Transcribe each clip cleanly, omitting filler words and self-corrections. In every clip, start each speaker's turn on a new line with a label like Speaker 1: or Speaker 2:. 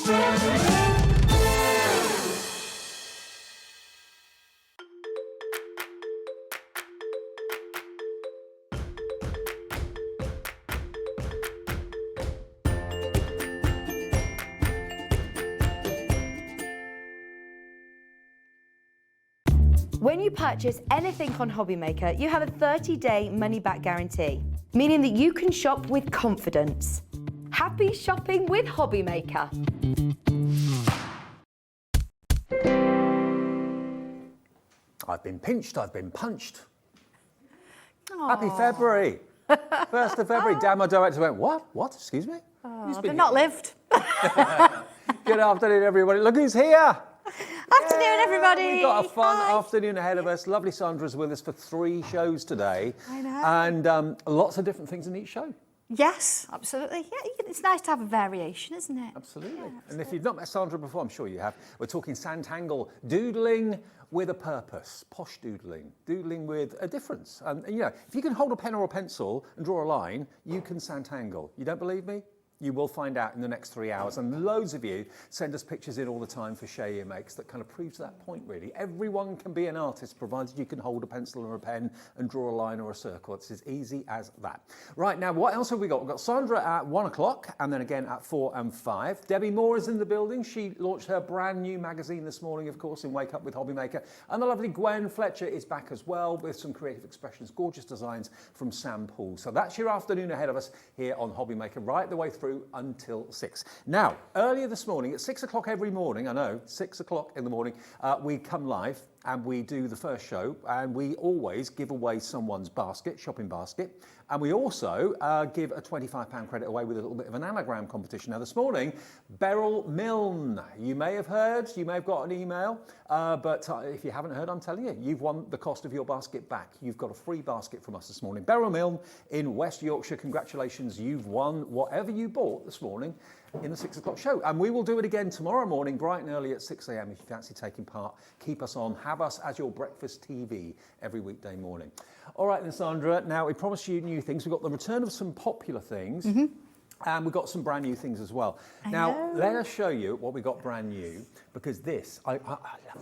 Speaker 1: When you purchase anything on Hobbymaker, you have a 30-day money-back guarantee, meaning that you can shop with confidence. Happy shopping with Hobbymaker.
Speaker 2: I've been pinched, I've been punched.
Speaker 1: Aww.
Speaker 2: Happy February. 1st of February. Dan, my director, went, what? What? Excuse me?
Speaker 1: Oh, they've not lived.
Speaker 2: Good afternoon, everybody. Look who's here.
Speaker 1: Afternoon, everybody.
Speaker 2: We've got a fun
Speaker 1: Hi.
Speaker 2: afternoon ahead of us. Lovely Sandra's with us for 3 shows today.
Speaker 1: I know.
Speaker 2: And lots of different things in each show.
Speaker 1: Yes, absolutely. Yeah, it's nice to have a variation, isn't it?
Speaker 2: Absolutely.
Speaker 1: Yeah,
Speaker 2: And if you've not met Sandra before, I'm sure you have, we're talking Sanntangle, doodling with a purpose, posh doodling, doodling with a difference. And you know, if you can hold a pen or a pencil and draw a line, you can Sanntangle. You don't believe me? You will find out in the next 3 hours. And loads of you send us pictures in all the time for Share Your Makes that kind of proves that point, really. Everyone can be an artist, provided you can hold a pencil or a pen and draw a line or a circle. It's as easy as that. Right, now, what else have we got? We've got Sandra at 1 o'clock, and then again at 4 and 5. Debbi Moore is in the building. She launched her brand new magazine this morning, of course, in Wake Up with Hobbymaker. And the lovely Gwen Fletcher is back as well with some creative expressions, gorgeous designs from Sam Poole. So that's your afternoon ahead of us here on Hobbymaker, right the way through until 6. Now, earlier this morning, at 6 o'clock every morning, I know, 6 o'clock in the morning, we come live and we do the first show, and we always give away someone's basket, shopping basket, and we also give a £25 credit away with a little bit of an anagram competition. Now, this morning, Beryl Milne, you may have heard, you may have got an email, but if you haven't heard, I'm telling you, you've won the cost of your basket back. You've got a free basket from us this morning. Beryl Milne in West Yorkshire, congratulations, you've won whatever you bought this morning in the 6 o'clock show. And we will do it again tomorrow morning, bright and early at 6 a.m. if you fancy taking part. Keep us on, have us as your breakfast TV every weekday morning. All right then, Sandra, now we promised you new things. We've got the return of some popular things. And we've got some brand new things as well. Now, let us show you what we got brand new, because this, I love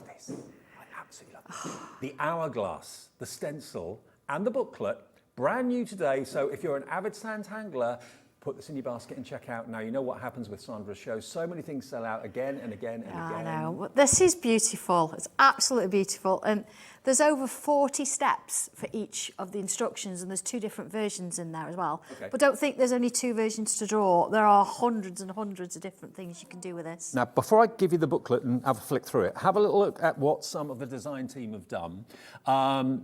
Speaker 2: this. I absolutely love this. The Hourglass, the stencil, and the booklet, brand new today. So if you're an avid Sanntangler, put this in your basket and check out. Now, you know what happens with Sandra's shows. So many things sell out again and again and again.
Speaker 3: I know. This is beautiful. It's absolutely beautiful. And there's over 40 steps for each of the instructions, and there's 2 different versions in there as well. Okay. But don't think there's only 2 versions to draw. There are hundreds and hundreds of different things you can do with this.
Speaker 2: Now, before I give you the booklet and have a flick through it, have a little look at what some of the design team have done.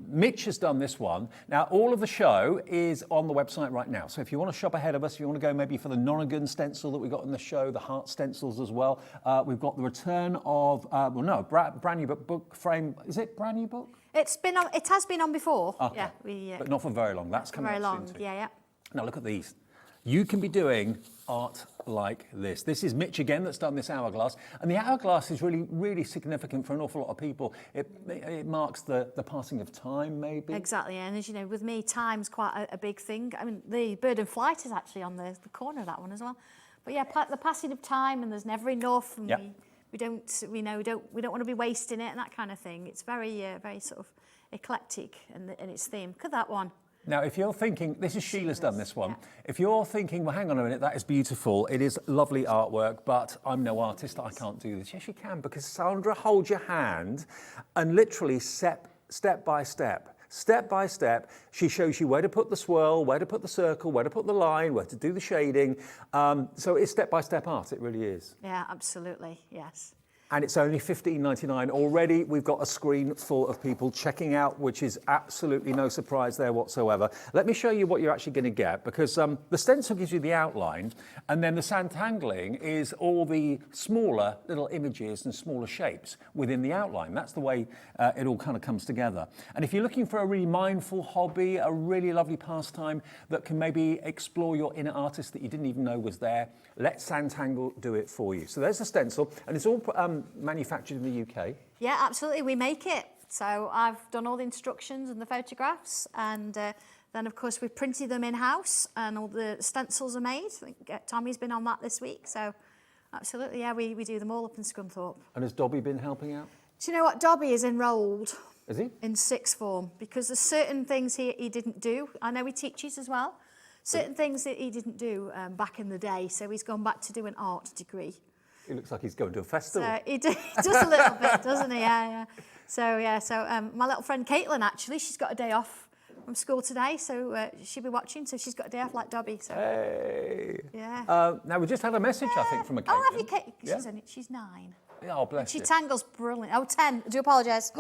Speaker 2: Mitch has done this one. Now, all of the show is on the website right now. So if you want to shop ahead of us, if you want to go maybe for the Nonigan stencil that we got in the show, the heart stencils as well. We've got the return of, brand new book frame. Is it brand new book?
Speaker 3: It's been on, it has been on before.
Speaker 2: Okay.
Speaker 3: Yeah,
Speaker 2: but not for very long. That's coming
Speaker 3: very
Speaker 2: up
Speaker 3: long.
Speaker 2: soon too.
Speaker 3: Yeah.
Speaker 2: Now look at these. You can be doing art like this. This is Mitch again that's done this hourglass, and the hourglass is really, really significant for an awful lot of people. It marks the passing of time, maybe.
Speaker 3: Exactly, and as you know, with me, time's quite a big thing. I mean, the bird and flight is actually on the corner of that one as well. But yeah, the passing of time, and there's never enough, and we don't want to be wasting it and that kind of thing. It's very sort of eclectic in its theme. Look at that one.
Speaker 2: Now, if you're thinking, this is Sheila's done this one. Yeah. If you're thinking, well, hang on a minute, that is beautiful. It is lovely artwork, but I'm no artist. I can't do this. Yes, you can, because Sandra holds your hand and literally step by step, she shows you where to put the swirl, where to put the circle, where to put the line, where to do the shading. So it's step-by-step art. It really is.
Speaker 3: Yeah, absolutely. Yes.
Speaker 2: And it's only $15.99. Already we've got a screen full of people checking out, which is absolutely no surprise there whatsoever. Let me show you what you're actually going to get, because the stencil gives you the outline, and then the Sanntangling is all the smaller little images and smaller shapes within the outline. That's the way it all kind of comes together. And if you're looking for a really mindful hobby, a really lovely pastime that can maybe explore your inner artist that you didn't even know was there, let Sanntangle do it for you. So there's the stencil, and it's all manufactured in the UK.
Speaker 3: Yeah, absolutely. We make it. So I've done all the instructions and the photographs, and then of course we've printed them in-house, and all the stencils are made. I think Tommy's been on that this week, so Absolutely, yeah, we do them all up in Scunthorpe.
Speaker 2: And has Dobby been helping out?
Speaker 3: Do you know what? Dobby is enrolled
Speaker 2: Is he?
Speaker 3: in sixth form because there's certain things he didn't do. I know he teaches as well. Certain things that he didn't do back in the day, so he's gone back to do an art degree.
Speaker 2: He looks like he's going to a festival.
Speaker 3: So he does a little bit, doesn't he? Yeah. So my little friend Caitlin, actually, she's got a day off from school today, so she'll be watching, so she's got a day off like Dobby. So.
Speaker 2: Hey.
Speaker 3: Yeah.
Speaker 2: Now, we just had a message, I think, from a Caitlin.
Speaker 3: Oh, have you, Kate?
Speaker 2: Yeah.
Speaker 3: She's 9.
Speaker 2: Oh, bless you.
Speaker 3: She tangles brilliant. Oh, 10. I do apologise.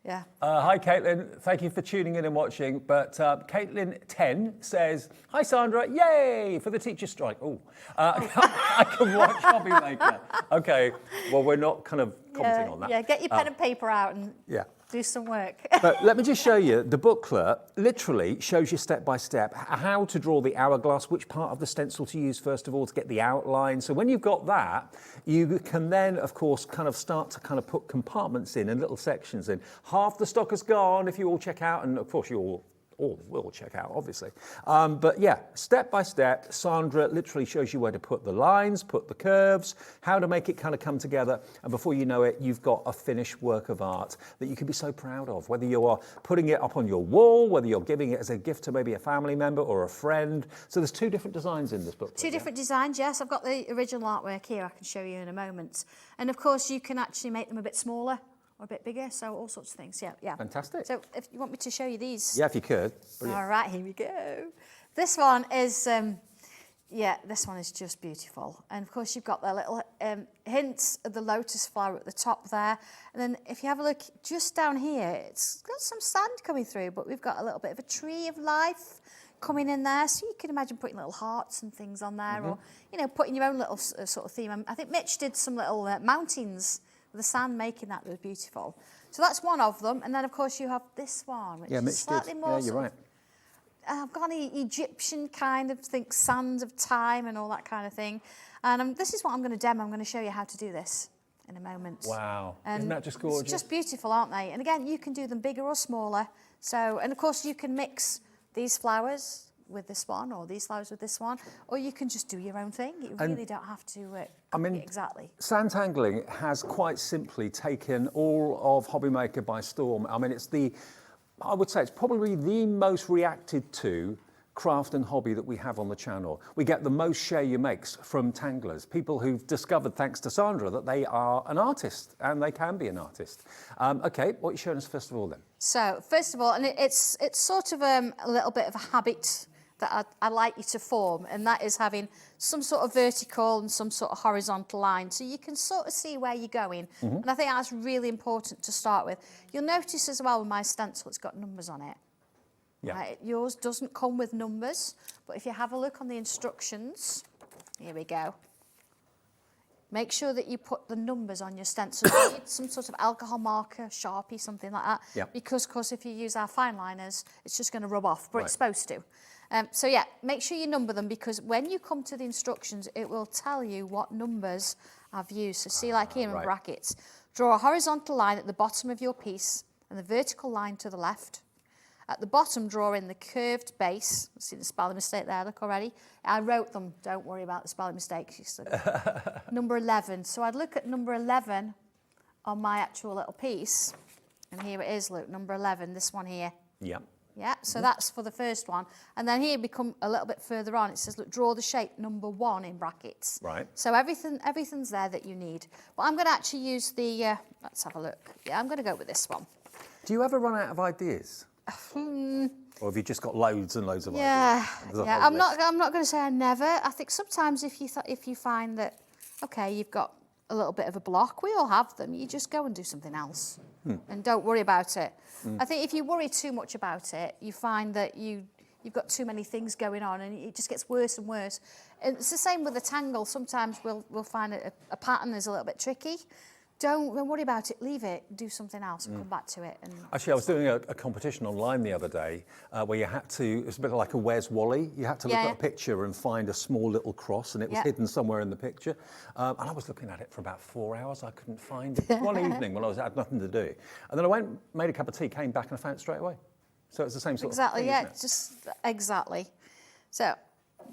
Speaker 3: Yeah.
Speaker 2: Hi, Caitlin. Thank you for tuning in and watching. But Caitlin 10 says, "Hi, Sandra. Yay for the teacher strike." Oh, I can watch Hobby Maker. Okay. Well, we're not kind of commenting on that.
Speaker 3: Yeah. Get your pen and paper out and do some work.
Speaker 2: But let me just show you, the booklet literally shows you step by step how to draw the hourglass, which part of the stencil to use first of all to get the outline. So when you've got that, you can then, of course, kind of start to kind of put compartments in and little sections in. Half the stock is gone if you all check out, and of course you all will check out, obviously. But yeah, step by step, Sandra literally shows you where to put the lines, put the curves, how to make it kind of come together. And before you know it, you've got a finished work of art that you can be so proud of, whether you are putting it up on your wall, whether you're giving it as a gift to maybe a family member or a friend. So there's 2 different designs in this book.
Speaker 3: Two different designs, yes. I've got the original artwork here I can show you in a moment. And of course, you can actually make them a bit smaller or a bit bigger, so all sorts of things, yeah.
Speaker 2: Fantastic.
Speaker 3: So if you want me to show you these.
Speaker 2: Yeah, if you could. Brilliant.
Speaker 3: All right, here we go. This one is, this one is just beautiful. And of course, you've got the little hints of the lotus flower at the top there. And then if you have a look just down here, it's got some sand coming through, but we've got a little bit of a tree of life coming in there. So you can imagine putting little hearts and things on there, or, putting your own little sort of theme. I think Mitch did some little mountains, the sand making that was beautiful. So that's one of them. And then, of course, you have this one, which is slightly more...
Speaker 2: Yeah, you're right.
Speaker 3: I've got an Egyptian kind of, sands of time and all that kind of thing. And this is what I'm going to demo. I'm going to show you how to do this in a moment.
Speaker 2: Wow. Isn't that just gorgeous?
Speaker 3: It's just beautiful, aren't they? And again, you can do them bigger or smaller. So, and of course, you can mix these flowers with this one, or these flowers with this one, or you can just do your own thing. You really don't have to copy it exactly.
Speaker 2: Sandtangling has quite simply taken all of Hobby Maker by storm. I mean, I would say it's probably the most reacted to craft and hobby that we have on the channel. We get the most share you makes from tanglers, people who've discovered, thanks to Sandra, that they are an artist and they can be an artist. Okay, what are you showing us first of all then?
Speaker 3: So, first of all, and it's sort of a little bit of a habit that I'd like you to form, and that is having some sort of vertical and some sort of horizontal line, so you can sort of see where you're going. And I think that's really important to start with. You'll notice as well with my stencil, it's got numbers on it.
Speaker 2: Yeah.
Speaker 3: Right? Yours doesn't come with numbers, but if you have a look on the instructions, here we go. Make sure that you put the numbers on your stencil. You need some sort of alcohol marker, Sharpie, something like that.
Speaker 2: Yep.
Speaker 3: Because, of course, if you use our fine liners, it's just going to rub off, but it's supposed to. So, yeah, make sure you number them, because when you come to the instructions, it will tell you what numbers I've used. So, see, like here in brackets. Draw a horizontal line at the bottom of your piece and the vertical line to the left. At the bottom, draw in the curved base. See the spelling mistake there, look already. I wrote them, don't worry about the spelling mistakes. Number 11. So I'd look at number 11 on my actual little piece. And here it is, look, number 11, this one here.
Speaker 2: Yeah.
Speaker 3: Yeah, so that's for the first one. And then here we come a little bit further on. It says, look, draw the shape number 1 in brackets.
Speaker 2: Right.
Speaker 3: So everything's there that you need. But I'm going to actually use the, let's have a look. Yeah, I'm going to go with this one.
Speaker 2: Do you ever run out of ideas? Or have you just got loads and loads of ideas?
Speaker 3: Yeah. I'm not going to say I never. I think sometimes if you find that, okay, you've got a little bit of a block, we all have them. You just go and do something else and don't worry about it. I think if you worry too much about it, you find that you've got too many things going on and it just gets worse and worse. And it's the same with the tangle. Sometimes we'll find a pattern is a little bit tricky. Don't worry about it, leave it, do something else and come back to it. And
Speaker 2: actually, I was doing a competition online the other day where you had to, it's a bit like a Where's Wally? You had to look at a picture and find a small little cross, and it was hidden somewhere in the picture. And I was looking at it for about 4 hours, I couldn't find it. One evening when I had nothing to do. And then I went, made a cup of tea, came back and I found it straight away. So it's the same sort of thing, isn't it?
Speaker 3: Exactly. So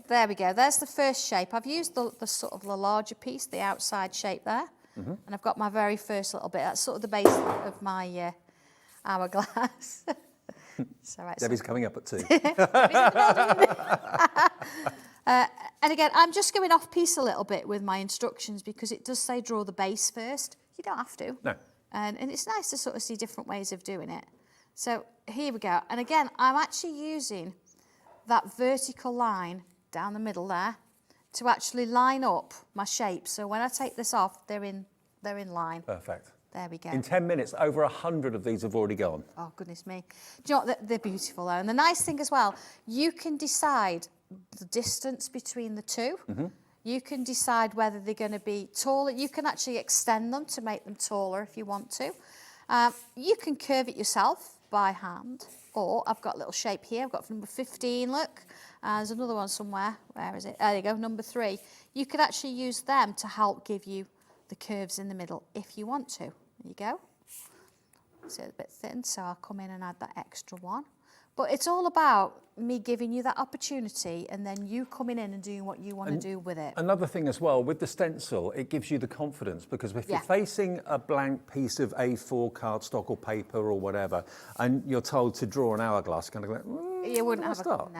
Speaker 3: There we go. There's the first shape. I've used the sort of the larger piece, the outside shape there. And I've got my very first little bit. That's sort of the base of my hourglass. So, right,
Speaker 2: Debbie's coming up at 2.
Speaker 3: And again, I'm just going off piece a little bit with my instructions because it does say draw the base first. You don't have to.
Speaker 2: No.
Speaker 3: And it's nice to sort of see different ways of doing it. So here we go. And again, I'm actually using that vertical line down the middle there to actually line up my shape. So when I take this off, they're in line.
Speaker 2: Perfect.
Speaker 3: There we go.
Speaker 2: In 10 minutes, over 100 of these have already gone.
Speaker 3: Oh, goodness me. Do you know what? They're beautiful, though. And the nice thing as well, you can decide the distance between the two. You can decide whether they're going to be taller. You can actually extend them to make them taller if you want to. You can curve it yourself by hand. Or I've got a little shape here. I've got number 15, look. There's another one somewhere. Where is it? There you go, number 3. You could actually use them to help give you the curves in the middle if you want to. There you go. So it's a bit thin, so I'll come in and add that extra one. But it's all about me giving you that opportunity and then you coming in and doing what you want to do with it.
Speaker 2: Another thing as well, with the stencil, it gives you the confidence because if you're facing a blank piece of A4 cardstock or paper or whatever, and you're told to draw an hourglass, kind of like,
Speaker 3: you wouldn't have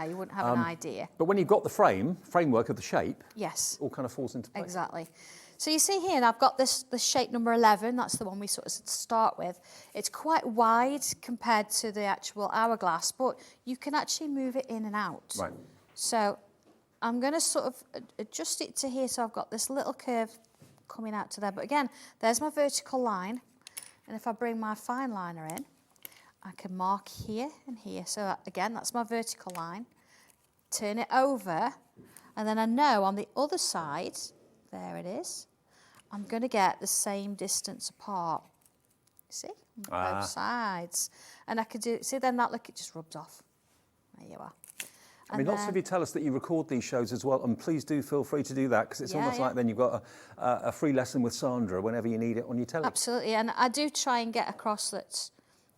Speaker 3: you wouldn't have an idea.
Speaker 2: But when you've got the framework of the shape,
Speaker 3: yes,
Speaker 2: all kind of falls into place.
Speaker 3: Exactly. So you see here, and I've got this shape number 11. That's the one we sort of start with. It's quite wide compared to the actual hourglass, but you can actually move it in and out.
Speaker 2: Right.
Speaker 3: So I'm going to sort of adjust it to here. So I've got this little curve coming out to there. But again, there's my vertical line. And if I bring my fine liner in, I can mark here and here. So again, that's my vertical line. Turn it over. And then I know on the other side, there it is, I'm going to get the same distance apart. See? On both sides. And I could do, see then that look, it just rubs off. There you are.
Speaker 2: I mean, lots of you tell us that you record these shows as well, and please do feel free to do that because it's almost like then you've got a free lesson with Sandra whenever you need it on your telly.
Speaker 3: Absolutely, and I do try and get across that,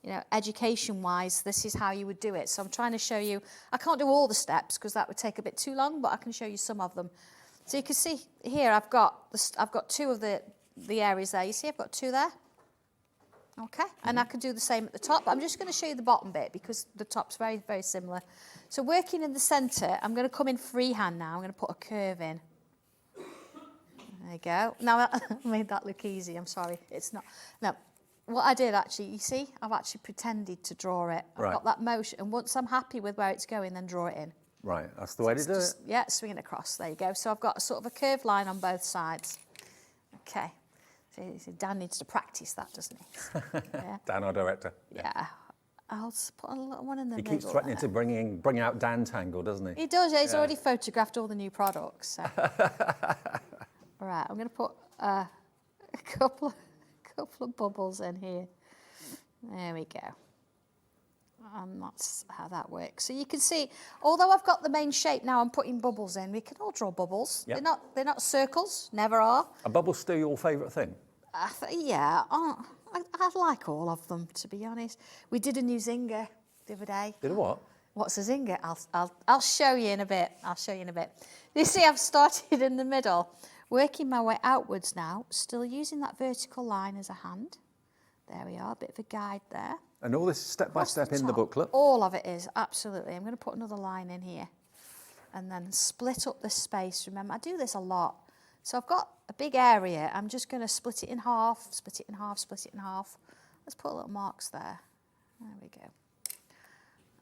Speaker 3: you know, education-wise, this is how you would do it. So I'm trying to show you, I can't do all the steps because that would take a bit too long, but I can show you some of them. So you can see here, I've got 2 of the areas there. You see, I've got 2 there. Okay, and I can do the same at the top. I'm just going to show you the bottom bit because the top's very, very similar. So working in the centre, I'm going to come in freehand now. I'm going to put a curve in. There you go. Now, I made that look easy. I'm sorry. It's not. No, what I did actually, you see, I've actually pretended to draw it. I've got that motion. And once I'm happy with where it's going, then draw it in.
Speaker 2: Right, that's the way to do it.
Speaker 3: Yeah, swing it across. There you go. So I've got a sort of a curved line on both sides. Okay. So Dan needs to practice that, doesn't he? Yeah.
Speaker 2: Dan, our director.
Speaker 3: Yeah. I'll put a little one in the middle.
Speaker 2: He keeps threatening to bring out Zentangle, doesn't he?
Speaker 3: He does, yeah. He's already photographed all the new products. So. All right, I'm going to put a couple of bubbles in here. There we go. And that's how that works. So you can see, although I've got the main shape now, I'm putting bubbles in. We can all draw bubbles.
Speaker 2: Yep.
Speaker 3: They're not circles, never are.
Speaker 2: Are bubbles still your favourite thing?
Speaker 3: Yeah, I like all of them, to be honest. We did a new zinger the other day.
Speaker 2: Did a what?
Speaker 3: What's a zinger? I'll show you in a bit. You see, I've started in the middle, working my way outwards now, still using that vertical line as a hand. There we are, a bit of a guide there.
Speaker 2: And all this step by step in the booklet?
Speaker 3: All of it is, absolutely. I'm going to put another line in here and then split up this space. Remember, I do this a lot. So I've got a big area. I'm just going to split it in half, split it in half, split it in half. Let's put little marks there. There we go.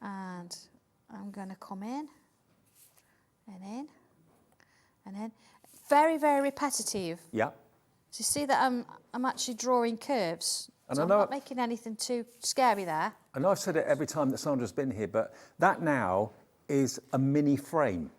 Speaker 3: And I'm going to come in and in and in. Very, very repetitive.
Speaker 2: Yeah.
Speaker 3: So you see that I'm actually drawing curves.
Speaker 2: And
Speaker 3: so I'm not making anything too scary there.
Speaker 2: I know I've said it every time that Sandra's been here, but that now is a mini frame.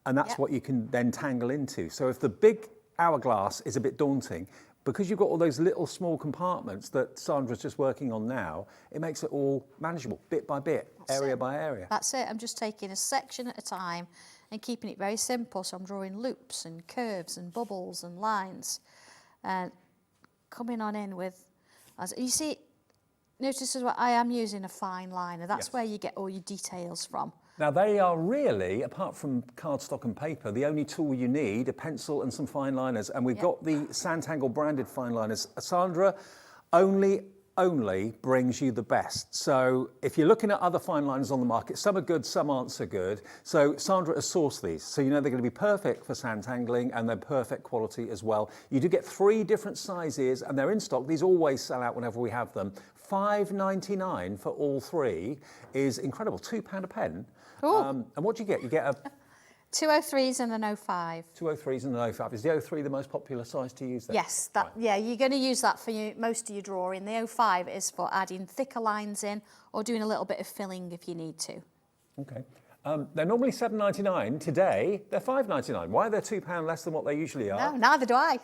Speaker 2: And that's what you can then tangle into. So if the big hourglass is a bit daunting, because you've got all those little small compartments that Sandra's just working on now, it makes it all manageable, bit by bit, area by area.
Speaker 3: That's it. I'm just taking a section at a time and keeping it very simple. So I'm drawing loops and curves and bubbles and lines. And coming on in with, as you see, notice as well, I am using a fine liner. That's where you get all your details from.
Speaker 2: Now they are really, apart from cardstock and paper, the only tool you need, a pencil and some fine liners. And we've got the Sanntangle branded fine liners. Sandra only brings you the best. So if you're looking at other fine liners on the market, some are good, some aren't so good. So Sandra has sourced these. So you know they're going to be perfect for Santangling and they're perfect quality as well. You do get 3 different sizes and they're in stock. These always sell out whenever we have them. £5.99 for all 3 is incredible. £2 a pen. And what do you get? You get a
Speaker 3: 203s and an 05.
Speaker 2: 203s and an 05. Is the 03 the most popular size to use then?
Speaker 3: Yes, yeah, you're going to use that for most of your drawing. The 05 is for adding thicker lines in or doing a little bit of filling if you need to.
Speaker 2: Okay. They're normally £7.99. Today, they're £5.99. Why are they £2 less than what they usually are?
Speaker 3: No, neither do I.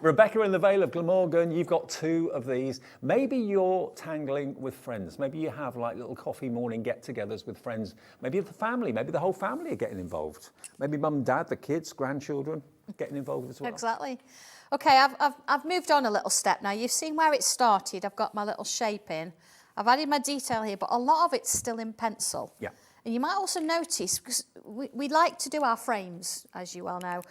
Speaker 2: Rebecca in the Vale of Glamorgan, you've got 2 of these. Maybe you're tangling with friends. Maybe you have like little coffee morning get-togethers with friends. Maybe the family, maybe the whole family are getting involved. Maybe mum, dad, the kids, grandchildren getting involved as well.
Speaker 3: Exactly. Okay, I've moved on a little step now. You've seen where it started. I've got my little shape in. I've added my detail here, but a lot of it's still in pencil. Yeah. And you might also notice, because we like to do our frames, as you well know,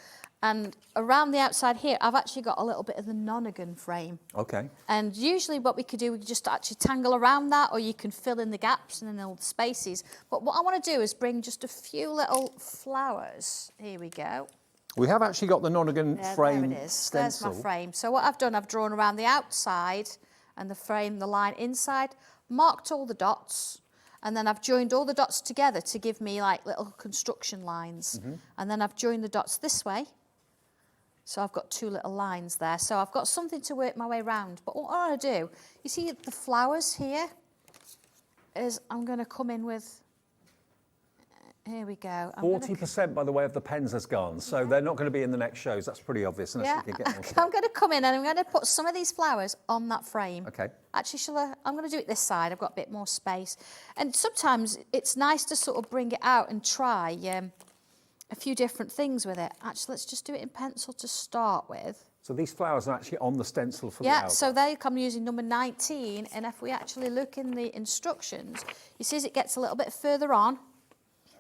Speaker 3: and around the outside here, I've actually got a little bit of the nonagon frame. Okay. And usually what we could do, we could just actually tangle around that, or you can fill in the gaps and then all the spaces. But what I want to do is bring just a few little flowers. Here we go.
Speaker 2: We have actually got the nonagon frame
Speaker 3: there it is.
Speaker 2: stencil.
Speaker 3: There's my frame. So what I've done, I've drawn around the outside and the frame, the line inside, marked all the dots, and then I've joined all the dots together to give me like little construction lines. And then I've joined the dots this way. So I've got 2 little lines there. So I've got something to work my way around. But what I want to do, you see the flowers here, is I'm going to come in with, here we go.
Speaker 2: 40% by the way of the pens has gone, so they're not going to be in the next shows. That's pretty obvious. Unless you can get
Speaker 3: I'm going to come in and I'm going to put some of these flowers on that frame.
Speaker 2: Okay.
Speaker 3: Actually, I'm going to do it this side. I've got a bit more space. And sometimes it's nice to sort of bring it out and try a few different things with it. Actually, let's just do it in pencil to start with.
Speaker 2: So these flowers are actually on the stencil for the
Speaker 3: Hourglass. So there I'm using number 19, and if we actually look in the instructions, you see as it gets a little bit further on,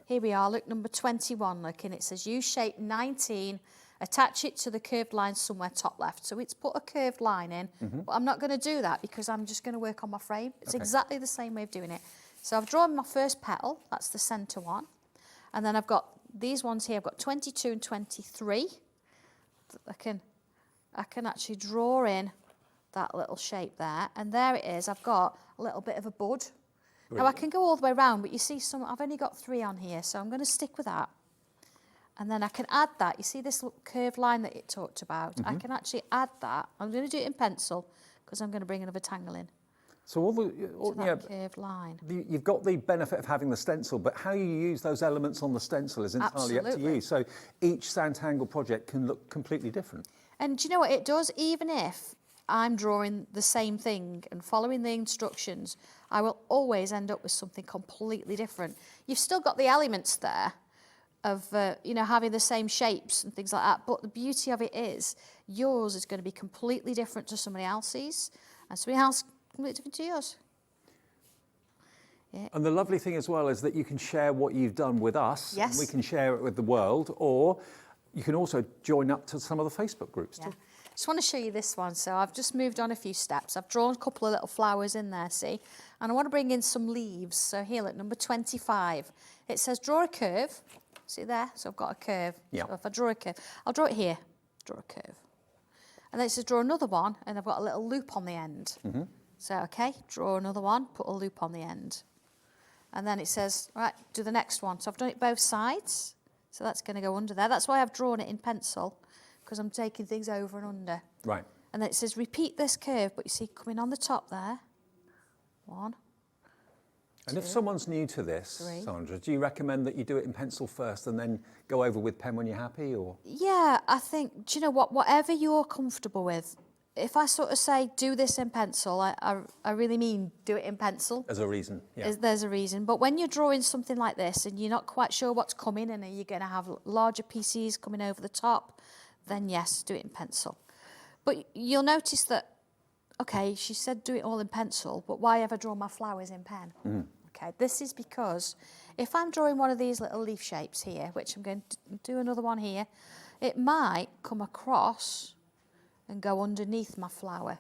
Speaker 3: here we are, look, number 21, look, and it says use shape 19, attach it to the curved line somewhere top left. So it's put a curved line in, but I'm not going to do that because I'm just going to work on my frame. It's exactly the same way of doing it. So I've drawn my first petal, that's the centre one, and then I've got these ones here, I've got 22 and 23. I can actually draw in that little shape there, and there it is. I've got a little bit of a bud. Now I can go all the way around, but you see I've only got 3 on here, so I'm going to stick with that. And then I can add that. You see this little curved line that it talked about? I can actually add that. I'm going to do it in pencil because I'm going to bring another tangle in.
Speaker 2: So all the
Speaker 3: curved line.
Speaker 2: You've got the benefit of having the stencil, but how you use those elements on the stencil is entirely up to you. So each Sanntangle project can look completely different.
Speaker 3: And do you know what it does? Even if I'm drawing the same thing and following the instructions, I will always end up with something completely different. You've still got the elements there of, having the same shapes and things like that, but the beauty of it is yours is going to be completely different to somebody else's, and somebody else completely different to yours. Yeah.
Speaker 2: And the lovely thing as well is that you can share what you've done with us, and we can share it with the world, or you can also join up to some of the Facebook groups too.
Speaker 3: Just want to show you this one. So I've just moved on a few steps. I've drawn a couple of little flowers in there, see? And I want to bring in some leaves. So here, look, number 25. It says draw a curve. See there? So I've got a curve. So if I draw a curve, I'll draw it here. Draw a curve. And then it says draw another one, and I've got a little loop on the end. So, okay, draw another one, put a loop on the end. And then it says, right, do the next one. So I've done it both sides. So that's going to go under there. That's why I've drawn it in pencil, because I'm taking things over and under. Right. And then it says repeat this curve, but you see coming on the top there, 1,
Speaker 2: And if someone's new to this, Sandra, do you recommend that you do it in pencil first and then go over with pen when you're happy, or?
Speaker 3: Yeah, I think, do you know what, whatever you're comfortable with. If I sort of say do this in pencil, I really mean do it in pencil.
Speaker 2: There's a reason,
Speaker 3: There's a reason. But when you're drawing something like this and you're not quite sure what's coming and you're going to have larger pieces coming over the top, then yes, do it in pencil. But you'll notice that, okay, she said do it all in pencil, but why have I drawn my flowers in pen? Okay, this is because if I'm drawing one of these little leaf shapes here, which I'm going to do another one here, it might come across and go underneath my flower.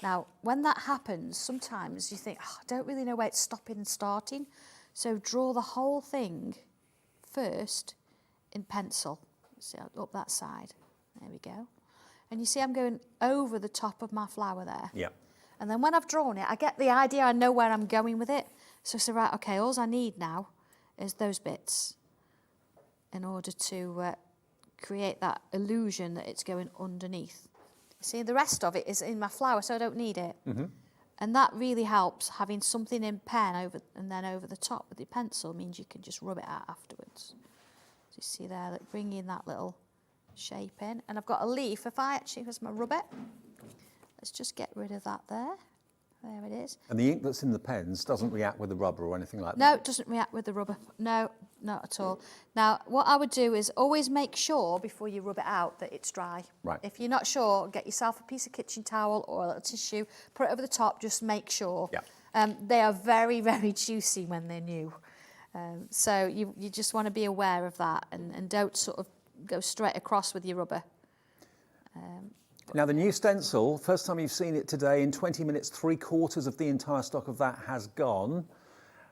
Speaker 3: Now, when that happens, sometimes you think, oh, I don't really know where it's stopping and starting. So draw the whole thing first in pencil. See, up that side. There we go. And you see I'm going over the top of my flower there.
Speaker 2: Yeah.
Speaker 3: And then when I've drawn it, I get the idea, I know where I'm going with it. So I say, right, okay, all I need now is those bits in order to create that illusion that it's going underneath. See, the rest of it is in my flower, so I don't need it. And that really helps, having something in pen over and then over the top with your pencil means you can just rub it out afterwards. So you see there, like bringing that little shape in. And I've got a leaf. If I actually, here's my rubber. Let's just get rid of that there. There it is.
Speaker 2: And the ink that's in the pens doesn't react with the rubber or anything like that?
Speaker 3: No, it doesn't react with the rubber. No, not at all. Now, what I would do is always make sure before you rub it out that it's dry.
Speaker 2: Right.
Speaker 3: If you're not sure, get yourself a piece of kitchen towel or a little tissue, put it over the top, just make sure.
Speaker 2: Yeah.
Speaker 3: They are very, very juicy when they're new. So you just want to be aware of that and don't sort of go straight across with your rubber.
Speaker 2: Now, the new stencil, first time you've seen it today, in 20 minutes, 3/4 of the entire stock of that has gone,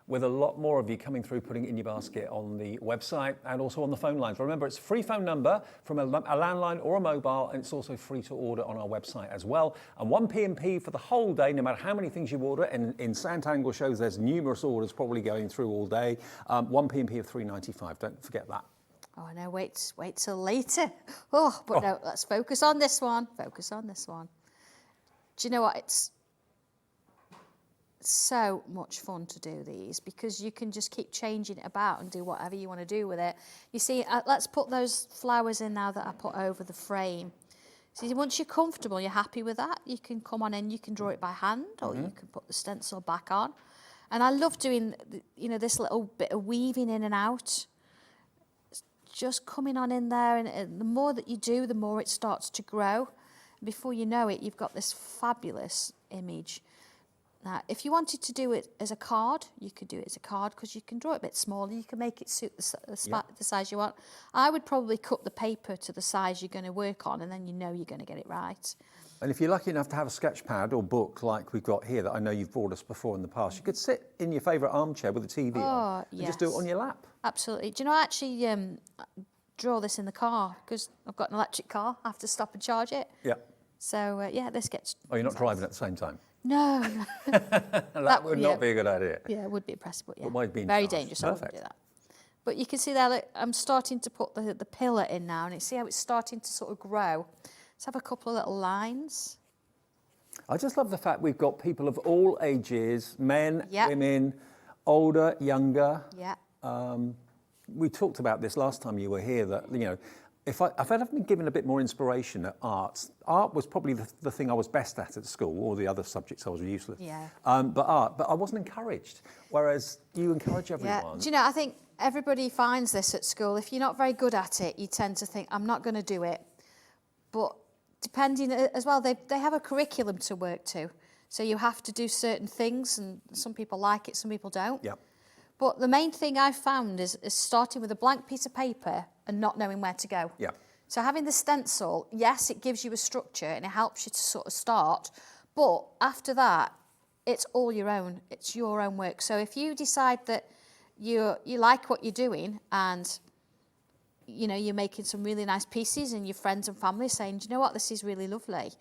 Speaker 2: with a lot more of you coming through, putting it in your basket on the website and also on the phone lines. Remember, it's a free phone number from a landline or a mobile, and it's also free to order on our website as well. And 1 P&P for the whole day, no matter how many things you order. And in Sanntangle shows there's numerous orders probably going through all day. 1 P&P of £3.95, don't forget that.
Speaker 3: Oh, no, wait till later. Oh, but no, let's focus on this one. Focus on this one. Do you know what? It's so much fun to do these because you can just keep changing it about and do whatever you want to do with it. You see, let's put those flowers in now that I put over the frame. See, once you're comfortable, you're happy with that, you can come on in, you can draw it by hand or you can put the stencil back on. And I love doing, this little bit of weaving in and out. Just coming on in there, and the more that you do, the more it starts to grow. Before you know it, you've got this fabulous image. Now, if you wanted to do it as a card, you could do it as a card because you can draw it a bit smaller. You can make it suit the size you want. I would probably cut the paper to the size you're going to work on, and then you know you're going to get it right.
Speaker 2: And if you're lucky enough to have a sketch pad or book like we've got here that I know you've brought us before in the past, you could sit in your favourite armchair with a TV on and just do it on your lap.
Speaker 3: Absolutely. Do you know, I actually draw this in the car because I've got an electric car. I have to stop and charge it.
Speaker 2: Yeah.
Speaker 3: So, this gets...
Speaker 2: Oh, you're not driving at the same time?
Speaker 3: No.
Speaker 2: that would not be a good idea.
Speaker 3: Yeah, it would be impressive, but yeah.
Speaker 2: But might be
Speaker 3: very dangerous.
Speaker 2: Perfect.
Speaker 3: I wouldn't do that. But you can see there, look, I'm starting to put the pillar in now, and you see how it's starting to sort of grow. Let's have a couple of little lines.
Speaker 2: I just love the fact we've got people of all ages, men,
Speaker 3: Yeah.
Speaker 2: women, older, younger.
Speaker 3: Yeah.
Speaker 2: We talked about this last time you were here, that, if I'd have been given a bit more inspiration at art was probably the thing I was best at school. All the other subjects I was useless.
Speaker 3: Yeah.
Speaker 2: But I wasn't encouraged, whereas you encourage everyone.
Speaker 3: Yeah. Do you know, I think everybody finds this at school. If you're not very good at it, you tend to think, I'm not going to do it. But depending as well, they have a curriculum to work to. So you have to do certain things, and some people like it, some people don't.
Speaker 2: Yeah.
Speaker 3: But the main thing I've found is starting with a blank piece of paper and not knowing where to go.
Speaker 2: Yeah.
Speaker 3: So having the stencil, yes, it gives you a structure and it helps you to sort of start. But after that, it's all your own. It's your own work. So if you decide that you like what you're doing and you're making some really nice pieces and your friends and family are saying, do you know what, this is really lovely,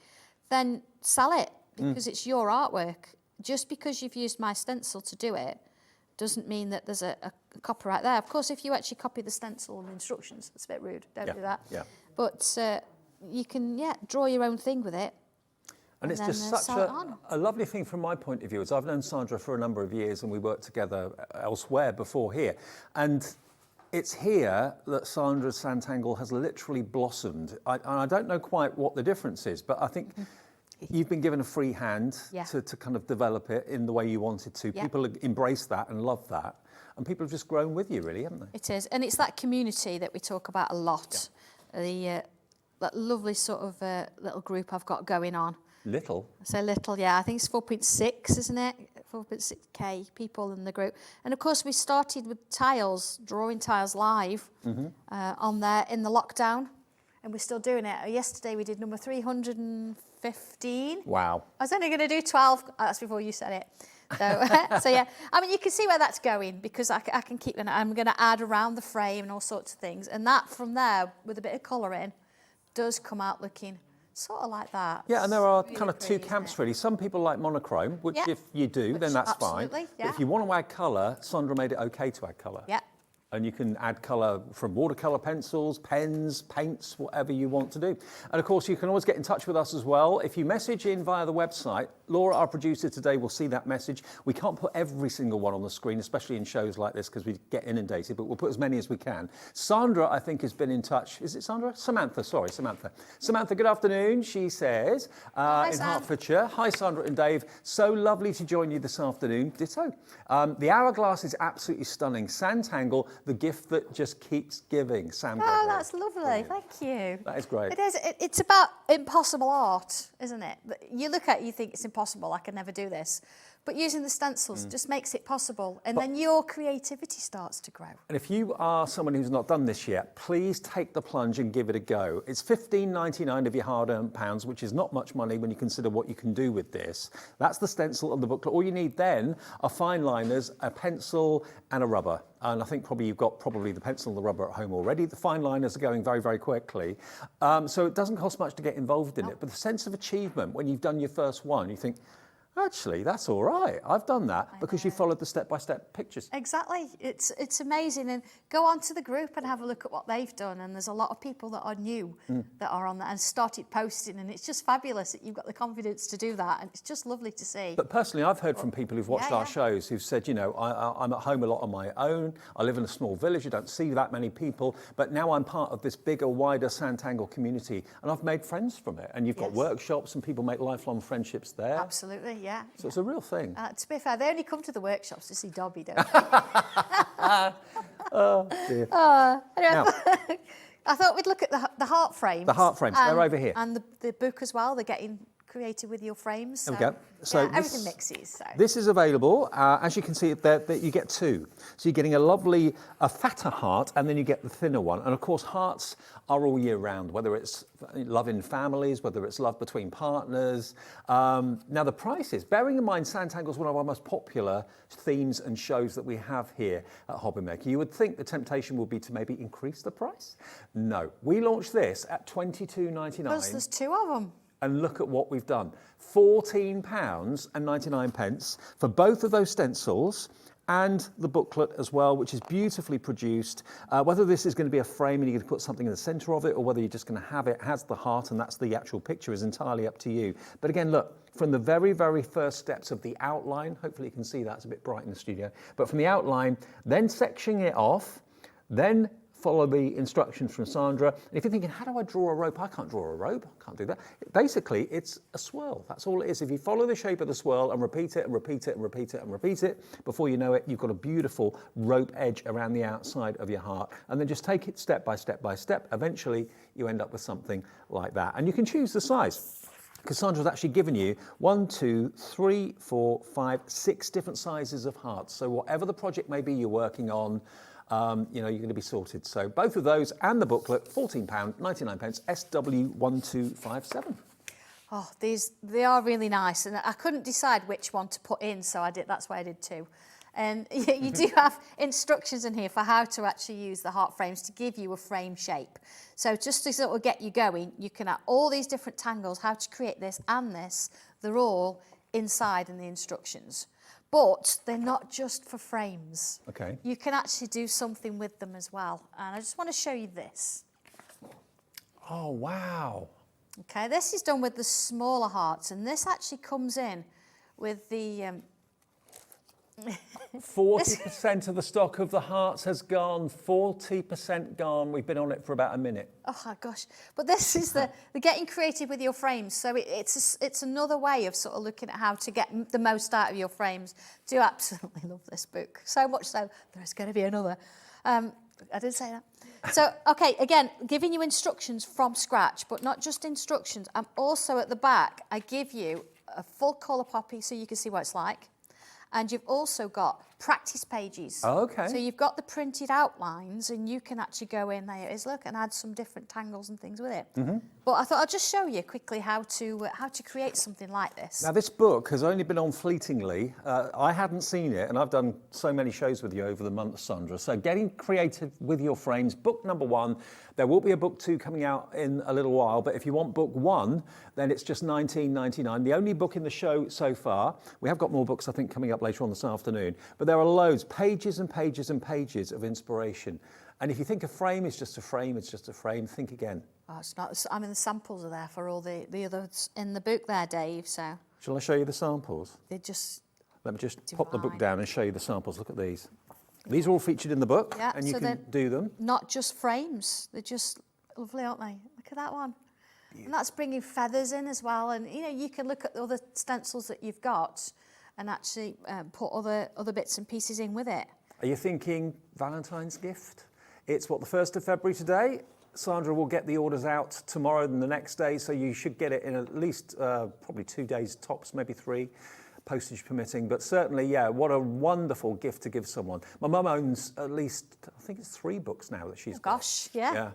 Speaker 3: then sell it because it's your artwork. Just because you've used my stencil to do it doesn't mean that there's a copyright there. Of course, if you actually copy the stencil and the instructions, it's a bit rude. Don't do that. Yeah. But you can, draw your own thing with it.
Speaker 2: And it's just such a lovely thing from my point of view. Is I've known Sandra for a number of years and we worked together elsewhere before here. And it's here that Sandra's Sanntangle has literally blossomed. And I don't know quite what the difference is, but I think you've been given a free hand to kind of develop it in the way you wanted to. Yeah. People embrace that and love that. And people have just grown with you, really, haven't they? It
Speaker 3: is. And it's that community that we talk about a lot. Yeah. That lovely sort of little group I've got going on.
Speaker 2: Little?
Speaker 3: I say little, yeah. I think it's 4.6, isn't it? 4.6k people in the group. And of course, we started with tiles, drawing tiles live on there in the lockdown. And we're still doing it. Yesterday we did number 315.
Speaker 2: Wow.
Speaker 3: I was only going to do 12. That's before you said it. So, so yeah, I mean, you can see where that's going because I can keep it. I'm going to add around the frame and all sorts of things. And that from there, with a bit of colour in, does come out looking sort of like that.
Speaker 2: Yeah, and there are
Speaker 3: really
Speaker 2: kind of two
Speaker 3: pretty,
Speaker 2: camps really. Some people like monochrome, which if you do, then that's fine.
Speaker 3: absolutely,
Speaker 2: But if you want to add colour, Sandra made it okay to add colour.
Speaker 3: Yeah.
Speaker 2: And you can add colour from watercolour pencils, pens, paints, whatever you want to do. And of course, you can always get in touch with us as well. If you message in via the website, Laura, our producer today, will see that message. We can't put every single one on the screen, especially in shows like this, because we get inundated, but we'll put as many as we can. Sandra, I think, has been in touch. Is it Sandra? Samantha, sorry, Samantha. Samantha, good afternoon, she says, in
Speaker 3: Sam.
Speaker 2: Hertfordshire. Hi, Sandra and Dave. So lovely to join you this afternoon. Ditto. The Hourglass is absolutely stunning. Sanntangle, the gift that just keeps giving. Sam.
Speaker 3: Oh, that's lovely. Thank you.
Speaker 2: That is great.
Speaker 3: It is. It's about impossible art, isn't it? You look at it, you think it's impossible. I can never do this. But using the stencils just makes it possible. And then your creativity starts to grow.
Speaker 2: And if you are someone who's not done this yet, please take the plunge and give it a go. It's $15.99 of your hard-earned pounds, which is not much money when you consider what you can do with this. That's the stencil and the booklet. All you need then are fine liners, a pencil and a rubber. And I think probably you've got the pencil and the rubber at home already. The fine liners are going very, very quickly. So it doesn't cost much to get involved in it. But the sense of achievement, when you've done your first one, you think, actually, that's all right. I've done that because you followed the step-by-step pictures.
Speaker 3: Exactly. It's amazing. And go onto the group and have a look at what they've done. And there's a lot of people that are new that are on that and started posting. And it's just fabulous that you've got the confidence to do that. And it's just lovely to see.
Speaker 2: But personally, I've heard from people who've watched our shows who've said, you know, I'm at home a lot on my own. I live in a small village. I don't see that many people. But now I'm part of this bigger, wider Sanntangle community. And I've made friends from it. And you've got workshops and people make lifelong friendships there.
Speaker 3: Absolutely, yeah.
Speaker 2: So it's a real thing.
Speaker 3: To be fair, they only come to the workshops to see Dobby, don't they?
Speaker 2: Oh, dear.
Speaker 3: Anyway,
Speaker 2: Now,
Speaker 3: I thought we'd look at the heart frames.
Speaker 2: The heart frames, they're over here.
Speaker 3: And the book as well, they're getting creative with your frames.
Speaker 2: There we go. So
Speaker 3: yeah, everything mixes. So.
Speaker 2: This is available. As you can see, that you get two. So you're getting a fatter heart, and then you get the thinner one. And of course, hearts are all year round, whether it's love in families, whether it's love between partners. Now, the prices, bearing in mind Sanntangle is one of our most popular themes and shows that we have here at Hobbymaker. You would think the temptation would be to maybe increase the price. No, we launched this at £22.99.
Speaker 3: Because there's two of them.
Speaker 2: And look at what we've done. £14.99 for both of those stencils and the booklet as well, which is beautifully produced. Whether this is going to be a frame and you're going to put something in the centre of it, or whether you're just going to have it has the heart and that's the actual picture, is entirely up to you. But again, look, from the very, very first steps of the outline, hopefully you can see that, it's a bit bright in the studio, but from the outline, then sectioning it off, then follow the instructions from Sandra. And if you're thinking, how do I draw a rope? I can't draw a rope. I can't do that. Basically, it's a swirl. That's all it is. If you follow the shape of the swirl and repeat it and repeat it and repeat it and repeat it, before you know it, you've got a beautiful rope edge around the outside of your heart. And then just take it step by step by step. Eventually, you end up with something like that. And you can choose the size, because Sandra's actually given you 1, 2, 3, 4, 5, 6 different sizes of hearts. So whatever the project may be you're working on, you're going to be sorted. So both of those and the booklet, £14.99, SW1257.
Speaker 3: Oh, they are really nice, and I couldn't decide which one to put in, so that's why I did two. And you do have instructions in here for how to actually use the heart frames to give you a frame shape. So just to sort of get you going, you can have all these different tangles, how to create this and this. They're all inside in the instructions. But they're not just for frames.
Speaker 2: Okay.
Speaker 3: You can actually do something with them as well. And I just want to show you this.
Speaker 2: Oh, wow.
Speaker 3: Okay, this is done with the smaller hearts, and this actually comes in with the...
Speaker 2: 40% of the stock of the hearts has gone, 40% gone. We've been on it for about a minute.
Speaker 3: Oh my gosh. But this is the getting creative with your frames. So it's another way of sort of looking at how to get the most out of your frames. Do absolutely love this book. So much so, there's going to be another. I didn't say that. So, okay, again, giving you instructions from scratch, but not just instructions. I'm also at the back, I give you a full colour poppy so you can see what it's like. And you've also got practice pages.
Speaker 2: Oh, okay.
Speaker 3: So you've got the printed outlines, and you can actually go in there, is look, and add some different tangles and things with it. But I thought I'd just show you quickly how to create something like this.
Speaker 2: Now, this book has only been on fleetingly. I hadn't seen it, and I've done so many shows with you over the months, Sandra. So getting creative with your frames, book number 1. There will be a book 2 coming out in a little while, but if you want book 1, then it's just $19.99. The only book in the show so far. We have got more books, I think, coming up later on this afternoon. But there are loads, pages and pages and pages of inspiration. And if you think a frame is just a frame, it's just a frame, think again.
Speaker 3: Oh, it's not. I mean, the samples are there for all the others in the book there, Dave. So
Speaker 2: Shall I show you the samples?
Speaker 3: they just.
Speaker 2: Let me just
Speaker 3: Divine.
Speaker 2: pop the book down and show you the samples. Look at these. These are all featured in the book,
Speaker 3: Yeah,
Speaker 2: and you
Speaker 3: so
Speaker 2: can do them.
Speaker 3: Not just frames, they're just lovely, aren't they? Look at that one. And that's bringing feathers in as well. And, you know, you can look at the other stencils that you've got and actually put other bits and pieces in with it.
Speaker 2: Are you thinking Valentine's gift? It's what, the 1st of February today? Sandra will get the orders out tomorrow and the next day, so you should get it in at least probably 2 days tops, maybe 3. Postage permitting, but certainly, yeah, what a wonderful gift to give someone. My mum owns at least, I think it's 3 books now that she's got.
Speaker 3: Gosh, yeah.
Speaker 2: Yeah.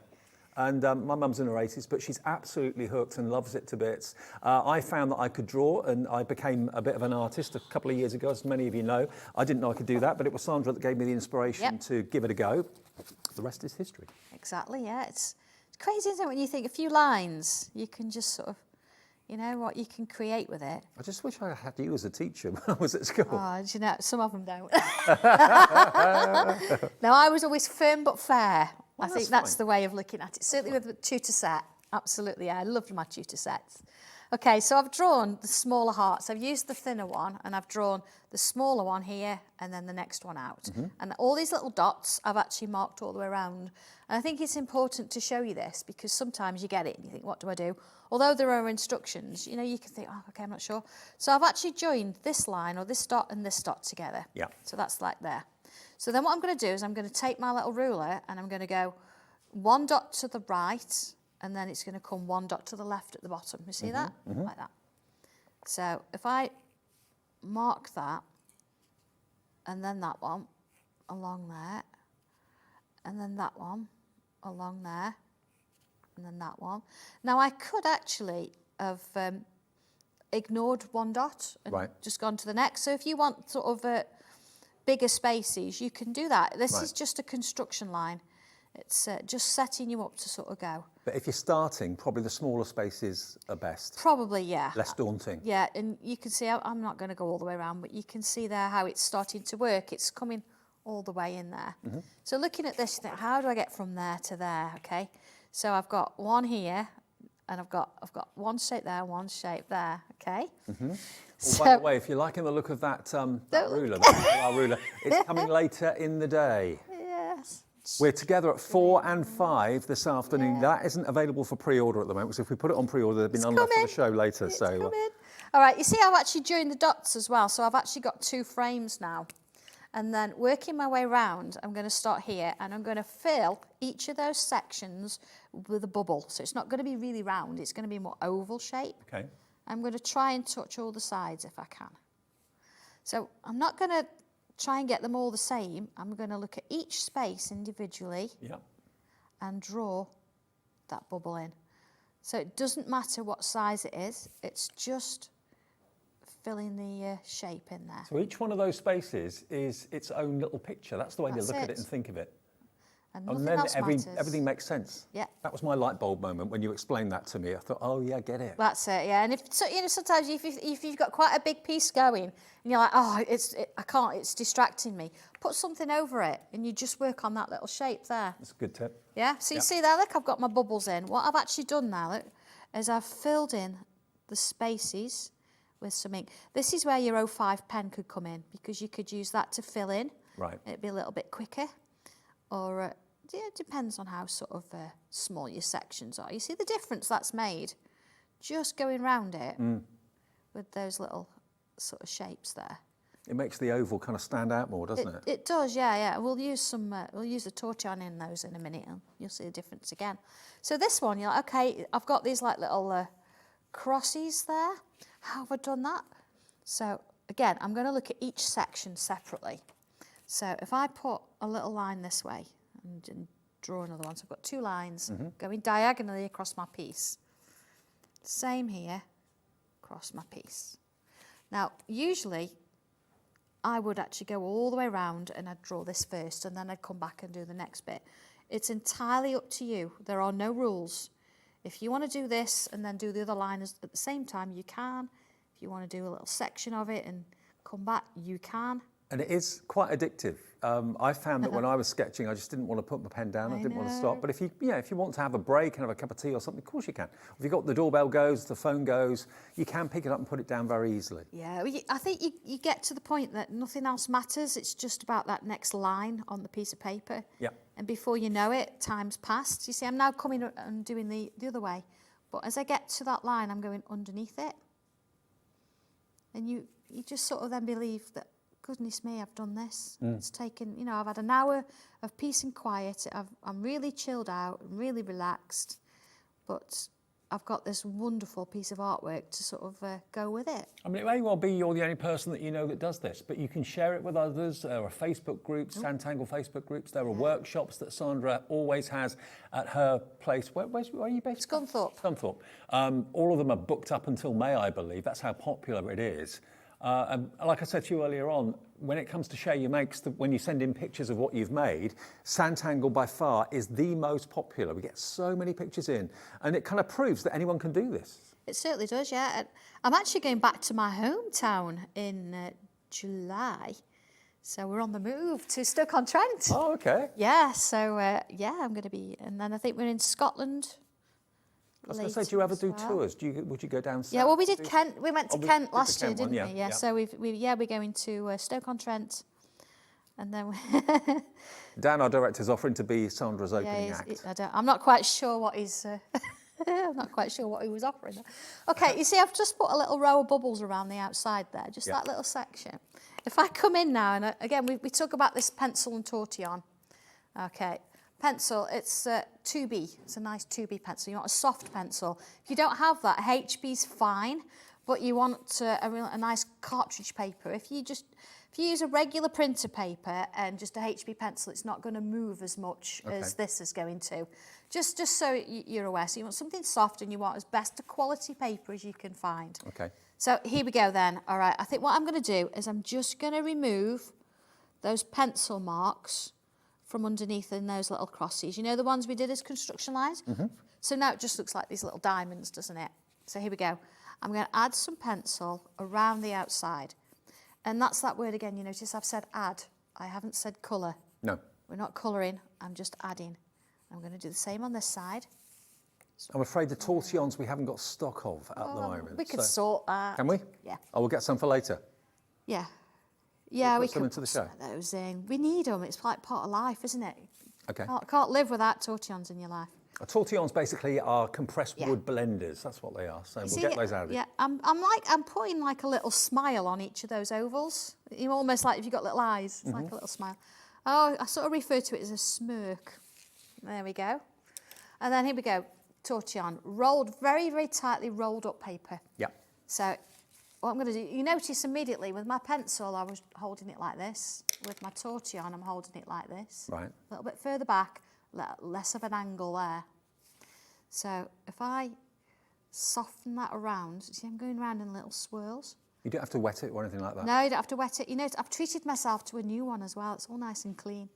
Speaker 2: And my mum's in her 80s, but she's absolutely hooked and loves it to bits. I found that I could draw, and I became a bit of an artist a couple of years ago, as many of you know. I didn't know I could do that, but it was Sandra that gave me the inspiration to give it a go. The rest is history.
Speaker 3: Exactly, yeah. It's crazy, isn't it, when you think a few lines, you can just sort of, you know, what you can create with it.
Speaker 2: I just wish I had you as a teacher when I was at school.
Speaker 3: Oh, do you know, some of them don't. No, I was always firm but fair. I think that's the way of looking at it. Certainly with the tutor set. Absolutely, yeah. I loved my tutor sets. Okay, so I've drawn the smaller hearts. I've used the thinner one, and I've drawn the smaller one here, and then the next one out. And all these little dots I've actually marked all the way around. And I think it's important to show you this, because sometimes you get it and you think, what do I do? Although there are instructions, you know, you can think, oh, okay, I'm not sure. So I've actually joined this line, or this dot and this dot together.
Speaker 2: Yeah.
Speaker 3: So that's like there. So then what I'm going to do is I'm going to take my little ruler, and I'm going to go 1 dot to the right, and then it's going to come 1 dot to the left at the bottom. You see that? Like that. So if I mark that, and then that one along there, and then that one along there, and then that one. Now I could actually have ignored 1 dot and just gone to the next. So if you want sort of bigger spaces, you can do that. This is just a construction line. It's just setting you up to sort of go.
Speaker 2: But if you're starting, probably the smaller spaces are best.
Speaker 3: Probably, yeah.
Speaker 2: Less daunting.
Speaker 3: Yeah, and you can see, I'm not going to go all the way around, but you can see there how it's starting to work. It's coming all the way in there. So looking at this, you think, how do I get from there to there? Okay, so I've got one here, and I've got one shape there, one shape there. Okay.
Speaker 2: So, by the way, if you're liking the look of that ruler, our ruler, it's coming later in the day.
Speaker 3: Yes.
Speaker 2: We're together at 4 and 5 this afternoon. That isn't available for pre-order at the moment, because if we put it on pre-order, there'd be none left for the show later.
Speaker 3: It's
Speaker 2: so.
Speaker 3: coming. All right, you see I've actually joined the dots as well, so I've actually got 2 frames now. And then working my way around, I'm going to start here, and I'm going to fill each of those sections with a bubble. So it's not going to be really round, it's going to be more oval shape.
Speaker 2: Okay.
Speaker 3: I'm going to try and touch all the sides if I can. So I'm not going to try and get them all the same. I'm going to look at each space individually and draw that bubble in. So it doesn't matter what size it is, it's just filling the shape in there.
Speaker 2: So each one of those spaces is its own little picture. That's the way to look at it and think of it.
Speaker 3: And then
Speaker 2: everything makes sense.
Speaker 3: Yeah.
Speaker 2: That was my light bulb moment when you explained that to me. I thought, oh yeah, I get it.
Speaker 3: That's it, yeah. And if so, you know, sometimes if you've got quite a big piece going and you're like, oh, I can't, it's distracting me. Put something over it, and you just work on that little shape there.
Speaker 2: That's a good tip.
Speaker 3: Yeah. So you see there, look, I've got my bubbles in. What I've actually done now, look, is I've filled in the spaces with some ink. This is where your 05 pen could come in, because you could use that to fill in.
Speaker 2: Right.
Speaker 3: It'd be a little bit quicker, or. Yeah, it depends on how sort of small your sections are. You see the difference that's made just going round it with those little sort of shapes there.
Speaker 2: It makes the oval kind of stand out more, doesn't it?
Speaker 3: It does, yeah. We'll use the torchon in those in a minute, and you'll see the difference again. So this one, you're like, okay, I've got these like little crosses there. How have I done that? So again, I'm going to look at each section separately. So if I put a little line this way and draw another one, so I've got 2 lines going diagonally across my piece. Same here, across my piece. Now, usually, I would actually go all the way around and I'd draw this first and then I'd come back and do the next bit. It's entirely up to you. There are no rules. If you want to do this and then do the other line at the same time, you can. If you want to do a little section of it and come back, you can.
Speaker 2: And it is quite addictive. I found that when I was sketching, I just didn't want to put my pen down. I didn't want to stop. But if you want to have a break and have a cup of tea or something, of course you can. If you've got the doorbell goes, the phone goes, you can pick it up and put it down very easily.
Speaker 3: Yeah, I think you get to the point that nothing else matters. It's just about that next line on the piece of paper.
Speaker 2: Yeah.
Speaker 3: And before you know it, time's passed. You see, I'm now coming and doing the other way. But as I get to that line, I'm going underneath it. And you just sort of then believe that, goodness me, I've done this. It's taken, I've had an hour of peace and quiet. I'm really chilled out, really relaxed, but I've got this wonderful piece of artwork to sort of go with it.
Speaker 2: I mean, it may well be you're the only person that you know that does this, but you can share it with others. There are Facebook groups, Sanntangle Facebook groups. There are workshops that Sandra always has at her place. Where are you based?
Speaker 3: Scunthorpe.
Speaker 2: Scunthorpe. All of them are booked up until May, I believe. That's how popular it is. And like I said to you earlier on, when it comes to share your makes, when you send in pictures of what you've made, Sanntangle by far is the most popular. We get so many pictures in, and it kind of proves that anyone can do this.
Speaker 3: It certainly does, yeah. I'm actually going back to my hometown in July. So we're on the move to Stoke-on-Trent.
Speaker 2: Oh, okay.
Speaker 3: Yeah, so I'm going to be, and then I think we're in Scotland.
Speaker 2: I was going to say, do you ever do tours? Would you go down south?
Speaker 3: Yeah, well, we did Kent. We went to Kent last year, didn't we?
Speaker 2: Yeah.
Speaker 3: Yeah. So we're going to Stoke-on-Trent, and then
Speaker 2: Dan, our director's offering to be Sandra's opening act.
Speaker 3: I'm not quite sure what he's. I'm not quite sure what he was offering. Okay, you see, I've just put a little row of bubbles around the outside there, just that little section. If I come in now, and again, we talk about this pencil and tortillon. Okay. Pencil, it's 2B. It's a nice 2B pencil. You want a soft pencil. If you don't have that, HB's fine, but you want a nice cartridge paper. If you use a regular printer paper and just a HB pencil, it's not going to move as much as this is going to. Just so you're aware. So you want something soft, and you want as best a quality paper as you can find.
Speaker 2: Okay.
Speaker 3: So here we go then. All right. I think what I'm going to do is I'm just going to remove those pencil marks from underneath in those little crosses. You know the ones we did as construction lines? So now it just looks like these little diamonds, doesn't it? So here we go. I'm going to add some pencil around the outside. And that's that word again. You notice I've said add. I haven't said colour.
Speaker 2: No.
Speaker 3: We're not colouring. I'm just adding. I'm going to do the same on this side.
Speaker 2: I'm afraid the tortillons we haven't got stock of at the moment.
Speaker 3: We could sort that.
Speaker 2: Can we?
Speaker 3: Yeah.
Speaker 2: Oh, we'll get some for later.
Speaker 3: Yeah. Yeah, we
Speaker 2: put some
Speaker 3: can
Speaker 2: into the show.
Speaker 3: put those in. We need them. It's like part of life, isn't it?
Speaker 2: Okay.
Speaker 3: Can't live without tortillons in your life.
Speaker 2: Tortillons basically are compressed wood blenders. That's what they are. So we'll get those out of it.
Speaker 3: Yeah, I'm putting like a little smile on each of those ovals. You almost like if you've got little eyes, it's like a little smile. Oh, I sort of refer to it as a smirk. There we go. And then here we go. Tortillon, rolled, very, very tightly rolled up paper.
Speaker 2: Yeah.
Speaker 3: So what I'm going to do, you notice immediately with my pencil, I was holding it like this. With my tortillon, I'm holding it like this.
Speaker 2: Right.
Speaker 3: A little bit further back, less of an angle there. So if I soften that around, see I'm going around in little swirls.
Speaker 2: You don't have to wet it or anything like that?
Speaker 3: No, you don't have to wet it. You know, I've treated myself to a new one as well. It's all nice and clean.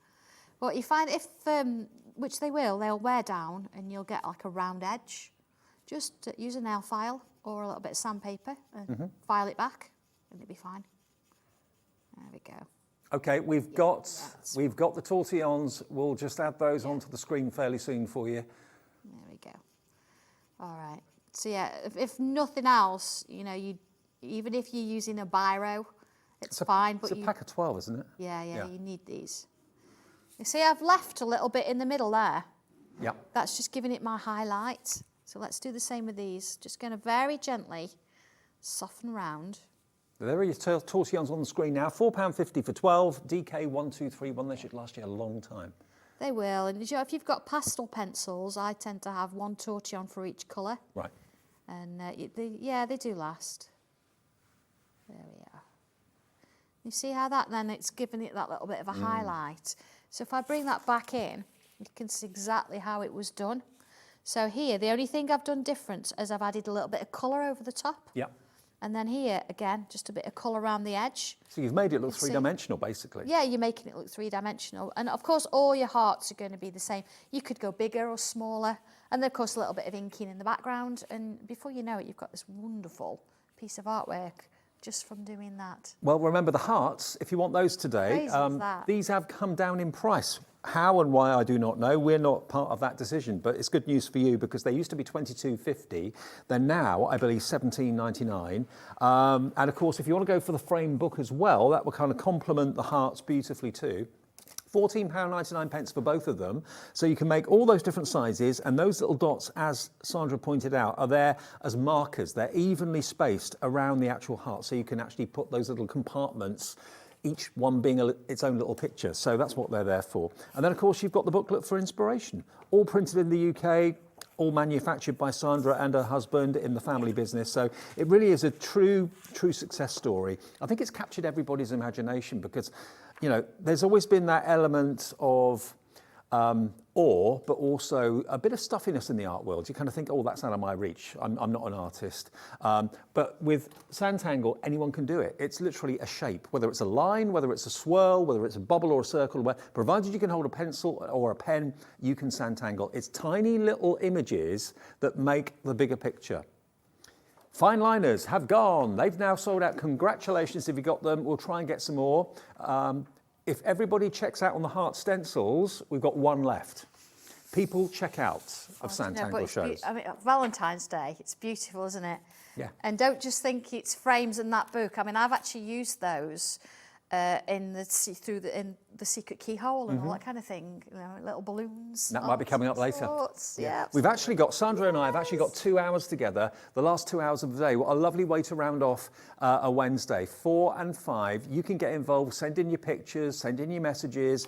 Speaker 3: But you find if, which they'll wear down and you'll get like a round edge. Just use a nail file or a little bit of sandpaper and file it back and it'll be fine. There we go.
Speaker 2: Okay, we've got the tortillons. We'll just add those onto the screen fairly soon for you.
Speaker 3: There we go. All right. So yeah, if nothing else, you know, even if you're using a biro, it's fine.
Speaker 2: It's a pack of 12, isn't it?
Speaker 3: Yeah, you need these. You see, I've left a little bit in the middle there.
Speaker 2: Yeah.
Speaker 3: That's just giving it my highlight. So let's do the same with these. Just going to very gently soften round.
Speaker 2: There are your tortillons on the screen now. £4.50 for 12. DK1231. They should last you a long time.
Speaker 3: They will. And you know, if you've got pastel pencils, I tend to have one tortillon for each colour.
Speaker 2: Right.
Speaker 3: And they do last. There we are. You see how that then it's giving it that little bit of a highlight. So if I bring that back in, you can see exactly how it was done. So here, the only thing I've done different is I've added a little bit of colour over the top.
Speaker 2: Yeah.
Speaker 3: And then here, again, just a bit of colour around the edge.
Speaker 2: So you've made it look three-dimensional, basically.
Speaker 3: Yeah, you're making it look three-dimensional. And of course, all your hearts are going to be the same. You could go bigger or smaller. And then, of course, a little bit of inking in the background. And before you know it, you've got this wonderful piece of artwork just from doing that.
Speaker 2: Well, remember the hearts, if you want those today, these have come down in price. How and why, I do not know. We're not part of that decision, but it's good news for you because they used to be £22.50. They're now, I believe, £17.99. And of course, if you want to go for the frame book as well, that will kind of complement the hearts beautifully too. £14.99 for both of them. So you can make all those different sizes, and those little dots, as Sandra pointed out, are there as markers. They're evenly spaced around the actual heart, so you can actually put those little compartments, each one being its own little picture. So that's what they're there for. And then, of course, you've got the booklet for inspiration, all printed in the UK, all manufactured by Sandra and her husband in the family business. So it really is a true success story. I think it's captured everybody's imagination because, you know, there's always been that element of awe, but also a bit of stuffiness in the art world. You kind of think, oh, that's out of my reach. I'm not an artist. But with Sanntangle, anyone can do it. It's literally a shape, whether it's a line, whether it's a swirl, whether it's a bubble or a circle, provided you can hold a pencil or a pen, you can Sanntangle. It's tiny little images that make the bigger picture. Fine liners have gone. They've now sold out. Congratulations if you got them. We'll try and get some more. If everybody checks out on the heart stencils, we've got one left. People check out of Sanntangle shows.
Speaker 3: I mean, Valentine's Day, it's beautiful, isn't it?
Speaker 2: Yeah.
Speaker 3: And don't just think it's frames in that book. I mean, I've actually used those in the secret keyhole and all that kind of thing. You know, little balloons.
Speaker 2: That might be coming up later.
Speaker 3: Yeah.
Speaker 2: We've actually got, Sandra and I have actually got 2 hours together, the last 2 hours of the day. What a lovely way to round off a Wednesday. 4 and 5, you can get involved, send in your pictures, send in your messages.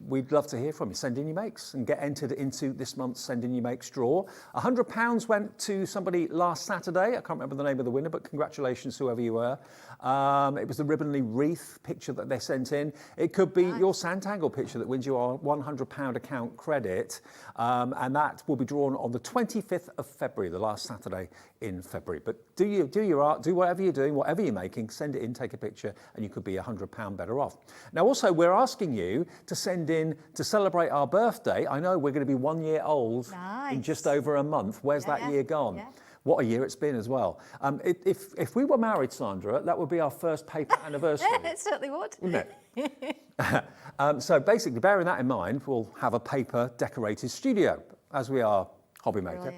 Speaker 2: We'd love to hear from you. Send in your makes and get entered into this month's Send In Your Makes draw. £100 went to somebody last Saturday. I can't remember the name of the winner, but congratulations, whoever you were. It was the ribbonly wreath picture that they sent in. It could be your Sanntangle picture that wins you our £100 account credit, and that will be drawn on the 25th of February, the last Saturday in February. But do your art, do whatever you're doing, whatever you're making, send it in, take a picture, and you could be £100 better off. Now, also, we're asking you to send in to celebrate our birthday. I know we're going to be 1 year old in just over a month. Where's that year gone? Yeah. What a year it's been as well. If we were married, Sandra, that would be our first paper anniversary.
Speaker 3: It certainly would.
Speaker 2: Wouldn't it? So basically, bearing that in mind, we'll have a paper decorated studio, as we are hobby maker.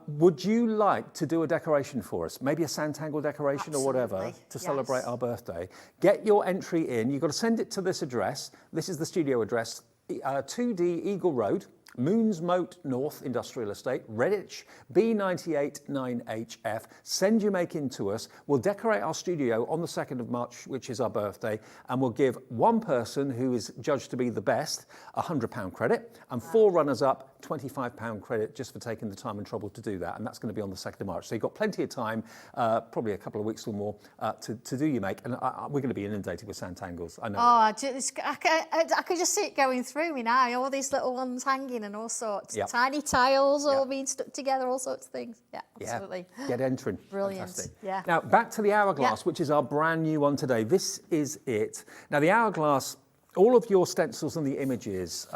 Speaker 2: Would you like to do a decoration for us? Maybe a Sanntangle decoration or whatever to celebrate our birthday? Get your entry in. You've got to send it to this address. This is the studio address, 2D Eagle Road, Moons Moat North Industrial Estate, Redditch, B98 9HF. Send your make in to us. We'll decorate our studio on the 2nd of March, which is our birthday, and we'll give one person who is judged to be the best £100 credit, and 4 runners-up £25 credit just for taking the time and trouble to do that, and that's going to be on the 2nd of March. So you've got plenty of time, probably a couple of weeks or more, to do your make, and we're going to be inundated with Sanntangles. I know.
Speaker 3: Oh, I could just see it going through me now. All these little ones hanging and all sorts, tiny tiles all being stuck together, all sorts of things. Yeah, absolutely.
Speaker 2: Yeah. Get entering.
Speaker 3: Brilliant.
Speaker 2: Fantastic.
Speaker 3: Yeah.
Speaker 2: Now back to the Hourglass, which is our brand new one today. This is it. Now the Hourglass. All of your stencils and the images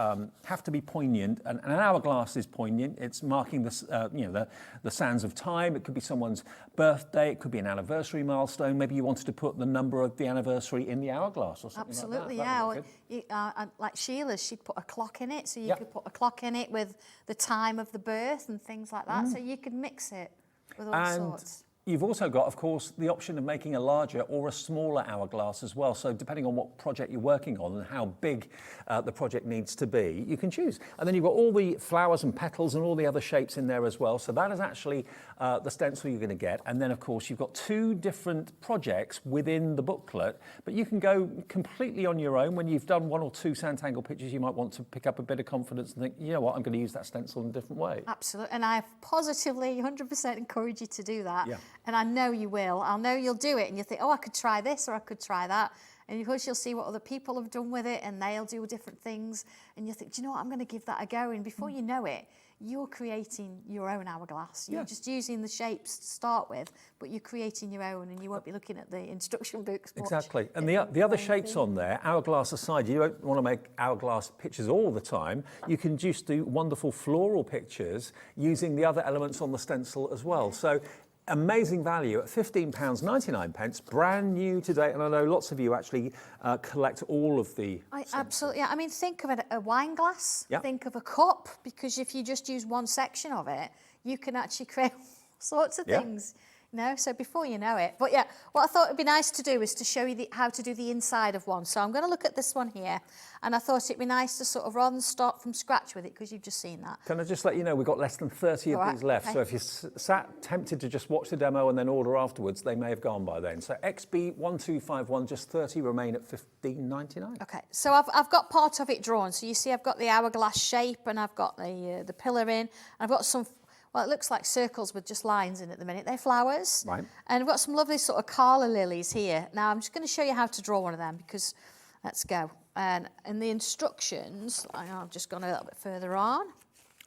Speaker 2: have to be poignant, and an hourglass is poignant. It's marking the sands of time. It could be someone's birthday. It could be an anniversary milestone. Maybe you wanted to put the number of the anniversary in the hourglass or something
Speaker 3: Absolutely,
Speaker 2: like that.
Speaker 3: like Sheila's, she'd put a clock in it, so you could put a clock in it with the time of the birth and things like that. So you could mix it with all sorts.
Speaker 2: You've also got, of course, the option of making a larger or a smaller hourglass as well. So depending on what project you're working on and how big the project needs to be, you can choose. And then you've got all the flowers and petals and all the other shapes in there as well. So that is actually the stencil you're going to get. And then, of course, you've got 2 different projects within the booklet, but you can go completely on your own. When you've done 1 or 2 Sanntangle pictures, you might want to pick up a bit of confidence and think, you know what, I'm going to use that stencil in a different way.
Speaker 3: Absolutely. And I positively 100% encourage you to do that.
Speaker 2: Yeah.
Speaker 3: And I know you will. I know you'll do it and you think, oh, I could try this or I could try that. And of course you'll see what other people have done with it and they'll do different things. And you think, do you know what, I'm going to give that a go. And before you know it, you're creating your own hourglass. You're just using the shapes to start with, but you're creating your own and you won't be looking at the instruction books much.
Speaker 2: Exactly. And the other shapes on there, hourglass aside, you don't want to make hourglass pictures all the time. You can just do wonderful floral pictures using the other elements on the stencil as well. So amazing value at £15.99, brand new today. And I know lots of you actually collect all of the
Speaker 3: Absolutely. I mean, think of a wine glass, think of a cup, because if you just use one section of it, you can actually create all sorts of things. You know, so before you know it. But yeah, what I thought would be nice to do is to show you how to do the inside of one. So I'm going to look at this one here, and I thought it'd be nice to sort of rather than start from scratch with it, because you've just seen that.
Speaker 2: Can I just let you know we've got less than 30 of these left. Okay. So if you're tempted to just watch the demo and then order afterwards, they may have gone by then. So XB1251, just 30 remain at $15.99.
Speaker 3: Okay, so I've got part of it drawn. So you see I've got the hourglass shape and I've got the pillar in, and I've got some. Well, it looks like circles with just lines in at the minute. They're flowers. Right. And I've got some lovely sort of calla lilies here. Now, I'm just going to show you how to draw one of them, because let's go. And in the instructions, I've just gone a little bit further on.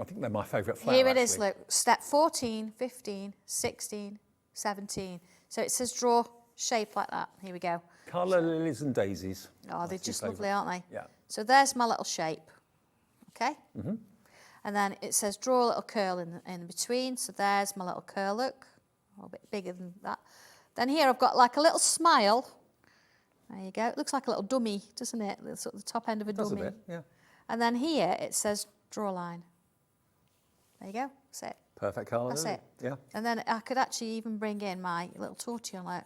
Speaker 2: I think they're my favourite flower,
Speaker 3: Here it is, look. Step 14, 15, 16, 17. So it says draw shape like that. Here we go.
Speaker 2: Calla lilies and daisies.
Speaker 3: Oh, they're just lovely, aren't they?
Speaker 2: Yeah.
Speaker 3: So there's my little shape. Okay? Mm-hmm. And then it says draw a little curl in between. So there's my little curl, look. A bit bigger than that. Then here I've got like a little smile. There you go. It looks like a little dummy, doesn't it? It's sort of the top end of a dummy.
Speaker 2: A bit, yeah.
Speaker 3: And then here it says draw a line. There you go. That's it.
Speaker 2: Perfect colour.
Speaker 3: That's it.
Speaker 2: Yeah.
Speaker 3: And then I could actually even bring in my little tortilla light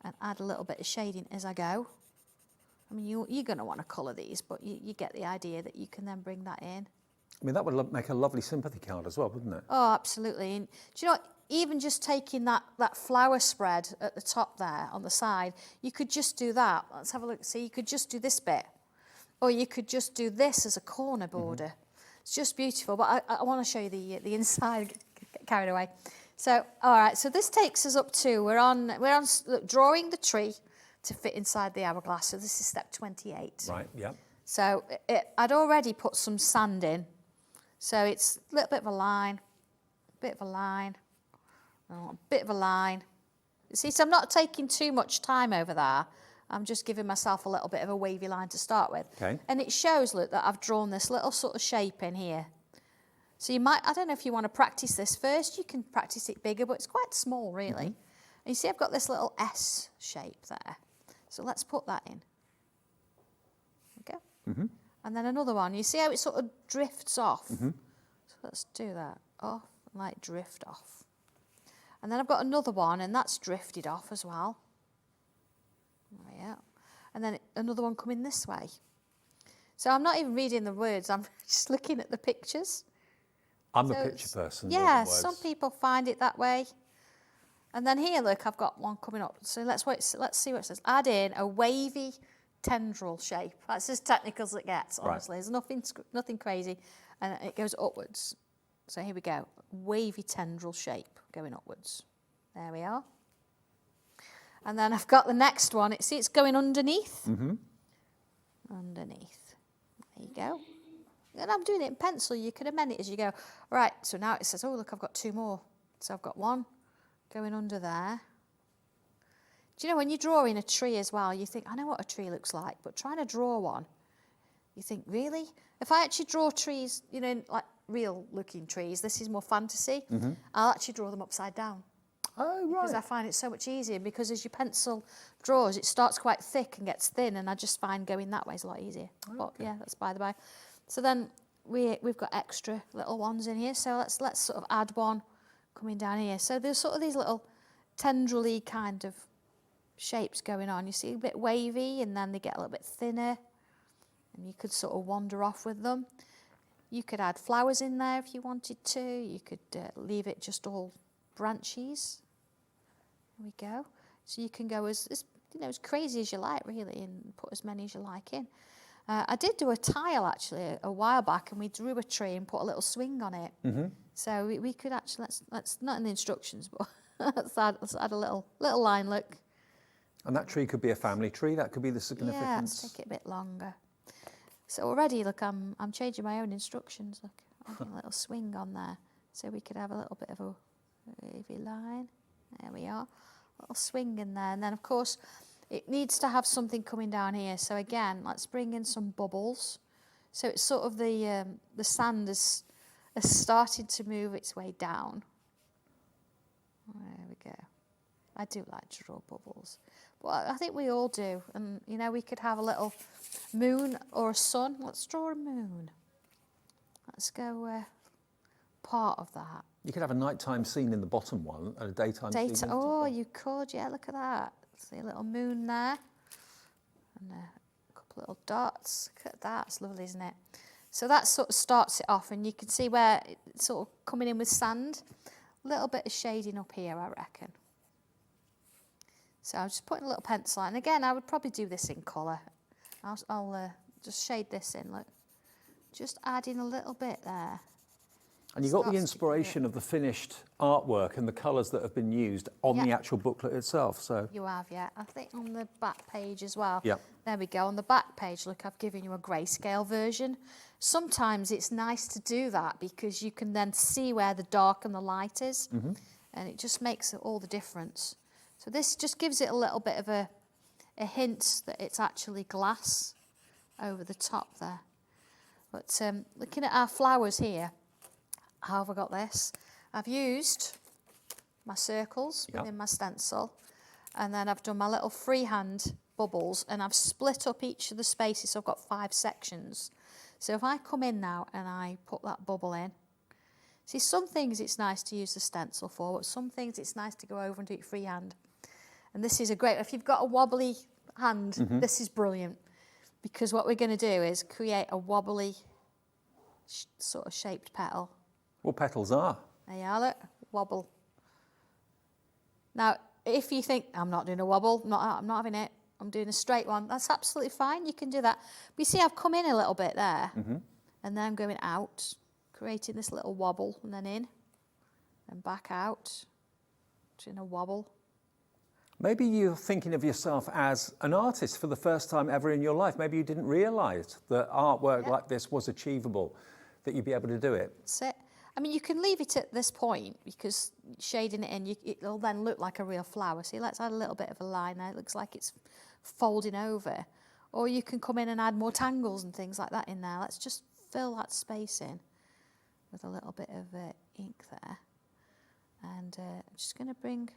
Speaker 3: and add a little bit of shading as I go. I mean, you're going to want to colour these, but you get the idea that you can then bring that in.
Speaker 2: I mean, that would make a lovely sympathy card as well, wouldn't it?
Speaker 3: Oh, absolutely. And do you know what? Even just taking that flower spread at the top there on the side, you could just do that. Let's have a look. See, you could just do this bit. Or you could just do this as a corner border. Mm-hmm. It's just beautiful. But I want to show you the inside. Get carried away. So, all right. So this takes us up to, we're on look, drawing the tree to fit inside the hourglass. So this is step 28.
Speaker 2: Right, yeah.
Speaker 3: So I'd already put some sand in. So it's a little bit of a line, bit of a line, a bit of a line. See, so I'm not taking too much time over there. I'm just giving myself a little bit of a wavy line to start with. Okay. And it shows, look, that I've drawn this little sort of shape in here. So you might, I don't know if you want to practice this first. You can practice it bigger, but it's quite small, really. Mm-hmm. And you see I've got this little S shape there. So let's put that in. Okay. Mm-hmm. And then another one. You see how it sort of drifts off? Mm-hmm. So let's do that. Off, like drift off. And then I've got another one, and that's drifted off as well. Oh, yeah. And then another one coming this way. So I'm not even reading the words. I'm just looking at the pictures.
Speaker 2: I'm a picture person.
Speaker 3: Yeah, some people find it that way. And then here, look, I've got one coming up. So let's see what it says. Add in a wavy tendril shape. That's as technical as it gets, honestly. Right. There's nothing crazy. And it goes upwards. So here we go. Wavy tendril shape going upwards. There we are. And then I've got the next one. See, it's going underneath. Mm-hmm. Underneath. There you go. And I'm doing it in pencil. You can amend it as you go. All right, so now it says, oh, look, I've got two more. So I've got one going under there. Do you know, when you're drawing a tree as well, you think, I know what a tree looks like, but trying to draw one, you think, really? If I actually draw trees, you know, like real-looking trees, this is more fantasy, mm-hmm. I'll actually draw them upside down. Oh, right. Because I find it so much easier, because as your pencil draws, it starts quite thick and gets thin, and I just find going that way is a lot easier. Okay. But, yeah, that's by the by. So then we've got extra little ones in here, so let's sort of add one coming down here. So there's sort of these little tendril-y kind of shapes going on. You see, a bit wavy, and then they get a little bit thinner, and you could sort of wander off with them. You could add flowers in there if you wanted to. You could leave it just all branches. There we go. So you can go as crazy as you like, really, and put as many as you like in. I did do a tile actually a while back, and we drew a tree and put a little swing on it. Mm-hmm. So we could actually let's not in the instructions, but let's add a little line, look.
Speaker 2: And that tree could be a family tree. That could be the significance.
Speaker 3: Yeah, let's take it a bit longer. So already, look, I'm changing my own instructions. Look, adding a little swing on there, so we could have a little bit of a wavy line. There we are, a little swing in there, and then of course it needs to have something coming down here. So again, let's bring in some bubbles. So it's sort of the sand has started to move its way down. There we go. I do like to draw bubbles, but I think we all do. And you know, we could have a little moon or a sun. Let's draw a moon. Let's go part of that.
Speaker 2: You could have a nighttime scene in the bottom one and a daytime scene in the top
Speaker 3: Oh,
Speaker 2: one.
Speaker 3: you could, yeah, look at that. See a little moon there. And a couple little dots. Look at that, it's lovely, isn't it? So that sort of starts it off, and you can see where it's sort of coming in with sand. A little bit of shading up here, I reckon. So I'm just putting a little pencil on. And again, I would probably do this in colour. I'll just shade this in, look. Just adding a little bit there.
Speaker 2: And you got the inspiration of the finished artwork and the colours that have been used on the actual booklet itself. So
Speaker 3: you have, yeah. I think on the back page as well.
Speaker 2: Yeah.
Speaker 3: There we go. On the back page, look, I've given you a grayscale version. Sometimes it's nice to do that because you can then see where the dark and the light is, and it just makes all the difference. So this just gives it a little bit of a hint that it's actually glass over the top there. But looking at our flowers here, how have I got this? I've used my circles within my stencil, and then I've done my little freehand bubbles, and I've split up each of the spaces, so I've got 5 sections. So if I come in now and I put that bubble in, see, some things it's nice to use the stencil for, but some things it's nice to go over and do it freehand. And this is a great, if you've got a wobbly hand, this is brilliant, because what we're going to do is create a wobbly sort of shaped petal.
Speaker 2: well, petals are.
Speaker 3: There you are, look, wobble. Now, if you think, I'm not doing a wobble, I'm not having it, I'm doing a straight one, that's absolutely fine, you can do that. But you see, I've come in a little bit there, and then I'm going out, creating this little wobble, and then in, and back out, doing a wobble.
Speaker 2: Maybe you're thinking of yourself as an artist for the first time ever in your life. Maybe you didn't realise that artwork like this was achievable, that you'd be able to do it.
Speaker 3: That's it. I mean, you can leave it at this point because shading it in, it'll then look like a real flower. See, let's add a little bit of a line there. It looks like it's folding over. Or you can come in and add more tangles and things like that in there. Let's just fill that space in with a little bit of ink there. And I'm just going to bring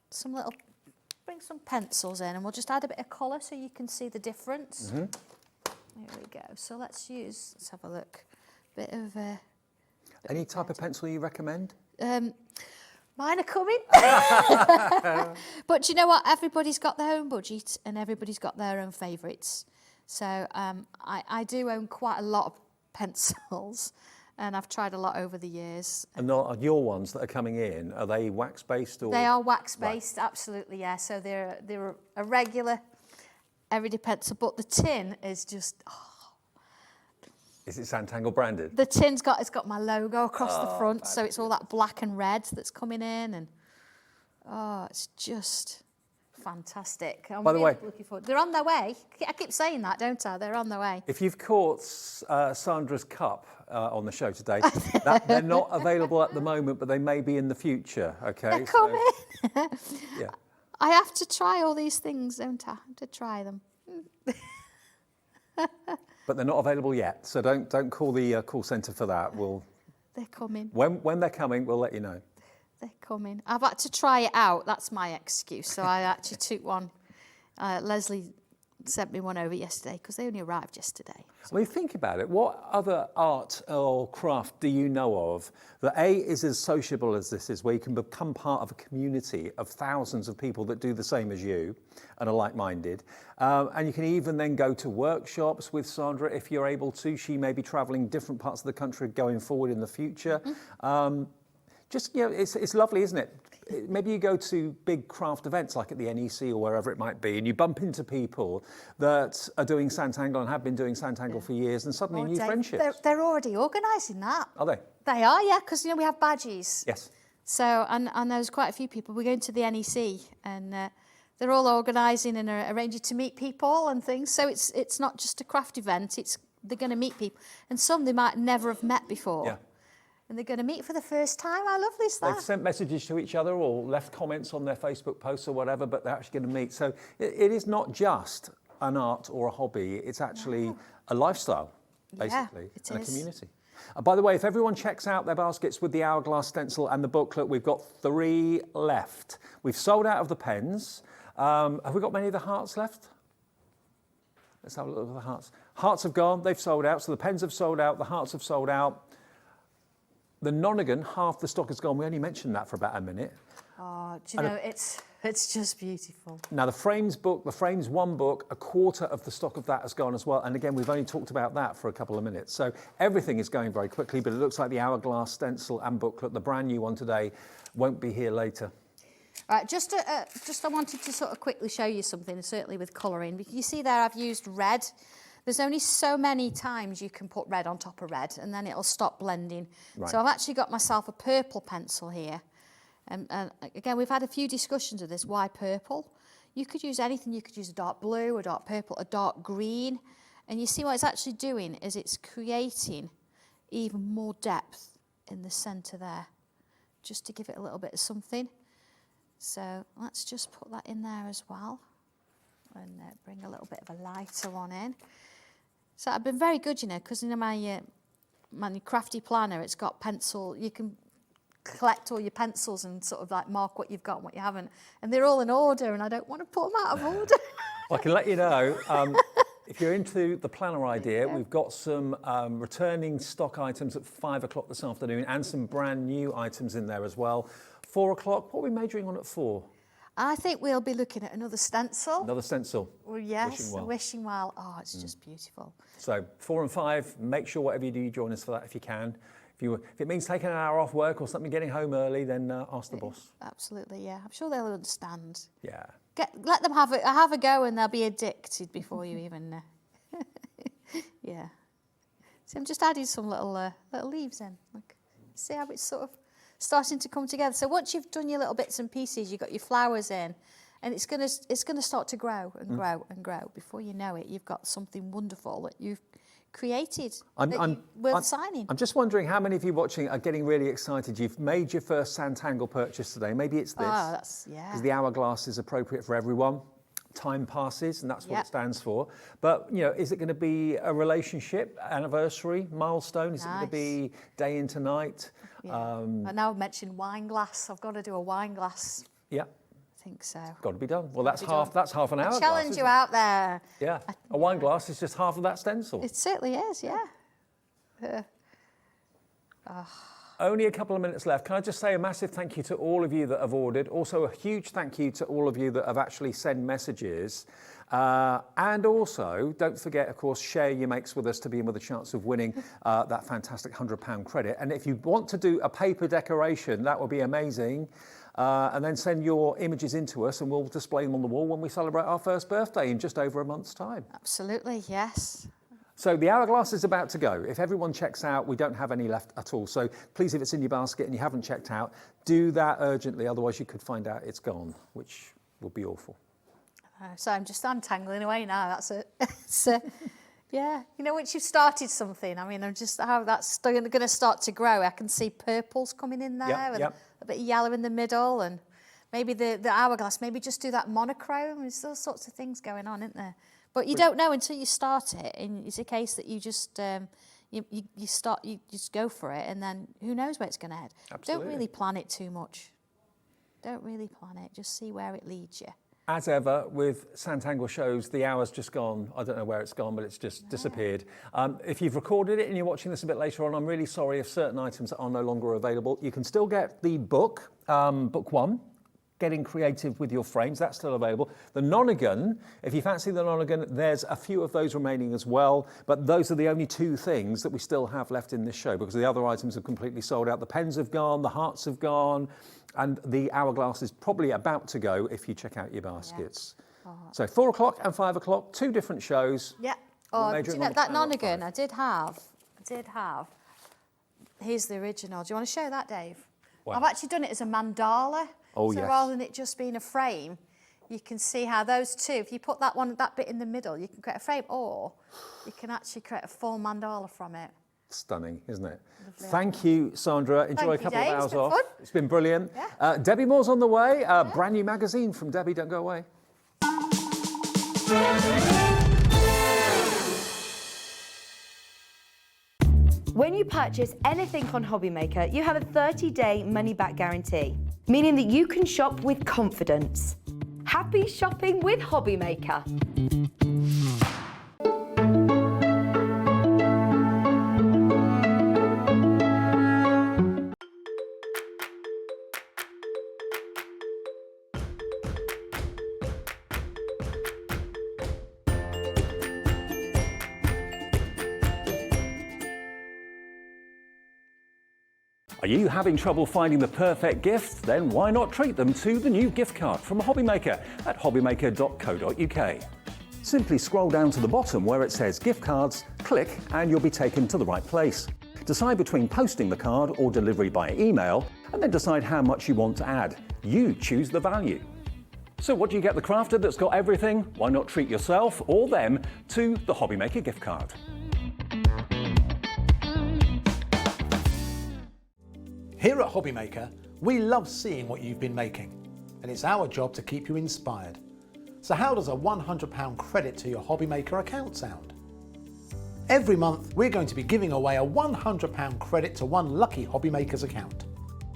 Speaker 3: some pencils in, and we'll just add a bit of colour so you can see the difference. There we go. So let's have a look. Bit of
Speaker 2: Any type of pencil you recommend?
Speaker 3: mine are coming. But you know what? Everybody's got their own budget and everybody's got their own favourites. So I do own quite a lot of pencils, and I've tried a lot over the years.
Speaker 2: And are your ones that are coming in, are they wax-based or?
Speaker 3: They are wax-based, absolutely, yeah. So they're a regular everyday pencil, but the tin is just...
Speaker 2: Is it Sanntangle branded?
Speaker 3: The tin's got my logo across the front, so it's all that black and red that's coming in, and it's just fantastic.
Speaker 2: By the way,
Speaker 3: looking forward. They're on their way. I keep saying that, don't I? They're on their way.
Speaker 2: if you've caught Sandra's cup on the show today, they're not available at the moment, but they may be in the future. Okay,
Speaker 3: They're coming.
Speaker 2: yeah.
Speaker 3: I have to try all these things, don't I? I have to try them.
Speaker 2: But they're not available yet, so don't call the call centre for that.
Speaker 3: They're coming.
Speaker 2: When they're coming, we'll let you know.
Speaker 3: They're coming. I've had to try it out. That's my excuse. So I actually took one. Leslie sent me one over yesterday because they only arrived yesterday.
Speaker 2: I mean, think about it. What other art or craft do you know of that A, is as sociable as this is, where you can become part of a community of thousands of people that do the same as you and are like-minded, and you can even then go to workshops with Sandra if you're able to. She may be travelling different parts of the country going forward in the future. Just, you know, it's lovely, isn't it? Maybe you go to big craft events like at the NEC or wherever it might be, and you bump into people that are doing Sanntangle and have been doing Sanntangle for years, and suddenly new friendships.
Speaker 3: They're already organising that.
Speaker 2: Are they?
Speaker 3: They are, yeah, because, you know, we have badges.
Speaker 2: Yes.
Speaker 3: So, and there's quite a few people. We're going to the NEC, and they're all organising and arranging to meet people and things. So it's not just a craft event. They're going to meet people, and some they might never have met before.
Speaker 2: Yeah.
Speaker 3: And they're going to meet for the first time. I love this.
Speaker 2: They've sent messages to each other or left comments on their Facebook posts or whatever, but they're actually going to meet. So it is not just an art or a hobby. It's actually a lifestyle, basically, and a community. By the way, if everyone checks out their baskets with the Hourglass stencil and the booklet, we've got 3 left. We've sold out of the pens. Have we got many of the hearts left? Let's have a look at the hearts. Hearts have gone. They've sold out. So the pens have sold out. The hearts have sold out. The Nonagon, half the stock has gone. We only mentioned that for about a minute.
Speaker 3: Oh, do you know, it's just beautiful.
Speaker 2: Now, the Frames book, the Frames 1 book, a quarter of the stock of that has gone as well. And again, we've only talked about that for a couple of minutes. So everything is going very quickly, but it looks like the Hourglass stencil and booklet, the brand new one today, won't be here later.
Speaker 3: Right, just I wanted to sort of quickly show you something, certainly with colouring. You see there I've used red. There's only so many times you can put red on top of red and then it'll stop blending. Right. So I've actually got myself a purple pencil here. And again, we've had a few discussions of this. Why purple? You could use anything. You could use a dark blue, a dark purple, a dark green. And you see what it's actually doing is it's creating even more depth in the centre there, just to give it a little bit of something. So let's just put that in there as well and bring a little bit of a lighter one in. So I've been very good, you know, because in my crafty planner, it's got pencil. You can collect all your pencils and sort of like mark what you've got and what you haven't. And they're all in order, and I don't want to put them out of order.
Speaker 2: Well, I can let you know, if you're into the planner idea, we've got some returning stock items at 5 o'clock this afternoon and some brand new items in there as well. 4 o'clock, what are we majoring on at 4?
Speaker 3: I think we'll be looking at another stencil.
Speaker 2: Another stencil?
Speaker 3: Well, yes, Wishing Well. Oh, it's just beautiful.
Speaker 2: So 4 and 5, make sure whatever you do, you join us for that if you can. If it means taking an hour off work or something, getting home early, then ask the boss.
Speaker 3: Absolutely, yeah. I'm sure they'll understand.
Speaker 2: Yeah.
Speaker 3: Let them have a go, and they'll be addicted before you even. Yeah. So I'm just adding some little leaves in. Look, see how it's sort of starting to come together. So once you've done your little bits and pieces, you've got your flowers in, and it's gonna start to grow and grow and grow. Before you know it, you've got something wonderful that you've created worth signing. I'm
Speaker 2: just wondering how many of you watching are getting really excited. You've made your first Sanntangle purchase today. Maybe it's this.
Speaker 3: Oh, that's, yeah.
Speaker 2: Because the Hourglass is appropriate for everyone. Time passes, and that's what it stands for. But, you know, is it going to be a relationship, anniversary, milestone? Is it going to be day into night?
Speaker 3: Yeah. I now mentioned wine glass. I've got to do a wine glass.
Speaker 2: Yeah.
Speaker 3: I think so.
Speaker 2: Got to be done. Well, that's half an hour.
Speaker 3: I challenge you out there.
Speaker 2: Yeah. A wine glass is just half of that stencil.
Speaker 3: It certainly is, yeah.
Speaker 2: Only a couple of minutes left. Can I just say a massive thank you to all of you that have ordered. Also, a huge thank you to all of you that have actually sent messages. And also, don't forget, of course, share your makes with us to be in with a chance of winning that fantastic £100 credit. And if you want to do a paper decoration, that would be amazing. And then send your images into us and we'll display them on the wall when we celebrate our first birthday in just over a month's time.
Speaker 3: Absolutely, yes.
Speaker 2: So the Hourglass is about to go. If everyone checks out, we don't have any left at all. So please, if it's in your basket and you haven't checked out, do that urgently. Otherwise, you could find out it's gone, which would be awful.
Speaker 3: So I'm tangling away now. That's it. Yeah, you know, once you've started something, I mean, I'm just how that's going to start to grow. I can see purples coming in there, with a bit of yellow in the middle, and maybe the Hourglass. Maybe just do that monochrome. There's all sorts of things going on, isn't there? But you don't know until you start it, and it's a case that you just you just go for it, and then who knows where it's going to head.
Speaker 2: Absolutely.
Speaker 3: Don't really plan it too much. Don't really plan it. Just see where it leads you.
Speaker 2: As ever, with Sanntangle shows, the hour's just gone. I don't know where it's gone, but it's just disappeared. If you've recorded it and you're watching this a bit later on, I'm really sorry if certain items are no longer available. You can still get the book, book 1, Getting Creative with Your Frames. That's still available. The Nonagon, if you fancy the Nonagon, there's a few of those remaining as well. But those are the only 2 things that we still have left in this show because the other items have completely sold out. The pens have gone, the hearts have gone. And the Hourglass is probably about to go if you check out your baskets. Yeah. So 4 o'clock and 5 o'clock, 2 different shows.
Speaker 3: Yeah. Oh, do you know, that Nonagon I did have. Here's the original. Do you want to show that, Dave?
Speaker 2: Wow.
Speaker 3: I've actually done it as a mandala.
Speaker 2: Oh,
Speaker 3: so
Speaker 2: yes.
Speaker 3: rather than it just being a frame, you can see how those two, if you put that bit in the middle, you can create a frame, or you can actually create a full mandala from it.
Speaker 2: Stunning, isn't it?
Speaker 3: Lovely.
Speaker 2: Thank you, Sandra. Enjoy
Speaker 3: Thank
Speaker 2: a
Speaker 3: you,
Speaker 2: couple of
Speaker 3: Dave.
Speaker 2: hours
Speaker 3: It's been
Speaker 2: off.
Speaker 3: fun.
Speaker 2: It's been brilliant.
Speaker 3: Yeah.
Speaker 2: Debbie Moore's on the way. Brand new magazine from Debbie. Don't go away.
Speaker 1: When you purchase anything on Hobbymaker, you have a 30-day money-back guarantee, meaning that you can shop with confidence. Happy shopping with Hobbymaker.
Speaker 2: Are you having trouble finding the perfect gift? Then why not treat them to the new gift card from Hobbymaker at hobbymaker.co.uk. Simply scroll down to the bottom where it says gift cards, click and you'll be taken to the right place. Decide between posting the card or delivery by email and then decide how much you want to add. You choose the value. So what do you get the crafter that's got everything? Why not treat yourself or them to the Hobbymaker gift card?
Speaker 4: Here at Hobbymaker, we love seeing what you've been making, and it's our job to keep you inspired. So how does a £100 credit to your Hobbymaker account sound? Every month, we're going to be giving away a £100 credit to one lucky Hobbymaker's account.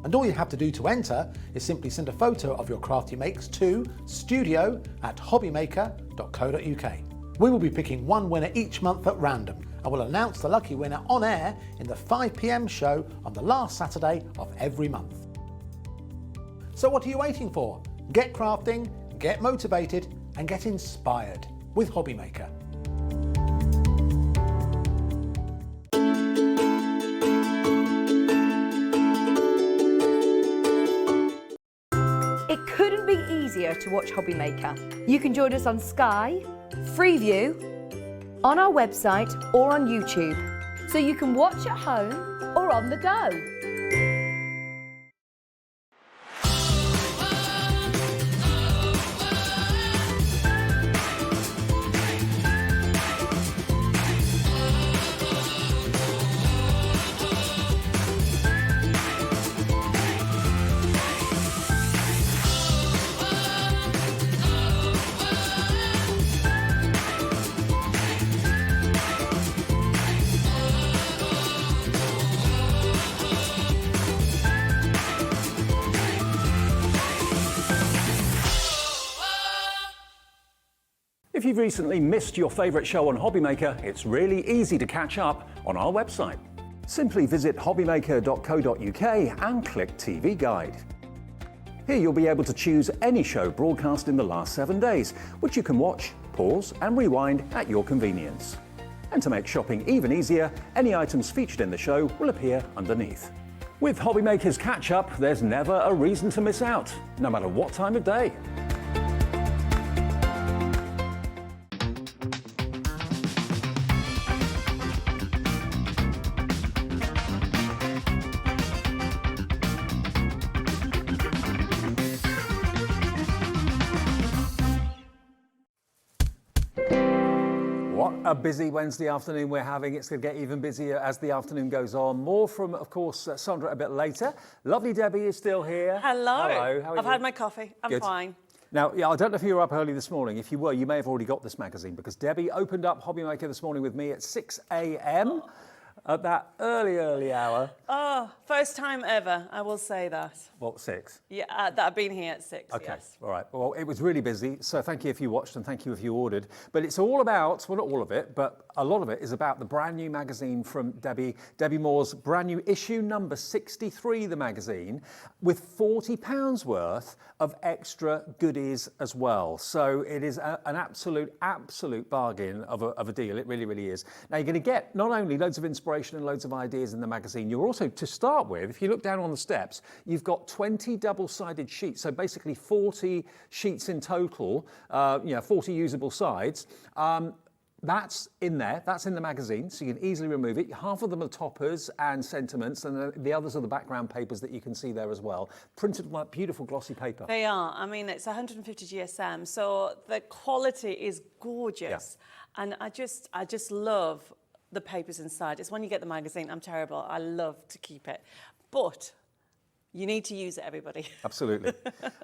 Speaker 4: And all you have to do to enter is simply send a photo of your craft you makes to studio@hobbymaker.co.uk. We will be picking one winner each month at random, and we'll announce the lucky winner on air in the 5 PM show on the last Saturday of every month. So what are you waiting for? Get crafting, get motivated, and get inspired with Hobbymaker.
Speaker 1: It couldn't be easier to watch Hobbymaker. You can join us on Sky, Freeview, on our website or on YouTube, so you can watch at home or on the go.
Speaker 2: If you've recently missed your favourite show on Hobbymaker, it's really easy to catch up on our website. Simply visit hobbymaker.co.uk and click TV Guide. Here you'll be able to choose any show broadcast in the last 7 days, which you can watch, pause and rewind at your convenience. And to make shopping even easier, any items featured in the show will appear underneath. With Hobbymaker's catch-up, there's never a reason to miss out, no matter what time of day. What a busy Wednesday afternoon we're having. It's going to get even busier as the afternoon goes on. More from, of course, Sandra a bit later. Lovely Debbie is still here.
Speaker 5: Hello.
Speaker 2: Hello. How are
Speaker 5: I've
Speaker 2: you?
Speaker 5: had my coffee. I'm
Speaker 2: Good.
Speaker 5: fine.
Speaker 2: Now, yeah, I don't know if you were up early this morning. If you were, you may have already got this magazine because Debbie opened up Hobbymaker this morning with me at 6 a.m. at that early hour.
Speaker 5: Oh, first time ever, I will say that.
Speaker 2: What, 6?
Speaker 5: Yeah, that I've been here at 6,
Speaker 2: Okay,
Speaker 5: yes.
Speaker 2: all right. Well, it was really busy, so thank you if you watched and thank you if you ordered. But it's all about, well, not all of it, but a lot of it is about the brand new magazine from Debbie Moore's brand new issue number 63, the magazine, with £40 worth of extra goodies as well. So it is an absolute bargain of a deal. It really, really is. Now, you're going to get not only loads of inspiration and loads of ideas in the magazine, you're also, to start with, if you look down on the steps, you've got 20 double-sided sheets, so basically 40 sheets in total, 40 usable sides, That's in there, that's in the magazine, so you can easily remove it. Half of them are toppers and sentiments, and the others are the background papers that you can see there as well. Printed on that beautiful glossy paper.
Speaker 5: They are. I mean, it's 150 GSM, so the quality is gorgeous. Yeah. And I just love the papers inside. It's when you get the magazine, I'm terrible. I love to keep it. But you need to use it, everybody.
Speaker 2: Absolutely.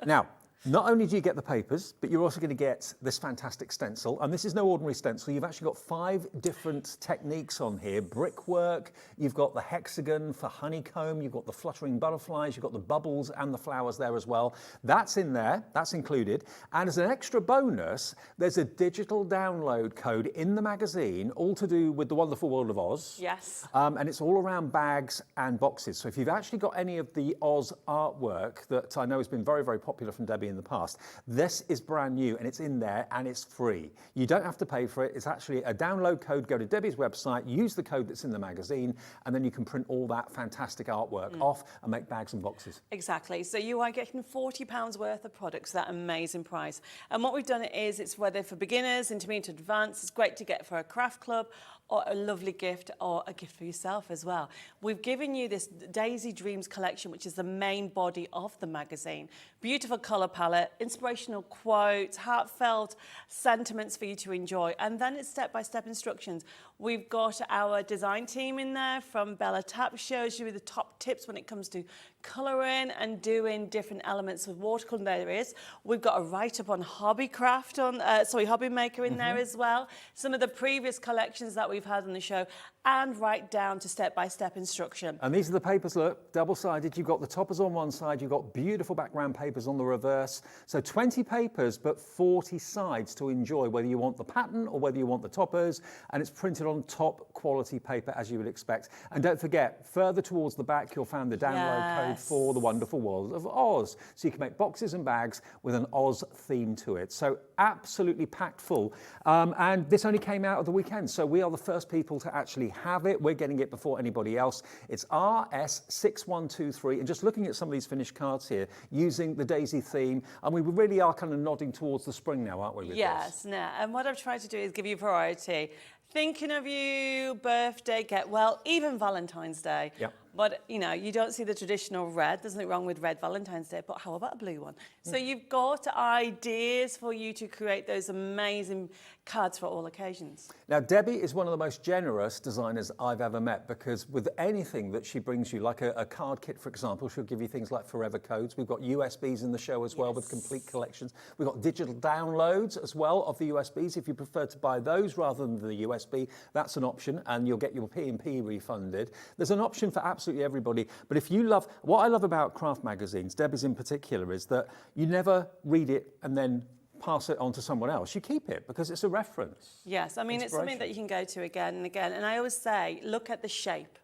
Speaker 2: Now, not only do you get the papers, but you're also going to get this fantastic stencil. And this is no ordinary stencil. You've actually got 5 different techniques on here. Brickwork, you've got the hexagon for honeycomb, you've got the fluttering butterflies, you've got the bubbles and the flowers there as well. That's in there, that's included. And as an extra bonus, there's a digital download code in the magazine, all to do with the wonderful world of Oz.
Speaker 5: Yes.
Speaker 2: And it's all around bags and boxes. So if you've actually got any of the Oz artwork that I know has been very, very popular from Debbie in the past, this is brand new and it's in there and it's free. You don't have to pay for it. It's actually a download code. Go to Debbie's website, use the code that's in the magazine, and then you can print all that fantastic artwork off and make bags and boxes.
Speaker 5: Exactly. So you are getting £40 worth of products at that amazing price. And what we've done is it's whether for beginners, intermediate, advanced. It's great to get for a craft club or a lovely gift or a gift for yourself as well. We've given you this Daisy Dreams collection, which is the main body of the magazine. Beautiful colour palette, inspirational quotes, heartfelt sentiments for you to enjoy. And then it's step-by-step instructions. We've got our design team in there from Bella Tapp, shows you the top tips when it comes to colouring and doing different elements with watercolour. There is. We've got a write-up on Hobbycraft on, Hobby Maker in there as well. Some of the previous collections that we've had on the show, and right down to step-by-step instruction.
Speaker 2: And these are the papers, look, double-sided. You've got the toppers on one side, you've got beautiful background papers on the reverse. So 20 papers, but 40 sides to enjoy, whether you want the pattern or whether you want the toppers, and it's printed on top quality paper, as you would expect. And don't forget, further towards the back, you'll find the download code for the wonderful world of Oz. So you can make boxes and bags with an Oz theme to it. So absolutely packed full. And this only came out of the weekend, so we are the first people to actually have it. We're getting it before anybody else. It's RS6123, and just looking at some of these finished cards here, using the Daisy theme, and we really are kind of nodding towards the spring now, aren't we?
Speaker 5: Yes, no. And what I've tried to do is give you variety. Thinking of you, birthday, get well, even Valentine's Day.
Speaker 2: Yep.
Speaker 5: But, you know, you don't see the traditional red. There's nothing wrong with red Valentine's Day, but how about a blue one? So you've got ideas for you to create those amazing cards for all occasions.
Speaker 2: Now, Debbie is one of the most generous designers I've ever met, because with anything that she brings you, like a card kit, for example, she'll give you things like forever codes. We've got USBs in the show as well with complete collections. We've got digital downloads as well of the USBs. If you prefer to buy those rather than the USB, that's an option, and you'll get your P&P refunded. There's an option for absolutely everybody. But if you love, what I love about craft magazines, Debbie's in particular, is that you never read it and then pass it on to someone else. You keep it because it's a reference.
Speaker 5: Yes, I mean, it's something that you can go to again and again. And I always say, look at the shape.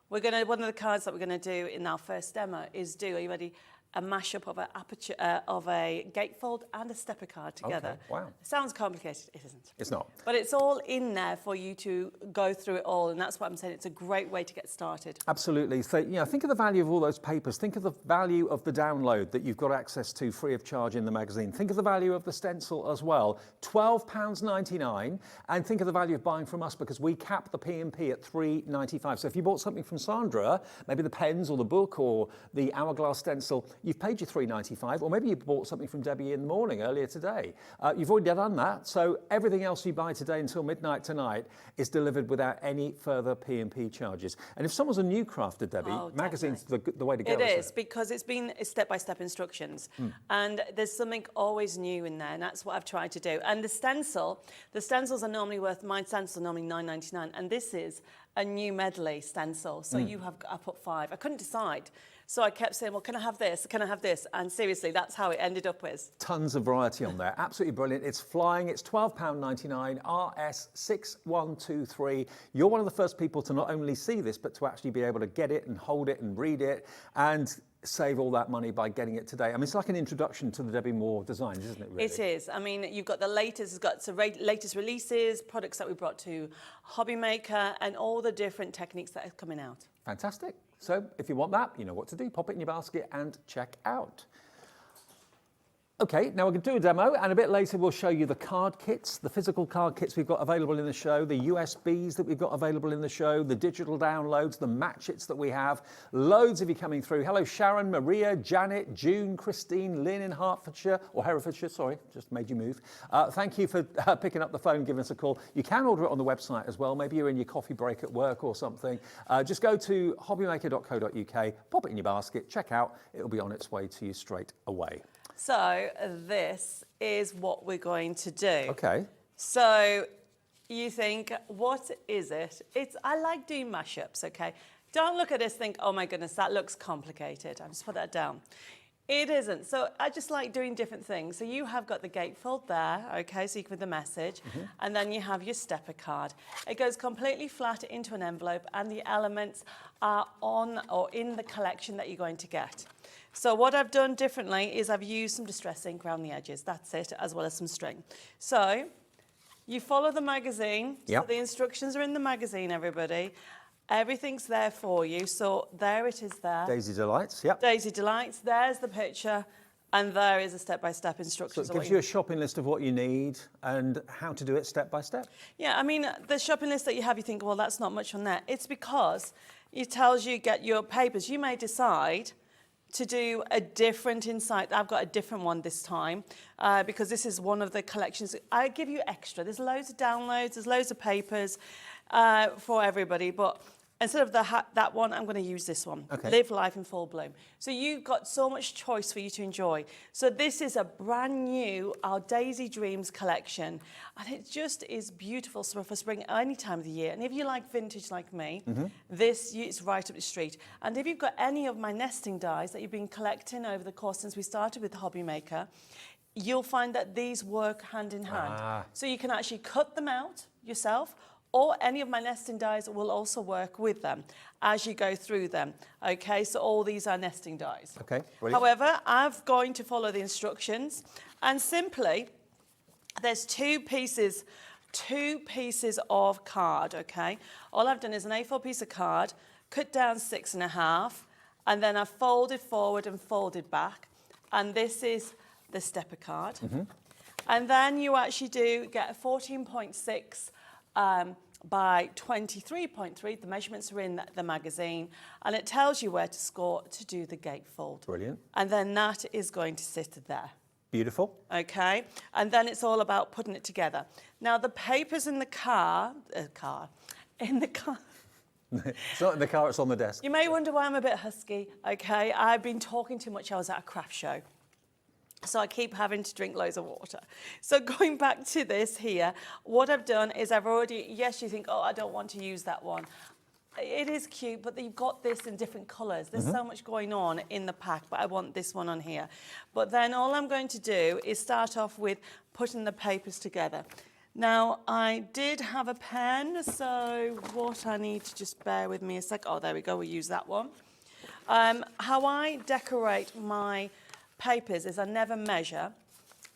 Speaker 5: One of the cards that we're going to do in our first demo is are you ready? A mashup of a gatefold and a stepper card together.
Speaker 2: Okay, wow.
Speaker 5: It sounds complicated, it isn't.
Speaker 2: It's not.
Speaker 5: But it's all in there for you to go through it all, and that's what I'm saying. It's a great way to get started.
Speaker 2: Absolutely. So, you know, think of the value of all those papers. Think of the value of the download that you've got access to free of charge in the magazine. Think of the value of the stencil as well. £12.99. And think of the value of buying from us, because we cap the P&P at £3.95. So if you bought something from Sandra, maybe the pens or the book or the Hourglass stencil, you've paid your £3.95, or maybe you bought something from Debbie in the morning earlier today. You've already done that, so everything else you buy today until midnight tonight is delivered without any further P&P charges. And if someone's a new crafter, Debbie, magazine's the way to go.
Speaker 5: It is, because it's been step-by-step instructions, and there's something always new in there, and that's what I've tried to do. And the stencils are normally my stencils are normally £9.99, and this is a new medley stencil. So I put 5. I couldn't decide. So I kept saying, well, can I have this? Can I have this? And seriously, that's how it ended up with.
Speaker 2: Tons of variety on there. Absolutely brilliant. It's flying. It's £12.99, RS6123. You're one of the first people to not only see this, but to actually be able to get it and hold it and read it and save all that money by getting it today. I mean, it's like an introduction to the Debbi Moore Designs, isn't it, really?
Speaker 5: It is. I mean, you've got the latest, latest releases, products that we brought to Hobby Maker, and all the different techniques that are coming out.
Speaker 2: Fantastic. So if you want that, you know what to do. Pop it in your basket and check out. Okay, now we're going to do a demo, and a bit later we'll show you the card kits, the physical card kits we've got available in the show, the USBs that we've got available in the show, the digital downloads, the match-its that we have. Loads of you coming through. Hello, Sharon, Maria, Janet, June, Christine, Lynn in Hertfordshire, or Herefordshire, sorry, just made you move. Thank you for picking up the phone and giving us a call. You can order it on the website as well. Maybe you're in your coffee break at work or something. Just go to hobbymaker.co.uk, pop it in your basket, check out. It'll be on its way to you straight away.
Speaker 5: So this is what we're going to do.
Speaker 2: Okay.
Speaker 5: So you think, what is it? I like doing mashups, okay? Don't look at this, think, oh my goodness, that looks complicated. I just put that down. It isn't. So I just like doing different things. So you have got the gatefold there, okay, so you can put the message, and then you have your stepper card. It goes completely flat into an envelope, and the elements are on or in the collection that you're going to get. So what I've done differently is I've used some distress ink around the edges. That's it, as well as some string. So you follow the magazine.
Speaker 2: Yep.
Speaker 5: So the instructions are in the magazine, everybody. Everything's there for you. So there it is there.
Speaker 2: Daisy Delights, yep.
Speaker 5: Daisy Delights. There's the picture. And there is a step-by-step
Speaker 2: So
Speaker 5: instructions.
Speaker 2: it gives you a shopping list of what you need and how to do it step by step.
Speaker 5: Yeah, I mean, the shopping list that you have, you think, well, that's not much on there. It's because it tells you get your papers. You may decide to do a different insight. I've got a different one this time because this is one of the collections. I give you extra. There's loads of downloads, there's loads of papers for everybody, but instead of that one, I'm going to use this one.
Speaker 2: Okay.
Speaker 5: Live life in full bloom. So you've got so much choice for you to enjoy. So this is a brand new, our Daisy Dreams collection. And it just is beautiful for spring any time of the year. And if you like vintage like me, this is right up the street. And if you've got any of my nesting dies that you've been collecting over the course since we started with the Hobby Maker, you'll find that these work hand in hand. So you can actually cut them out yourself, or any of my nesting dies will also work with them as you go through them. Okay, so all these are nesting dies.
Speaker 2: Okay, brilliant.
Speaker 5: However, I'm going to follow the instructions, and simply, there's two pieces of card, okay? All I've done is an A4 piece of card, cut down 6.5, and then I've folded forward and folded back, and this is the stepper card. And then you actually do get a 14.6 by 23.3. The measurements are in the magazine, and it tells you where to score to do the gatefold.
Speaker 2: Brilliant.
Speaker 5: And then that is going to sit there.
Speaker 2: Beautiful.
Speaker 5: Okay, and then it's all about putting it together. Now the papers in the car.
Speaker 2: It's not in the car, it's on the desk.
Speaker 5: You may wonder why I'm a bit husky. Okay, I've been talking too much. I was at a craft show. So I keep having to drink loads of water. So going back to this here, what I've done is I've already, yes, you think, oh, I don't want to use that one. It is cute, but you've got this in different colours. There's so much going on in the pack, but I want this one on here. But then all I'm going to do is start off with putting the papers together. Now, I did have a pen, so what I need to just bear with me a sec. Oh, there we go, we'll use that one. How I decorate my papers is I never measure.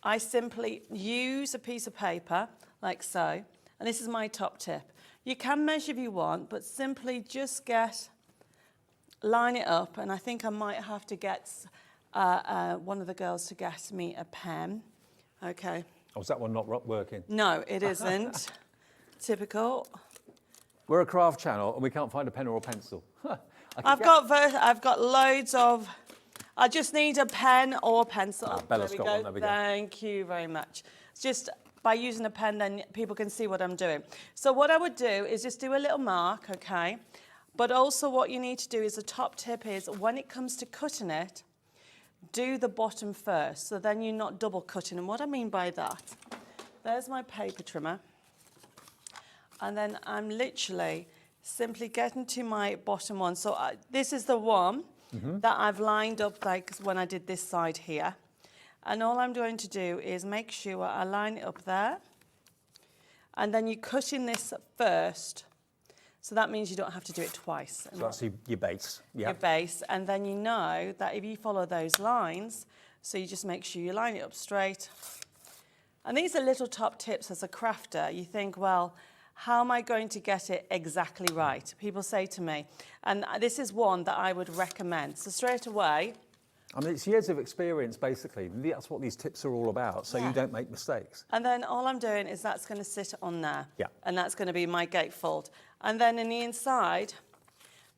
Speaker 5: I simply use a piece of paper like so, and this is my top tip. You can measure if you want, but simply just line it up, and I think I might have to get one of the girls to get me a pen. Okay.
Speaker 2: Oh, is that one not working?
Speaker 5: No, it isn't. Typical.
Speaker 2: We're a craft channel and we can't find a pen or a pencil.
Speaker 5: I've got loads of. I just need a pen or a pencil.
Speaker 2: Bella's got one, there we go.
Speaker 5: Thank you very much. It's just by using a pen, then people can see what I'm doing. So what I would do is just do a little mark, okay? But also what you need to do is the top tip is when it comes to cutting it, do the bottom first. So then you're not double cutting. And what I mean by that, there's my paper trimmer. And then I'm literally simply getting to my bottom one. So this is the one that I've lined up like when I did this side here. And all I'm going to do is make sure I line it up there. And then you cut in this first. So that means you don't have to do it twice.
Speaker 2: So that's your base. Yeah.
Speaker 5: Your base. And then you know that if you follow those lines, so you just make sure you line it up straight. And these are little top tips as a crafter. You think, well, how am I going to get it exactly right? People say to me, and this is one that I would recommend. So straight away,
Speaker 2: I mean, it's years of experience, basically. That's what these tips are all about, so you don't make mistakes.
Speaker 5: And then all I'm doing is that's going to sit on there.
Speaker 2: Yeah.
Speaker 5: And that's going to be my gatefold. And then in the inside,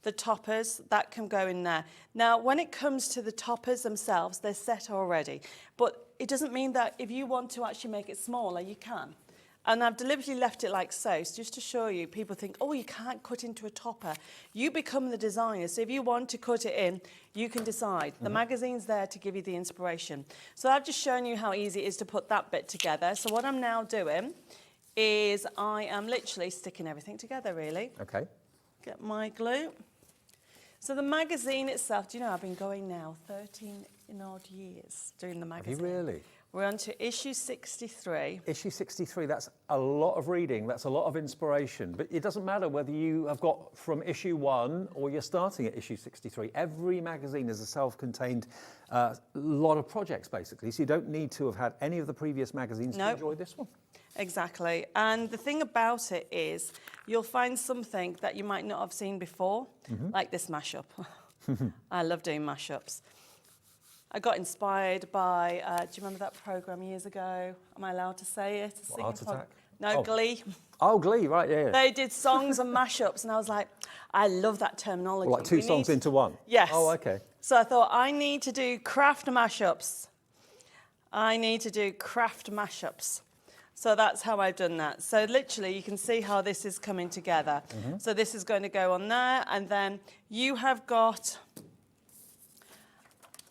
Speaker 5: the toppers, that can go in there. Now, when it comes to the toppers themselves, they're set already. But it doesn't mean that if you want to actually make it smaller, you can. And I've deliberately left it like so just to show you, people think, oh, you can't cut into a topper. You become the designer. So if you want to cut it in, you can decide. The magazine's there to give you the inspiration. So I've just shown you how easy it is to put that bit together. So what I'm now doing is I am literally sticking everything together, really.
Speaker 2: Okay.
Speaker 5: Get my glue. So the magazine itself, do you know, I've been going now 13 odd years doing the magazine.
Speaker 2: Have you really?
Speaker 5: We're on to issue 63.
Speaker 2: Issue 63, that's a lot of reading, that's a lot of inspiration. But it doesn't matter whether you have got from issue 1 or you're starting at issue 63. Every magazine is a self-contained lot of projects, basically. So you don't need to have had any of the previous magazines to enjoy this one.
Speaker 5: Exactly. And the thing about it is you'll find something that you might not have seen before, like this mashup. I love doing mashups. I got inspired by, do you remember that programme years ago? Am I allowed to say it?
Speaker 2: What, Art Attack?
Speaker 5: No,
Speaker 2: Oh.
Speaker 5: Glee.
Speaker 2: Oh, Glee, right, yeah.
Speaker 5: They did songs and mashups, and I was like, I love that terminology.
Speaker 2: Well, like two songs into one?
Speaker 5: Yes.
Speaker 2: Oh, okay.
Speaker 5: So I thought, I need to do craft mashups. I need to do craft mashups. So that's how I've done that. So literally, you can see how this is coming together. So this is going to go on there, and then you have got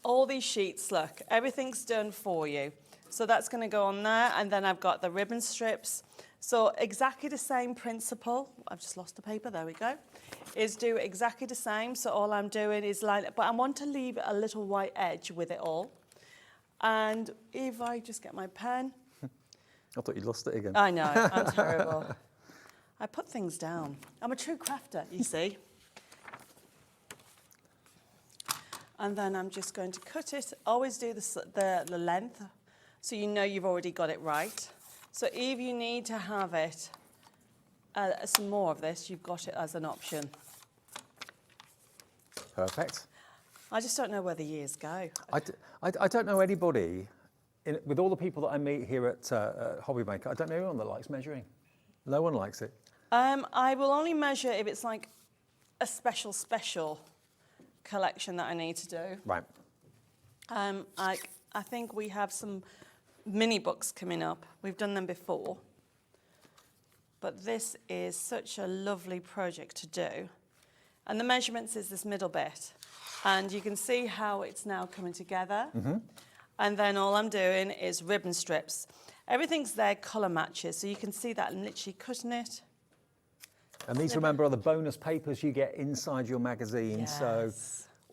Speaker 5: all these sheets, look, everything's done for you. So that's going to go on there, and then I've got the ribbon strips. So exactly the same principle, I've just lost the paper, there we go, is do exactly the same. So all I'm doing is line it, but I want to leave a little white edge with it all. And if I just get my pen.
Speaker 2: I thought you'd lost it again.
Speaker 5: I know, I'm terrible. I put things down. I'm a true crafter, you see. And then I'm just going to cut it. Always do the length, so you know you've already got it right. So if you need to have it, some more of this, you've got it as an option.
Speaker 2: Perfect.
Speaker 5: I just don't know where the years go.
Speaker 2: I don't know anybody, with all the people that I meet here at Hobbymaker, I don't know anyone that likes measuring. No one likes it.
Speaker 5: I will only measure if it's like a special collection that I need to do.
Speaker 2: Right.
Speaker 5: I think we have some mini books coming up. We've done them before. But this is such a lovely project to do. And the measurements is this middle bit. And you can see how it's now coming together. And then all I'm doing is ribbon strips. Everything's there, colour matches. So you can see that I'm literally cutting it.
Speaker 2: And these, remember, are the bonus papers you get inside your magazine.
Speaker 5: Yes.
Speaker 2: So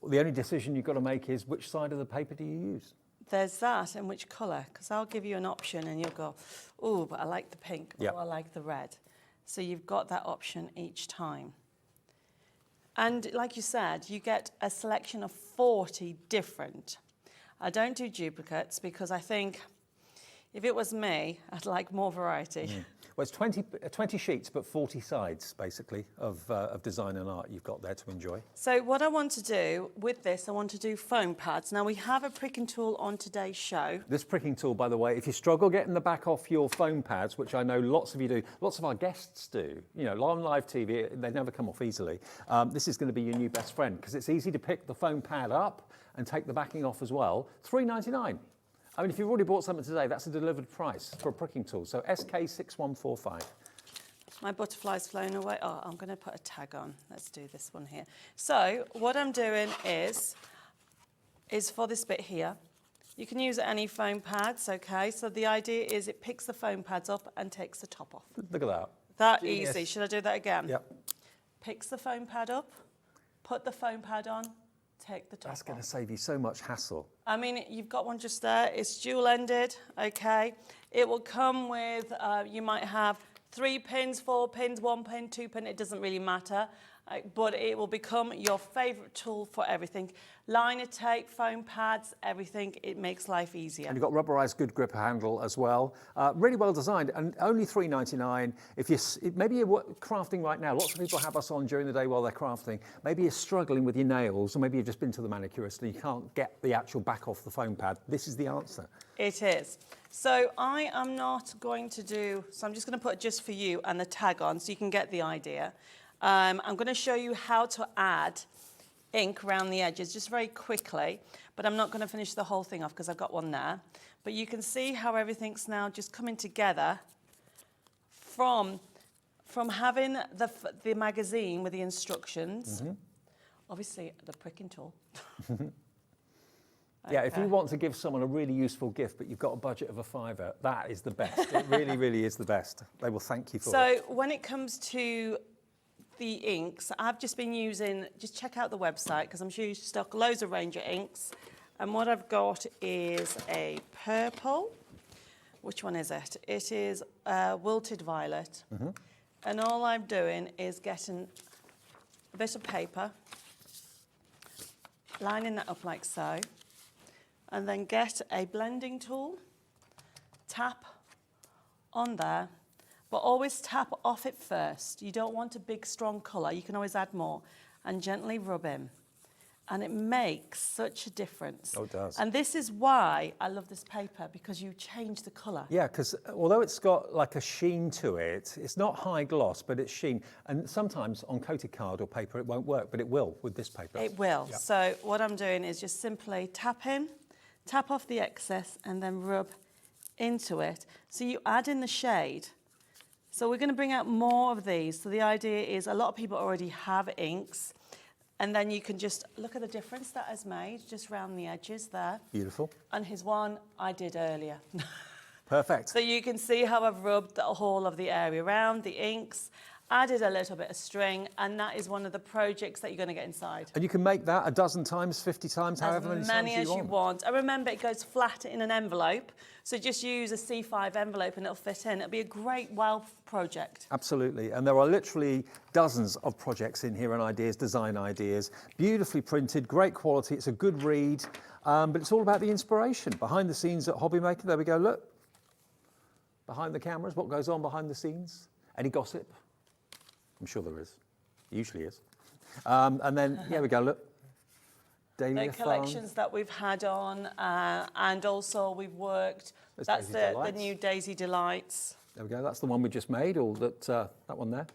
Speaker 2: the only decision you've got to make is which side of the paper do you use?
Speaker 5: There's that, and which colour, because I'll give you an option and you'll go, oh, but I like the pink,
Speaker 2: Yep.
Speaker 5: or I like the red. So you've got that option each time. And like you said, you get a selection of 40 different. I don't do duplicates because I think if it was me, I'd like more variety.
Speaker 2: Well, it's 20 sheets, but 40 sides, basically, of design and art you've got there to enjoy.
Speaker 5: So what I want to do with this, I want to do foam pads. Now, we have a pricking tool on today's show.
Speaker 2: This pricking tool, by the way, if you struggle getting the back off your foam pads, which I know lots of you do, lots of our guests do, you know, on live TV, they never come off easily. This is going to be your new best friend because it's easy to pick the foam pad up and take the backing off as well. $3.99. I mean, if you've already bought something today, that's a delivered price for a pricking tool. So SK6145.
Speaker 5: My butterfly's flown away. Oh, I'm going to put a tag on. Let's do this one here. So what I'm doing is for this bit here. You can use any foam pads, okay? So the idea is it picks the foam pads up and takes the top off.
Speaker 2: Look at that.
Speaker 5: That
Speaker 2: Genius.
Speaker 5: easy. Should I do that again?
Speaker 2: Yep.
Speaker 5: Picks the foam pad up, put the foam pad on, take the top
Speaker 2: That's going
Speaker 5: off.
Speaker 2: to save you so much hassle.
Speaker 5: I mean, you've got one just there. It's dual-ended, okay? It will come with, you might have 3 pins, 4 pins, 1 pin, 2 pin. It doesn't really matter. but it will become your favourite tool for everything. Liner tape, foam pads, everything. It makes life easier.
Speaker 2: And you've got rubberized good grip handle as well. Really well designed, and only $3.99. If you maybe you're crafting right now, lots of people have us on during the day while they're crafting. Maybe you're struggling with your nails, or maybe you've just been to the manicurist and you can't get the actual back off the foam pad. This is the answer.
Speaker 5: It is. So I am not going to do, so I'm just going to put just for you and the tag on so you can get the idea. I'm going to show you how to add ink around the edges just very quickly, but I'm not going to finish the whole thing off because I've got one there. But you can see how everything's now just coming together from having the magazine with the instructions, obviously the pricking tool.
Speaker 2: Yeah, if you want to give someone a really useful gift, but you've got a budget of a £5, that is the best. It really, really is the best. They will thank you for it.
Speaker 5: So when it comes to the inks, I've just been using, just check out the website because I'm sure you stock loads of range of inks. And what I've got is a purple. Which one is it? It is wilted violet. And all I'm doing is getting a bit of paper, lining that up like so, and then get a blending tool, tap on there, but always tap off it first. You don't want a big strong colour, you can always add more, and gently rub in. And it makes such a difference.
Speaker 2: Oh, it does.
Speaker 5: And this is why I love this paper, because you change the colour.
Speaker 2: Yeah, because although it's got like a sheen to it, it's not high gloss, but it's sheen. And sometimes on coated card or paper it won't work, but it will with this paper.
Speaker 5: It will.
Speaker 2: Yeah.
Speaker 5: So what I'm doing is just simply tap in, tap off the excess, and then rub into it. So you add in the shade. So we're going to bring out more of these. So the idea is a lot of people already have inks, and then you can just look at the difference that has made just around the edges there.
Speaker 2: Beautiful.
Speaker 5: And his one I did earlier.
Speaker 2: Perfect.
Speaker 5: So you can see how I've rubbed the whole of the area around, the inks, added a little bit of string, and that is one of the projects that you're going to get inside.
Speaker 2: And you can make that a dozen times, 50 times, however many times
Speaker 5: as you want. And remember, it goes flat in an envelope, so just use a C5 envelope and it'll fit in. It'll be a great wow project.
Speaker 2: Absolutely, and there are literally dozens of projects in here and ideas, design ideas, beautifully printed, great quality, it's a good read, but it's all about the inspiration. Behind the scenes at Hobbymaker, there we go, look. Behind the cameras, what goes on behind the scenes? Any gossip? I'm sure there is. Usually is. And then, here we go, look. Daily
Speaker 5: The collections that we've had on, and also we've worked, that's the new Daisy Delights.
Speaker 2: There we go, that's the one we just made, or that one there.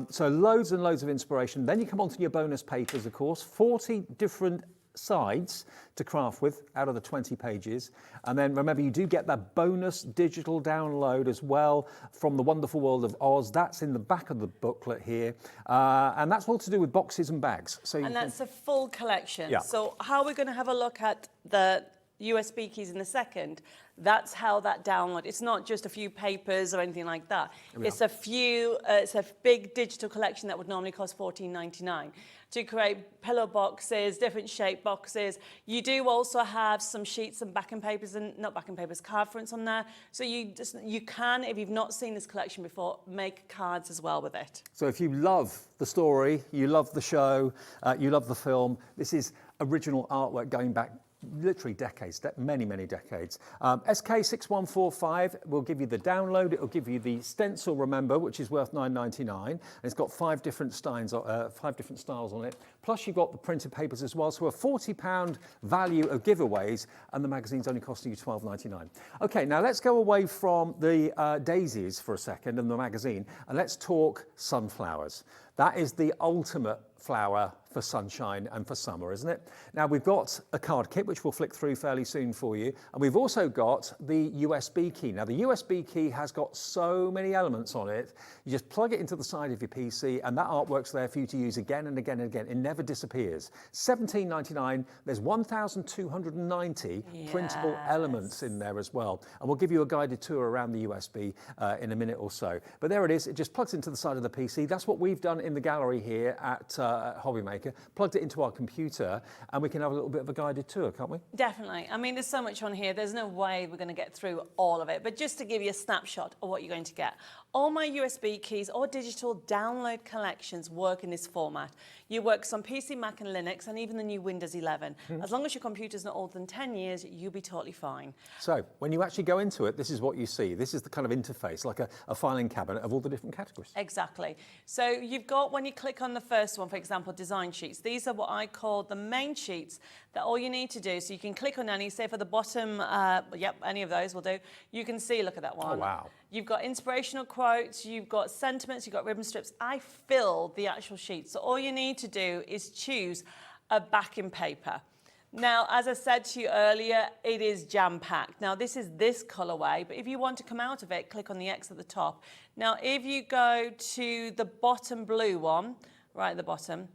Speaker 2: So loads and loads of inspiration. Then you come on to your bonus papers, of course, 40 different sides to craft with out of the 20 pages. And then remember, you do get that bonus digital download as well from the wonderful world of Oz. That's in the back of the booklet here. And that's all to do with boxes and bags. So
Speaker 5: and that's a full collection.
Speaker 2: Yeah.
Speaker 5: So how we're going to have a look at the USB keys in a second, that's how that download, it's not just a few papers or anything like that. It's a few, it's a big digital collection that would normally cost $14.99 to create pillow boxes, different shape boxes. You do also have some sheets and backing papers, and not backing papers, card fronts on there. So you can, if you've not seen this collection before, make cards as well with it.
Speaker 2: So if you love the story, you love the show, you love the film, this is original artwork going back literally decades, many, many decades. SK6145 will give you the download. It'll give you the stencil, remember, which is worth $9.99. And it's got 5 different styles on it. Plus you've got the printed papers as well. So a £40 value of giveaways, and the magazine's only costing you $12.99. Okay, now let's go away from the daisies for a second and the magazine, and let's talk sunflowers. That is the ultimate flower for sunshine and for summer, isn't it? Now we've got a card kit which we'll flick through fairly soon for you, and we've also got the USB key. Now the USB key has got so many elements on it. You just plug it into the side of your PC and that artwork's there for you to use again and again and again. It never never disappears. $17.99. There's 1,290 printable elements in there as well. And we'll give you a guided tour around the USB in a minute or so. But there it is. It just plugs into the side of the PC. That's what we've done in the gallery here at Hobbymaker. Plugged it into our computer, and we can have a little bit of a guided tour, can't we?
Speaker 5: Definitely. I mean, there's so much on here. There's no way we're going to get through all of it. But just to give you a snapshot of what you're going to get. All my USB keys or digital download collections work in this format. You works on PC, Mac and Linux, and even the new Windows 11. As long as your computer's not older than 10 years, you'll be totally fine.
Speaker 2: So when you actually go into it, this is what you see. This is the kind of interface, like a filing cabinet of all the different categories.
Speaker 5: Exactly. So you've got, when you click on the first one, for example, design sheets, these are what I call the main sheets that all you need to do. So you can click on any, say for the bottom, yep, any of those will do. You can see, look at that one.
Speaker 2: Oh, wow.
Speaker 5: You've got inspirational quotes, you've got sentiments, you've got ribbon strips. I filled the actual sheet. So all you need to do is choose a backing paper. Now, as I said to you earlier, it is jam-packed. Now, this is this colorway, but if you want to come out of it, click on the X at the top. Now, if you go to the bottom blue one, right at the bottom,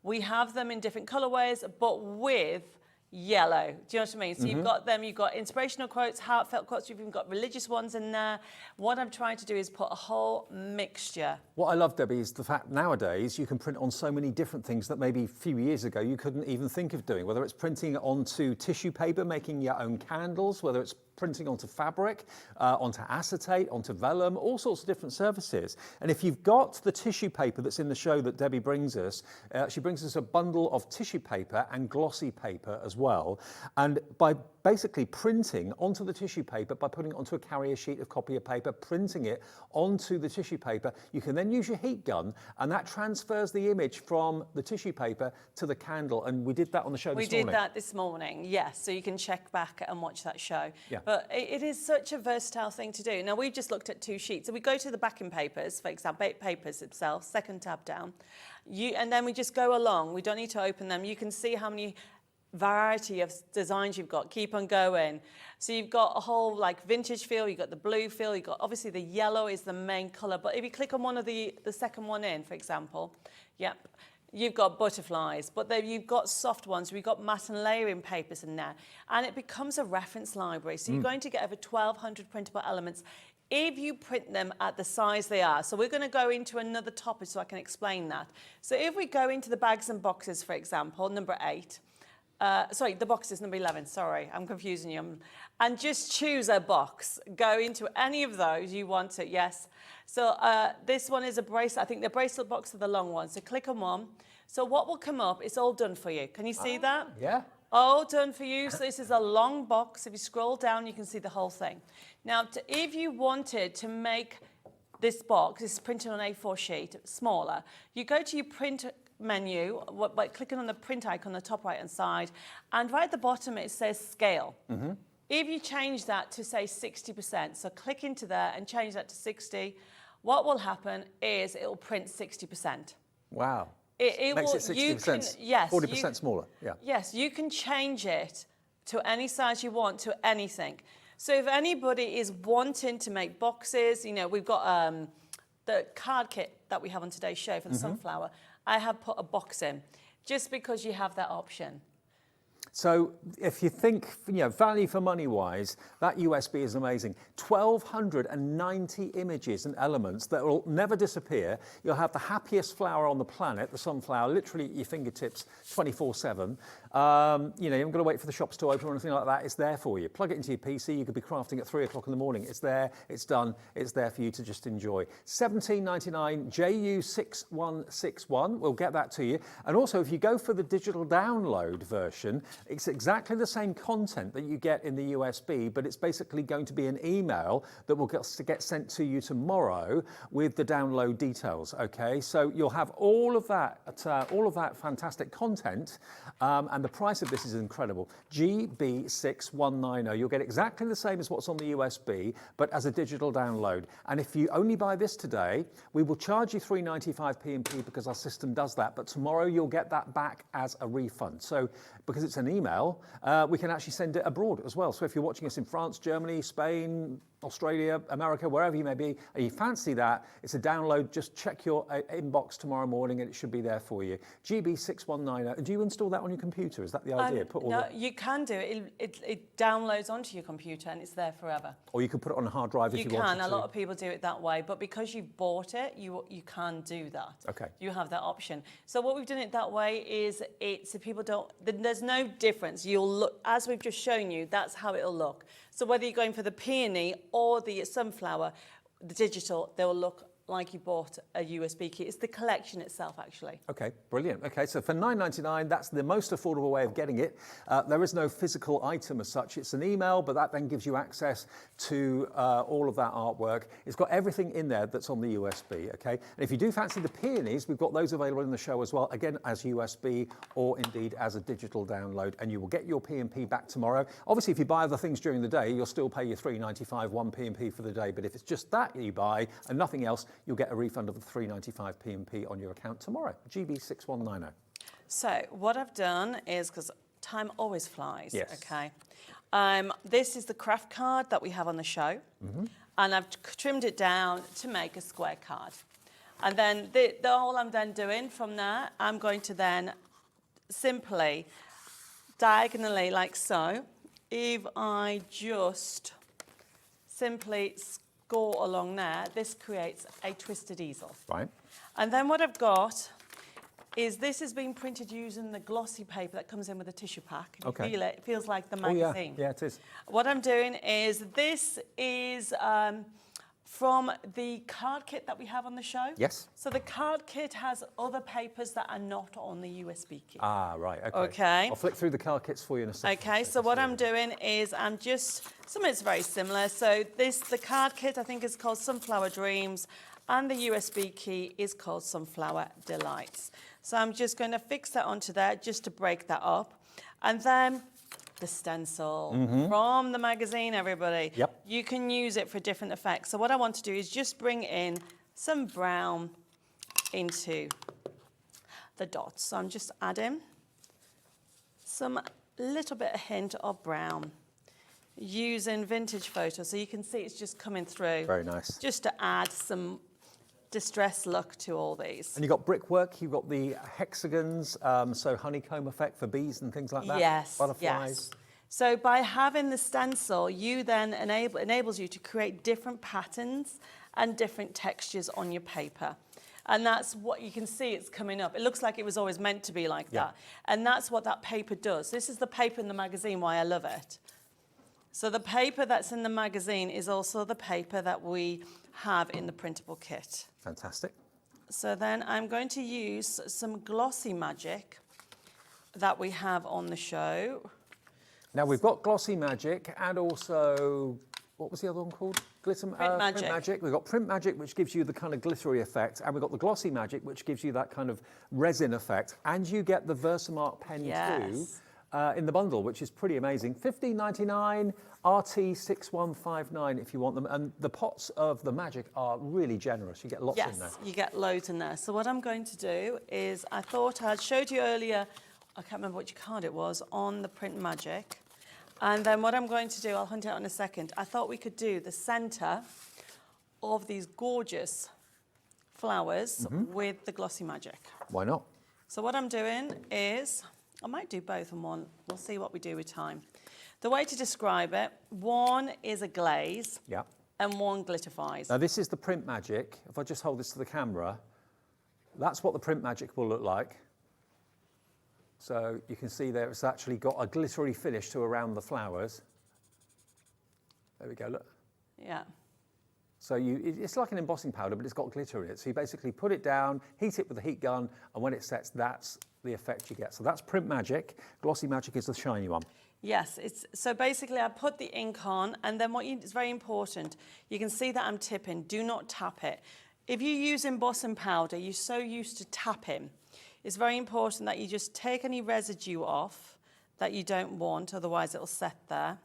Speaker 5: we have them in different colorways, but with yellow. Do you know what I mean? So you've got them, you've got inspirational quotes, heartfelt quotes, you've even got religious ones in there. What I'm trying to do is put a whole mixture.
Speaker 2: What I love, Debbie, is the fact nowadays you can print on so many different things that maybe a few years ago you couldn't even think of doing, whether it's printing onto tissue paper, making your own candles, whether it's printing onto fabric, onto acetate, onto vellum, all sorts of different surfaces. And if you've got the tissue paper that's in the show that Debbie brings us, she brings us a bundle of tissue paper and glossy paper as well. And by basically printing onto the tissue paper, by putting it onto a carrier sheet of copier paper, printing it onto the tissue paper, you can then use your heat gun, and that transfers the image from the tissue paper to the candle. And we did that on the show this morning.
Speaker 5: We did that this morning, yes. So you can check back and watch that show.
Speaker 2: Yeah.
Speaker 5: But it is such a versatile thing to do. Now, we've just looked at two sheets. So we go to the backing papers, for example, papers itself, second tab down. And then we just go along. We don't need to open them. You can see how many variety of designs you've got. Keep on going. So you've got a whole like vintage feel, you've got the blue feel, you've got obviously the yellow is the main color. But if you click on one of the second one in, for example, yep. You've got butterflies, but then you've got soft ones. We've got matte and layering papers in there. And it becomes a reference library. So you're going to get over 1,200 printable elements if you print them at the size they are. So we're going to go into another topic so I can explain that. So if we go into the bags and boxes, for example, number 8, sorry, the box is number 11, sorry, I'm confusing you. And just choose a box. Go into any of those you want it, yes. So this one is a bracelet. I think the bracelet box are the long ones. So click on one. So what will come up, it's all done for you. Can you see that?
Speaker 2: Yeah.
Speaker 5: All done for you. So this is a long box. If you scroll down, you can see the whole thing. Now, if you wanted to make this box, this is printed on A4 sheet, smaller, you go to your print menu by clicking on the print icon on the top right hand side, and right at the bottom it says scale. If you change that to say 60%, so click into there and change that to 60, what will happen is it will print 60%.
Speaker 2: Wow.
Speaker 5: It
Speaker 2: Makes
Speaker 5: will,
Speaker 2: it 60%,
Speaker 5: yes,
Speaker 2: 40% smaller. Yeah.
Speaker 5: Yes, you can change it to any size you want, to anything. So if anybody is wanting to make boxes, you know, we've got the card kit that we have on today's show for the sunflower. I have put a box in just because you have that option.
Speaker 2: So if you think, you know, value for money wise, that USB is amazing. 1,290 images and elements that will never disappear. You'll have the happiest flower on the planet, the sunflower, literally at your fingertips 24/7. You know, you haven't got to wait for the shops to open or anything like that. It's there for you. Plug it into your PC. You could be crafting at 3 o'clock in the morning. It's there. It's done. It's there for you to just enjoy. $17.99 JU6161. We'll get that to you. And also, if you go for the digital download version, it's exactly the same content that you get in the USB, but it's basically going to be an email that will get sent to you tomorrow with the download details. Okay, so you'll have all of that fantastic content, and the price of this is incredible. GB6190. You'll get exactly the same as what's on the USB, but as a digital download. And if you only buy this today, we will charge you $3.95 P&P because our system does that. But tomorrow you'll get that back as a refund. So because it's an an email, we can actually send it abroad as well. So if you're watching us in France, Germany, Spain, Australia, America, wherever you may be, and you fancy that, it's a download. Just check your inbox tomorrow morning and it should be there for you. GB6190. Do you install that on your computer? Is that the idea?
Speaker 5: No, you can do it. It downloads onto your computer and it's there forever.
Speaker 2: Or you could put it on a hard drive if you wanted to.
Speaker 5: A lot of people do it that way, but because you've bought it, you can do that.
Speaker 2: Okay.
Speaker 5: You have that option. So what we've done it that way is so people don't, there's no difference. You'll look, as we've just shown you, that's how it'll look. So whether you're going for the peony or the sunflower, the digital, they will look like you bought a USB key. It's the collection itself, actually.
Speaker 2: Okay, brilliant. Okay, so for $9.99, that's the most affordable way of getting it. There is no physical item as such. It's an email, but that then gives you access to all of that artwork. It's got everything in there that's on the USB, okay? And if you do fancy the peonies, we've got those available in the show as well, again, as USB or indeed as a digital download, and you will get your P&P back tomorrow. Obviously, if you buy other things during the day, you'll still pay your $3.95, one P&P for the day, but if it's just that you buy and nothing else, you'll get a refund of the $3.95 P&P on your account tomorrow. GB6190.
Speaker 5: So what I've done is, because time always flies,
Speaker 2: yes.
Speaker 5: okay? This is the craft card that we have on the show, and I've trimmed it down to make a square card. And then all I'm then doing from there, I'm going to then simply diagonally, like so, if I just simply score along there, this creates a twisted easel.
Speaker 2: Right.
Speaker 5: And then what I've got is this has been printed using the glossy paper that comes in with a tissue pack. If
Speaker 2: Okay.
Speaker 5: you feel it, it feels like the
Speaker 2: Oh,
Speaker 5: magazine.
Speaker 2: yeah, it is.
Speaker 5: What I'm doing is this is from the card kit that we have on the show.
Speaker 2: Yes.
Speaker 5: So the card kit has other papers that are not on the USB kit.
Speaker 2: Ah, right, okay.
Speaker 5: Okay.
Speaker 2: I'll flick through the card kits for you in a second.
Speaker 5: Okay, so what I'm doing is some of it's very similar. So the card kit I think is called Sunflower Dreams, and the USB key is called Sunflower Delights. So I'm just going to fix that onto there just to break that up. And then the stencil from the magazine, everybody.
Speaker 2: Yep.
Speaker 5: You can use it for different effects. So what I want to do is just bring in some brown into the dots. So I'm just adding some little bit of hint of brown using vintage photos. So you can see it's just coming through.
Speaker 2: Very nice.
Speaker 5: Just to add some distressed look to all these.
Speaker 2: And you've got brickwork, you've got the hexagons, so honeycomb effect for bees and things like that.
Speaker 5: Yes,
Speaker 2: butterflies.
Speaker 5: yes. So by having the stencil, you then enables you to create different patterns and different textures on your paper. And that's what you can see, it's coming up. It looks like it was always meant to be like that. And that's what that paper does. This is the paper in the magazine, why I love it. So the paper that's in the magazine is also the paper that we have in the printable kit.
Speaker 2: Fantastic.
Speaker 5: So then I'm going to use some glossy magic that we have on the show.
Speaker 2: Now we've got Glossy Magic and also, what was the other one called? Print Magic. We've got Print Magic, which gives you the kind of glittery effect, and we've got the Glossy Magic, which gives you that kind of resin effect, and you get the Versamark pen too in the bundle, which is pretty amazing. $15.99, RT6159 if you want them, and the pots of the magic are really generous. You get lots in there.
Speaker 5: Yes, you get loads in there. So what I'm going to do is, I thought I'd showed you earlier, I can't remember which card it was, on the Print Magic. And then what I'm going to do, I'll hunt it out in a second. I thought we could do the centre of these gorgeous flowers with the Glossy Magic.
Speaker 2: Why not?
Speaker 5: So what I'm doing is, I might do both in one. We'll see what we do with time. The way to describe it, one is a glaze and one glitterifies.
Speaker 2: Now this is the Print Magic. If I just hold this to the camera, that's what the Print Magic will look like. So you can see there it's actually got a glittery finish to around the flowers. There we go, look.
Speaker 5: Yeah.
Speaker 2: So it's like an embossing powder, but it's got glitter in it. So you basically put it down, heat it with a heat gun, and when it sets, that's the effect you get. So that's Print Magic. Glossy Magic is the shiny one.
Speaker 5: Yes, so basically I put the ink on, and then it's very important, you can see that I'm tipping, do not tap it. If you use embossing powder, you're so used to tapping. It's very important that you just take any residue off that you don't want, otherwise it'll set there.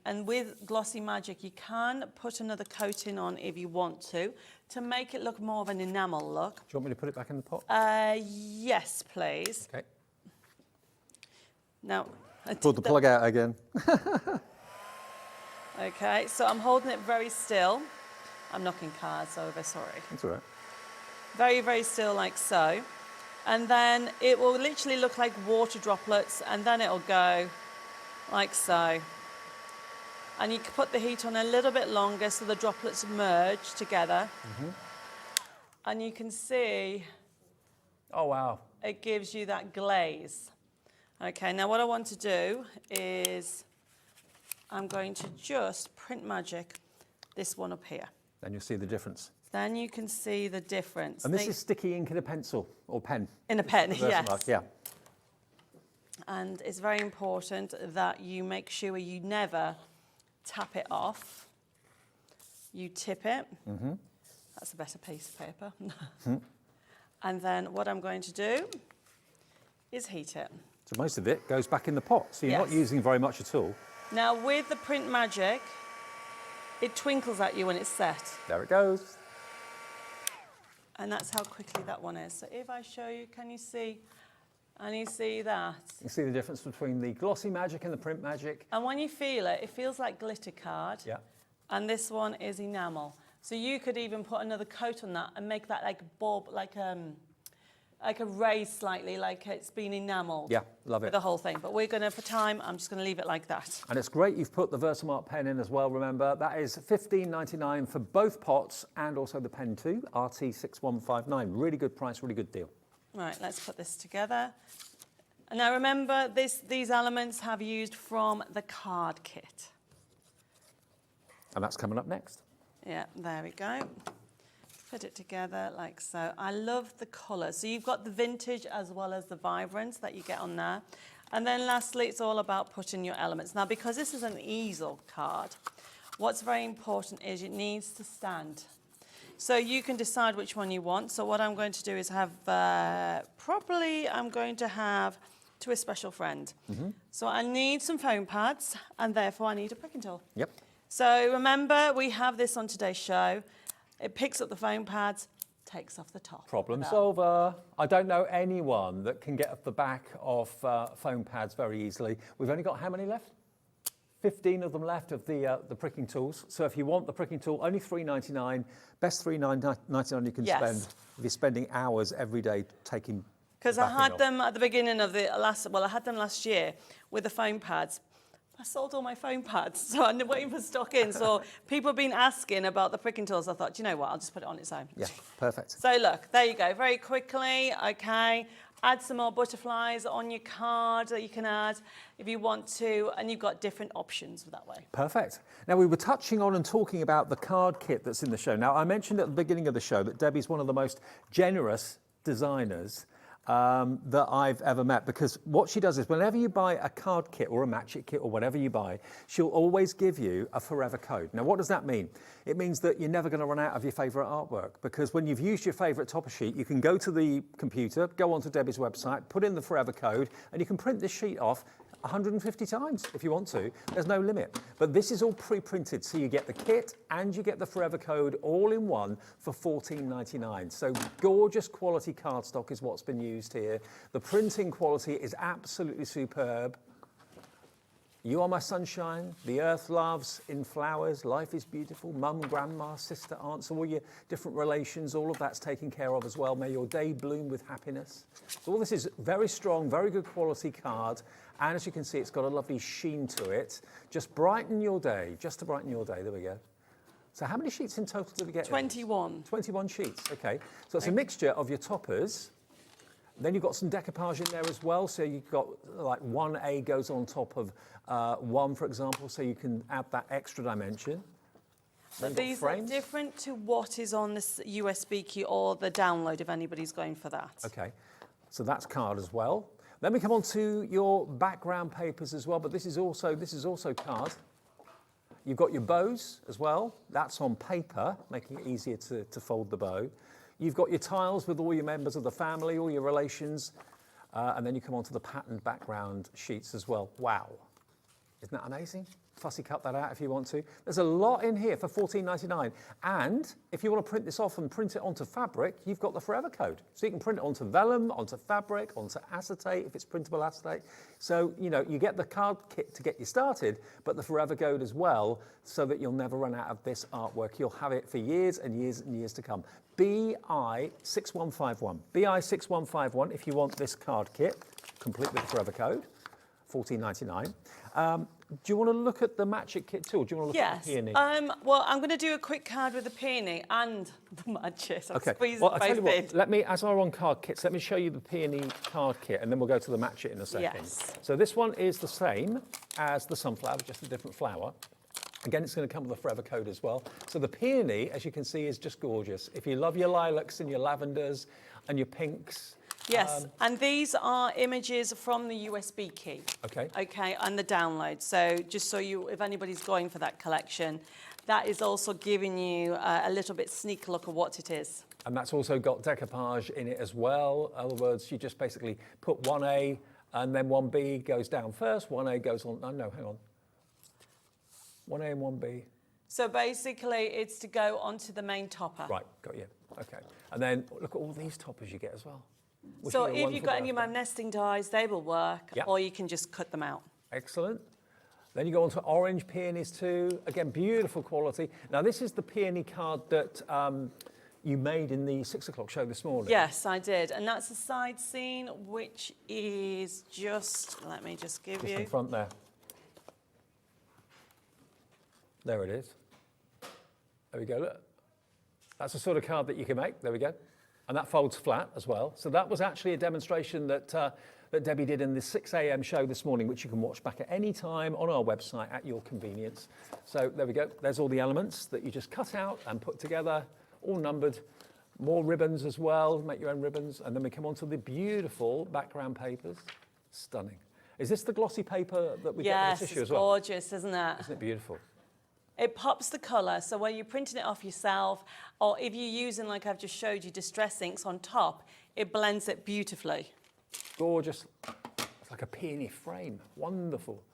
Speaker 5: And with Glossy Magic, you can put another coating on if you want to make it look more of an enamel look.
Speaker 2: Do you want me to put it back in the pot?
Speaker 5: Yes, please.
Speaker 2: Okay.
Speaker 5: Now, I
Speaker 2: Pulled the
Speaker 5: did
Speaker 2: plug out again.
Speaker 5: Okay, so I'm holding it very still. I'm knocking cards over, sorry.
Speaker 2: That's all right.
Speaker 5: Very, very still like so. And then it will literally look like water droplets, and then it'll go like so. And you can put the heat on a little bit longer so the droplets merge together. And you can see
Speaker 2: Oh, wow.
Speaker 5: it gives you that glaze. Okay, now what I want to do is I'm going to just print magic this one up here.
Speaker 2: Then you'll see the difference.
Speaker 5: Then you can see the difference.
Speaker 2: And this is sticky ink in a pencil or pen.
Speaker 5: in a pen,
Speaker 2: Versamark,
Speaker 5: yes.
Speaker 2: Yeah.
Speaker 5: And it's very important that you make sure you never tap it off. You tip it. That's a better piece of paper. And then what I'm going to do is heat it.
Speaker 2: So most of it goes back in the pot, so you're not
Speaker 5: Yes.
Speaker 2: using very much at all.
Speaker 5: Now with the print magic, it twinkles at you when it's set.
Speaker 2: There it goes.
Speaker 5: And that's how quickly that one is. So if I show you, can you see? And you see that?
Speaker 2: You see the difference between the glossy magic and the print magic.
Speaker 5: And when you feel it, it feels like glitter card.
Speaker 2: Yeah.
Speaker 5: And this one is enamel. So you could even put another coat on that and make that like bob, like a raise slightly, like it's been enameled.
Speaker 2: Yeah, love
Speaker 5: With
Speaker 2: it.
Speaker 5: the whole thing. But we're going to, for time, I'm just going to leave it like that.
Speaker 2: And it's great you've put the Versamark pen in as well, remember. That is $15.99 for both pots and also the pen too, RT6159. Really good price, really good deal.
Speaker 5: Right, let's put this together. And now remember, these elements have used from the card kit.
Speaker 2: And that's coming up next.
Speaker 5: Yeah, there we go. Put it together like so. I love the colour. So you've got the vintage as well as the vibrance that you get on there. And then lastly, it's all about putting your elements. Now, because this is an easel card, what's very important is it needs to stand. So you can decide which one you want. So what I'm going to do is have, I'm going to have to a special friend. So I need some foam pads, and therefore I need a pricking tool.
Speaker 2: Yep.
Speaker 5: So remember, we have this on today's show. It picks up the foam pads, takes off the top.
Speaker 2: Problem
Speaker 5: That.
Speaker 2: solver. I don't know anyone that can get off the back of foam pads very easily. We've only got how many left? 15 of them left of the pricking tools. So if you want the pricking tool, only $3.99. Best $3.99 you can
Speaker 5: Yes.
Speaker 2: spend if you're spending hours every day taking.
Speaker 5: Because
Speaker 2: the
Speaker 5: I
Speaker 2: backing
Speaker 5: had
Speaker 2: off.
Speaker 5: them at the beginning of the I had them last year with the foam pads. I sold all my foam pads, so I'm waiting for stock in. So people have been asking about the pricking tools. I thought, do you know what, I'll just put it on its own.
Speaker 2: Yeah, perfect.
Speaker 5: So look, there you go, very quickly, okay. Add some more butterflies on your card that you can add if you want to, and you've got different options that way.
Speaker 2: Perfect. Now, we were touching on and talking about the card kit that's in the show. Now, I mentioned at the beginning of the show that Debbie's one of the most generous designers that I've ever met, because what she does is whenever you buy a card kit or a match it kit or whatever you buy, she'll always give you a forever code. Now, what does that mean? It means that you're never going to run out of your favourite artwork, because when you've used your favourite topper sheet, you can go to the computer, go onto Debbie's website, put in the forever code, and you can print this sheet off 150 times if you want to. There's no limit. But this is all pre-printed, so you get the kit and you get the forever code all in one for $14.99. So gorgeous quality cardstock is what's been used here. The printing quality is absolutely superb. You are my sunshine, the earth loves, in flowers, life is beautiful, mum, grandma, sister, aunt, so all your different relations, all of that's taken care of as well. May your day bloom with happiness. So all this is very strong, very good quality card. And as you can see, it's got a lovely sheen to it. Just brighten your day, just to brighten your day. There we go. So how many sheets in total did we get?
Speaker 5: 21.
Speaker 2: 21 sheets, okay. So it's a mixture of your toppers. Then you've got some decoupage in there as well. So you've got like 1A goes on top of 1, for example, so you can add that extra dimension. Then
Speaker 5: But these are different to what is on this USB key or the download if anybody's going for that.
Speaker 2: Okay, so that's card as well. Then we come on to your background papers as well, but this is also card. You've got your bows as well. That's on paper, making it easier to fold the bow. You've got your tiles with all your members of the family, all your relations, and then you come on to the patterned background sheets as well. Wow, isn't that amazing? fussy cut that out if you want to. There's a lot in here for $14.99. And if you want to print this off and print it onto fabric, you've got the Forever Code. So you can print it onto vellum, onto fabric, onto acetate, if it's printable acetate. So, you know, you get the card kit to get you started, but the Forever Code as well, so that you'll never run out of this artwork. You'll have it for years and years and years to come. BI6151. BI6151 if you want this card kit, complete with the Forever Code, $14.99. Do you want to look at the Match It kit too, or do you want to look at the Peony?
Speaker 5: Well, I'm going to do a quick card with the Peony and the Match It.
Speaker 2: Okay.
Speaker 5: Squeeze
Speaker 2: Well,
Speaker 5: both
Speaker 2: I'll tell you
Speaker 5: in.
Speaker 2: what, let me, as we're on card kits, let me show you the Peony card kit, and then we'll go to the Match It in a second.
Speaker 5: Yes.
Speaker 2: So this one is the same as the sunflower, just a different flower. Again, it's going to come with a Forever Code as well. So the Peony, as you can see, is just gorgeous. If you love your lilacs and your lavenders and your pinks.
Speaker 5: Yes, and these are images from the USB key.
Speaker 2: Okay.
Speaker 5: Okay, and the download. So just so you, if anybody's going for that collection, that is also giving you a little bit sneak look of what it is.
Speaker 2: And that's also got decoupage in it as well. In other words, you just basically put 1A and then 1B goes down first, 1A goes on, no, hang on. 1A and 1B.
Speaker 5: So basically, it's to go onto the main topper.
Speaker 2: Right, got you. Okay. And then look at all these toppers you get as well.
Speaker 5: So if you've got any of my nesting dies, they will work,
Speaker 2: Yep.
Speaker 5: or you can just cut them out.
Speaker 2: Excellent. Then you go on to orange peonies too. Again, beautiful quality. Now, this is the peony card that you made in the 6 o'clock show this morning.
Speaker 5: Yes, I did. And that's a side scene, which is just, let me just give
Speaker 2: Just
Speaker 5: you.
Speaker 2: in front there. There it is. There we go, look. That's the sort of card that you can make. There we go. And that folds flat as well. So that was actually a demonstration that, that Debbie did in the 6 a.m. show this morning, which you can watch back at any time on our website at your convenience. So there we go. There's all the elements that you just cut out and put together, all numbered. More ribbons as well, make your own ribbons. And then we come on to the beautiful background papers. Stunning. Is this the glossy paper that we get in the tissue as well?
Speaker 5: Yes, it's gorgeous, isn't it?
Speaker 2: Isn't it beautiful?
Speaker 5: It pops the colour, so when you're printing it off yourself, or if you're using, like I've just showed you, distress inks on top, it blends it beautifully.
Speaker 2: Gorgeous. It's like a peony frame. Wonderful.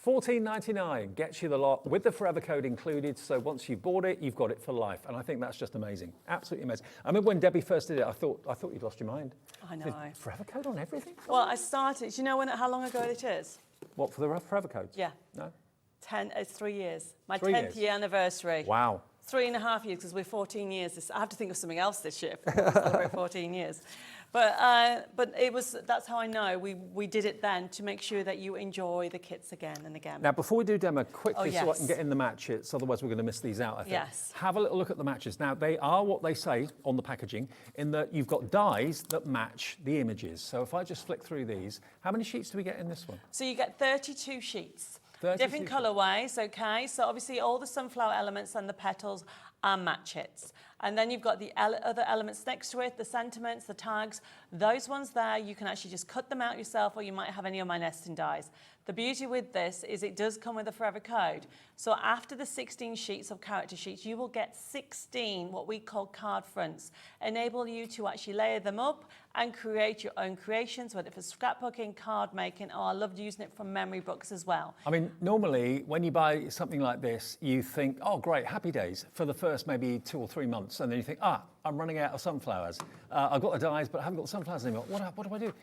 Speaker 2: $14.99 gets you the lot with the Forever Code included. So once you've bought it, you've got it for life. And I think that's just amazing. Absolutely amazing. I remember when Debbie first did it, I thought you'd lost your mind.
Speaker 5: I know.
Speaker 2: With Forever Code on everything?
Speaker 5: Well, I started, do you know how long ago it is?
Speaker 2: What, for the Forever Codes?
Speaker 5: Yeah.
Speaker 2: No?
Speaker 5: It's 3 years. My
Speaker 2: 3
Speaker 5: 10th
Speaker 2: years.
Speaker 5: year anniversary.
Speaker 2: Wow.
Speaker 5: 3.5 years, because we're 14 years. I have to think of something else this year. Celebrate 14 years. But that's how I know we did it then, to make sure that you enjoy the kits again and again.
Speaker 2: Now, before we do demo, quickly, so I
Speaker 5: yes.
Speaker 2: can get in the matches, otherwise we're going to miss these out, I think.
Speaker 5: Yes.
Speaker 2: Have a little look at the matches. Now, they are what they say on the packaging, in that you've got dies that match the images. So if I just flick through these, how many sheets do we get in this one?
Speaker 5: So you get 32 sheets.
Speaker 2: 32
Speaker 5: Different colourways, okay? So obviously all the sunflower elements and the petals are match hits. And then you've got the other elements next to it, the sentiments, the tags. Those ones there, you can actually just cut them out yourself, or you might have any of my nesting dies. The beauty with this is it does come with a Forever Code. So after the 16 sheets of character sheets, you will get 16 what we call card fronts, enable you to actually layer them up and create your own creations, whether it's for scrapbooking, card making, or I loved using it for memory books as well.
Speaker 2: I mean, normally when you buy something like this, you think, oh, great, happy days for the first maybe 2 or 3 months. And then you think, I'm running out of sunflowers. I've got the dies, but I haven't got the sunflowers anymore. What do I do?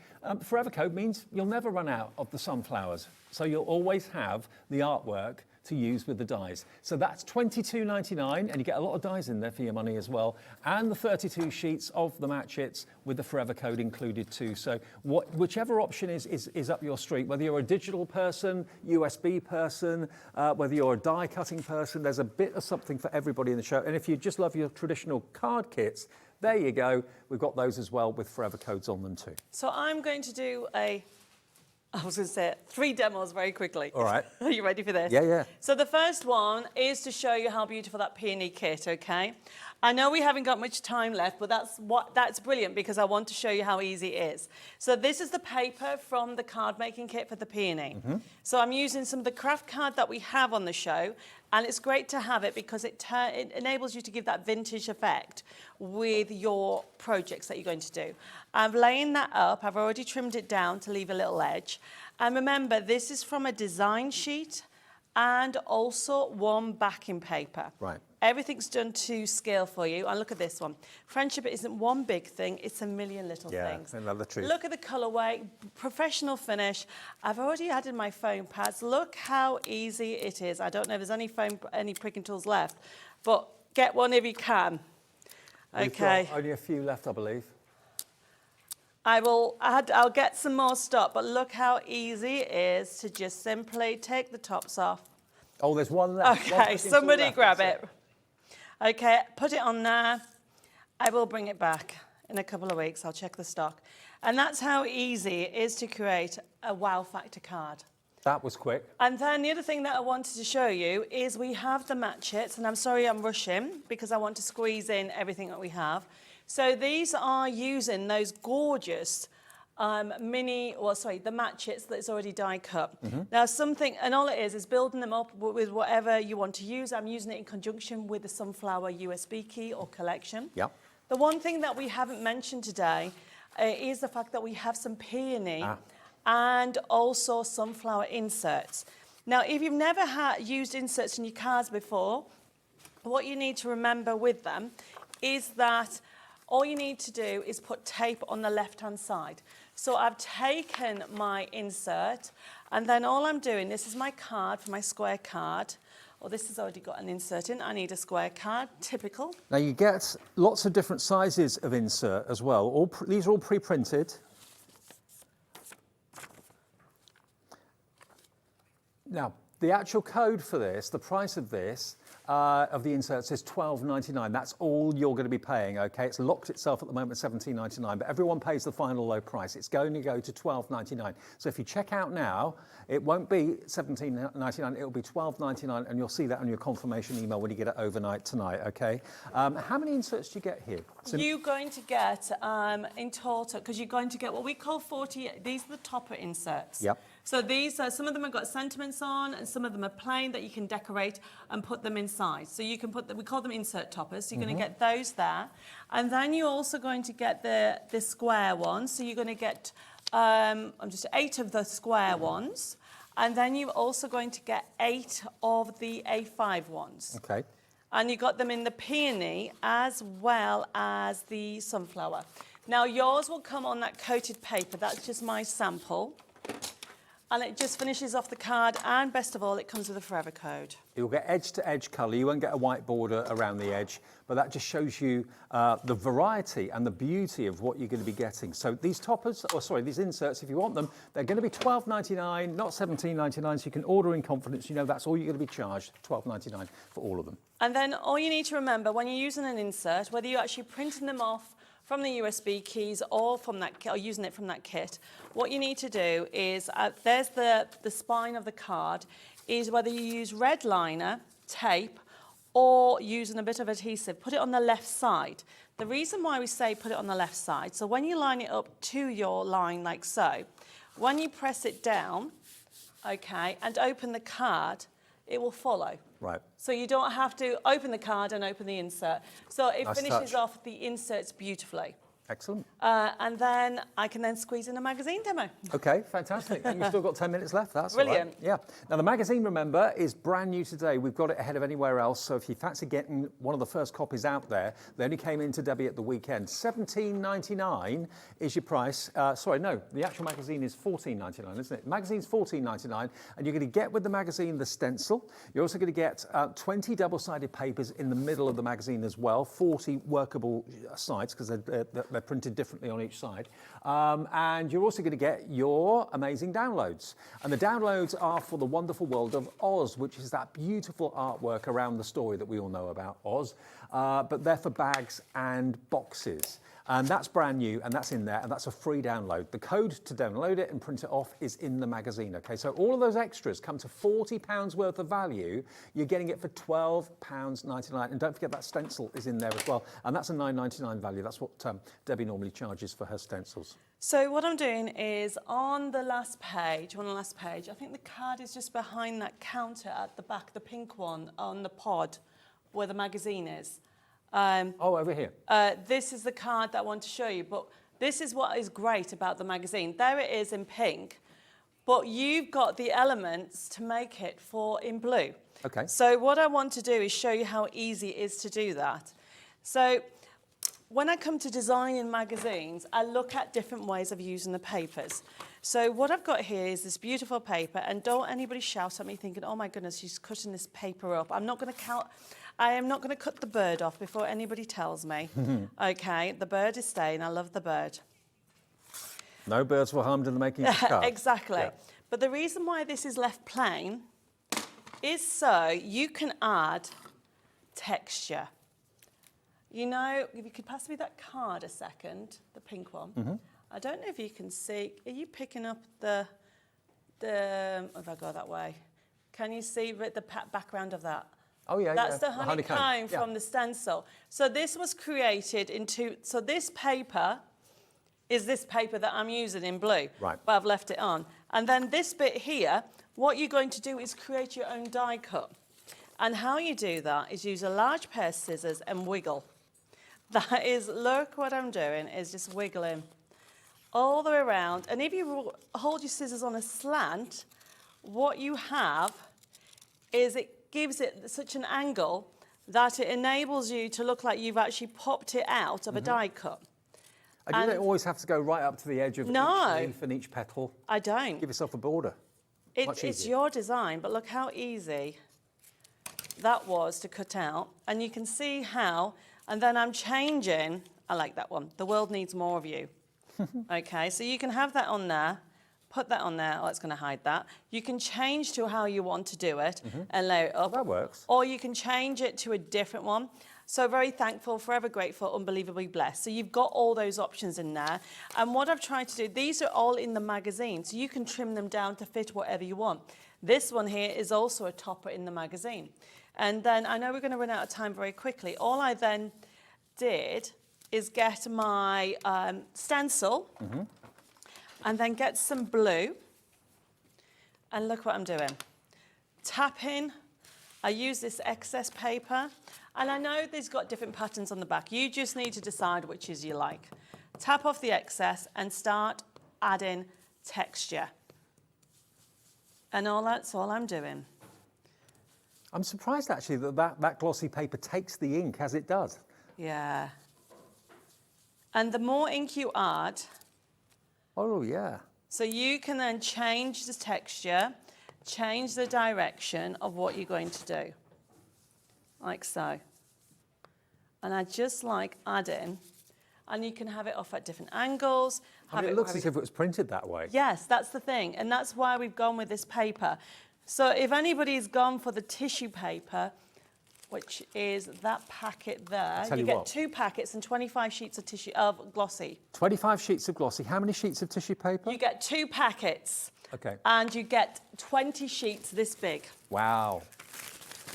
Speaker 2: Forever Code means you'll never run out of the sunflowers. So you'll always have the artwork to use with the dies. So that's $22.99, and you get a lot of dies in there for your money as well, and the 32 sheets of the match hits with the Forever Code included too. So whichever option is up your street, whether you're a digital person, USB person, whether you're a die cutting person, there's a bit of something for everybody in the show. And if you just love your traditional card kits, there you go. We've got those as well with Forever Codes on them too.
Speaker 5: So I'm going to do I was going to say 3 demos very quickly.
Speaker 2: All right.
Speaker 5: Are you ready for this?
Speaker 2: Yeah, yeah.
Speaker 5: So the first one is to show you how beautiful that peony kit, okay? I know we haven't got much time left, but that's brilliant, because I want to show you how easy it is. So this is the paper from the card making kit for the peony. So I'm using some of the craft card that we have on the show, and it's great to have it because it enables you to give that vintage effect with your projects that you're going to do. I'm laying that up. I've already trimmed it down to leave a little edge. And remember, this is from a design sheet and also one backing paper.
Speaker 2: Right.
Speaker 5: Everything's done to scale for you. And look at this one. Friendship isn't one big thing, it's a million little things.
Speaker 2: Yeah, I love the truth.
Speaker 5: Look at the colourway, professional finish. I've already added my foam pads. Look how easy it is. I don't know if there's any pricking tools left, but get one if you can.
Speaker 2: We've got only a few left, I believe.
Speaker 5: I'll get some more stock, but look how easy it is to just simply take the tops off.
Speaker 2: Oh, there's one left.
Speaker 5: Okay, somebody grab it. Okay, put it on there. I will bring it back in a couple of weeks. I'll check the stock. And that's how easy it is to create a wow factor card.
Speaker 2: That was quick.
Speaker 5: And then the other thing that I wanted to show you is we have the matchets, and I'm sorry I'm rushing because I want to squeeze in everything that we have. So these are using those gorgeous the matchets that's already die cut. Now and all it is building them up with whatever you want to use. I'm using it in conjunction with the sunflower USB key or collection.
Speaker 2: Yep.
Speaker 5: The one thing that we haven't mentioned today is the fact that we have some peony and also sunflower inserts. Now, if you've never used inserts in your cards before, what you need to remember with them is that all you need to do is put tape on the left-hand side. So I've taken my insert, and then all I'm doing, this is my card for my square card. Oh, this has already got an insert in. I need a square card, typical.
Speaker 2: Now you get lots of different sizes of insert as well. These are all pre-printed. Now, the actual code for this, the price of this, of the inserts is $12.99. That's all you're going to be paying, okay? It's locked itself at the moment at $17.99, but everyone pays the final low price. It's going to go to $12.99. So if you check out now, it won't be $17.99, it'll be $12.99, and you'll see that on your confirmation email when you get it overnight tonight, okay? How many inserts do you get here?
Speaker 5: You're going to get, in total, because you're going to get what we call 40, these are the topper inserts.
Speaker 2: Yep.
Speaker 5: So these are, some of them have got sentiments on, and some of them are plain that you can decorate and put them inside. So you can put them, we call them insert toppers. So you're going to get those there, and then you're also going to get the square ones. So you're going to get just 8 of the square ones, and then you're also going to get 8 of the A5 ones.
Speaker 2: Okay.
Speaker 5: And you got them in the peony as well as the sunflower. Now yours will come on that coated paper. That's just my sample. And it just finishes off the card, and best of all, it comes with a forever code.
Speaker 2: You'll get edge-to-edge colour. You won't get a white border around the edge, but that just shows you the variety and the beauty of what you're going to be getting. So these toppers, these inserts, if you want them, they're going to be $12.99, not $17.99, so you can order in confidence. You know that's all you're going to be charged, $12.99 for all of them.
Speaker 5: And then all you need to remember, when you're using an insert, whether you're actually printing them off from the USB keys or from that or using it from that kit, what you need to do is, there's the spine of the card, is whether you use red liner, tape, or using a bit of adhesive, put it on the left side. The reason why we say put it on the left side, so when you line it up to your line like so, when you press it down, okay, and open the card, it will follow.
Speaker 2: Right.
Speaker 5: So you don't have to open the card and open the insert. So it finishes off the inserts beautifully.
Speaker 2: Excellent.
Speaker 5: And then I can then squeeze in a magazine demo.
Speaker 2: Okay, fantastic. And you've still got 10 minutes left. That's
Speaker 5: Brilliant.
Speaker 2: All right. Yeah. Now, the magazine, remember, is brand new today. We've got it ahead of anywhere else. So if you fancy getting one of the first copies out there, they only came into Debbie at the weekend. $17.99 is your price. The actual magazine is $14.99, isn't it? The magazine's $14.99, and you're going to get with the magazine the stencil. You're also going to get 20 double-sided papers in the middle of the magazine as well, 40 workable sides, because they're printed differently on each side. And you're also going to get your amazing downloads. And the downloads are for the wonderful world of Oz, which is that beautiful artwork around the story that we all know about Oz. But they're for bags and boxes. And that's brand new, and that's in there, and that's a free download. The code to download it and print it off is in the magazine, okay? So all of those extras come to £40 worth of value. You're getting it for £12.99. And don't forget that stencil is in there as well. And that's a $9.99 value. That's what Debbie normally charges for her stencils.
Speaker 5: So what I'm doing is on the last page, I think the card is just behind that counter at the back, the pink one on the pod where the magazine is.
Speaker 2: Over here.
Speaker 5: This is the card that I want to show you, but this is what is great about the magazine. There it is in pink, but you've got the elements to make it in blue.
Speaker 2: Okay.
Speaker 5: So what I want to do is show you how easy it is to do that. So when I come to designing magazines, I look at different ways of using the papers. So what I've got here is this beautiful paper, and don't anybody shout at me thinking, oh my goodness, she's cutting this paper up. I am not going to cut the bird off before anybody tells me. Okay, the bird is staying. I love the bird.
Speaker 2: No birds were harmed in the making of the card.
Speaker 5: Exactly.
Speaker 2: Yeah.
Speaker 5: But the reason why this is left plain is so you can add texture. You know, if you could pass me that card a second, the pink one. I don't know if you can see. Are you picking up the if I go that way, can you see the background of that?
Speaker 2: Oh yeah,
Speaker 5: That's the honeycomb
Speaker 2: yeah.
Speaker 5: from the stencil. So this was created so this paper is this paper that I'm using in blue.
Speaker 2: Right.
Speaker 5: But I've left it on. And then this bit here, what you're going to do is create your own die cut. And how you do that is use a large pair of scissors and wiggle. That is, look what I'm doing, is just wiggling all the way around. And if you hold your scissors on a slant, what you have is it gives it such an angle that it enables you to look like you've actually popped it out of a die cut.
Speaker 2: And you don't always have to go right up to the edge of each leaf and each petal.
Speaker 5: I don't.
Speaker 2: Give yourself a border.
Speaker 5: It's your design, but look how easy that was to cut out. And you can see how, and then I'm changing, I like that one, the world needs more of you. Okay, so you can have that on there, put that on there, oh, it's going to hide that. You can change to how you want to do it and layer it up.
Speaker 2: That works.
Speaker 5: Or you can change it to a different one. So very thankful, forever grateful, unbelievably blessed. So you've got all those options in there. And what I've tried to do, these are all in the magazine, so you can trim them down to fit whatever you want. This one here is also a topper in the magazine. And then I know we're going to run out of time very quickly. All I then did is get my stencil and then get some blue. And look what I'm doing. Tapping. I use this excess paper. And I know there's got different patterns on the back. You just need to decide which is you like. Tap off the excess and start adding texture. And that's all I'm doing.
Speaker 2: I'm surprised actually that glossy paper takes the ink as it does.
Speaker 5: Yeah. And the more ink you add,
Speaker 2: Oh yeah.
Speaker 5: so you can then change the texture, change the direction of what you're going to do. Like so. And I just like adding, and you can have it off at different angles.
Speaker 2: I mean, it looks as if it was printed that way.
Speaker 5: Yes, that's the thing. And that's why we've gone with this paper. So if anybody's gone for the tissue paper, which is that packet there, you get 2 packets and 25 sheets of tissue of glossy.
Speaker 2: 25 sheets of glossy. How many sheets of tissue paper?
Speaker 5: You get 2 packets.
Speaker 2: Okay.
Speaker 5: And you get 20 sheets this big.
Speaker 2: Wow.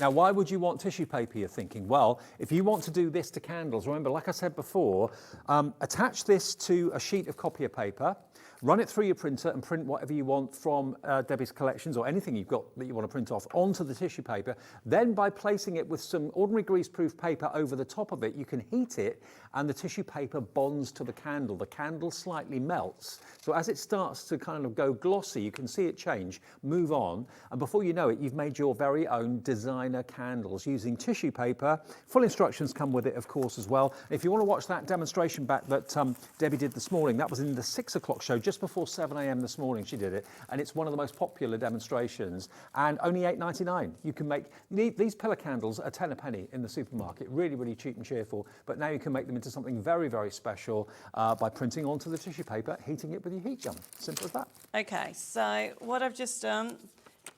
Speaker 2: Now, why would you want tissue paper, you're thinking? Well, if you want to do this to candles, remember, like I said before, attach this to a sheet of copier paper, run it through your printer and print whatever you want from Debbie's collections or anything you've got that you want to print off onto the tissue paper. Then by placing it with some ordinary greaseproof paper over the top of it, you can heat it and the tissue paper bonds to the candle. The candle slightly melts. So as it starts to kind of go glossy, you can see it change, move on, and before you know it, you've made your very own designer candles using tissue paper. Full instructions come with it, of course, as well. If you want to watch that demonstration back that Debbie did this morning, that was in the 6 o'clock show, just before 7 a.m. this morning she did it, and it's one of the most popular demonstrations, and only $8.99. You can make these pillar candles are 10 a penny in the supermarket, really, really cheap and cheerful, but now you can make them into something very, very special by printing onto the tissue paper, heating it with your heat gun. Simple as that.
Speaker 5: Okay, so what I've just done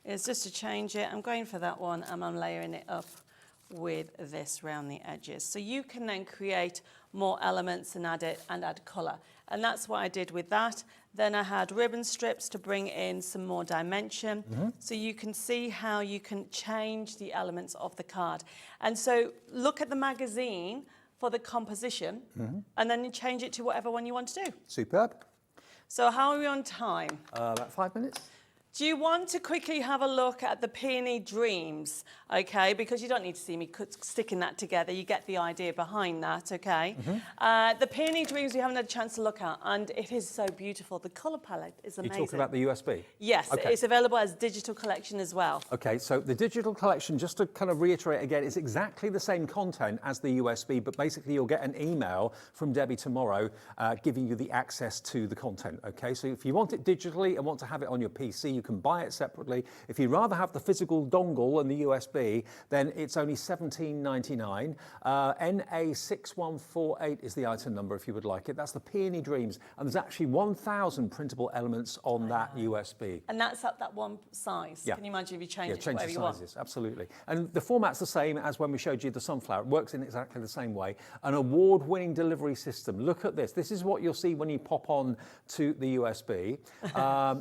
Speaker 5: is just to change it, I'm going for that one and I'm layering it up with this round the edges. So you can then create more elements and add colour. And that's what I did with that. Then I had ribbon strips to bring in some more dimension. So you can see how you can change the elements of the card. And so look at the magazine for the composition and then you change it to whatever one you want to do.
Speaker 2: Superb.
Speaker 5: So how are we on time?
Speaker 2: About 5 minutes.
Speaker 5: Do you want to quickly have a look at the Peony Dreams, okay? Because you don't need to see me sticking that together. You get the idea behind that, okay? The Peony Dreams we haven't had a chance to look at, and it is so beautiful. The colour palette is amazing.
Speaker 2: You're talking about the USB?
Speaker 5: Yes,
Speaker 2: Okay.
Speaker 5: it's available as digital collection as well.
Speaker 2: Okay, so the digital collection, just to kind of reiterate again, it's exactly the same content as the USB, but basically you'll get an email from Debbie tomorrow giving you the access to the content, okay? So if you want it digitally and want to have it on your PC, you can buy it separately. If you'd rather have the physical dongle and the USB, then it's only $17.99. NA6148 is the item number if you would like it. That's the Peony Dreams, and there's actually 1,000 printable elements on that USB.
Speaker 5: And that's up that one size.
Speaker 2: Yeah.
Speaker 5: Can you imagine if you change it to
Speaker 2: change
Speaker 5: whatever
Speaker 2: the
Speaker 5: you want?
Speaker 2: sizes, absolutely. And the format's the same as when we showed you the sunflower. It works in exactly the same way. An award-winning delivery system. Look at this. This is what you'll see when you pop on to the USB.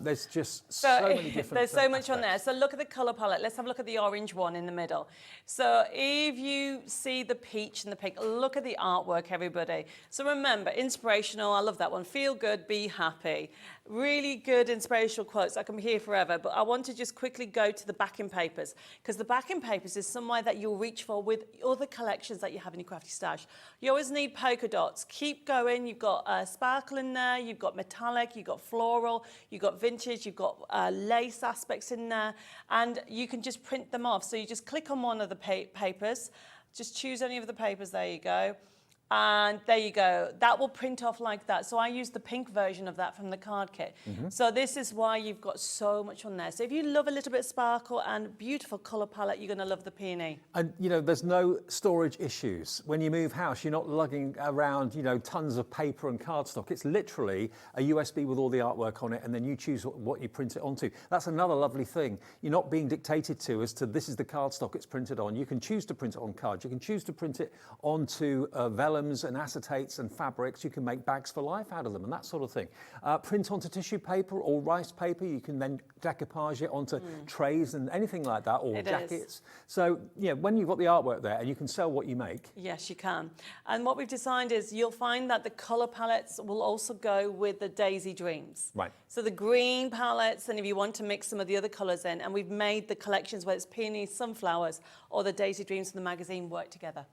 Speaker 2: There's just so many different
Speaker 5: There's so much
Speaker 2: aspects.
Speaker 5: on there. So look at the colour palette. Let's have a look at the orange one in the middle. So if you see the peach and the pink, look at the artwork, everybody. So remember, inspirational. I love that one. Feel good, be happy. Really good inspirational quotes. I can be here forever, but I want to just quickly go to the backing papers, because the backing papers is somewhere that you'll reach for with other collections that you have in your crafty stash. You always need polka dots. Keep going. You've got sparkle in there. You've got metallic. You've got floral. You've got vintage. You've got lace aspects in there, and you can just print them off. So you just click on one of the papers. Just choose any of the papers. There you go. And there you go. That will print off like that. So I use the pink version of that from the card kit. So this is why you've got so much on there. So if you love a little bit of sparkle and beautiful colour palette, you're going to love the Peony.
Speaker 2: And, you know, there's no storage issues. When you move house, you're not lugging around, you know, tons of paper and cardstock. It's literally a USB with all the artwork on it, and then you choose what you print it onto. That's another lovely thing. You're not being dictated to as to this is the cardstock it's printed on. You can choose to print it on cards. You can choose to print it onto vellums and acetates and fabrics. You can make bags for life out of them and that sort of thing. Print onto tissue paper or rice paper. You can then decoupage it onto trays and anything like that, or jackets. So, yeah, when you've got the artwork there and you can sell what you make.
Speaker 5: Yes, you can. And what we've designed is you'll find that the colour palettes will also go with the Daisy Dreams.
Speaker 2: Right.
Speaker 5: So the green palettes, and if you want to mix some of the other colours in, and we've made the collections, whether it's peonies, sunflowers, or the Daisy Dreams from the magazine, work together.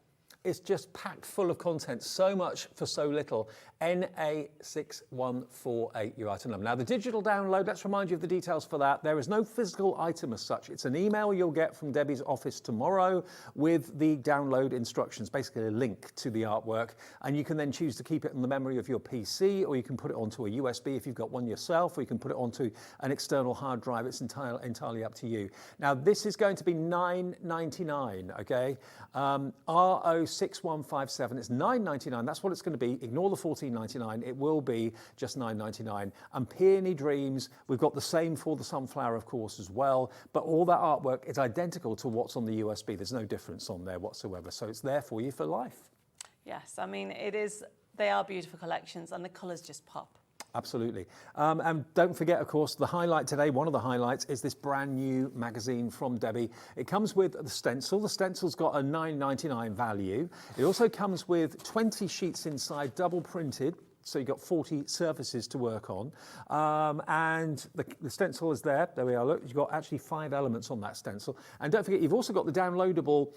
Speaker 2: It's just packed full of content, so much for so little. NA6148, your item number. Now, the digital download, let's remind you of the details for that. There is no physical item as such. It's an email you'll get from Debbie's office tomorrow with the download instructions, basically a link to the artwork. And you can then choose to keep it in the memory of your PC, or you can put it onto a USB if you've got one yourself, or you can put it onto an external hard drive. It's entirely up to you. Now, this is going to be $9.99, okay? RO6157, it's $9.99. That's what it's going to be. Ignore the $14.99. It will be just $9.99. And Peony Dreams, we've got the same for the sunflower, of course, as well. But all that artwork is identical to what's on the USB. There's no difference on there whatsoever. So it's there for you for life.
Speaker 5: Yes, I mean, they are beautiful collections, and the colours just pop.
Speaker 2: Absolutely. And don't forget, of course, the highlight today, one of the highlights, is this brand new magazine from Debbie. It comes with the stencil. The stencil's got a $9.99 value. It also comes with 20 sheets inside, double printed. So you've got 40 surfaces to work on. And the stencil is there. There we are. Look, you've got actually 5 elements on that stencil. And don't forget, you've also got the downloadable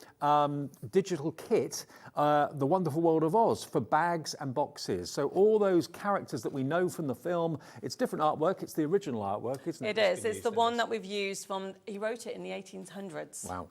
Speaker 2: digital kit, The Wonderful World of Oz, for bags and boxes. So all those characters that we know from the film, it's different artwork. It's the original artwork, isn't it?
Speaker 5: It is. It's the one that we've used from, he wrote it in the 1800s.
Speaker 2: Wow.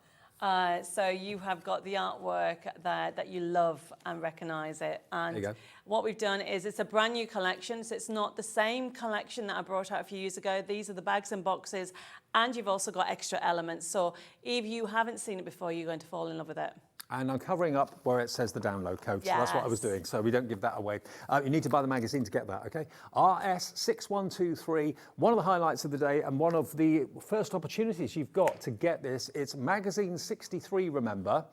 Speaker 5: So you have got the artwork there that you love and recognise it. And
Speaker 2: There you go.
Speaker 5: what we've done is it's a brand new collection. So it's not the same collection that I brought out a few years ago. These are the bags and boxes, and you've also got extra elements. So if you haven't seen it before, you're going to fall in love with it.
Speaker 2: And I'm covering up where it says the download code, so that's what I was
Speaker 5: Yes.
Speaker 2: doing, so we don't give that away. You need to buy the magazine to get that, okay? RS6123, one of the highlights of the day and one of the first opportunities you've got to get this. It's magazine 63, remember.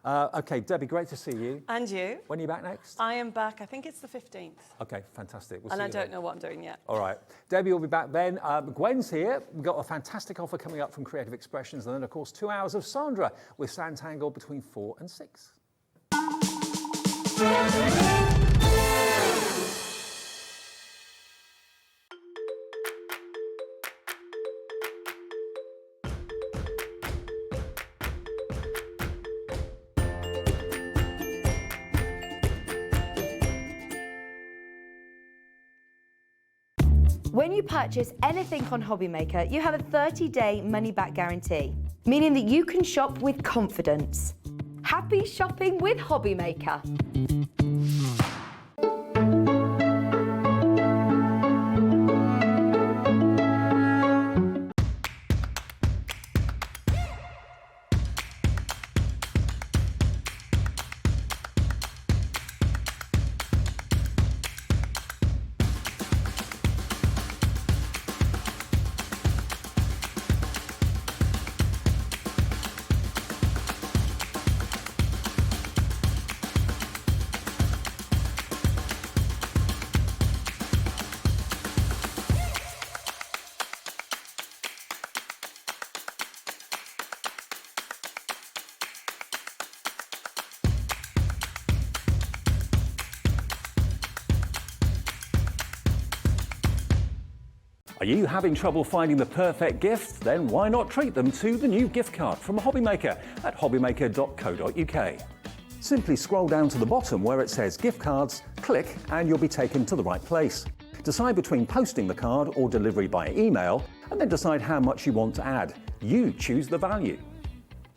Speaker 2: Okay, Debbie, great to see you.
Speaker 5: And you?
Speaker 2: When are you back next?
Speaker 5: I am back, I think it's the 15th.
Speaker 2: Okay, fantastic. We'll
Speaker 5: And
Speaker 2: see
Speaker 5: I
Speaker 2: you
Speaker 5: don't
Speaker 2: then.
Speaker 5: know what I'm doing yet.
Speaker 2: All right. Debbie will be back then. Gwen's here. We've got a fantastic offer coming up from Creative Expressions. And then, of course, 2 hours of Sandra with Sanntangle between 4 and 6.
Speaker 1: When you purchase anything on Hobbymaker, you have a 30-day money-back guarantee, meaning that you can shop with confidence. Happy shopping with Hobbymaker.
Speaker 2: Are you having trouble finding the perfect gift? Then why not treat them to the new gift card from Hobbymaker at hobbymaker.co.uk. Simply scroll down to the bottom where it says gift cards, click and you'll be taken to the right place. Decide between posting the card or delivery by email and then decide how much you want to add. You choose the value.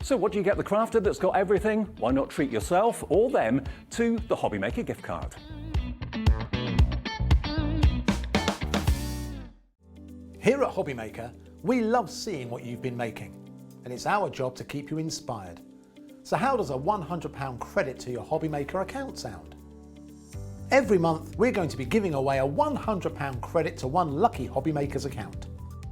Speaker 2: So what do you get the crafter that's got everything? Why not treat yourself or them to the Hobbymaker gift card?
Speaker 4: Here at Hobbymaker, we love seeing what you've been making, and it's our job to keep you inspired. So how does a £100 credit to your Hobbymaker account sound? Every month, we're going to be giving away a £100 credit to one lucky Hobbymaker's account.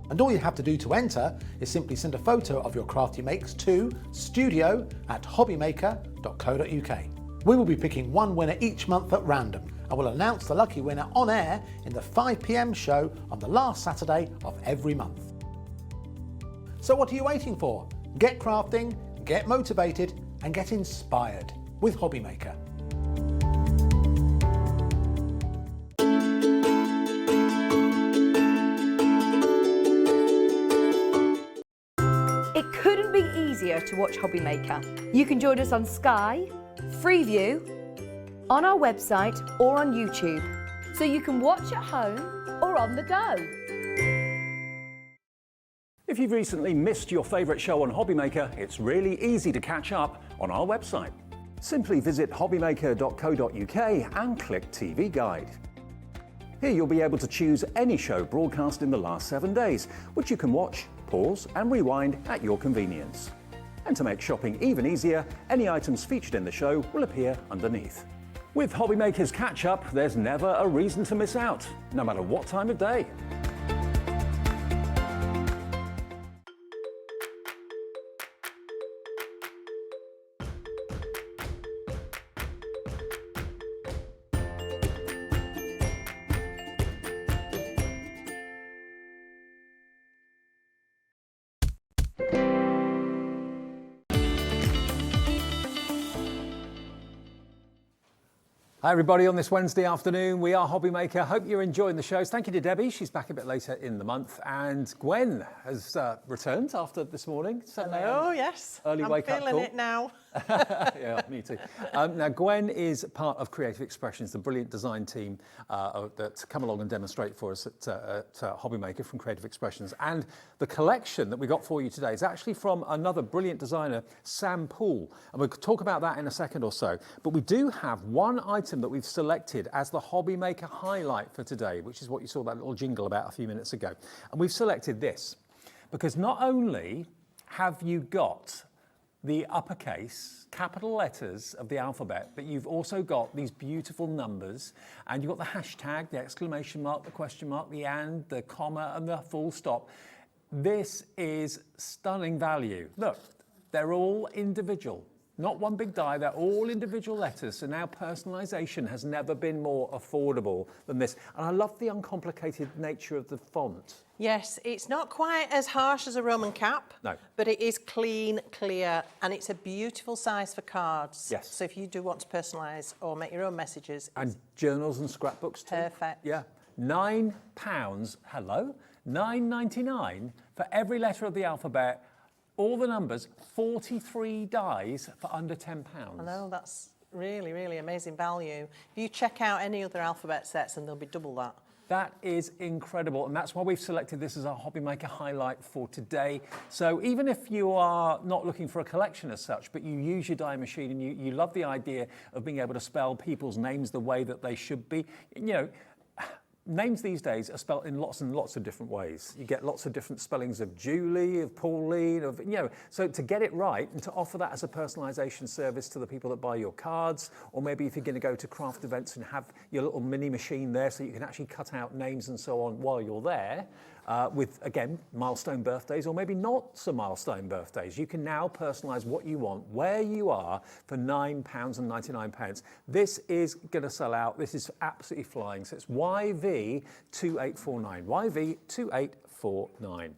Speaker 4: And all you have to do to enter is simply send a photo of your craft you makes to studio@hobbymaker.co.uk. We will be picking one winner each month at random, and we'll announce the lucky winner on air in the 5 PM show on the last Saturday of every month. So what are you waiting for? Get crafting, get motivated and get inspired with Hobbymaker.
Speaker 1: It couldn't be easier to watch Hobbymaker. You can join us on Sky, Freeview, on our website or on YouTube, so you can watch at home or on the go.
Speaker 2: If you've recently missed your favourite show on Hobbymaker, it's really easy to catch up on our website. Simply visit hobbymaker.co.uk and click TV Guide. Here you'll be able to choose any show broadcast in the last 7 days, which you can watch, pause and rewind at your convenience. And to make shopping even easier, any items featured in the show will appear underneath. With Hobbymaker's catch-up, there's never a reason to miss out, no matter what time of day. Hi everybody, on this Wednesday afternoon, we are Hobbymaker. Hope you're enjoying the shows. Thank you to Debbie, she's back a bit later in the month. And Gwen has returned after this morning.
Speaker 6: Hello, yes.
Speaker 2: Early wake up call.
Speaker 6: I'm feeling it now.
Speaker 2: Yeah, me too. Now Gwen is part of Creative Expressions, the brilliant design team that come along and demonstrate for us at Hobbymaker from Creative Expressions. And the collection that we got for you today is actually from another brilliant designer, Sam Poole. And we'll talk about that in a second or so. But we do have one item that we've selected as the Hobbymaker highlight for today, which is what you saw that little jingle about a few minutes ago. And we've selected this because not only have you got the uppercase, capital letters of the alphabet, but you've also got these beautiful numbers, and you've got the hashtag, the exclamation mark, the question mark, the and, the comma, and the full stop. This is stunning value. Look, they're all individual. Not one big die, they're all individual letters, so now personalisation has never been more affordable than this. And I love the uncomplicated nature of the font.
Speaker 6: Yes, it's not quite as harsh as a Roman cap,
Speaker 2: No.
Speaker 6: but it is clean, clear, and it's a beautiful size for cards.
Speaker 2: Yes.
Speaker 6: So if you do want to personalise or make your own messages,
Speaker 2: And journals and scrapbooks too.
Speaker 6: Perfect.
Speaker 2: Yeah. £9, hello? £9.99 for every letter of the alphabet. All the numbers, 43 dies for under £10.
Speaker 6: I know, that's really, really amazing value. If you check out any other alphabet sets and they'll be double that.
Speaker 2: That is incredible, and that's why we've selected this as our Hobby Maker highlight for today. So even if you are not looking for a collection as such, but you use your die machine and you love the idea of being able to spell people's names the way that they should be, you know, names these days are spelled in lots and lots of different ways. You get lots of different spellings of Julie, of Pauline, of, you know, so to get it right and to offer that as a personalisation service to the people that buy your cards, or maybe if you're going to go to craft events and have your little mini machine there so you can actually cut out names and so on while you're there, with, again, milestone birthdays or maybe not so milestone birthdays. You can now personalise what you want, where you are, for £9.99. This is going to sell out. This is absolutely flying. So it's YV2849. YV2849.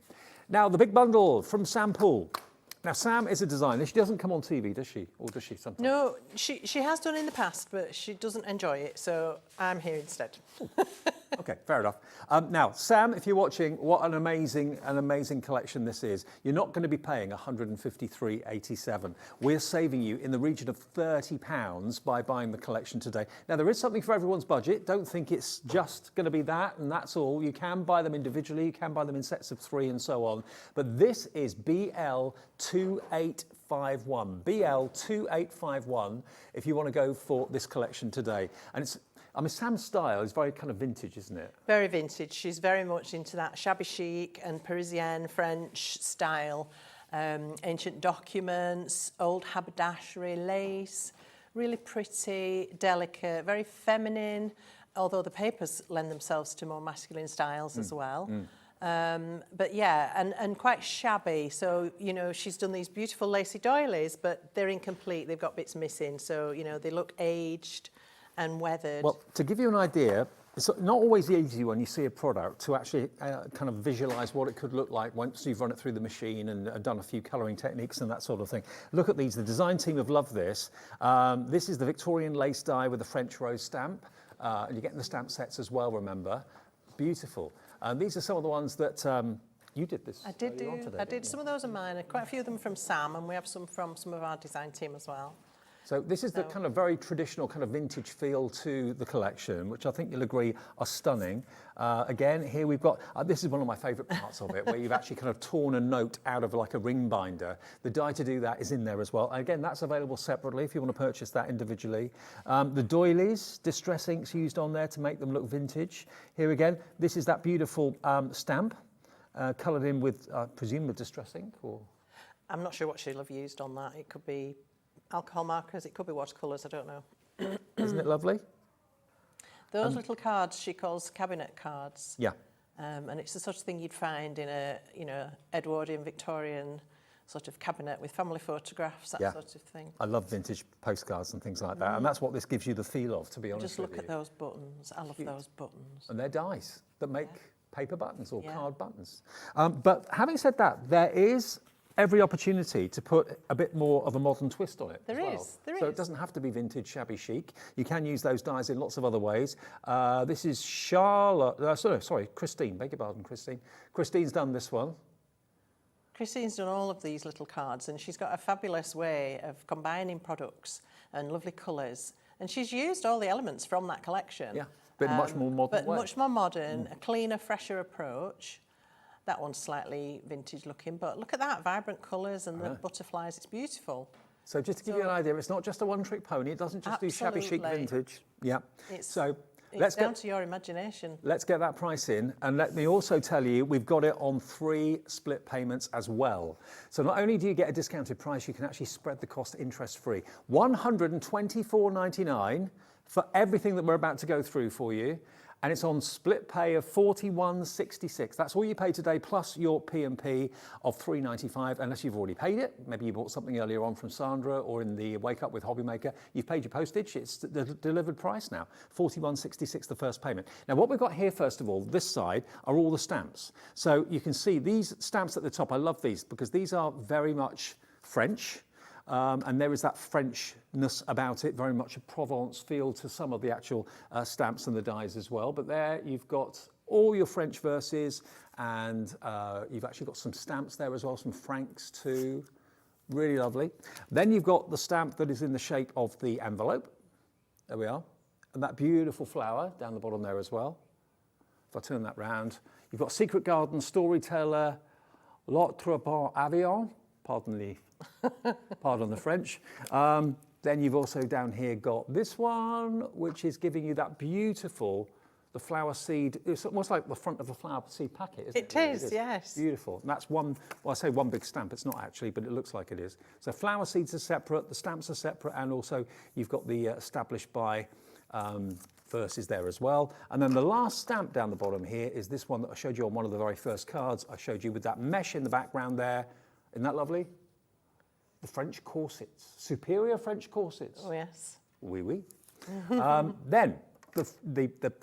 Speaker 2: Now, the big bundle from Sam Poole. Now, Sam is a designer. She doesn't come on TV, does she? Or does she sometimes?
Speaker 6: No, she has done in the past, but she doesn't enjoy it, so I'm here instead.
Speaker 2: Okay, fair enough. Now, Sam, if you're watching, what an amazing collection this is. You're not going to be paying £153.87. We're saving you in the region of £30 by buying the collection today. Now, there is something for everyone's budget. Don't think it's just going to be that and that's all. You can buy them individually, you can buy them in sets of 3 and so on. But this is BL2851. BL2851 if you want to go for this collection today. And it's, I mean, Sam's style is very kind of vintage, isn't it?
Speaker 6: Very vintage. She's very much into that shabby chic and Parisienne French style. Ancient documents, old haberdashery, lace, really pretty, delicate, very feminine, although the papers lend themselves to more masculine styles as well. But yeah, and quite shabby. So, you know, she's done these beautiful lacy doilies, but they're incomplete. They've got bits missing. So, you know, they look aged and weathered.
Speaker 2: Well, to give you an idea, it's not always easy when you see a product to actually kind of visualise what it could look like once you've run it through the machine and done a few colouring techniques and that sort of thing. Look at these. The design team have loved this. This is the Victorian lace die with the French rose stamp. And you're getting the stamp sets as well, remember. Beautiful. These are some of the ones that you did this.
Speaker 6: I did. Some of those are mine. Quite a few of them from Sam, and we have some from some of our design team as well.
Speaker 2: So this is the kind of very traditional kind of vintage feel to the collection, which I think you'll agree are stunning. Again, here we've got, this is one of my favourite parts of it, where you've actually kind of torn a note out of like a ring binder. The die to do that is in there as well. And again, that's available separately if you want to purchase that individually. The doilies, distress inks used on there to make them look vintage. Here again, this is that beautiful stamp, coloured in with, I presume, with distress ink, or?
Speaker 6: I'm not sure what she'll have used on that. It could be alcohol markers, it could be watercolours, I don't know.
Speaker 2: Isn't it lovely?
Speaker 6: Those little cards she calls cabinet cards.
Speaker 2: Yeah.
Speaker 6: And it's the sort of thing you'd find in a, you know, Edwardian, Victorian sort of cabinet with family photographs, that sort of thing.
Speaker 2: I love vintage postcards and things like that, and that's what this gives you the feel of, to be honest with you.
Speaker 6: Just look at those buttons. I love those buttons.
Speaker 2: And they're dies that make paper buttons or card buttons. But having said that, there is every opportunity to put a bit more of a modern twist on it.
Speaker 6: There is.
Speaker 2: So it doesn't have to be vintage, shabby chic. You can use those dies in lots of other ways. This is Christine, beg your pardon, Christine. Christine's done this one.
Speaker 6: Christine's done all of these little cards, and she's got a fabulous way of combining products and lovely colours. And she's used all the elements from that collection.
Speaker 2: Yeah, but much more modern way.
Speaker 6: Much more modern, a cleaner, fresher approach. That one's slightly vintage looking, but look at that, vibrant colours and the butterflies, it's beautiful.
Speaker 2: So just to give you an idea, it's not just a one-trick pony, it doesn't just do shabby chic vintage. Yeah.
Speaker 6: It's down to your imagination.
Speaker 2: Let's get that price in, and let me also tell you, we've got it on 3 split payments as well. So not only do you get a discounted price, you can actually spread the cost interest-free. £124.99 for everything that we're about to go through for you. And it's on split pay of £41.66. That's all you pay today, plus your P&P of £3.95, unless you've already paid it. Maybe you bought something earlier on from Sandra or in the Wake Up with Hobby Maker. You've paid your postage. It's the delivered price now, £41.66 the first payment. Now, what we've got here, first of all, this side, are all the stamps. So you can see these stamps at the top. I love these because these are very much French. And there is that Frenchness about it, very much a Provence feel to some of the actual stamps and the dies as well. But there you've got all your French verses, and you've actually got some stamps there as well, some francs too. Really lovely. Then you've got the stamp that is in the shape of the envelope. There we are. And that beautiful flower down the bottom there as well. if I turn that round, you've got Secret Garden, Storyteller, L'Autre Part Avion, pardon the French. Then you've also down here got this one, which is giving you that beautiful, the flower seed. It's almost like the front of a flower seed packet, isn't it?
Speaker 6: It is, yes.
Speaker 2: Beautiful. And that's one, well, I say one big stamp. It's not actually, but it looks like it is. So flower seeds are separate, the stamps are separate, and also you've got the established by verses there as well. And then the last stamp down the bottom here is this one that I showed you on one of the very first cards. I showed you with that mesh in the background there. Isn't that lovely? The French corsets, superior French corsets.
Speaker 6: Oh, yes.
Speaker 2: Oui, oui. Then,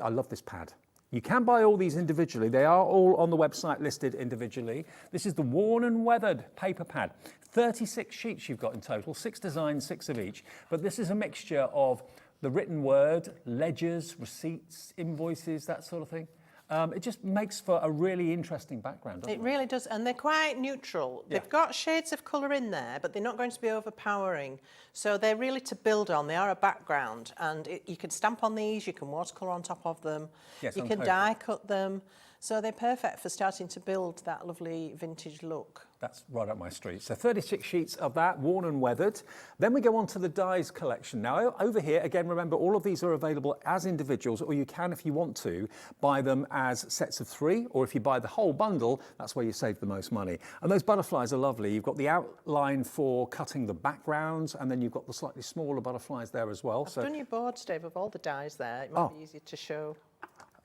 Speaker 2: I love this pad. You can buy all these individually. They are all on the website listed individually. This is the worn and weathered paper pad. 36 sheets you've got in total, 6 designs, 6 of each. But this is a mixture of the written word, ledgers, receipts, invoices, that sort of thing. It just makes for a really interesting background, doesn't it?
Speaker 6: It really does, and they're quite neutral.
Speaker 2: Yeah.
Speaker 6: They've got shades of colour in there, but they're not going to be overpowering. So they're really to build on. They are a background, and you can stamp on these, you can watercolour on top of them,
Speaker 2: Yes,
Speaker 6: you
Speaker 2: on
Speaker 6: can
Speaker 2: paper.
Speaker 6: die cut them. So they're perfect for starting to build that lovely vintage look.
Speaker 2: That's right up my street. So 36 sheets of that, worn and weathered. Then we go on to the dies collection. Now, over here, again, remember, all of these are available as individuals, or you can, if you want to, buy them as sets of 3, or if you buy the whole bundle, that's where you save the most money. And those butterflies are lovely. You've got the outline for cutting the backgrounds, and then you've got the slightly smaller butterflies there as well.
Speaker 6: I've done your boards, Dave, of all the dies there. It might be easier to show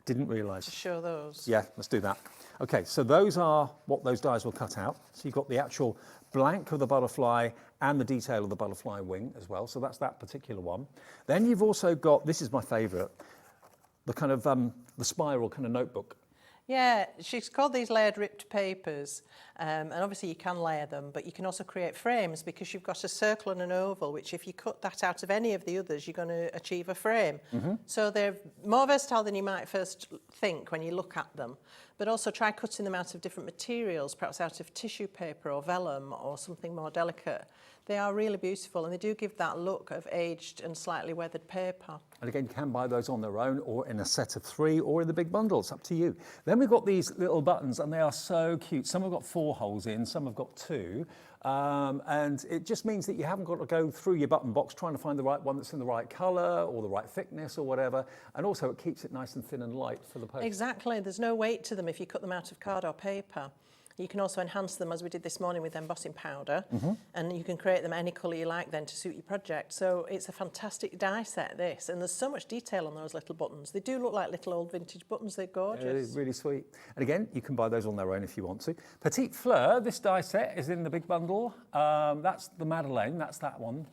Speaker 2: Didn't realise.
Speaker 6: those.
Speaker 2: Yeah, let's do that. Okay, so those are what those dies will cut out. So you've got the actual blank of the butterfly and the detail of the butterfly wing as well. So that's that particular one. Then you've also got, this is my favourite, the kind of the spiral kind of notebook.
Speaker 6: Yeah, she's called these layered ripped papers, and obviously you can layer them, but you can also create frames because you've got a circle and an oval, which if you cut that out of any of the others, you're going to achieve a frame. So they're more versatile than you might first think when you look at them, but also try cutting them out of different materials, perhaps out of tissue paper or vellum or something more delicate. They are really beautiful, and they do give that look of aged and slightly weathered paper.
Speaker 2: And again, you can buy those on their own or in a set of 3 or in the big bundle. It's up to you. Then we've got these little buttons, and they are so cute. Some have got 4 holes in, some have got 2. And it just means that you haven't got to go through your button box trying to find the right one that's in the right colour or the right thickness or whatever. And also it keeps it nice and thin and light for the post.
Speaker 6: Exactly. There's no weight to them if you cut them out of card or paper. You can also enhance them, as we did this morning, with embossing powder, and you can create them any colour you like then to suit your project. So it's a fantastic die set, this, and there's so much detail on those little buttons. They do look like little old vintage buttons. They're gorgeous.
Speaker 2: Really sweet. And again, you can buy those on their own if you want to. Petite Fleur, this die set is in the big bundle. That's the Madeleine, that's that one.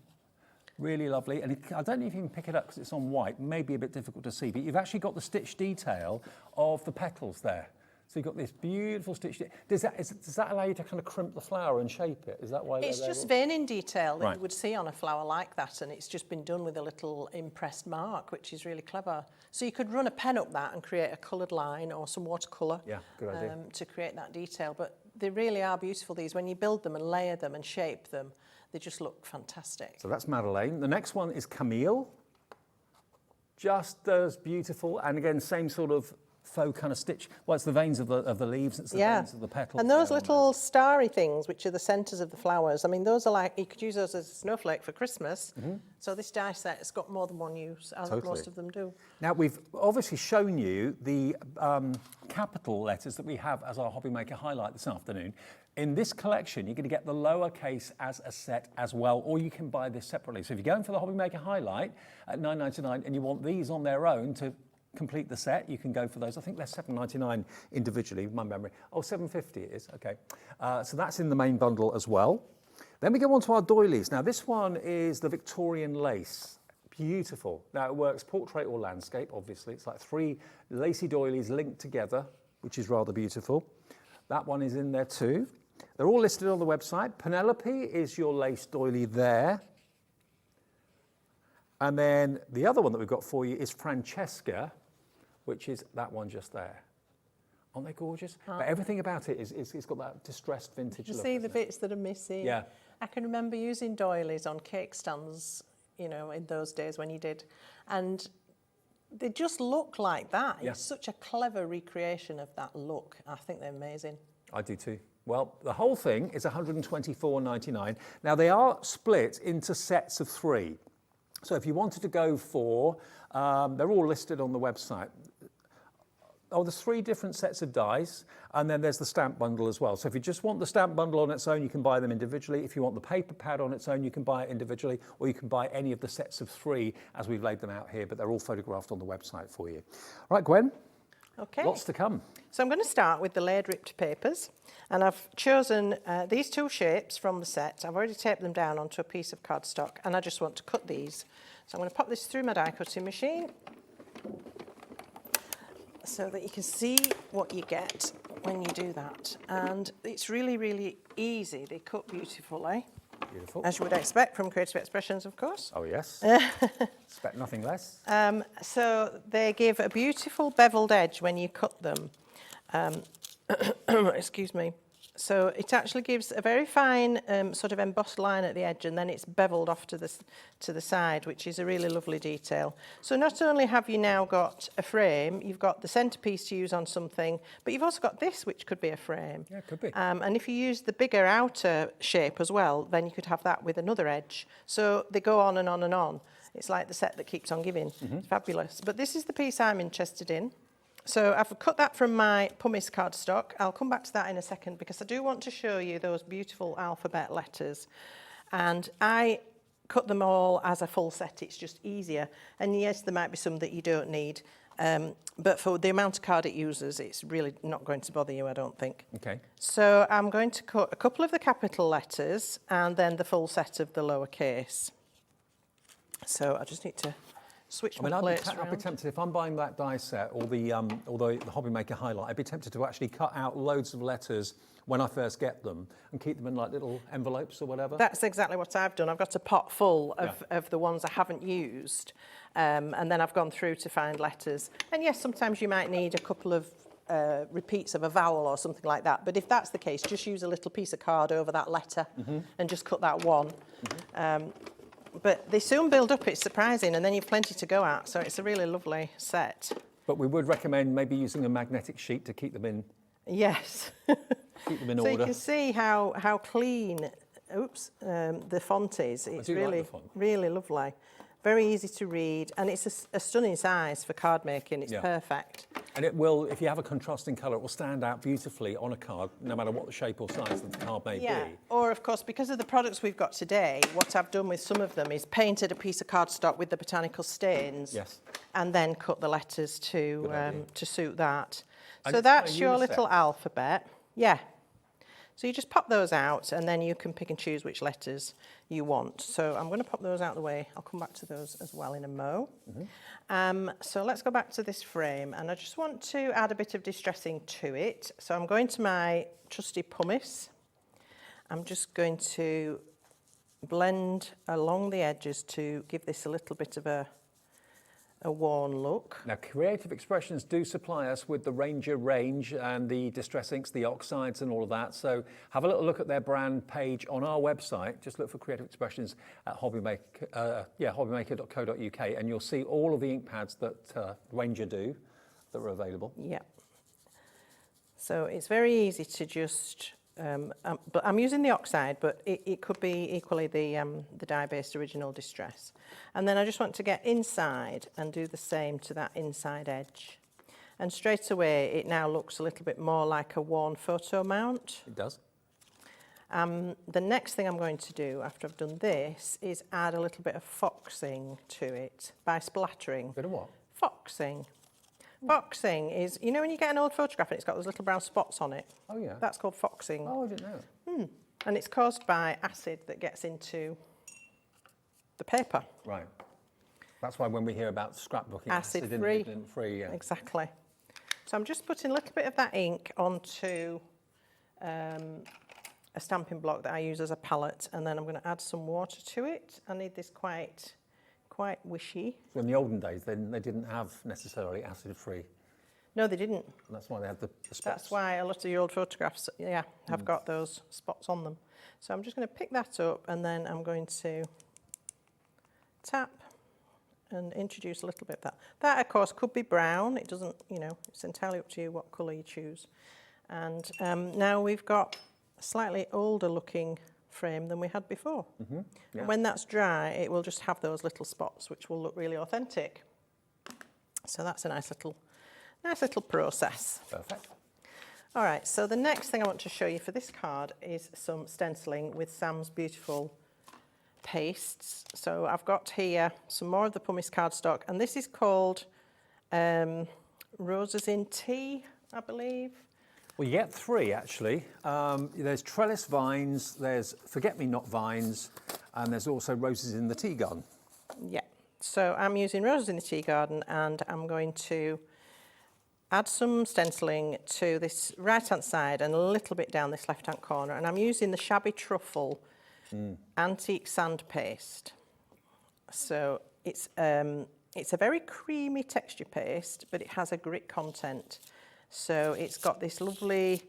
Speaker 2: Really lovely. And I don't know if you can pick it up because it's on white, maybe a bit difficult to see, but you've actually got the stitch detail of the petals there. So you've got this beautiful stitch. Does that allow you to kind of crimp the flower and shape it? Is that why?
Speaker 6: It's just veining detail that
Speaker 2: Right.
Speaker 6: you would see on a flower like that, and it's just been done with a little impressed mark, which is really clever. So you could run a pen up that and create a coloured line or some watercolour.
Speaker 2: Yeah, good idea.
Speaker 6: To create that detail. But they really are beautiful, these. When you build them and layer them and shape them, they just look fantastic.
Speaker 2: So that's Madeleine. The next one is Camille. Just as beautiful, and again, same sort of faux kind of stitch. Well, it's the veins of the leaves, it's the veins of the petals.
Speaker 6: And those
Speaker 2: there on
Speaker 6: little starry things, which are the centres of the flowers, I mean, those are like, you could use those as a snowflake for Christmas. So this die set has got more than one use, as most of them do.
Speaker 2: Now, we've obviously shown you the capital letters that we have as our Hobby Maker highlight this afternoon. In this collection, you're going to get the lowercase as a set as well, or you can buy this separately. So if you're going for the Hobby Maker highlight at £9.99 and you want these on their own to complete the set, you can go for those. I think they're £7.99 individually, my memory. Oh, £7.50 it is, okay. So that's in the main bundle as well. Then we go on to our doilies. Now this one is the Victorian lace. Beautiful. Now it works portrait or landscape, obviously. It's like 3 lacy doilies linked together, which is rather beautiful. That one is in there too. They're all listed on the website. Penelope is your lace doily there. And then the other one that we've got for you is Francesca, which is that one just there. Aren't they gorgeous? But everything about it it's got that distressed vintage
Speaker 6: You
Speaker 2: look.
Speaker 6: see the bits that are missing.
Speaker 2: Yeah.
Speaker 6: I can remember using doilies on cake stands, you know, in those days when you did. And they just look like that.
Speaker 2: Yeah.
Speaker 6: It's such a clever recreation of that look. I think they're amazing.
Speaker 2: I do too. Well, the whole thing is $124.99. Now, they are split into sets of 3. So if you wanted to go for, they're all listed on the website. Oh, there's 3 different sets of dies, and then there's the stamp bundle as well. So if you just want the stamp bundle on its own, you can buy them individually. If you want the paper pad on its own, you can buy it individually, or you can buy any of the sets of 3 as we've laid them out here, but they're all photographed on the website for you. Right, Gwen?
Speaker 6: Okay.
Speaker 2: Lots to come.
Speaker 6: So I'm going to start with the layered ripped papers, and I've chosen these 2 shapes from the set. I've already taped them down onto a piece of cardstock, and I just want to cut these. So I'm going to pop this through my die cutting machine so that you can see what you get when you do that. And it's really, really easy. They cut beautifully,
Speaker 2: Beautiful.
Speaker 6: as you would expect from Creative Expressions, of course.
Speaker 2: Oh, yes. Expect nothing less.
Speaker 6: So they give a beautiful beveled edge when you cut them. Excuse me. So it actually gives a very fine sort of embossed line at the edge, and then it's beveled off to the side, which is a really lovely detail. So not only have you now got a frame, you've got the centerpiece to use on something, but you've also got this, which could be a frame.
Speaker 2: Yeah, it could be.
Speaker 6: And if you use the bigger outer shape as well, then you could have that with another edge. So they go on and on and on. It's like the set that keeps on giving. It's fabulous. But this is the piece I'm interested in. So I've cut that from my pumice cardstock. I'll come back to that in a second because I do want to show you those beautiful alphabet letters. And I cut them all as a full set. It's just easier. And yes, there might be some that you don't need. But for the amount of card it uses, it's really not going to bother you, I don't think.
Speaker 2: Okay.
Speaker 6: So I'm going to cut a couple of the capital letters and then the full set of the lowercase. So I just need to switch my plates
Speaker 2: I'd be
Speaker 6: around.
Speaker 2: tempted, if I'm buying that die set or the Hobby Maker highlight, I'd be tempted to actually cut out loads of letters when I first get them and keep them in like little envelopes or whatever.
Speaker 6: That's exactly what I've done. I've got a pot full of the ones I haven't used, and then I've gone through to find letters. And yes, sometimes you might need a couple of repeats of a vowel or something like that. But if that's the case, just use a little piece of card over that letter and just cut that one. But they soon build up, it's surprising, and then you've plenty to go at. So it's a really lovely set.
Speaker 2: But we would recommend maybe using a magnetic sheet to keep them in.
Speaker 6: Yes.
Speaker 2: Keep them in
Speaker 6: So
Speaker 2: order.
Speaker 6: you can see how clean, the font is. It's
Speaker 2: do like
Speaker 6: really,
Speaker 2: the font.
Speaker 6: really lovely. Very easy to read, and it's a stunning size for card making. It's perfect.
Speaker 2: And it will, if you have a contrasting colour, it will stand out beautifully on a card, no matter what the shape or size of the card may be.
Speaker 6: Or, of course, because of the products we've got today, what I've done with some of them is painted a piece of cardstock with the botanical stains.
Speaker 2: Yes.
Speaker 6: And then cut the letters to suit that.
Speaker 2: And
Speaker 6: So
Speaker 2: it's
Speaker 6: that's
Speaker 2: quite a
Speaker 6: your
Speaker 2: unisex.
Speaker 6: little alphabet. Yeah. So you just pop those out and then you can pick and choose which letters you want. So I'm going to pop those out of the way. I'll come back to those as well in a mo. So let's go back to this frame, and I just want to add a bit of distressing to it. So I'm going to my trusty pumice. I'm just going to blend along the edges to give this a little bit of a worn look.
Speaker 2: Now, Creative Expressions do supply us with the Ranger range and the distress inks, the oxides and all of that. So have a little look at their brand page on our website. Just look for Creative Expressions at hobbymaker.co.uk, and you'll see all of the ink pads that Ranger do that are available.
Speaker 6: Yeah. So it's very easy to just, but I'm using the oxide, but it could be equally the dye-based original distress. And then I just want to get inside and do the same to that inside edge. And straight away, it now looks a little bit more like a worn photo mount.
Speaker 2: It does.
Speaker 6: The next thing I'm going to do after I've done this is add a little bit of foxing to it by splattering.
Speaker 2: Bit of what?
Speaker 6: Foxing. Foxing is, you know when you get an old photograph and it's got those little brown spots on it?
Speaker 2: Oh, yeah.
Speaker 6: That's called foxing.
Speaker 2: Oh, I didn't know.
Speaker 6: And it's caused by acid that gets into the paper.
Speaker 2: Right. That's why when we hear about scrapbooking,
Speaker 6: Acid-free.
Speaker 2: acid-free, yeah.
Speaker 6: Exactly. So I'm just putting a little bit of that ink onto a stamping block that I use as a palette, and then I'm going to add some water to it. I need this quite wishy.
Speaker 2: So in the olden days, then they didn't have necessarily acid-free.
Speaker 6: No, they didn't.
Speaker 2: And that's why they had the spots.
Speaker 6: That's why a lot of the old photographs, have got those spots on them. So I'm just going to pick that up, and then I'm going to tap and introduce a little bit of that. That, of course, could be brown. It doesn't, you know, it's entirely up to you what colour you choose. And now we've got a slightly older looking frame than we had before.
Speaker 2: Yeah.
Speaker 6: And when that's dry, it will just have those little spots, which will look really authentic. So that's a nice little process.
Speaker 2: Perfect.
Speaker 6: All right, so the next thing I want to show you for this card is some stenciling with Sam's beautiful pastes. So I've got here some more of the pumice cardstock, and this is called Roses in Tea, I believe.
Speaker 2: Well, you get 3 actually. There's trellis vines, there's forget-me-not vines, and there's also roses in the tea garden.
Speaker 6: Yeah, so I'm using roses in the tea garden, and I'm going to add some stenciling to this right-hand side and a little bit down this left-hand corner. And I'm using the Shabby Truffle antique sand paste. So it's a very creamy texture paste, but it has a grit content. So it's got this lovely,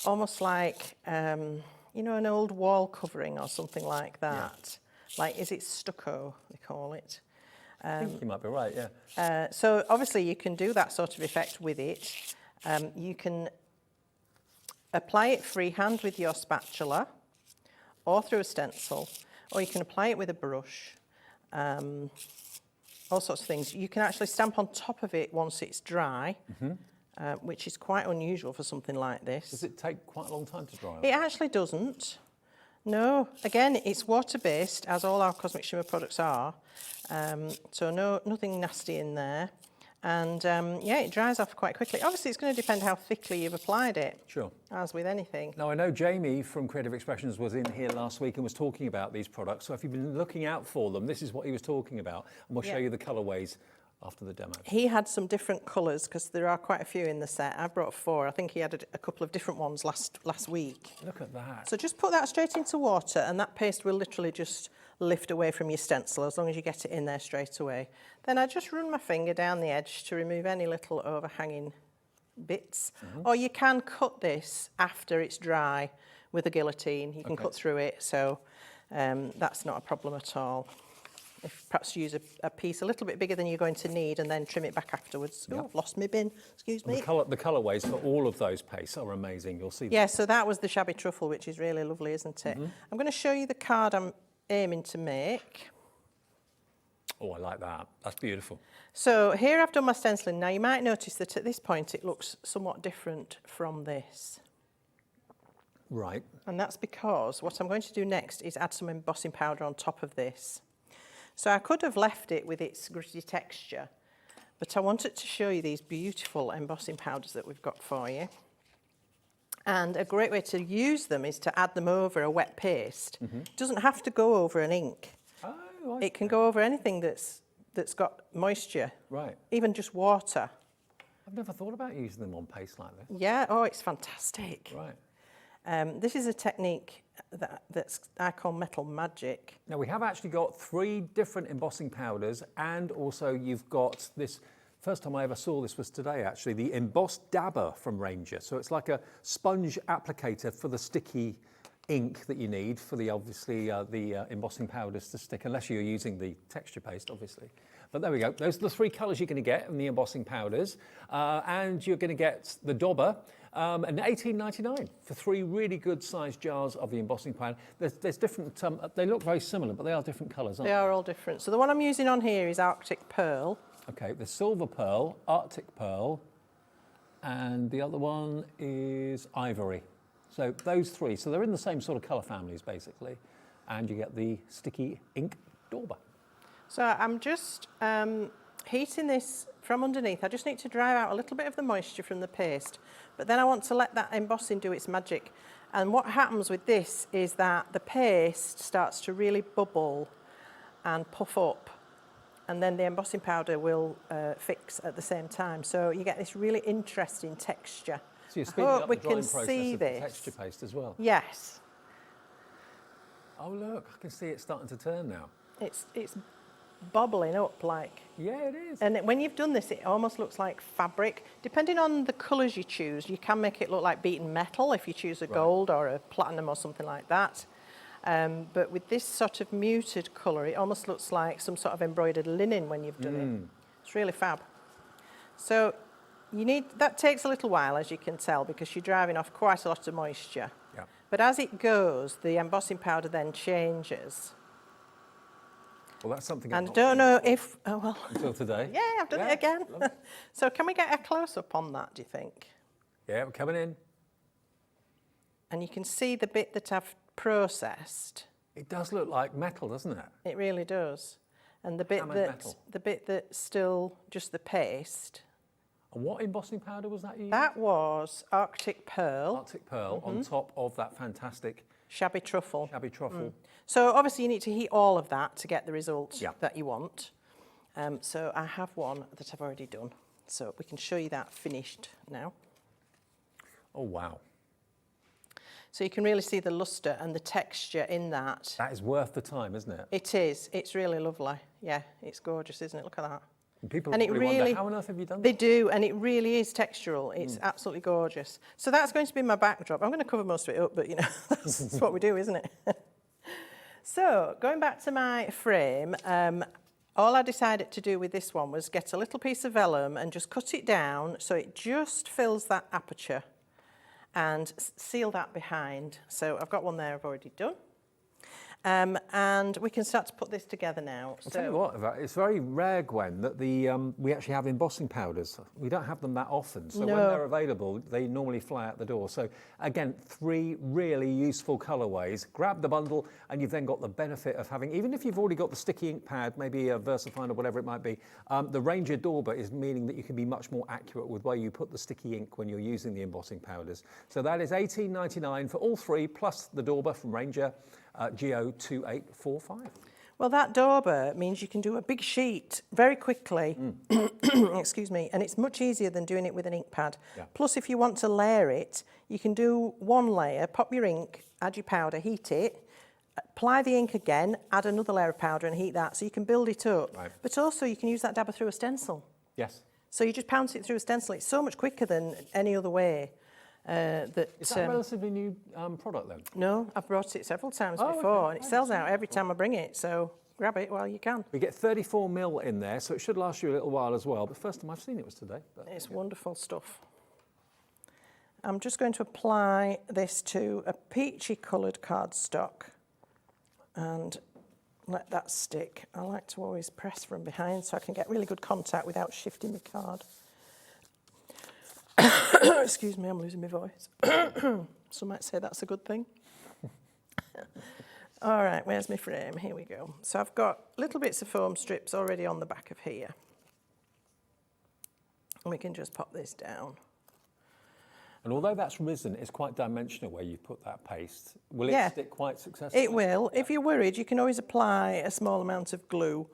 Speaker 6: almost like, you know, an old wall covering or something like that. Yeah. Like, is it stucco, they call it?
Speaker 2: I think you might be right, yeah.
Speaker 6: So obviously you can do that sort of effect with it. You can apply it freehand with your spatula or through a stencil, or you can apply it with a brush. All sorts of things. You can actually stamp on top of it once it's dry, which is quite unusual for something like this.
Speaker 2: Does it take quite a long time to dry?
Speaker 6: It actually doesn't. No, again, it's water-based, as all our Cosmic Shimmer products are. So nothing nasty in there. And yeah, it dries off quite quickly. Obviously, it's going to depend how thickly you've applied it. Sure. As with anything.
Speaker 2: Now, I know Jamie from Creative Expressions was in here last week and was talking about these products. So if you've been looking out for them, this is what he was talking about. And we'll show you the colourways after the demo.
Speaker 6: He had some different colours because there are quite a few in the set. I brought 4. I think he had a couple of different ones last week.
Speaker 2: Look at that.
Speaker 6: So just put that straight into water, and that paste will literally just lift away from your stencil as long as you get it in there straight away. Then I just run my finger down the edge to remove any little overhanging bits. Or you can cut this after it's dry with a guillotine. You can cut through it, so that's not a problem at all. If perhaps use a piece a little bit bigger than you're going to need and then trim it back afterwards. Oh, I've lost my bin, excuse me.
Speaker 2: The colourways for all of those pastes are amazing, you'll see.
Speaker 6: Yeah, so that was the Shabby Truffle, which is really lovely, isn't it? I'm going to show you the card I'm aiming to make.
Speaker 2: Oh, I like that. That's beautiful.
Speaker 6: So here I've done my stenciling. Now you might notice that at this point it looks somewhat different from this.
Speaker 2: Right.
Speaker 6: And that's because what I'm going to do next is add some embossing powder on top of this. So I could have left it with its gritty texture, but I wanted to show you these beautiful embossing powders that we've got for you. And a great way to use them is to add them over a wet paste. It doesn't have to go over an ink.
Speaker 2: Oh,
Speaker 6: It can go over anything that's got moisture.
Speaker 2: Right.
Speaker 6: Even just water.
Speaker 2: I've never thought about using them on paste like this.
Speaker 6: Yeah, oh, it's fantastic.
Speaker 2: Right.
Speaker 6: This is a technique that's I call metal magic.
Speaker 2: Now we have actually got 3 different embossing powders, and also you've got this, first time I ever saw this was today actually, the embossed dabber from Ranger. So it's like a sponge applicator for the sticky ink that you need for the, obviously, the embossing powders to stick, unless you're using the texture paste, obviously. But there we go. Those are the 3 colours you're going to get in the embossing powders. And you're going to get the dauber, and $18.99 for 3 really good sized jars of the embossing powder. There's different, they look very similar, but they are different colours, aren't they?
Speaker 6: They are all different. So the one I'm using on here is Arctic Pearl.
Speaker 2: Okay, the Silver Pearl, Arctic Pearl, and the other one is Ivory. So those 3, so they're in the same sort of colour families basically, and you get the sticky ink dauber.
Speaker 6: So I'm just heating this from underneath. I just need to dry out a little bit of the moisture from the paste, but then I want to let that embossing do its magic. And what happens with this is that the paste starts to really bubble and puff up, and then the embossing powder will fix at the same time. So you get this really interesting texture.
Speaker 2: So you're speeding up the drying process of the texture paste as well?
Speaker 6: Yes.
Speaker 2: Oh look, I can see it starting to turn now.
Speaker 6: It's bobbling up like...
Speaker 2: Yeah, it is.
Speaker 6: And when you've done this, it almost looks like fabric. Depending on the colours you choose, you can make it look like beaten metal if you choose a gold or a platinum or something like that. But with this sort of muted colour, it almost looks like some sort of embroidered linen when you've done it. It's really fab. So that takes a little while, as you can tell, because you're driving off quite a lot of moisture.
Speaker 2: Yeah.
Speaker 6: But as it goes, the embossing powder then changes.
Speaker 2: Well, that's something.
Speaker 6: And I don't know if,
Speaker 2: until today.
Speaker 6: Yeah, I've done it again. So can we get a close-up on that, do you think?
Speaker 2: Yeah, we're coming in.
Speaker 6: And you can see the bit that I've processed.
Speaker 2: It does look like metal, doesn't it?
Speaker 6: It really does. And the bit that's still just the paste.
Speaker 2: And what embossing powder was that you used?
Speaker 6: That was Arctic Pearl.
Speaker 2: Arctic Pearl on top of that fantastic
Speaker 6: Shabby Truffle.
Speaker 2: Shabby Truffle.
Speaker 6: So obviously you need to heat all of that to get the result that you want. So I have one that I've already done. So we can show you that finished now.
Speaker 2: Oh, wow.
Speaker 6: So you can really see the lustre and the texture in that.
Speaker 2: That is worth the time, isn't it?
Speaker 6: It is. It's really lovely. Yeah, it's gorgeous, isn't it? Look at that.
Speaker 2: And people
Speaker 6: And it
Speaker 2: probably wonder,
Speaker 6: really,
Speaker 2: how on earth have you done
Speaker 6: they
Speaker 2: that?
Speaker 6: do, and it really is textural. It's absolutely gorgeous. So that's going to be my backdrop. I'm going to cover most of it up, but you know, that's what we do, isn't it? So going back to my frame, all I decided to do with this one was get a little piece of vellum and just cut it down so it just fills that aperture and seal that behind. So I've got one there I've already done. And we can start to put this together now.
Speaker 2: I'll tell you what, it's very rare, Gwen, that we actually have embossing powders. We don't have them that often, so when they're available, they normally fly out the door. So again, 3 really useful colourways. Grab the bundle, and you've then got the benefit of having, even if you've already got the sticky ink pad, maybe a VersaFine or whatever it might be, the Ranger Dauber is meaning that you can be much more accurate with where you put the sticky ink when you're using the embossing powders. So that is $18.99 for all 3, plus the Dauber from Ranger. GO2845.
Speaker 6: Well, that Dauber means you can do a big sheet very quickly, excuse me, and it's much easier than doing it with an ink pad.
Speaker 2: Yeah.
Speaker 6: Plus, if you want to layer it, you can do 1 layer, pop your ink, add your powder, heat it, apply the ink again, add another layer of powder and heat that, so you can build it up.
Speaker 2: Right.
Speaker 6: But also, you can use that dabber through a stencil.
Speaker 2: Yes.
Speaker 6: So you just pounce it through a stencil. It's so much quicker than any other way.
Speaker 2: Is that a relatively new product then?
Speaker 6: No, I've brought it several times before, and it sells out every time I bring it, so grab it while you can.
Speaker 2: We get 34mm in there, so it should last you a little while as well, but first time I've seen it was today.
Speaker 6: It's wonderful stuff. I'm just going to apply this to a peachy coloured cardstock and let that stick. I like to always press from behind so I can get really good contact without shifting the card. Excuse me, I'm losing my voice. Some might say that's a good thing. All right, where's my frame? Here we go. So I've got little bits of foam strips already on the back of here. And we can just pop this down.
Speaker 2: And although that's risen, it's quite dimensional where you put that paste. Will it stick quite successfully?
Speaker 6: It will. If you're worried, you can always apply a small amount of glue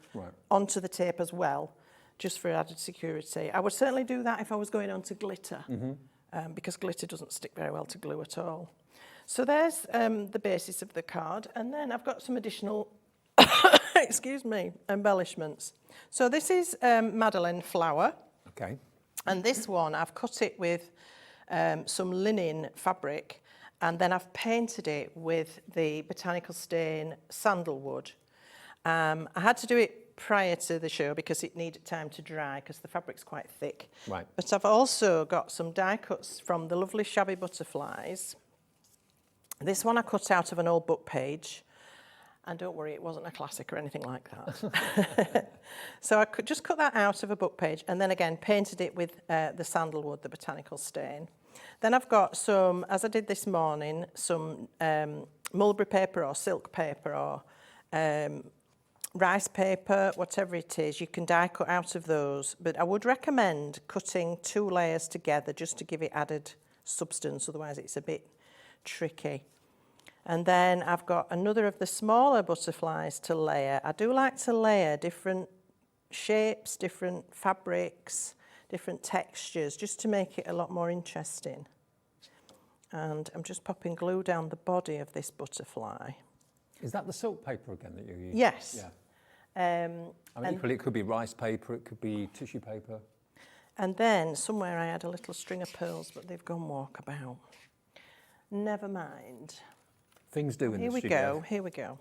Speaker 6: onto the tape as well, just for added security. I would certainly do that if I was going on to glitter, because glitter doesn't stick very well to glue at all. So there's the basis of the card, and then I've got some additional, excuse me, embellishments. So this is Madeleine flower.
Speaker 2: Okay.
Speaker 6: And this one, I've cut it with some linen fabric, and then I've painted it with the Botanical stain sandalwood. I had to do it prior to the show because it needed time to dry because the fabric's quite thick.
Speaker 2: Right.
Speaker 6: But I've also got some die cuts from the lovely Shabby Butterflies. This one I cut out of an old book page. And don't worry, it wasn't a classic or anything like that. So I could just cut that out of a book page and then again painted it with the sandalwood, the Botanical stain. Then I've got some, as I did this morning, some mulberry paper or silk paper or rice paper, whatever it is. You can die cut out of those, but I would recommend cutting 2 layers together just to give it added substance, otherwise it's a bit tricky. And then I've got another of the smaller butterflies to layer. I do like to layer different shapes, different fabrics, different textures, just to make it a lot more interesting. And I'm just popping glue down the body of this butterfly.
Speaker 2: Is that the silk paper again that you're using?
Speaker 6: Yes.
Speaker 2: Yeah. I mean, equally, it could be rice paper, it could be tissue paper.
Speaker 6: And then somewhere I had a little string of pearls, but they've gone walkabout. Never mind.
Speaker 2: Things do in
Speaker 6: Here
Speaker 2: the
Speaker 6: we
Speaker 2: studio.
Speaker 6: go, here we go.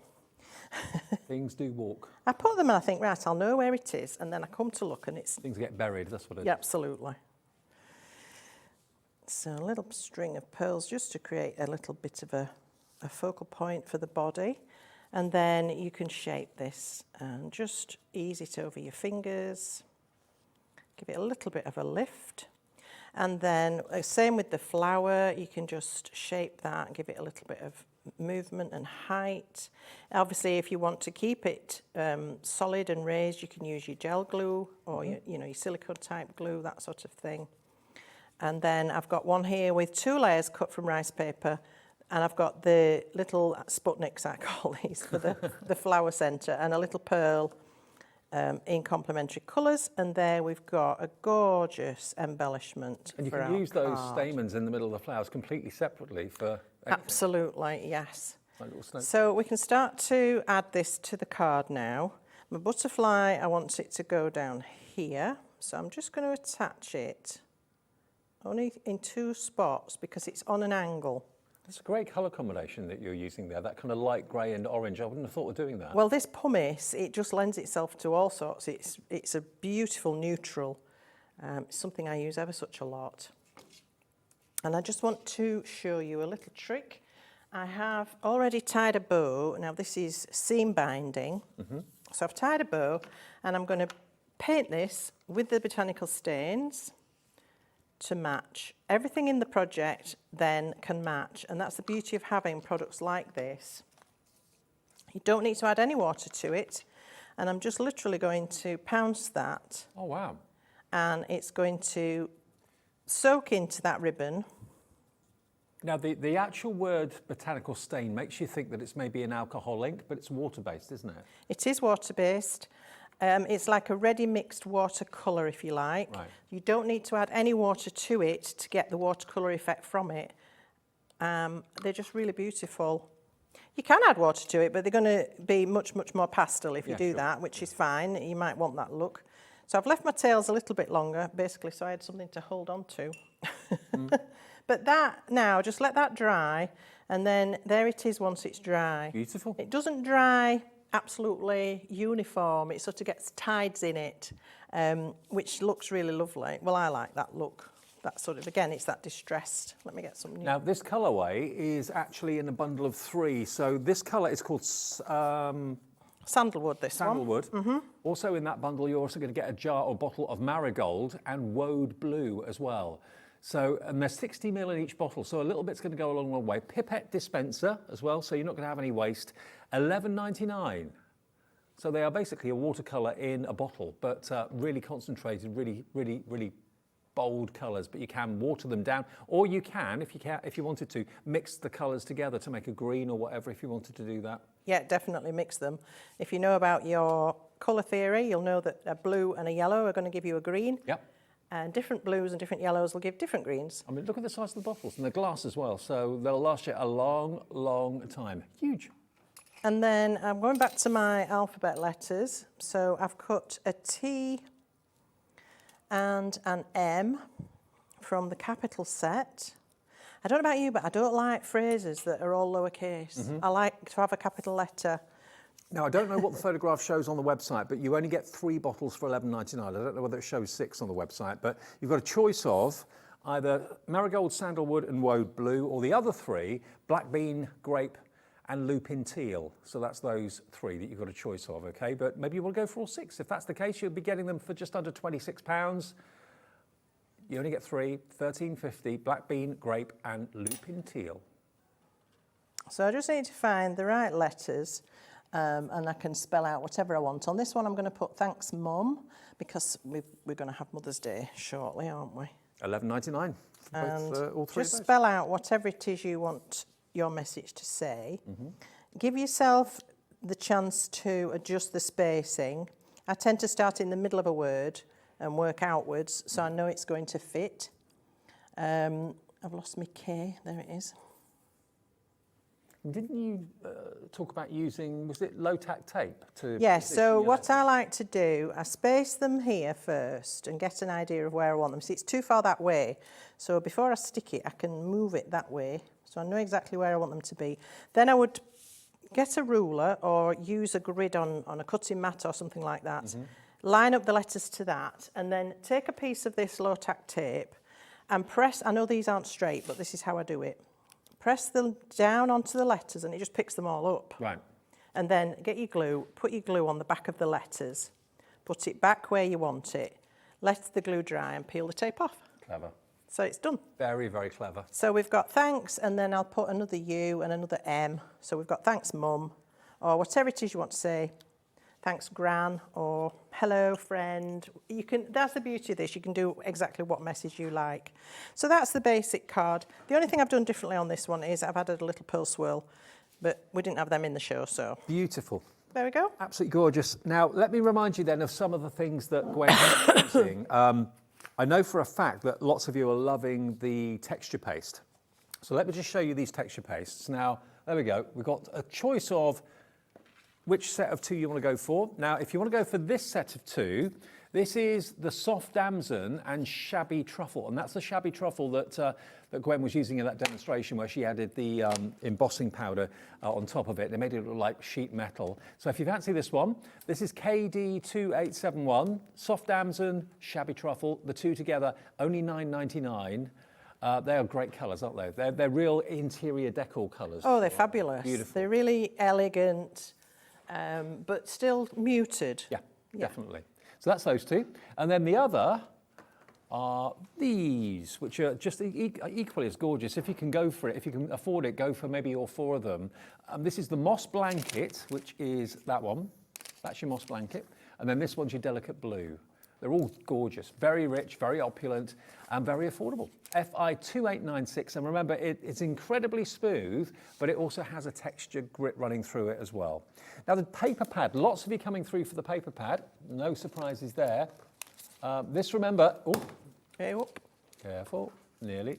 Speaker 2: Things do walk.
Speaker 6: I put them and I think, right, I'll know where it is, and then I come to look and it's...
Speaker 2: Things get buried, that's what it is.
Speaker 6: Yeah, absolutely. So a little string of pearls just to create a little bit of a focal point for the body. And then you can shape this and just ease it over your fingers. Give it a little bit of a lift. And then same with the flower, you can just shape that and give it a little bit of movement and height. Obviously, if you want to keep it solid and raised, you can use your gel glue or your silicone type glue, that sort of thing. And then I've got one here with 2 layers cut from rice paper, and I've got the little Sputniks, I call these, for the flower centre, and a little pearl in complementary colours. And there we've got a gorgeous embellishment.
Speaker 2: And you
Speaker 6: for
Speaker 2: can
Speaker 6: our
Speaker 2: use those
Speaker 6: card.
Speaker 2: stamens in the middle of the flowers completely separately for...
Speaker 6: Absolutely, yes.
Speaker 2: Like little snakes.
Speaker 6: So we can start to add this to the card now. My butterfly, I want it to go down here. So I'm just going to attach it only in 2 spots because it's on an angle.
Speaker 2: It's a great colour combination that you're using there, that kind of light grey and orange. I wouldn't have thought of doing that.
Speaker 6: Well, this pumice, it just lends itself to all sorts. It's a beautiful neutral. It's something I use ever such a lot. And I just want to show you a little trick. I have already tied a bow. Now this is seam binding. So I've tied a bow and I'm going to paint this with the Botanical stains to match. Everything in the project then can match, and that's the beauty of having products like this. You don't need to add any water to it, and I'm just literally going to pounce that.
Speaker 2: Oh, wow.
Speaker 6: And it's going to soak into that ribbon.
Speaker 2: Now, the actual word botanical stain makes you think that it's maybe an alcohol ink, but it's water-based, isn't it?
Speaker 6: It is water-based. It's like a ready mixed watercolour, if you like.
Speaker 2: Right.
Speaker 6: You don't need to add any water to it to get the watercolour effect from it. They're just really beautiful. You can add water to it, but they're going to be much, much more pastel if you do that, which is fine. You might want that look. So I've left my tails a little bit longer, basically, so I had something to hold on to. But that, now, just let that dry, and then there it is once it's dry.
Speaker 2: Beautiful.
Speaker 6: It doesn't dry absolutely uniform. It sort of gets tides in it, which looks really lovely. Well, I like that look. That sort of, again, it's that distressed. Let me get some new.
Speaker 2: Now, this colourway is actually in a bundle of 3. So this colour is called
Speaker 6: Sandalwood, this
Speaker 2: Sandalwood.
Speaker 6: one.
Speaker 2: Also in that bundle, you're also going to get a jar or bottle of marigold and woad blue as well. So, and there's 60 ml in each bottle, so a little bit's going to go a long, long way. Pipette dispenser as well, so you're not going to have any waste. $11.99. So they are basically a watercolour in a bottle, but really concentrated, really bold colours. But you can water them down, or you can, if you wanted to, mix the colours together to make a green or whatever. If you wanted to do that.
Speaker 6: Yeah, definitely mix them. If you know about your colour theory, you'll know that a blue and a yellow are going to give you a green.
Speaker 2: Yep.
Speaker 6: And different blues and different yellows will give different greens.
Speaker 2: I mean, look at the size of the bottles and the glass as well. So they'll last you a long, long time. Huge.
Speaker 6: And then I'm going back to my alphabet letters. So I've cut a T and an M from the capital set. I don't know about you, but I don't like phrases that are all lowercase. I like to have a capital letter.
Speaker 2: Now, I don't know what the photograph shows on the website, but you only get 3 bottles for $11.99. I don't know whether it shows 6 on the website, but you've got a choice of either marigold, sandalwood and woad blue, or the other 3, black bean, grape and lupin teal. So that's those 3 that you've got a choice of, okay? But maybe you want to go for all 6. If that's the case, you'll be getting them for just under £26. You only get 3, $13.50, black bean, grape and lupin teal.
Speaker 6: So I just need to find the right letters. And I can spell out whatever I want. On this one, I'm going to put thanks, Mum, because we're going to have Mother's Day shortly, aren't we?
Speaker 2: $11.99 for both, all 3
Speaker 6: just
Speaker 2: of those.
Speaker 6: spell out whatever it is you want your message to say. Give yourself the chance to adjust the spacing. I tend to start in the middle of a word and work outwards, so I know it's going to fit. I've lost my K. There it is.
Speaker 2: Didn't you talk about using, was it low-tack tape?
Speaker 6: Yes, so what I like to do, I space them here first and get an idea of where I want them. See, it's too far that way, so before I stick it, I can move it that way, So I know exactly where I want them to be. Then I would get a ruler or use a grid on a cutting mat or something like that. Line up the letters to that, and then take a piece of this low-tack tape and press, I know these aren't straight, but this is how I do it. Press them down onto the letters and it just picks them all up.
Speaker 2: Right.
Speaker 6: And then get your glue, put your glue on the back of the letters, put it back where you want it, let the glue dry and peel the tape off.
Speaker 2: Clever.
Speaker 6: So it's done.
Speaker 2: Very, very clever.
Speaker 6: So we've got thanks, and then I'll put another U and another M. So we've got thanks mum, or whatever it is you want to say. Thanks gran, or hello friend. You can, that's the beauty of this, you can do exactly what message you like. So that's the basic card. The only thing I've done differently on this one is I've added a little pearl swirl, but we didn't have them in the show, so.
Speaker 2: Beautiful.
Speaker 6: There we go.
Speaker 2: Absolutely gorgeous. Now, let me remind you then of some of the things that Gwen is using. I know for a fact that lots of you are loving the texture paste. So let me just show you these texture pastes. Now, there we go. We've got a choice of which set of two you want to go for. Now, if you want to go for this set of two, this is the Soft Damson and Shabby Truffle. And that's the Shabby Truffle that, that Gwen was using in that demonstration where she added the embossing powder on top of it. They made it look like sheet metal. So if you fancy this one, this is KD2871, Soft Damson, Shabby Truffle, the two together, only $9.99. They are great colours, aren't they? They're real interior decor colours.
Speaker 6: Oh, they're fabulous.
Speaker 2: Beautiful.
Speaker 6: They're really elegant, but still muted.
Speaker 2: Yeah, definitely. So that's those two. And then the other are these, which are just equally as gorgeous. If you can go for it, if you can afford it, go for maybe all four of them. This is the Moss Blanket, which is that one. That's your Moss Blanket. And then this one's your Delicate Blue. They're all gorgeous, very rich, very opulent, and very affordable. FI2896, and remember, it's incredibly smooth, but it also has a textured grit running through it as well. Now the paper pad, lots of you coming through for the paper pad, no surprises there. This, remember, oh,
Speaker 6: Okay, oh.
Speaker 2: careful, nearly.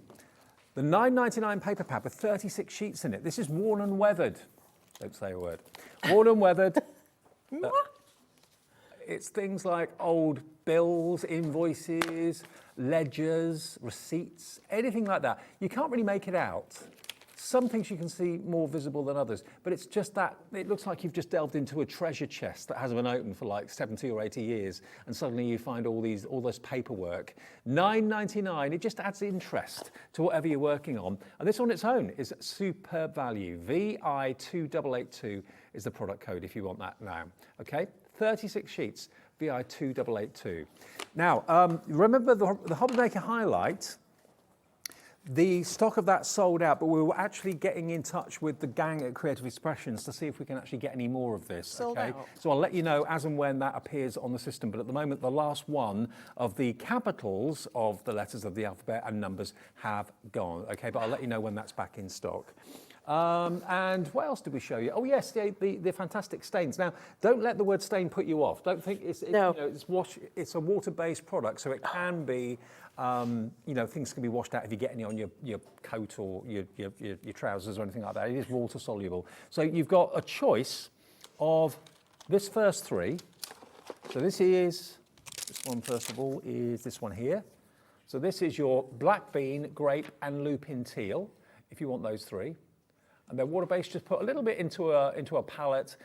Speaker 2: The $9.99 paper pad with 36 sheets in it. This is worn and weathered. Don't say a word. Worn and weathered. It's things like old bills, invoices, ledgers, receipts, anything like that. You can't really make it out. Some things you can see more visible than others, but it's just that, it looks like you've just delved into a treasure chest that hasn't been opened for like 70 or 80 years, and suddenly you find all this paperwork. $9.99, it just adds interest to whatever you're working on. And this on its own is superb value. VI2882 is the product code if you want that now, okay? 36 sheets, VI2882. Now, remember the Hobby Maker Highlight, the stock of that sold out, but we were actually getting in touch with the gang at Creative Expressions to see if we can actually get any more of this.
Speaker 6: Sold
Speaker 2: okay?
Speaker 6: out.
Speaker 2: So I'll let you know as and when that appears on the system, but at the moment, the last one of the capitals of the letters of the alphabet and numbers have gone, okay? But I'll let you know when that's back in stock. And what else did we show you? Oh yes, the fantastic stains. Now, don't let the word stain put you off. Don't think
Speaker 6: No.
Speaker 2: you know, it's a water-based product, so it can be, you know, things can be washed out if you get any on your coat or your trousers or anything like that. It is water-soluble. So you've got a choice of this first three. So this one first of all is this one here. So this is your black bean, grape, and lupin teal, if you want those three. And they're water-based, just put a little bit into a palette.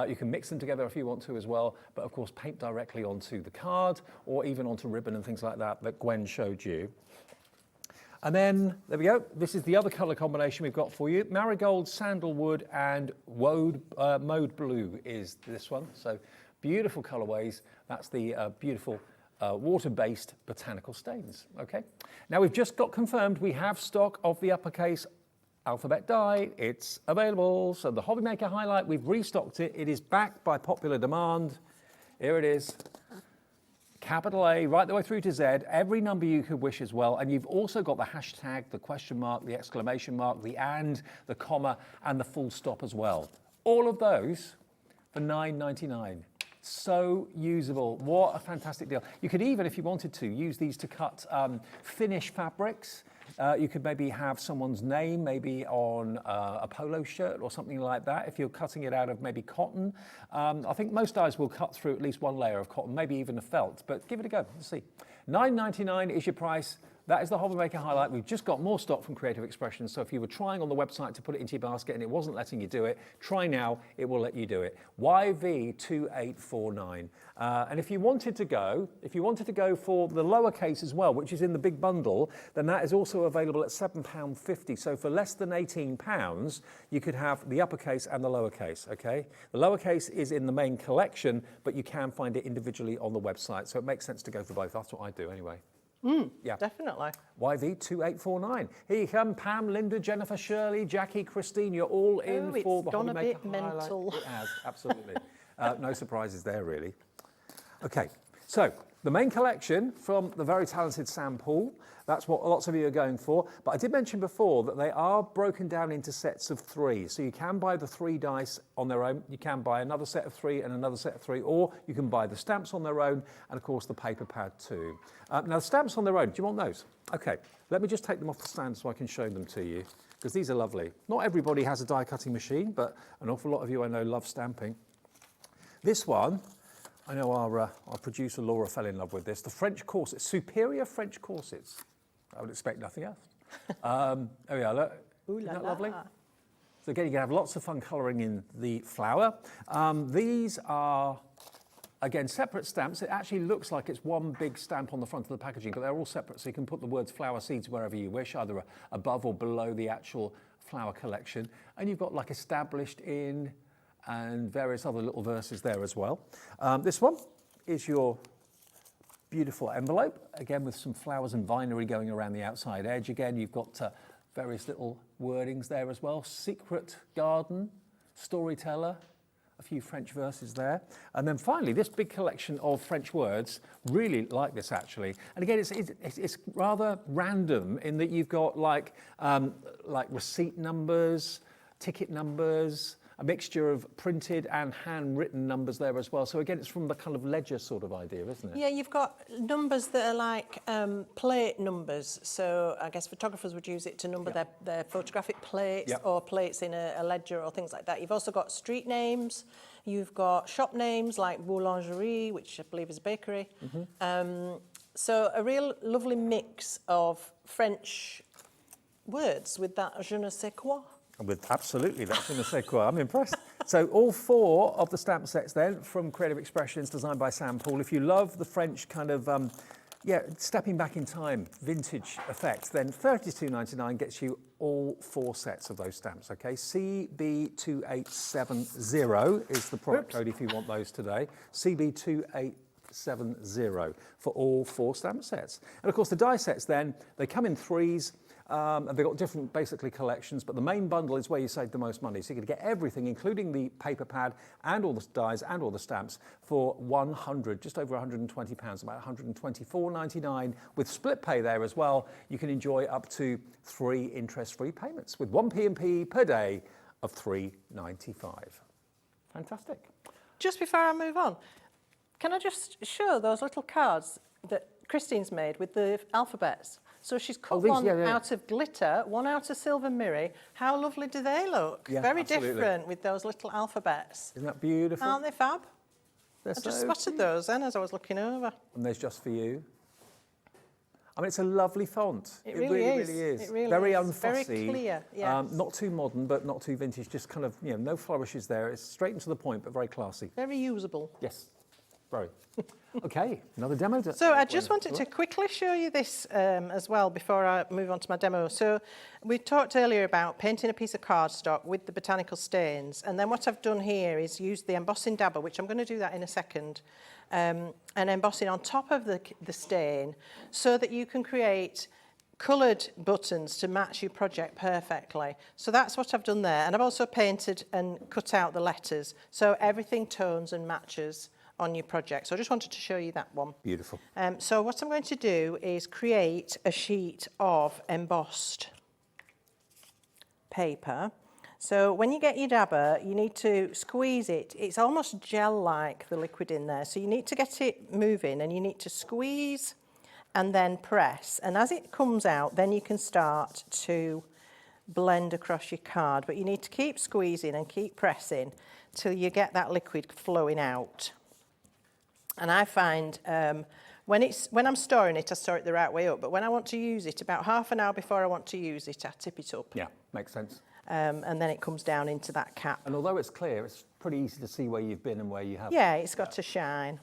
Speaker 2: You can mix them together if you want to as well, but of course paint directly onto the card or even onto ribbon and things like that that Gwen showed you. And then, there we go. This is the other colour combination we've got for you. Marigold, sandalwood, and mode blue is this one. So beautiful colourways. That's the beautiful water-based botanical stains, okay? Now we've just got confirmed we have stock of the uppercase alphabet die. It's available. So the Hobby Maker Highlight, we've restocked it. It is back by popular demand. Here it is. Capital A, right the way through to Z, every number you could wish as well. And you've also got the hashtag, the question mark, the exclamation mark, the and, the comma, and the full stop as well. All of those for $9.99. So usable. What a fantastic deal. You could even, if you wanted to, use these to cut finish fabrics. You could maybe have someone's name maybe on a polo shirt or something like that if you're cutting it out of maybe cotton. I think most dyes will cut through at least one layer of cotton, maybe even a felt, but give it a go. Let's see. $9.99 is your price. that is the Hobby Maker highlight. We've just got more stock from Creative Expressions, so if you were trying on the website to put it into your basket and it wasn't letting you do it, try now, it will let you do it. YV2849. And if you wanted to go for the lowercase as well, which is in the big bundle, then that is also available at £7.50. So for less than £18, you could have the uppercase and the lowercase, okay? The lowercase is in the main collection, but you can find it individually on the website. So it makes sense to go for both. That's what I do anyway. Yeah,
Speaker 6: Definitely.
Speaker 2: YV2849. Here you come, Pam, Linda, Jennifer, Shirley, Jackie, Christine. You're all in for the Hobby Maker highlight.
Speaker 6: Mental.
Speaker 2: It has, absolutely. No surprises there, really. Okay, so the main collection from the very talented Sam Poole. That's what lots of you are going for. But I did mention before that they are broken down into sets of 3. So you can buy the 3 dice on their own. You can buy another set of 3 and another set of 3, or you can buy the stamps on their own and, of course, the paper pad too. Now, the stamps on their own, do you want those? Okay, let me just take them off the stand so I can show them to you, because these are lovely. Not everybody has a die cutting machine, but an awful lot of you I know love stamping. This one, I know our producer Laura fell in love with this, the French corsets, superior French corsets. I would expect nothing else. There we are, look. Isn't that lovely? So again, you can have lots of fun colouring in the flower. These are, again, separate stamps. It actually looks like it's one big stamp on the front of the packaging, but they're all separate, so you can put the words flower seeds wherever you wish, either above or below the actual flower collection. And you've got like established in and various other little verses there as well. This one is your beautiful envelope, again with some flowers and vinery going around the outside edge. Again, you've got various little wordings there as well. Secret garden, storyteller, a few French verses there. And then finally, this big collection of French words, really like this actually. And again, it's rather random in that you've got like receipt numbers, ticket numbers, a mixture of printed and handwritten numbers there as well. So again, it's from the kind of ledger sort of idea, isn't it?
Speaker 6: Yeah, you've got numbers that are like plate numbers. So I guess photographers would use it to number their photographic plates or plates in a ledger or things like that. You've also got street names. You've got shop names like Boulangerie, which I believe is a bakery. So a real lovely mix of French words with that je ne sais quoi.
Speaker 2: With absolutely, that's in the sequel. I'm impressed. So all 4 of the stamp sets then from Creative Expressions, designed by Sam Poole. If you love the French kind of, stepping back in time, vintage effect, then £32.99 gets you all 4 sets of those stamps, okay? CB2870 is the product code if you want those today. CB2870 for all 4 stamp sets. And of course the die sets then, they come in 3s, and they've got different basically collections, but the main bundle is where you save the most money. So you're going to get everything, including the paper pad and all the dies and all the stamps for just over £120, about £124.99 with split pay there as well. You can enjoy up to 3 interest-free payments with 1 P&P per day of £3.95. Fantastic.
Speaker 6: Just before I move on, can I just show those little cards that Christine's made with the alphabets? So she's cut one out of glitter, one out of silver mirror. How lovely do they look?
Speaker 2: Yeah,
Speaker 6: Very
Speaker 2: absolutely.
Speaker 6: different with those little alphabets.
Speaker 2: Isn't that beautiful?
Speaker 6: Aren't they fab?
Speaker 2: They're
Speaker 6: I just
Speaker 2: so
Speaker 6: spotted
Speaker 2: cute.
Speaker 6: those then as I was looking over.
Speaker 2: And there's just for you. I mean, it's a lovely font.
Speaker 6: It really is.
Speaker 2: It
Speaker 6: really
Speaker 2: very
Speaker 6: is.
Speaker 2: unfussy.
Speaker 6: Very clear, yes.
Speaker 2: Not too modern, but not too vintage. Just kind of, no flourishes there. It's straight and to the point, but very classy.
Speaker 6: Very usable.
Speaker 2: Yes, very. Okay, another demo.
Speaker 6: So I just wanted to quickly show you this as well before I move on to my demo. So we talked earlier about painting a piece of cardstock with the botanical stains, and then what I've done here is use the embossing dabber, which I'm going to do that in a second, and embossing on top of the stain so that you can create coloured buttons to match your project perfectly. So that's what I've done there, and I've also painted and cut out the letters so everything tones and matches on your project. So I just wanted to show you that one.
Speaker 2: Beautiful.
Speaker 6: So what I'm going to do is create a sheet of embossed paper. So when you get your dabber, you need to squeeze it. It's almost gel-like, the liquid in there. So you need to get it moving and you need to squeeze and then press. And as it comes out, then you can start to blend across your card. But you need to keep squeezing and keep pressing till you get that liquid flowing out. And I find when I'm storing it, I store it the right way up. But when I want to use it, about half an hour before I want to use it, I tip it up.
Speaker 2: Yeah, makes sense.
Speaker 6: And then it comes down into that cap.
Speaker 2: And although it's clear, it's pretty easy to see where you've been and where you haven't.
Speaker 6: Yeah, it's got to shine.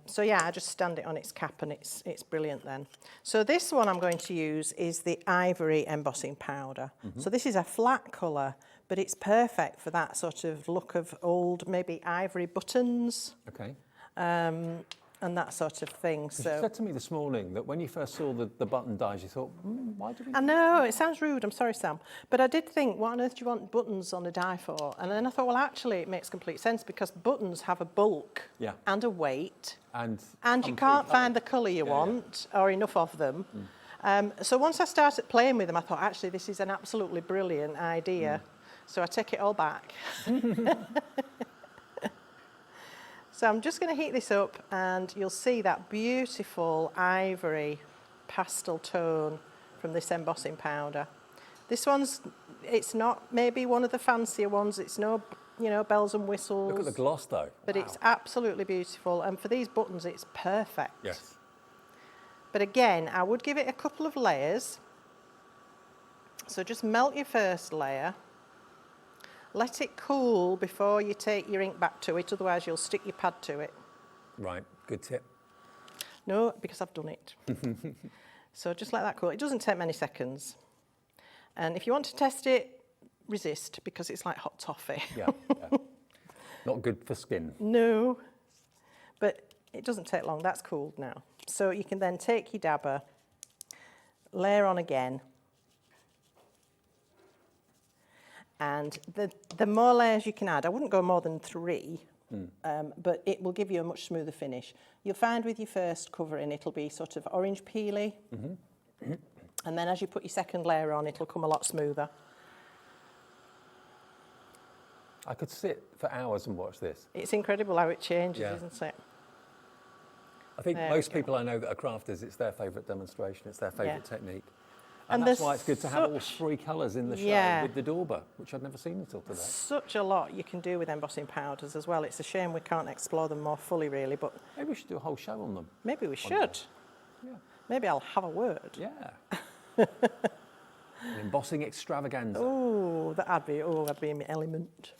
Speaker 6: So yeah, I just stand it on its cap and it's brilliant then. So this one I'm going to use is the Ivory embossing powder. So this is a flat colour, but it's perfect for that sort of look of old, maybe ivory buttons.
Speaker 2: Okay.
Speaker 6: And that sort of thing.
Speaker 2: You
Speaker 6: So
Speaker 2: said to me this morning that when you first saw the button dies, you thought, why do we...
Speaker 6: I know, it sounds rude, I'm sorry, Sam. But I did think, what on earth do you want buttons on a die for? And then I thought, well, actually, it makes complete sense because buttons have a bulk and a weight.
Speaker 2: And
Speaker 6: you can't find the colour you want or enough of them. So once I started playing with them, I thought, actually, this is an absolutely brilliant idea. So I take it all back. So I'm just going to heat this up and you'll see that beautiful ivory pastel tone from this embossing powder. This one's, it's not maybe one of the fancier ones, it's no, you know, bells and whistles.
Speaker 2: look at the gloss though.
Speaker 6: But it's absolutely beautiful, and for these buttons it's perfect.
Speaker 2: Yes.
Speaker 6: But again, I would give it a couple of layers. So just melt your first layer. Let it cool before you take your ink back to it, otherwise you'll stick your pad to it.
Speaker 2: Right, good tip.
Speaker 6: No, because I've done it. So just let that cool. It doesn't take many seconds. And if you want to test it, resist, because it's like hot toffee.
Speaker 2: Yeah. Not good for skin.
Speaker 6: No, but it doesn't take long. That's cooled now. So you can then take your dabber, layer on again, and the more layers you can add, I wouldn't go more than 3, but it will give you a much smoother finish. You'll find with your first covering, it'll be sort of orange peely, and then as you put your second layer on, it'll come a lot smoother.
Speaker 2: I could sit for hours and watch this.
Speaker 6: It's incredible how it changes, isn't it?
Speaker 2: I think most people I know that are crafters, it's their favourite demonstration, it's their favourite technique. And that's why it's good to have all 3 colours in the show with the dauber, which I'd never seen until today.
Speaker 6: Such a lot you can do with embossing powders as well. It's a shame we can't explore them more fully, really, but...
Speaker 2: Maybe we should do a whole show on them.
Speaker 6: Maybe we should.
Speaker 2: Yeah.
Speaker 6: Maybe I'll have a word.
Speaker 2: Yeah. An embossing extravaganza.
Speaker 6: Oh, I'd be in my element.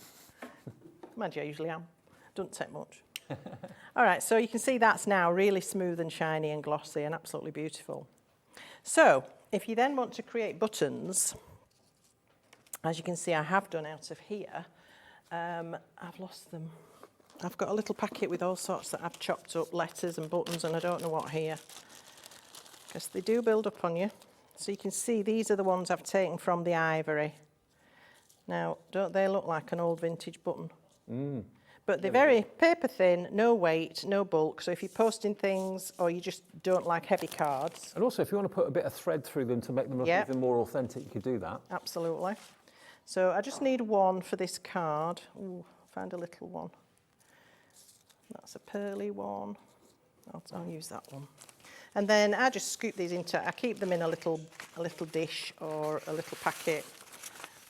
Speaker 6: Mind you, I usually am. Doesn't take much. All right, so you can see that's now really smooth and shiny and glossy and absolutely beautiful. So, if you then want to create buttons, as you can see I have done out of here, I've lost them. I've got a little packet with all sorts that I've chopped up, letters and buttons, and I don't know what here. Because they do build up on you. So you can see these are the ones I've taken from the ivory. Now, don't they look like an old vintage button? But they're very paper thin, no weight, no bulk. So if you're posting things or you just don't like heavy cards.
Speaker 2: And also, if you want to put a bit of thread through them to make them look even more authentic, you could do that.
Speaker 6: Absolutely. So I just need one for this card. Ooh, found a little one. That's a pearly one. I'll use that one. And then I just scoop these into, I keep them in a little dish or a little packet.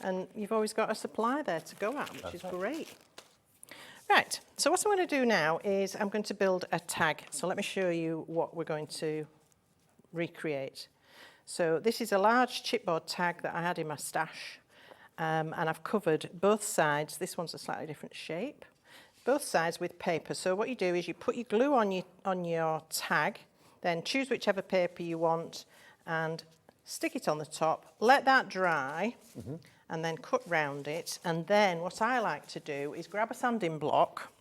Speaker 6: And you've always got a supply there to go at, which is great. Right, so what I'm going to do now is I'm going to build a tag. So let me show you what we're going to recreate. So this is a large chipboard tag that I had in my stash, and I've covered both sides. This one's a slightly different shape. Both sides with paper. So what you do is you put your glue on your tag, then choose whichever paper you want and stick it on the top. Let that dry. And then cut round it, and then what I like to do is grab a sanding block.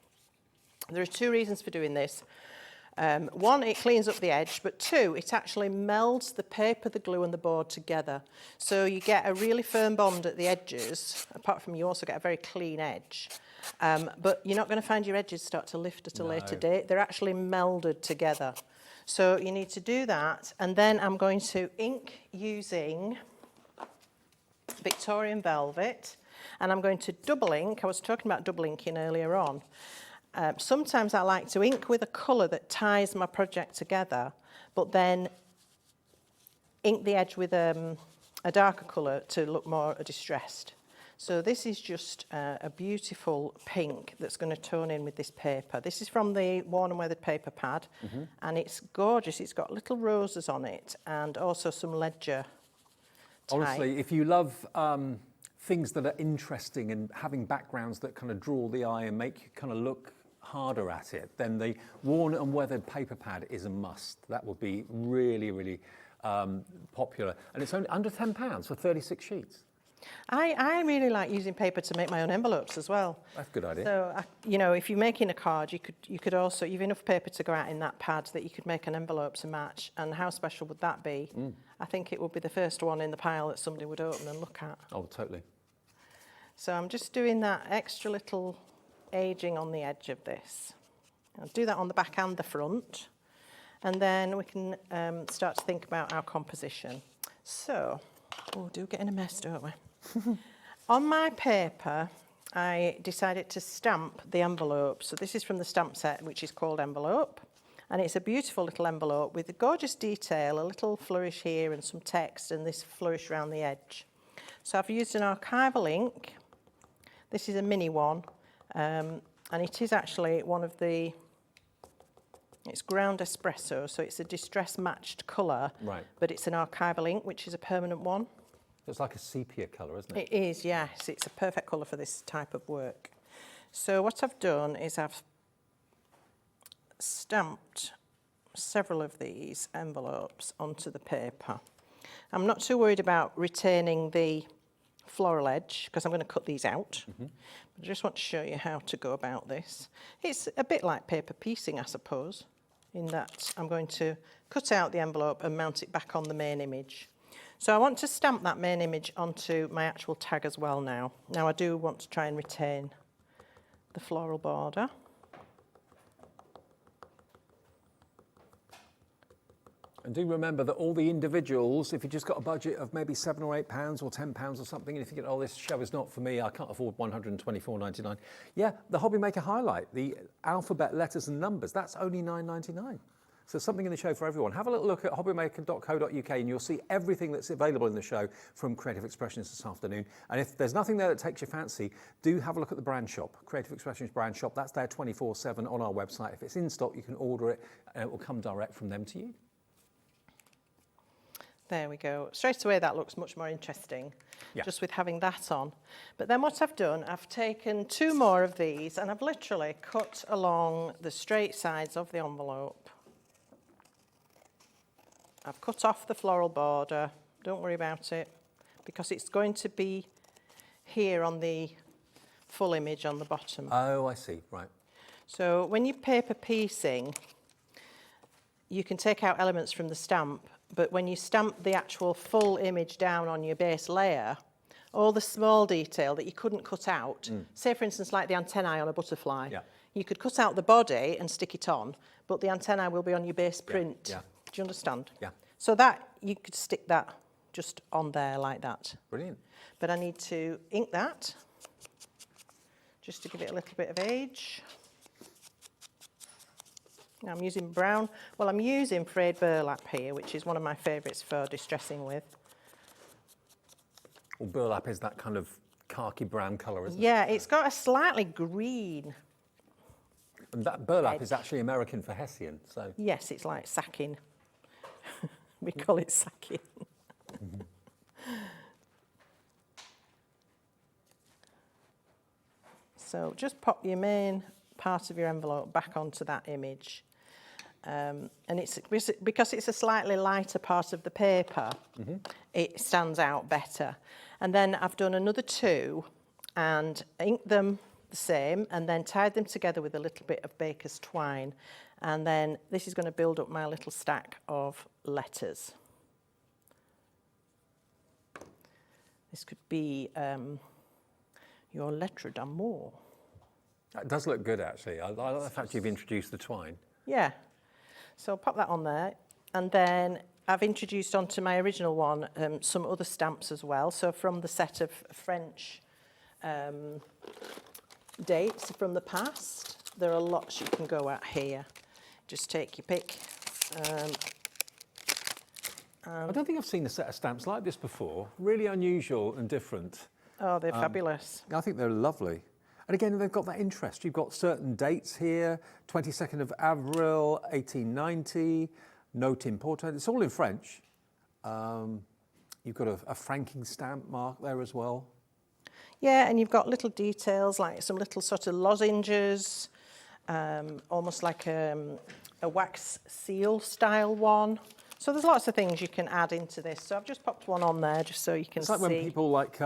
Speaker 6: There are 2 reasons for doing this. 1, it cleans up the edge, but 2, it actually melds the paper, the glue and the board together. So you get a really firm bond at the edges, apart from you also get a very clean edge. But you're not going to find your edges start to lift at a later date. They're actually melded together. So you need to do that, and then I'm going to ink using Victorian velvet, and I'm going to double ink. I was talking about double inking earlier on. Sometimes I like to ink with a colour that ties my project together, but then ink the edge with a darker colour to look more distressed. So this is just a beautiful pink that's going to tone in with this paper. This is from the Worn and Weathered paper pad, and it's gorgeous. It's got little roses on it and also some ledger type.
Speaker 2: Honestly, if you love things that are interesting and having backgrounds that kind of draw the eye and make you kind of look harder at it, then the Worn and Weathered paper pad is a must. That would be really, really popular. And it's only under £10 for 36 sheets.
Speaker 6: I really like using paper to make my own envelopes as well.
Speaker 2: That's a good idea.
Speaker 6: So, you know, if you're making a card, you could also, you've enough paper to go out in that pad that you could make an envelope to match. And how special would that be? I think it would be the first one in the pile that somebody would open and look at.
Speaker 2: Oh, totally.
Speaker 6: So I'm just doing that extra little aging on the edge of this. I'll do that on the back and the front. And then we can start to think about our composition. So, oh, do get in a mess, don't we? On my paper, I decided to stamp the envelope. So this is from the stamp set, which is called Envelope. And it's a beautiful little envelope with a gorgeous detail, a little flourish here and some text and this flourish around the edge. So I've used an archival ink. This is a mini one. And it is actually one of the, it's ground espresso, so it's a distress matched colour.
Speaker 2: Right.
Speaker 6: But it's an archival ink, which is a permanent one.
Speaker 2: It's like a sepia colour, isn't it?
Speaker 6: It is, yes. It's a perfect colour for this type of work. So what I've done is I've stamped several of these envelopes onto the paper. I'm not too worried about retaining the floral edge because I'm going to cut these out. I just want to show you how to go about this. It's a bit like paper piecing, I suppose, in that I'm going to cut out the envelope and mount it back on the main image. So I want to stamp that main image onto my actual tag as well now. Now I do want to try and retain the floral border.
Speaker 2: And do remember that all the individuals, if you just got a budget of maybe £7 or £8 or £10 or something, and if you get, oh, this show is not for me, I can't afford £124.99. Yeah, the Hobby Maker highlight, the alphabet letters and numbers, that's only £9.99. So something in the show for everyone. Have a little look at hobbymaker.co.uk and you'll see everything that's available in the show from Creative Expressions this afternoon. And if there's nothing there that takes your fancy, do have a look at the brand shop, Creative Expressions brand shop. That's there 24/7 on our website. If it's in stock, you can order it and it will come direct from them to you.
Speaker 6: There we go. Straight away that looks much more interesting,
Speaker 2: Yeah.
Speaker 6: just with having that on. But then what I've done, I've taken 2 more of these and I've literally cut along the straight sides of the envelope. I've cut off the floral border, don't worry about it, because it's going to be here on the full image on the bottom.
Speaker 2: Oh, I see, right.
Speaker 6: So when you're paper piecing, you can take out elements from the stamp, but when you stamp the actual full image down on your base layer, all the small detail that you couldn't cut out, say for instance like the antennae on a butterfly, you could cut out the body and stick it on, but the antennae will be on your base print.
Speaker 2: Yeah.
Speaker 6: Do you understand?
Speaker 2: Yeah.
Speaker 6: So that, you could stick that just on there like that.
Speaker 2: Brilliant.
Speaker 6: But I need to ink that, just to give it a little bit of age. Now I'm using brown, well I'm using frayed burlap here, which is one of my favourites for distressing with.
Speaker 2: Well, burlap is that kind of khaki brown colour, isn't it?
Speaker 6: Yeah, it's got a slightly green.
Speaker 2: And that burlap is actually American for Hessian, so.
Speaker 6: Yes, it's like sacking. We call it sacking. So just pop your main part of your envelope back onto that image. And it's because it's a slightly lighter part of the paper, it stands out better. And then I've done another 2 and inked them the same and then tied them together with a little bit of baker's twine. And then this is going to build up my little stack of letters. This could be your lettre d'amour.
Speaker 2: That does look good, actually. I like the fact you've introduced the twine.
Speaker 6: Yeah. So I'll pop that on there. And then I've introduced onto my original one some other stamps as well. So from the set of French dates from the past, there are lots you can go at here. Just take your pick.
Speaker 2: I don't think I've seen a set of stamps like this before. Really unusual and different.
Speaker 6: Oh, they're fabulous.
Speaker 2: I think they're lovely. And again, they've got that interest. You've got certain dates here, 22nd of Avril, 1890, note important. It's all in French. You've got a franking stamp mark there as well.
Speaker 6: Yeah, and you've got little details, like some little sort of lozenges, almost like a wax seal style one. So there's lots of things you can add into this. So I've just popped one on there just so you can see.
Speaker 2: It's like when people like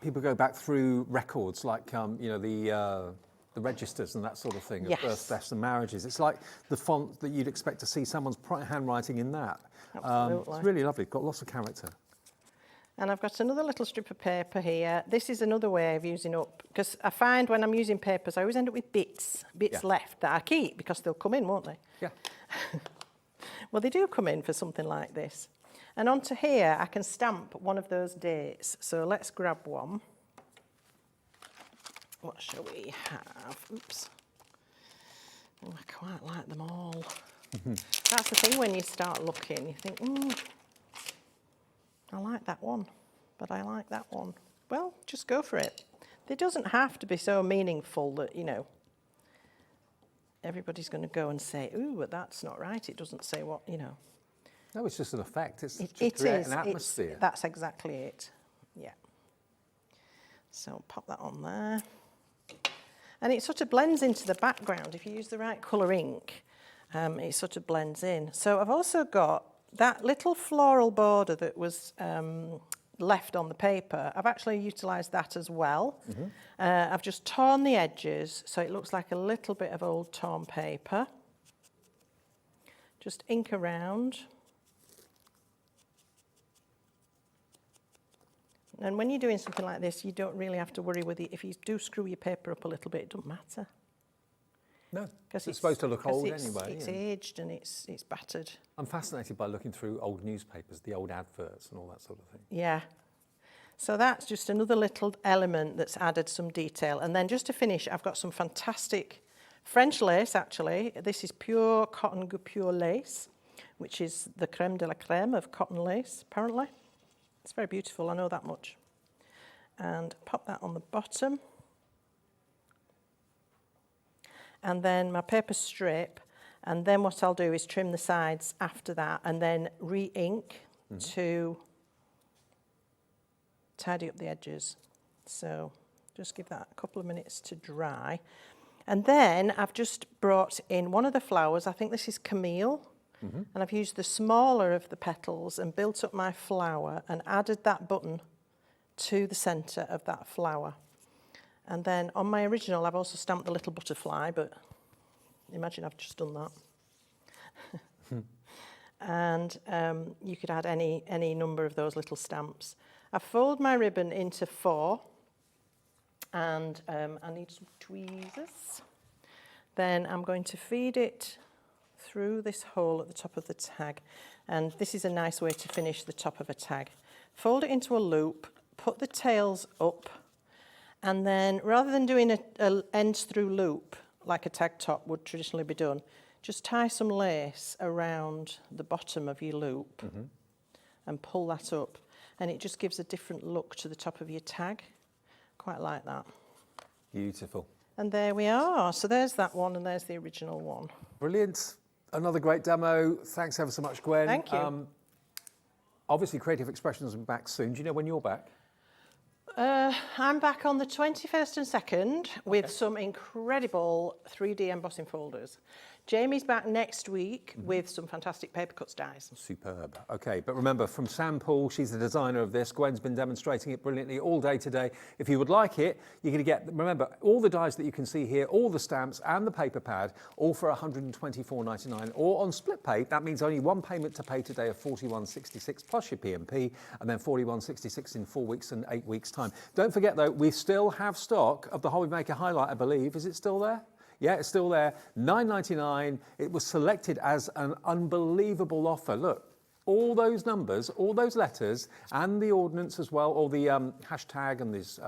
Speaker 2: people go back through records, like you know, the registers and that sort of thing, of
Speaker 6: Yes.
Speaker 2: births, deaths and marriages. It's like the font that you'd expect to see someone's handwriting in that.
Speaker 6: Absolutely.
Speaker 2: It's really lovely. Got lots of character.
Speaker 6: And I've got another little strip of paper here. This is another way of using up, because I find when I'm using papers, I always end up with bits
Speaker 2: Yeah.
Speaker 6: left that I keep, because they'll come in, won't they?
Speaker 2: Yeah.
Speaker 6: Well, they do come in for something like this. And onto here, I can stamp one of those dates. So let's grab one. What shall we have? Oops. Oh, I quite like them all. That's the thing when you start looking, you think, I like that one, but I like that one. Well, just go for it. It doesn't have to be so meaningful that, you know, everybody's going to go and say, ooh, but that's not right. It doesn't say what, you know.
Speaker 2: No, it's just an effect. It's to
Speaker 6: It
Speaker 2: create
Speaker 6: is.
Speaker 2: an atmosphere.
Speaker 6: That's exactly it. Yeah. So pop that on there. And it sort of blends into the background. If you use the right colour ink, it sort of blends in. So I've also got that little floral border that was left on the paper. I've actually utilised that as well. I've just torn the edges so it looks like a little bit of old torn paper. Just ink around. And when you're doing something like this, you don't really have to worry with it. If you do screw your paper up a little bit, it doesn't matter.
Speaker 2: No,
Speaker 6: Because
Speaker 2: it's supposed to look old
Speaker 6: it's,
Speaker 2: anyway.
Speaker 6: It's
Speaker 2: yeah.
Speaker 6: aged and it's battered.
Speaker 2: I'm fascinated by looking through old newspapers, the old adverts and all that sort of thing.
Speaker 6: Yeah. So that's just another little element that's added some detail. And then just to finish, I've got some fantastic French lace, actually. This is pure cotton guipure lace, which is the creme de la creme of cotton lace, apparently. It's very beautiful, I know that much. And pop that on the bottom. And then my paper strip, and then what I'll do is trim the sides after that and then re-ink to tidy up the edges. So just give that a couple of minutes to dry. And then I've just brought in one of the flowers, I think this is Camille, and I've used the smaller of the petals and built up my flower and added that button to the centre of that flower. And then on my original, I've also stamped the little butterfly, but imagine I've just done that. And you could add any number of those little stamps. I fold my ribbon into 4, and I need some tweezers. Then I'm going to feed it through this hole at the top of the tag. And this is a nice way to finish the top of a tag. Fold it into a loop, put the tails up, and then rather than doing a ends through loop like a tag top would traditionally be done, just tie some lace around the bottom of your loop and pull that up. And it just gives a different look to the top of your tag. Quite like that.
Speaker 2: Beautiful.
Speaker 6: And there we are. So there's that one and there's the original one.
Speaker 2: Brilliant. Another great demo. Thanks ever so much, Gwen.
Speaker 6: Thank you.
Speaker 2: Obviously, Creative Expressions will be back soon. Do you know when you're back?
Speaker 6: I'm back on the 21st and 2nd with some incredible 3D embossing folders. Jamie's back next week with some fantastic paper cuts dies.
Speaker 2: Superb. Okay, but remember, from Sam Poole, she's the designer of this. Gwen's been demonstrating it brilliantly all day today. If you would like it, you're going to get, remember, all the dies that you can see here, all the stamps and the paper pad, all for $124.99. Or on split pay, that means only one payment to pay today of $41.66 plus your P&P, and then $41.66 in 4 weeks and 8 weeks' time. Don't forget, though, we still have stock of the Hobby Maker Highlight, I believe. Is it still there? Yeah, it's still there. $9.99. It was selected as an unbelievable offer. Look, all those numbers, all those letters, and the ordnance as well, or the hashtag and this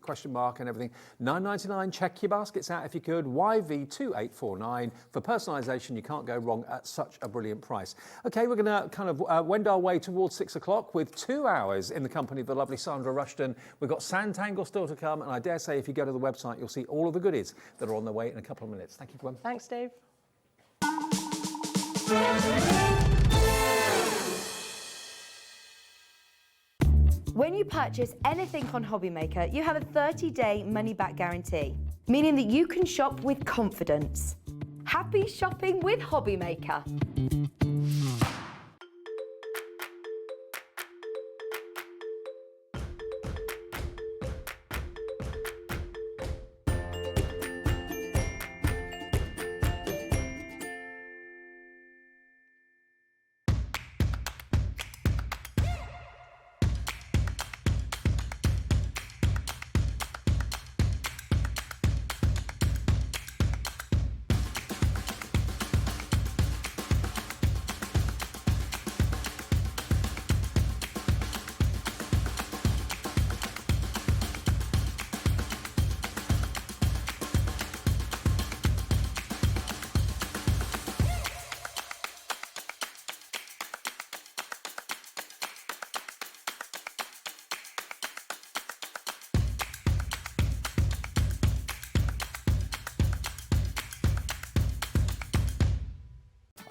Speaker 2: question mark and everything. £9.99. Check your baskets out if you could. YV2849 for personalisation. You can't go wrong at such a brilliant price. Okay, we're going to kind of wend our way towards 6 o'clock with 2 hours in the company of the lovely Sandra Rushton. We've got Sanntangle still to come, and I dare say if you go to the website, you'll see all of the goodies that are on their way in a couple of minutes. Thank you, Gwen.
Speaker 6: Thanks, Dave.
Speaker 1: When you purchase anything on Hobbymaker, you have a 30-day money-back guarantee, meaning that you can shop with confidence. Happy shopping with Hobbymaker.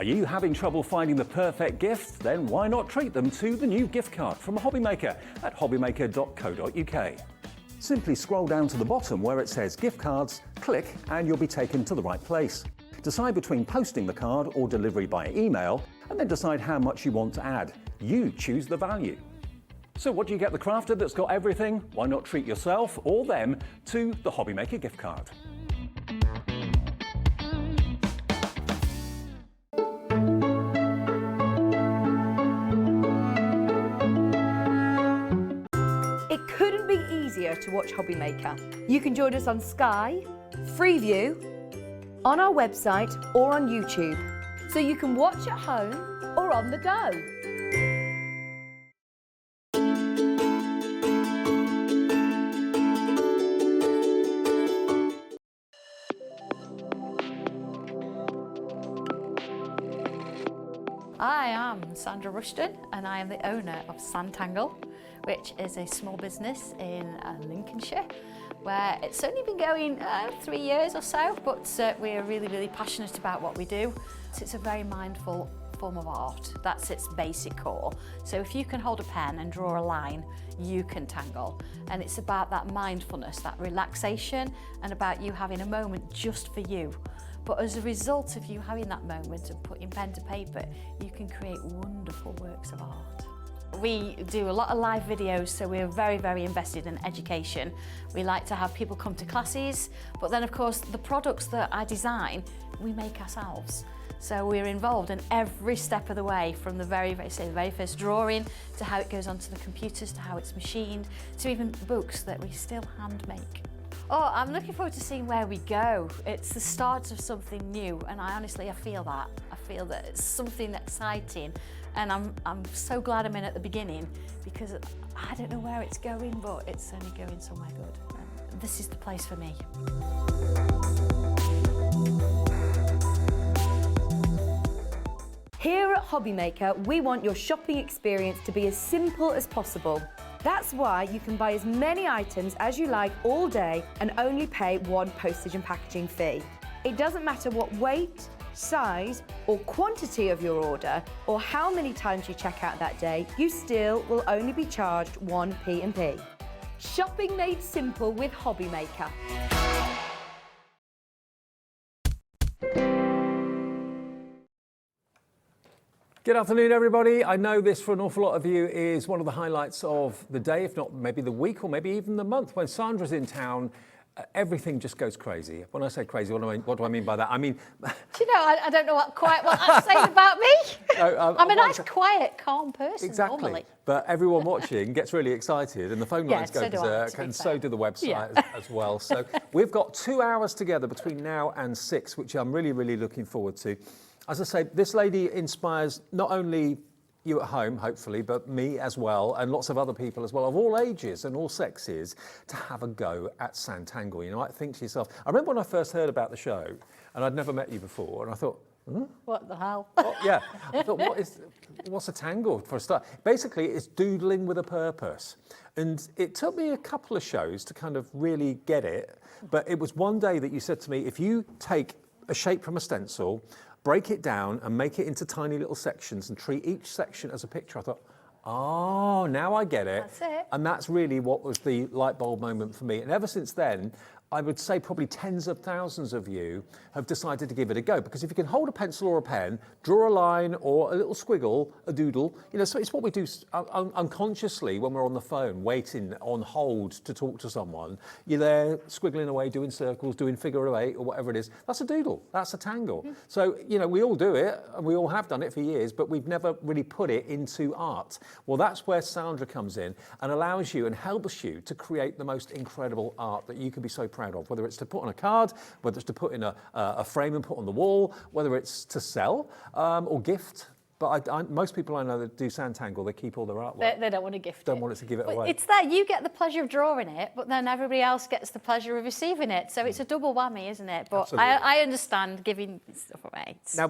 Speaker 2: Are you having trouble finding the perfect gift? Then why not treat them to the new gift card from Hobbymaker at hobbymaker.co.uk. Simply scroll down to the bottom where it says gift cards, click and you'll be taken to the right place. Decide between posting the card or delivery by email, and then decide how much you want to add. You choose the value. So what do you get the crafter that's got everything? Why not treat yourself or them to the Hobbymaker gift card?
Speaker 1: To watch Hobbymaker. You can join us on Sky, Freeview, on our website or on YouTube, so you can watch at home or on the go.
Speaker 3: I am Sandra Rushton and I am the owner of Sanntangle, which is a small business in Lincolnshire, where it's only been going 3 years or so, but we're really passionate about what we do. So it's a very mindful form of art. That's its basic core. So if you can hold a pen and draw a line, you can tangle. And it's about that mindfulness, that relaxation, and about you having a moment just for you. But as a result of you having that moment and putting pen to paper, you can create wonderful works of art. We do a lot of live videos, so we're very invested in education. We like to have people come to classes, but then of course the products that I design, we make ourselves. So we're involved in every step of the way, from the very first drawing to how it goes onto the computers, to how it's machined, to even books that we still hand make. Oh, I'm looking forward to seeing where we go. It's the start of something new, and I feel that. I feel that it's something exciting, and I'm so glad I'm in at the beginning, because I don't know where it's going, but it's only going somewhere good. And this is the place for me.
Speaker 1: Here at Hobbymaker, we want your shopping experience to be as simple as possible. That's why you can buy as many items as you like all day and only pay one postage and packaging fee. It doesn't matter what weight, size or quantity of your order, or how many times you check out that day, you still will only be charged one P&P. Shopping made simple with Hobbymaker.
Speaker 2: Good afternoon, everybody. I know this, for an awful lot of you, is one of the highlights of the day, if not maybe the week or maybe even the month. When Sandra's in town, everything just goes crazy. When I say crazy, what do I mean by that? I mean...
Speaker 3: Do you know, I don't know quite what that's saying about me. No, I'm a nice, quiet, calm person,
Speaker 2: exactly.
Speaker 3: Normally.
Speaker 2: But everyone watching gets really excited, and the phone lines go berserk, and so do the website as well. So we've got 2 hours together between now and 6, which I'm really looking forward to. As I say, this lady inspires not only you at home, hopefully, but me as well, and lots of other people as well, of all ages and all sexes, to have a go at Sanntangle. You might think to yourself, I remember when I first heard about the show, and I'd never met you before, and I thought,
Speaker 3: What the hell?
Speaker 2: oh, yeah. I thought, what's a tangle for a start? Basically, it's doodling with a purpose. And it took me a couple of shows to kind of really get it. But it was one day that you said to me, if you take a shape from a stencil, break it down and make it into tiny little sections and treat each section as a picture, I thought, oh, now I get it.
Speaker 3: That's it.
Speaker 2: And that's really what was the light bulb moment for me. And ever since then, I would say probably tens of thousands of you have decided to give it a go, because if you can hold a pencil or a pen, draw a line or a little squiggle, a doodle, you know, so it's what we do unconsciously when we're on the phone, waiting on hold to talk to someone. You're there squiggling away, doing circles, doing figure of eight or whatever it is. That's a doodle, that's a tangle. So, you know, we all do it and we all have done it for years, but we've never really put it into art. Well, that's where Sandra comes in and allows you and helps you to create the most incredible art that you can be so proud of, whether it's to put on a card, whether it's to put in a frame and put on the wall, whether it's to sell or gift. But most people I know that do Sanntangle, they keep all their artwork.
Speaker 3: They don't want to gift it.
Speaker 2: Don't want it to give it away.
Speaker 3: It's that you get the pleasure of drawing it, but then everybody else gets the pleasure of receiving it. So it's a double whammy, isn't it? But I understand giving stuff away.
Speaker 2: Now,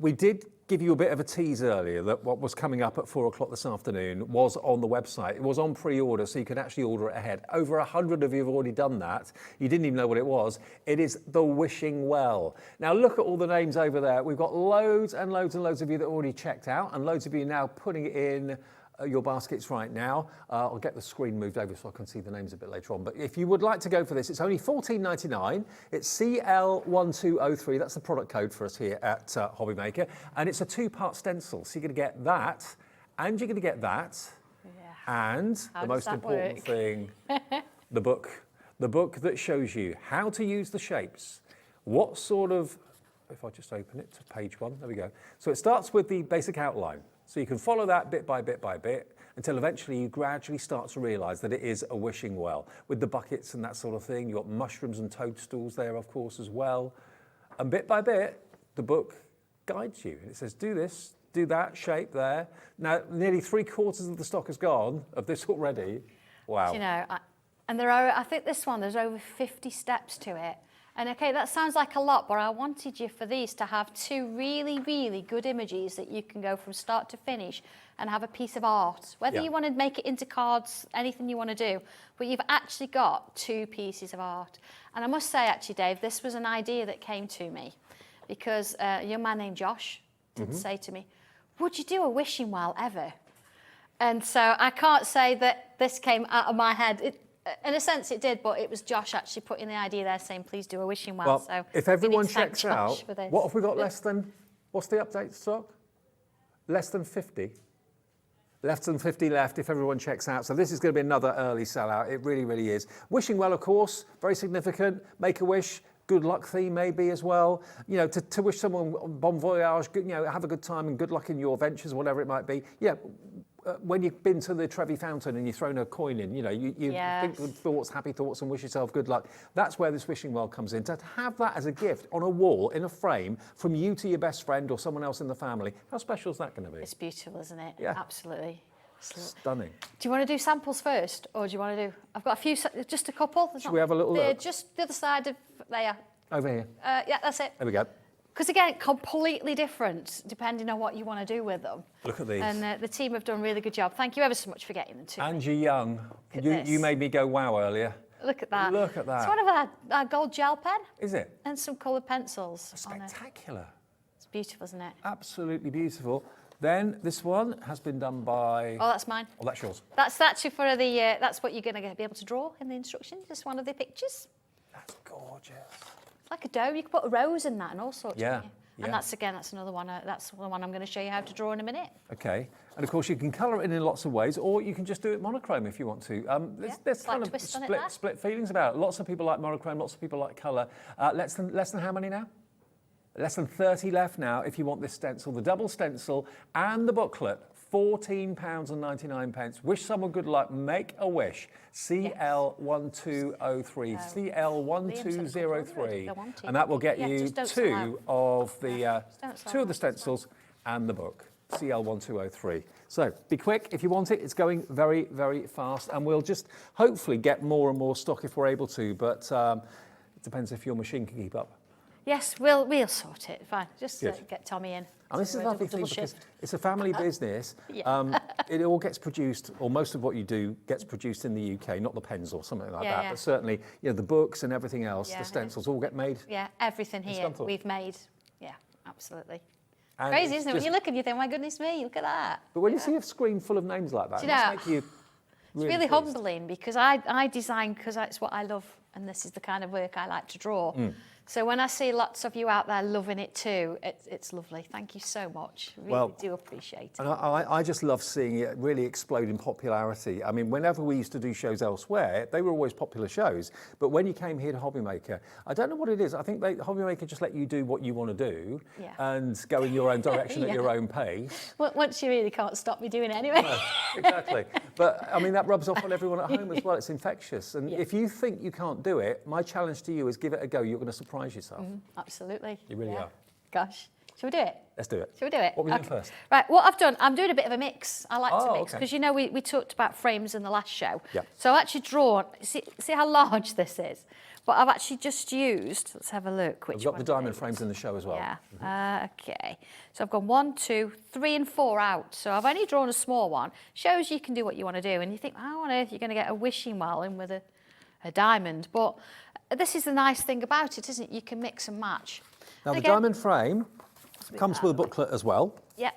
Speaker 2: we did give you a bit of a tease earlier that what was coming up at 4 o'clock this afternoon was on the website. It was on pre-order, so you could actually order it ahead. Over 100 of you have already done that. You didn't even know what it was. It is The Wishing Well. Now, look at all the names over there. We've got loads and loads and loads of you that already checked out, and loads of you now putting it in your baskets right now. I'll get the screen moved over so I can see the names a bit later on. But if you would like to go for this, it's only $14.99. It's CL1203. That's the product code for us here at Hobbymaker. And it's a 2-part stencil. So you're going to get that, and you're going to get that. Yeah. And the most important thing, the book. The book that shows you how to use the shapes. What sort of, if I just open it to page 1, there we go. So it starts with the basic outline. So you can follow that bit by bit by bit until eventually you gradually start to realise that it is a wishing well with the buckets and that sort of thing. You've got mushrooms and toadstools there, of course, as well. And bit by bit, the book guides you. It says, do this, do that shape there. Now, nearly 3/4 of the stock is gone of this already. Wow.
Speaker 3: You know, and there are, I think this one, there's over 50 steps to it. And okay, that sounds like a lot, but I wanted you for these to have 2 really, really good images that you can go from start to finish and have a piece of art. Whether you want to make it into cards, anything you want to do, but you've actually got 2 pieces of art. And I must say, actually, Dave, this was an idea that came to me because a young man named Josh did say to me, would you do a wishing well ever? And so I can't say that this came out of my head. In a sense it did, but it was Josh actually putting the idea there saying, please do a wishing well.
Speaker 2: Well,
Speaker 3: so
Speaker 2: if everyone checks out, what have we got less than, what's the update stock? Less than 50? Less than 50 left if everyone checks out. So this is going to be another early sellout. It really, really is. Wishing well, of course, very significant. Make a wish. Good luck theme maybe as well. You know, to wish someone bon voyage, you know, have a good time and good luck in your ventures, whatever it might be. Yeah. When you've been to the Trevi Fountain and you've thrown a coin in, you know, you think good thoughts, happy thoughts, and wish yourself good luck. That's where this wishing well comes in. To have that as a gift on a wall, in a frame, from you to your best friend or someone else in the family, how special is that going to be?
Speaker 3: It's beautiful, isn't it?
Speaker 2: Yeah.
Speaker 3: Absolutely.
Speaker 2: Stunning.
Speaker 3: Do you want to do samples first, or do you want to do... I've got a few, just a couple.
Speaker 2: Should we have a little look?
Speaker 3: Just the other side of... There.
Speaker 2: Over here.
Speaker 3: Yeah, that's it.
Speaker 2: There we go.
Speaker 3: Because again, completely different depending on what you want to do with them.
Speaker 2: Look at these.
Speaker 3: And the team have done a really good job. Thank you ever so much for getting them too.
Speaker 2: Angie Young, you made me go wow earlier.
Speaker 3: Look at that.
Speaker 2: Look at that.
Speaker 3: It's one of our gold gel pen.
Speaker 2: Is it?
Speaker 3: And some coloured pencils.
Speaker 2: Spectacular.
Speaker 3: It's beautiful, isn't it?
Speaker 2: Absolutely beautiful. Then this one has been done by...
Speaker 3: Oh, that's mine.
Speaker 2: Oh, that's yours.
Speaker 3: That's actually for the... that's what you're going to be able to draw in the instructions. Just one of the pictures.
Speaker 2: That's gorgeous.
Speaker 3: It's like a dough. You can put a rose in that and all sorts.
Speaker 2: Yeah.
Speaker 3: And that's another one. That's the one I'm going to show you how to draw in a minute.
Speaker 2: Okay, and of course you can colour it in lots of ways, or you can just do it monochrome if you want to. There's kind of split feelings about it. Lots of people like monochrome, lots of people like colour. Less than how many now? Less than 30 left now if you want this stencil, the double stencil and the booklet. £14.99. Wish someone good luck. Make a wish. CL1203. CL1203. And that will get you two of the stencils and the book. CL1203. So be quick if you want it. It's going very, very fast, and we'll just hopefully get more and more stock if we're able to, but it depends if your machine can keep up.
Speaker 3: Yes, we'll sort it. Fine. Just get Tommy in.
Speaker 2: And this is a lovely thing because it's a family business. It all gets produced, or most of what you do gets produced in the UK, not the pens or something like that, but certainly the books and everything else, the stencils all get made.
Speaker 3: Yeah, everything here
Speaker 2: Scunthorpe.
Speaker 3: we've made. Yeah, absolutely.
Speaker 2: And
Speaker 3: crazy, isn't it? When you look and you think, my goodness me, look at that.
Speaker 2: But when you see a screen full of names like that, it must make you
Speaker 3: really humbling, because I design because that's what I love, and this is the kind of work I like to draw. So when I see lots of you out there loving it too, it's lovely. Thank you so much. Really do appreciate it.
Speaker 2: And I just love seeing it really explode in popularity. I mean, whenever we used to do shows elsewhere, they were always popular shows. But when you came here to Hobbymaker, I don't know what it is. I think Hobbymaker just let you do what you want to do and go in your own direction at your own pace.
Speaker 3: Once you really can't stop me doing it anyway.
Speaker 2: No, exactly. But I mean, that rubs off on everyone at home as well. It's infectious. And if you think you can't do it, my challenge to you is give it a go. You're going to surprise yourself.
Speaker 3: Absolutely.
Speaker 2: You really are.
Speaker 3: Gosh. Shall we do it?
Speaker 2: Let's do it.
Speaker 3: Shall we do it?
Speaker 2: What are we doing first?
Speaker 3: Right, what I've done, I'm doing a bit of a mix. I like to mix,
Speaker 2: okay.
Speaker 3: because you know we talked about frames in the last show.
Speaker 2: Yeah.
Speaker 3: So I've actually drawn, see how large this is? But I've actually just used, let's have a look.
Speaker 2: We've got the diamond frames in the show as well.
Speaker 3: Yeah, okay. So I've gone 1, 2, 3 and 4 out. So I've only drawn a small one. Shows you can do what you want to do. And you think, how on earth are you going to get a wishing well in with a diamond? But this is the nice thing about it, isn't it? You can mix and match.
Speaker 2: Now,
Speaker 3: and
Speaker 2: the diamond frame comes with a booklet as well.
Speaker 3: Yeah.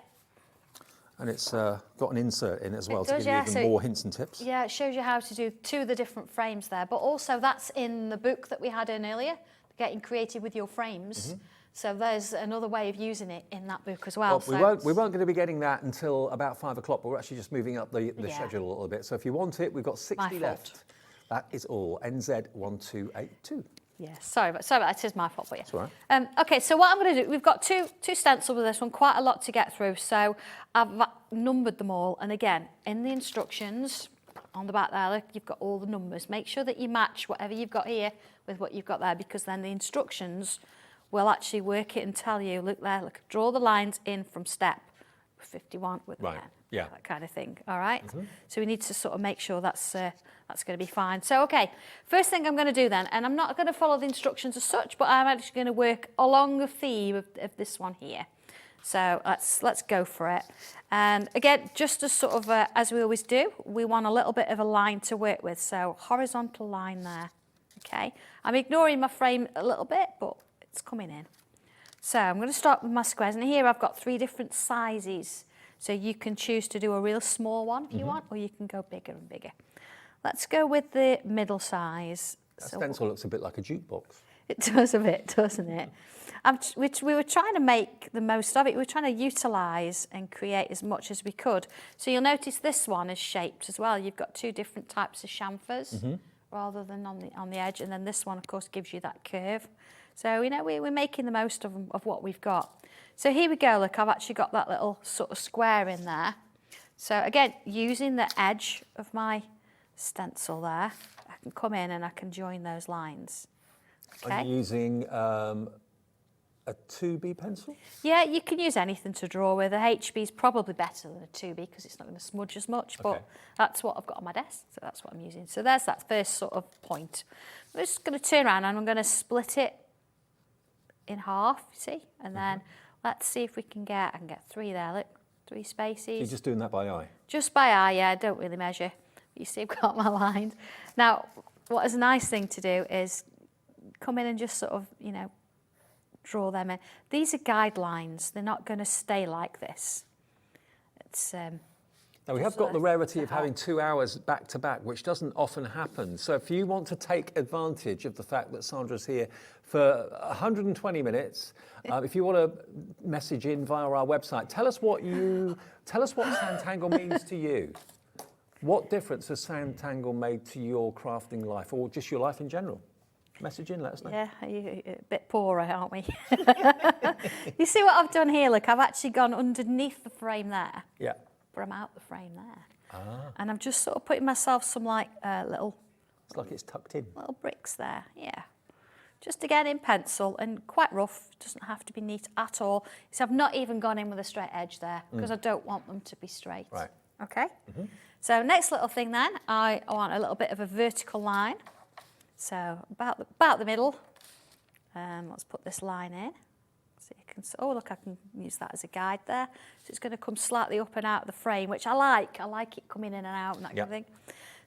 Speaker 2: And it's got an insert in it as well to
Speaker 3: does,
Speaker 2: give you even more hints and tips.
Speaker 3: Yeah, it shows you how to do 2 of the different frames there. But also that's in the book that we had in earlier, Getting Creative with Your Frames. So there's another way of using it in that book as well.
Speaker 2: Well, we weren't going to be getting that until about 5 o'clock, but we're actually just moving up the schedule a little bit. So if you want it, we've got 60 left. That is all. NZ1282.
Speaker 3: Yeah, sorry, but it is my fault, but yeah.
Speaker 2: That's all right.
Speaker 3: Okay, so what I'm going to do, we've got two stencils with this one, quite a lot to get through. So I've numbered them all. And again, in the instructions on the back there, look, you've got all the numbers. Make sure that you match whatever you've got here with what you've got there, because then the instructions will actually work it and tell you, look there, look, draw the lines in from step 51 with the pen.
Speaker 2: Yeah.
Speaker 3: That kind of thing, all right? So we need to sort of make sure that's going to be fine. So, okay, first thing I'm going to do then, and I'm not going to follow the instructions as such, but I'm actually going to work along the theme of this one here. So let's go for it. And again, just as sort of, as we always do, we want a little bit of a line to work with. So horizontal line there, okay? I'm ignoring my frame a little bit, but it's coming in. So I'm going to start with my squares, and here I've got 3 different sizes. So you can choose to do a real small one if you want, or you can go bigger and bigger. Let's go with the middle size.
Speaker 2: That stencil looks a bit like a jukebox.
Speaker 3: It does a bit, doesn't it? We were trying to make the most of it. We were trying to utilise and create as much as we could. So you'll notice this one is shaped as well. You've got 2 different types of chamfers rather than on the edge. And then this one, of course, gives you that curve. So, you know, we're making the most of what we've got. So here we go, look, I've actually got that little sort of square in there. So again, using the edge of my stencil there, I can come in and I can join those lines. Okay.
Speaker 2: Are you using a 2B pencil?
Speaker 3: Yeah, you can use anything to draw with. A HB is probably better than a 2B because it's not going to smudge as much, but that's what I've got on my desk, so that's what I'm using. So there's that first sort of point. I'm just going to turn around and I'm going to split it in half, you see, and then let's see if we can I can get 3 there, look, 3 spaces.
Speaker 2: You're just doing that by eye?
Speaker 3: Just by eye, yeah, I don't really measure. But you see I've got my lines. Now, what is a nice thing to do is come in and just sort of, you know, draw them in. These are guidelines. They're not going to stay like this. It's
Speaker 2: Now, we have got the rarity of having 2 hours back to back, which doesn't often happen. So if you want to take advantage of the fact that Sandra's here for 120 minutes, if you want to message in via our website, tell us what Sanntangle means to you. What difference has Sanntangle made to your crafting life, or just your life in general? Message in, let us know.
Speaker 3: Yeah, a bit poorer, aren't we? You see what I've done here? Look, I've actually gone underneath the frame there.
Speaker 2: Yeah.
Speaker 3: But I'm out the frame there. And I'm just sort of putting myself some like little...
Speaker 2: It's like it's tucked in.
Speaker 3: Little bricks there, yeah. just again in pencil and quite rough, doesn't have to be neat at all. So I've not even gone in with a straight edge there because I don't want them to be straight.
Speaker 2: Right.
Speaker 3: Okay. So next little thing then, I want a little bit of a vertical line. So about the middle. Let's put this line in. So you can, oh look, I can use that as a guide there. So it's going to come slightly up and out of the frame, which I like. I like it coming in and out and that kind of thing.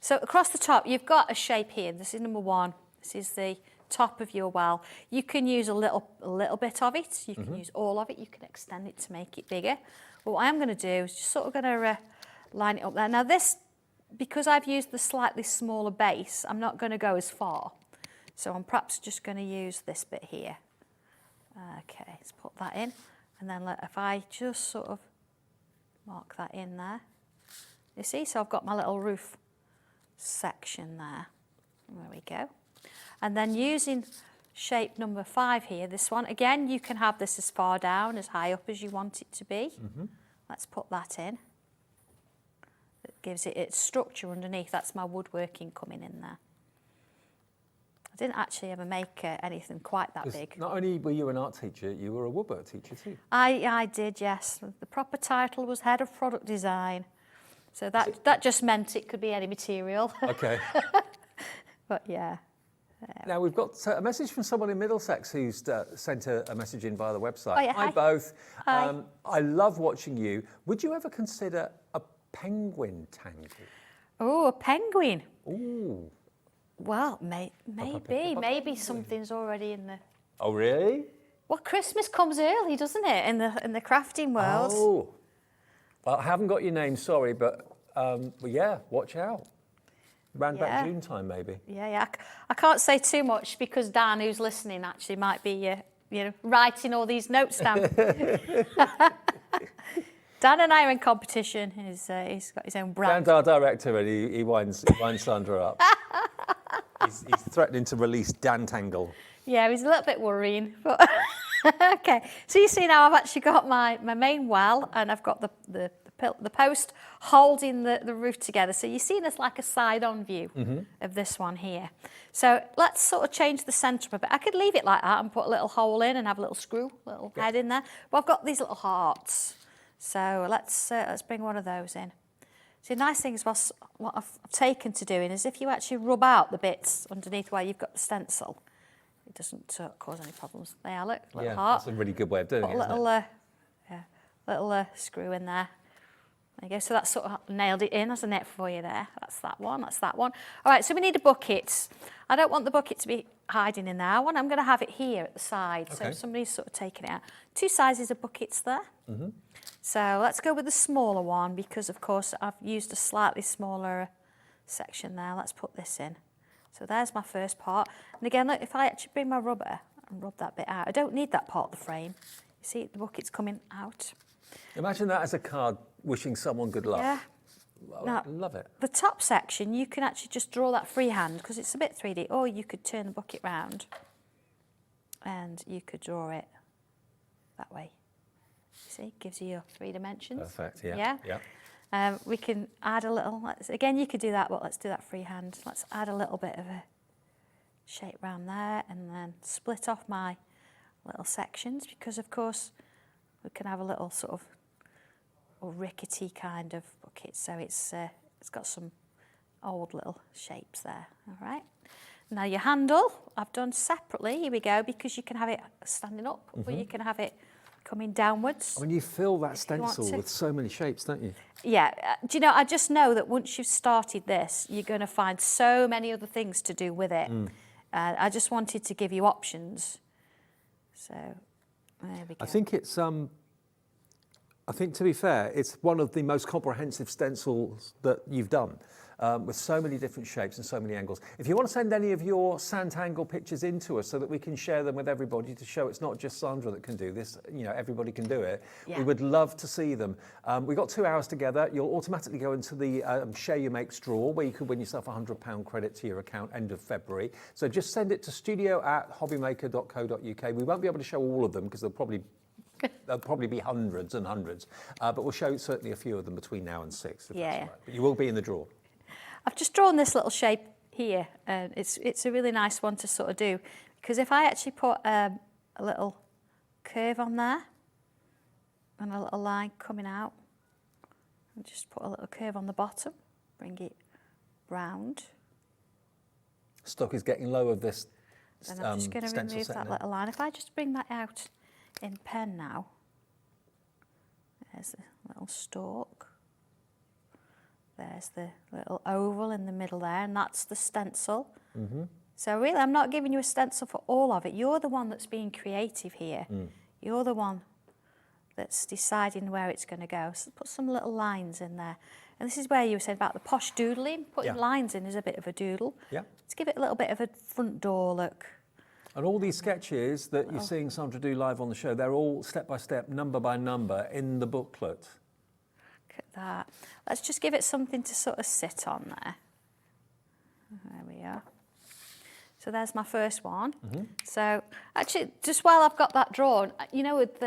Speaker 3: So across the top, you've got a shape here. This is number 1. This is the top of your well. You can use a little bit of it. You can use all of it. You can extend it to make it bigger. But what I'm going to do is just sort of going to line it up there. Now this, because I've used the slightly smaller base, I'm not going to go as far. So I'm perhaps just going to use this bit here. Okay, let's put that in. And then if I just sort of mark that in there. You see, so I've got my little roof section there. There we go. And then using shape number 5 here, this one, again, you can have this as far down, as high up as you want it to be. Let's put that in. It gives it its structure underneath. That's my woodworking coming in there. I didn't actually ever make anything quite that big.
Speaker 2: Not only were you an art teacher, you were a woodwork teacher too.
Speaker 3: I did, yes. The proper title was Head of Product Design. So that just meant it could be any material.
Speaker 2: Okay.
Speaker 3: But yeah.
Speaker 2: Now we've got a message from someone in Middlesex who's sent a message in via the website.
Speaker 3: Oh, yeah,
Speaker 2: Hi
Speaker 3: hi.
Speaker 2: both.
Speaker 3: Hi.
Speaker 2: I love watching you. Would you ever consider a penguin tangle?
Speaker 3: Oh, a penguin.
Speaker 2: Ooh.
Speaker 3: Well, maybe something's already in the.
Speaker 2: Oh really?
Speaker 3: Well, Christmas comes early, doesn't it, in the crafting world?
Speaker 2: Oh. Well, I haven't got your name, sorry, but yeah, watch out. Round about June time, maybe.
Speaker 3: Yeah. I can't say too much because Dan, who's listening, actually might be, writing all these notes down. Dan and I are in competition. He's got his own brand.
Speaker 2: Dan's our director, and he winds Sandra up. he's threatening to release Zentangle.
Speaker 3: Yeah, he's a little bit worrying, but okay. So you see now I've actually got my main well, and I've got the post holding the roof together. So you're seeing this like a side-on view of this one here. So let's sort of change the centre a bit. I could leave it like that and put a little hole in and have a little screw, little head in there. But I've got these little hearts. So let's bring one of those in. See, the nice thing is what I've taken to doing is if you actually rub out the bits underneath where you've got the stencil, it doesn't cause any problems. There, look, little heart.
Speaker 2: That's a really good way of doing it, isn't it?
Speaker 3: Little screw in there. There you go. So that's sort of nailed it in, hasn't it, for you there? That's that one. That's that one. All right. So we need a bucket. I don't want the bucket to be hiding in there. I'm going to have it here at the side. Okay. So somebody's sort of taken it out. 2 sizes of buckets there. So let's go with the smaller one because, of course, I've used a slightly smaller section there. Let's put this in. So there's my first part. And again, look, if I actually bring my rubber and rub that bit out, I don't need that part of the frame. You see, the bucket's coming out.
Speaker 2: Imagine that as a card wishing someone good luck.
Speaker 3: Yeah.
Speaker 2: I love it.
Speaker 3: The top section, you can actually just draw that freehand because it's a bit 3D, or you could turn the bucket round and you could draw it that way. You see, gives you your 3 dimensions.
Speaker 2: Perfect, yeah.
Speaker 3: We can add a little, again, you could do that, but let's do that freehand. Let's add a little bit of a shape around there and then split off my little sections because, of course, we can have a little sort of rickety kind of bucket. So it's got some old little shapes there, all right? Now your handle, I've done separately, here we go, because you can have it standing up or you can have it coming downwards.
Speaker 2: When you fill that stencil with so many shapes, don't you?
Speaker 3: Yeah, do you know, I just know that once you've started this, you're going to find so many other things to do with it. I just wanted to give you options. So there we go.
Speaker 2: I think it's, I think to be fair, it's one of the most comprehensive stencils that you've done. With so many different shapes and so many angles. If you want to send any of your Sanntangle pictures in to us so that we can share them with everybody to show it's not just Sandra that can do this, you know, everybody can do it. Yeah. We would love to see them. We've got 2 hours together. You'll automatically go into the Share Your Makes draw where you could win yourself a £100 credit to your account end of February. So just send it to studio@hobbymaker.co.uk. We won't be able to show all of them because there'll probably be hundreds and hundreds, but we'll show certainly a few of them between now and 6. If that's right. But you will be in the draw. I've
Speaker 3: just drawn this little shape here, and it's a really nice one to sort of do Because if I actually put a little curve on there and a little line coming out, and just put a little curve on the bottom, bring it round.
Speaker 2: Stock is getting low of this
Speaker 3: Then I'm just going to
Speaker 2: stencil
Speaker 3: remove
Speaker 2: set
Speaker 3: that
Speaker 2: now.
Speaker 3: little line. If I just bring that out in pen now, there's the little stalk. There's the little oval in the middle there, and that's the stencil. So really, I'm not giving you a stencil for all of it. You're the one that's being creative here. You're the one that's deciding where it's going to go. So put some little lines in there. And this is where you were saying about the posh doodling. Putting lines in is a bit of a doodle.
Speaker 2: Yeah.
Speaker 3: Let's give it a little bit of a front door look.
Speaker 2: And all these sketches that you're seeing Sandra do live on the show, they're all step by step, number by number in the booklet.
Speaker 3: Look at that. Let's just give it something to sort of sit on there. There we are. So there's my first one. So actually, just while I've got that drawn, you know, with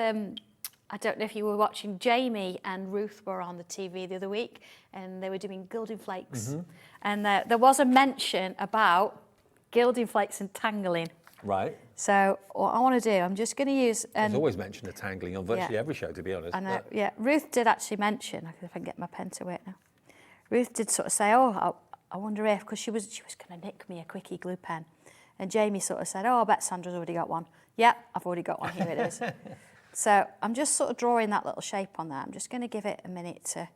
Speaker 3: I don't know if you were watching, Jamie and Ruth were on the TV the other week, and they were doing gilding flakes. And there was a mention about gilding flakes and tangling.
Speaker 2: Right.
Speaker 3: So what I want to do, I'm just going to use...
Speaker 2: There's always mention of tangling on virtually every show, to be honest.
Speaker 3: I know, yeah. Ruth did actually mention, if I can get my pen to work now. Ruth did sort of say, oh, I wonder if, because she was going to nick me a quickie glue pen. And Jamie sort of said, oh, I bet Sandra's already got one. Yep, I've already got one, here it is. So I'm just sort of drawing that little shape on there. I'm just going to give it a minute to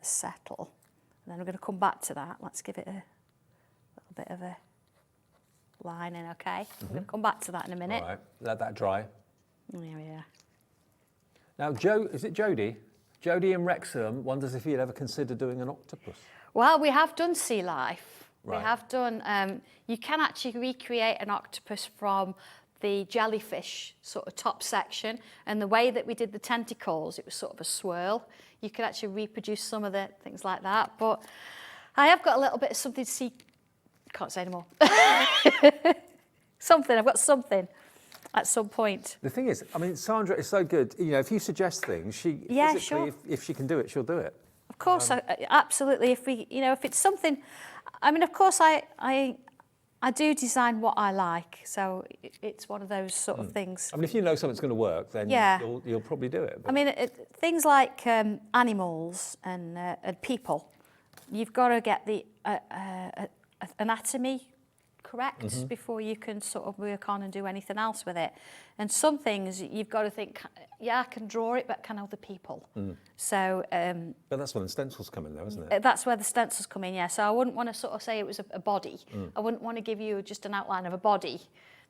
Speaker 3: settle. And then I'm going to come back to that. Let's give it a little bit of a lining, okay? I'm going to come back to that in a minute.
Speaker 2: All right, let that dry.
Speaker 3: There we are.
Speaker 2: Now, is it Jodie? Jodie in Wrexham wonders if you'd ever consider doing an octopus.
Speaker 3: Well, we have done sea life.
Speaker 2: Right.
Speaker 3: We have done, you can actually recreate an octopus from the jellyfish sort of top section, and the way that we did the tentacles, it was sort of a swirl. You could actually reproduce some of the things like that, but I have got a little bit of something to see, can't say anymore. I've got something at some point.
Speaker 2: The thing is, I mean, Sandra is so good. You know, if you suggest things, she
Speaker 3: Yeah,
Speaker 2: physically,
Speaker 3: sure.
Speaker 2: if she can do it, she'll do it.
Speaker 3: Of course, absolutely. If we, you know, if it's something, I mean, of course, I do design what I like, so it's one of those sort of things.
Speaker 2: I mean, if you know something's going to work, then
Speaker 3: Yeah.
Speaker 2: you'll probably do it.
Speaker 3: I mean, things like animals and people, you've got to get the anatomy correct before you can sort of work on and do anything else with it. And some things you've got to think, yeah, I can draw it, but can other people? So...
Speaker 2: but that's when the stencils come in, though, isn't it?
Speaker 3: That's where the stencils come in, yeah. So I wouldn't want to sort of say it was a body. I wouldn't want to give you just an outline of a body,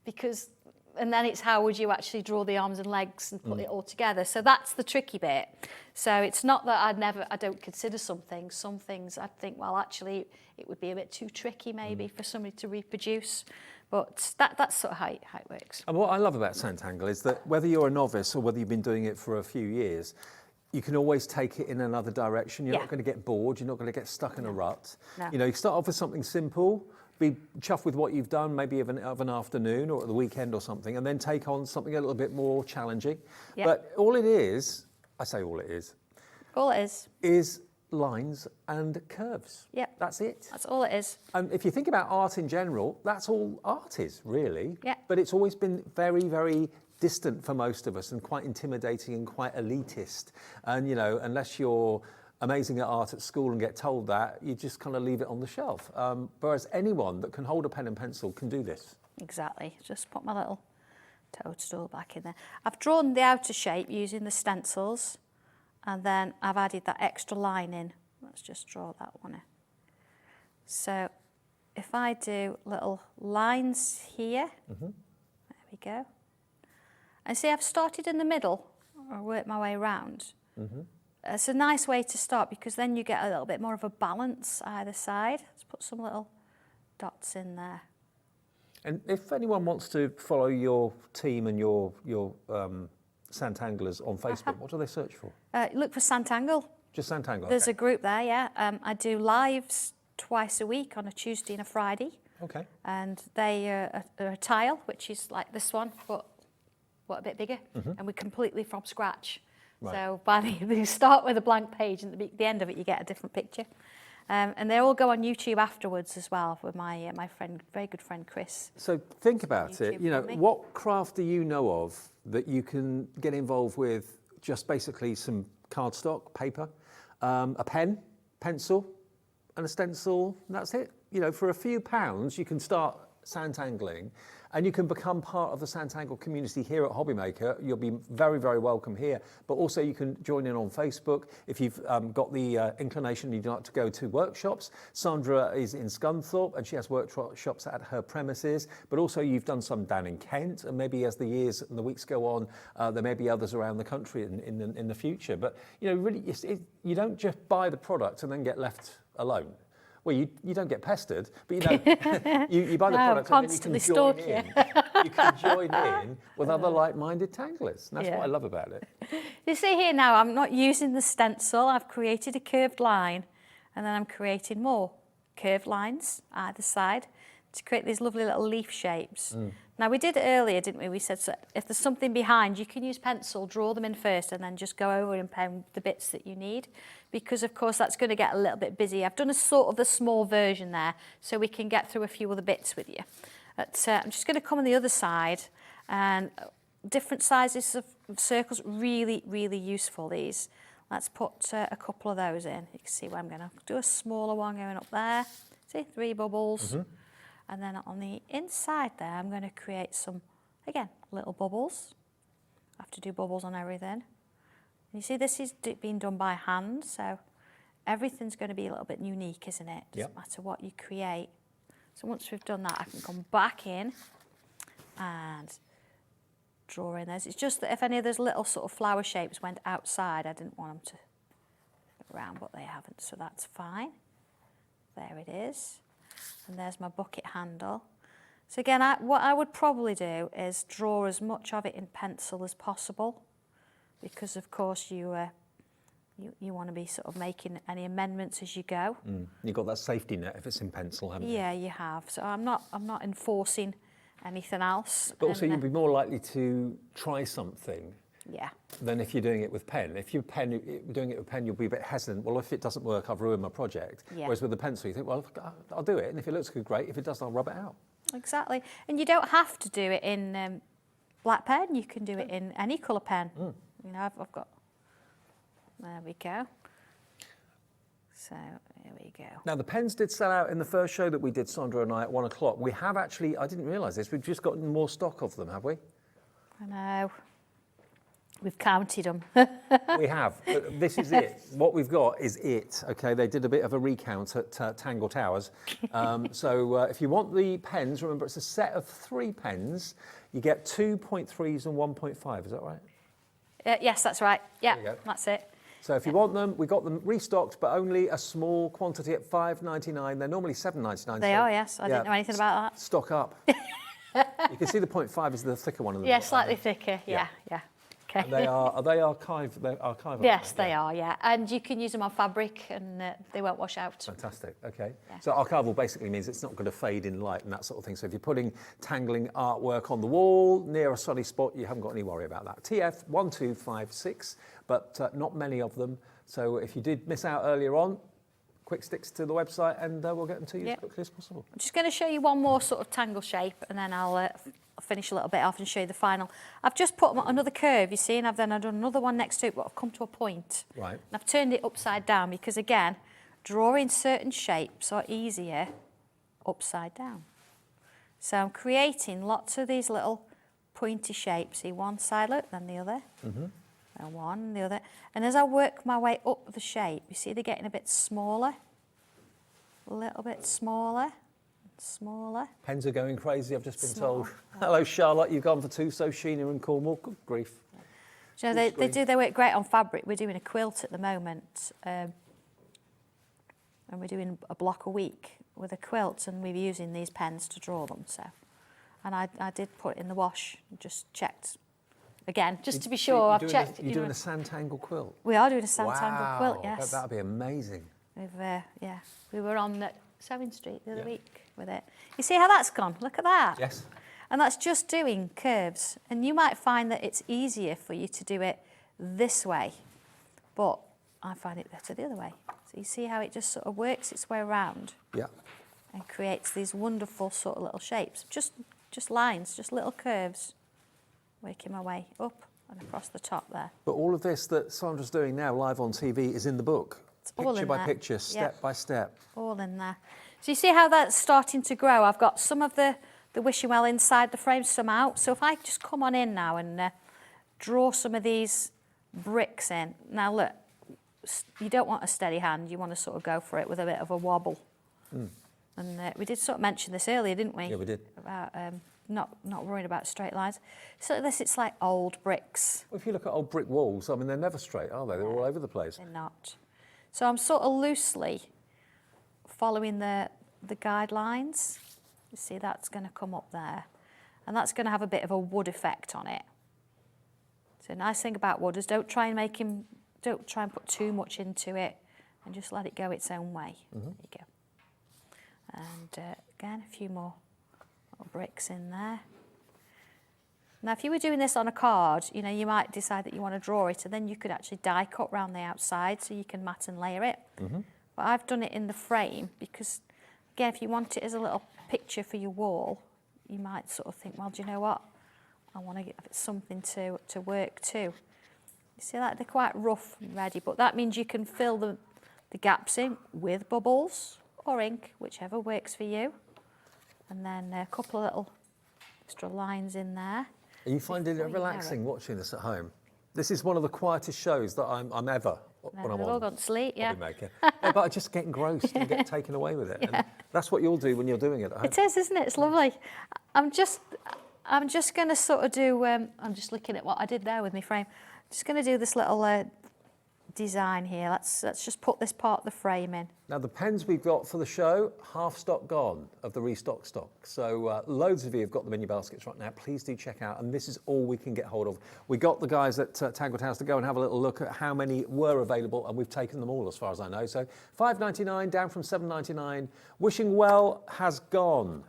Speaker 3: because... And then it's how would you actually draw the arms and legs and put it all together. So that's the tricky bit. So it's not that I don't consider some things. Some things I think, well, actually, it would be a bit too tricky maybe for somebody to reproduce. But that's sort of how it works.
Speaker 2: And what I love about Sanntangle is that whether you're a novice or whether you've been doing it for a few years, you can always take it in another direction. You're not going to get bored. You're not going to get stuck in a rut.
Speaker 3: No.
Speaker 2: You know, you start off with something simple, be chuffed with what you've done, maybe of an afternoon or at the weekend or something, and then take on something a little bit more challenging.
Speaker 3: Yeah.
Speaker 2: But all it is,
Speaker 3: All it
Speaker 2: is lines and curves.
Speaker 3: Yep.
Speaker 2: That's it.
Speaker 3: That's all it is.
Speaker 2: And if you think about art in general, that's all art is, really.
Speaker 3: Yeah.
Speaker 2: But it's always been very, very distant for most of us and quite intimidating and quite elitist. And, you know, unless you're amazing at art at school and get told that, you just kind of leave it on the shelf. Whereas anyone that can hold a pen and pencil can do this.
Speaker 3: Exactly. Just put my little toadstool back in there. I've drawn the outer shape using the stencils, and then I've added that extra line in. Let's just draw that one in. So if I do little lines here, there we go. And see, I've started in the middle, or worked my way around. It's a nice way to start, because then you get a little bit more of a balance either side. Let's put some little dots in there.
Speaker 2: And if anyone wants to follow your team and your Sanntanglers on Facebook, what do they search for?
Speaker 3: Look for Sanntangle.
Speaker 2: Just Sanntangle?
Speaker 3: There's a group there, yeah. I do lives twice a week on a Tuesday and a Friday.
Speaker 2: Okay.
Speaker 3: And they are a tile, which is like this one, but a bit bigger. And we're completely from scratch.
Speaker 2: Right.
Speaker 3: So you start with a blank page, and at the end of it, you get a different picture. And they all go on YouTube afterwards as well with my my friend, very good friend Chris.
Speaker 2: So think about it,
Speaker 3: YouTube
Speaker 2: you know,
Speaker 3: for me.
Speaker 2: what craft do you know of that you can get involved with just basically some cardstock, paper, a pen, pencil, and a stencil, and that's it. You know, for a few pounds, you can start Sanntangling, and you can become part of the Sanntangle community here at Hobbymaker. You'll be very, very welcome here, but also you can join in on Facebook if you've got the inclination you'd like to go to workshops. Sandra is in Scunthorpe and she has workshops at her premises, but also you've done some down in Kent, and maybe as the years and the weeks go on, there may be others around the country in the future. But you know, really, you don't just buy the product and then get left alone. Well, you don't get pestered, but you know, you buy the product and then you can join in. You can join in with other like-minded tanglers. And that's what I love about it.
Speaker 3: You see here now, I'm not using the stencil. I've created a curved line, and then I'm creating more curved lines either side to create these lovely little leaf shapes. Now, we did it earlier, didn't we? We said, so if there's something behind, you can use pencil, draw them in first, and then just go over and pen the bits that you need, because, of course, that's going to get a little bit busy. I've done a sort of a small version there, so we can get through a few other bits with you. But I'm just going to come on the other side, and different sizes of circles, really, really useful, these. Let's put a couple of those in. You can see where I'm going to do a smaller one going up there. See, 3 bubbles. And then on the inside there, I'm going to create some, again, little bubbles. I have to do bubbles on everything. You see, this is being done by hand, so everything's going to be a little bit unique, isn't it? Doesn't matter what you create. So once we've done that, I can come back in and draw in those. It's just that if any of those little sort of flower shapes went outside, I didn't want them to go around, but they haven't, so that's fine. There it is. And there's my bucket handle. So again, what I would probably do is draw as much of it in pencil as possible, because of course you want to be sort of making any amendments as you go.
Speaker 2: You've got that safety net if it's in pencil, haven't you?
Speaker 3: Yeah, you have. So I'm not enforcing anything else.
Speaker 2: But also you'd be more likely to try something than if you're doing it with pen. If you're doing it with pen, you'll be a bit hesitant. Well, if it doesn't work, I've ruined my project. Whereas with the pencil, you think, well, I'll do it. And if it looks good, great. If it doesn't, I'll rub it out.
Speaker 3: Exactly. And you don't have to do it in black pen. You can do it in any colour pen. You know, I've got... There we go. So, here we go.
Speaker 2: Now, the pens did sell out in the first show that we did, Sandra and I, at 1 o'clock. We have actually, I didn't realise this, we've just gotten more stock of them, have we?
Speaker 3: I know. We've counted them.
Speaker 2: We have. But this is it. What we've got is it. Okay, they did a bit of a recount at Tangle Towers. So if you want the pens, remember it's a set of 3 pens. You get 2.3s and 1.5. Is that right?
Speaker 3: Yes, that's right. Yeah, that's it.
Speaker 2: So if you want them, we got them restocked, but only a small quantity at $5.99. They're normally $7.99.
Speaker 3: They are, yes. I didn't know anything about that.
Speaker 2: Stock up. You can see the 0.5 is the thicker one of them.
Speaker 3: Yeah, slightly thicker. Yeah. Okay.
Speaker 2: And are they archive? They're archival.
Speaker 3: Yes, they are. Yeah, and you can use them on fabric, and they won't wash out.
Speaker 2: Fantastic. Okay. Yeah. So archival basically means it's not going to fade in light and that sort of thing. So if you're putting tangling artwork on the wall near a sunny spot, you haven't got any worry about that. TF1256, but not many of them. So if you did miss out earlier on, quick sticks to the website, and we'll get them to you as quickly as possible.
Speaker 3: I'm just going to show you one more sort of tangle shape, and then I'll finish a little bit off and show you the final. I've just put another curve, you see, and I've done another one next to it, but I've come to a point.
Speaker 2: Right.
Speaker 3: And I've turned it upside down because, again, drawing certain shapes are easier upside down. So I'm creating lots of these little pointy shapes. See, one side, look, then the other. And one and the other. And as I work my way up the shape, you see they're getting a bit smaller. A little bit smaller. Smaller.
Speaker 2: Pens are going crazy, I've just been told. Hello, Charlotte, you've gone for 2, so Sheena and Cornwall. Good grief.
Speaker 3: So they work great on fabric. We're doing a quilt at the moment, and we're doing a block a week with a quilt, and we're using these pens to draw them. So, and I did put it in the wash, just checked again, just to be sure. I've checked.
Speaker 2: You're doing a Sanntangle quilt?
Speaker 3: We are doing a Sanntangle quilt, yes.
Speaker 2: That'd be amazing.
Speaker 3: We were on Sewing Street the other week with it. You see how that's gone? Look at that.
Speaker 2: Yes.
Speaker 3: And that's just doing curves. And you might find that it's easier for you to do it this way. But I find it better the other way. So you see how it just sort of works its way around
Speaker 2: Yeah.
Speaker 3: and creates these wonderful sort of little shapes. Just lines, just little curves. Working my way up and across the top there.
Speaker 2: But all of this that Sandra's doing now live on TV is in the book.
Speaker 3: It's all
Speaker 2: Picture
Speaker 3: in
Speaker 2: by
Speaker 3: there.
Speaker 2: picture, step by step.
Speaker 3: All in there. So you see how that's starting to grow? I've got some of the wishing well inside the frame, some out. So if I just come on in now and draw some of these bricks in. Now look, you don't want a steady hand. You want to sort of go for it with a bit of a wobble. Mm. And we did sort of mention this earlier, didn't we?
Speaker 2: Yeah, we did.
Speaker 3: About not worrying about straight lines. So this, it's like old bricks.
Speaker 2: Well, if you look at old brick walls, I mean, they're never straight, are they? They're all over the place.
Speaker 3: They're not. So I'm sort of loosely following the guidelines. You see that's going to come up there. And that's going to have a bit of a wood effect on it. So the nice thing about wood is don't try and put too much into it and just let it go its own way. Mm-hmm. There you go. And again, a few more little bricks in there. Now, if you were doing this on a card, you know, you might decide that you want to draw it, and then you could actually die cut round the outside so you can mat and layer it. Mm-hmm. But I've done it in the frame because, again, if you want it as a little picture for your wall, you might sort of think, well, do you know what? I want to give it something to work too. You see that? They're quite rough and ready, but that means you can fill the gaps in with bubbles or ink, whichever works for you. And then a couple of little extra lines in there.
Speaker 2: Are you finding it relaxing watching this at home? This is one of the quietest shows that I'm ever when I'm
Speaker 3: They've all gone to sleep, yeah.
Speaker 2: Hobby Maker. Yeah, but I just get engrossed and get taken away with it. Yeah. And that's what you'll do when you're doing it at home.
Speaker 3: It is, isn't it? It's lovely. I'm just going to sort of do. I'm just looking at what I did there with my frame. Just going to do this little design here. Let's just put this part of the frame in.
Speaker 2: Now the pens we've got for the show, half stock gone of the restock stock. So loads of you have got them in your baskets right now. Please do check out, and this is all we can get hold of. We got the guys at Tangled House to go and have a little look at how many were available, and we've taken them all as far as I know. So $5.99 down from $7.99. Wishing Well has gone.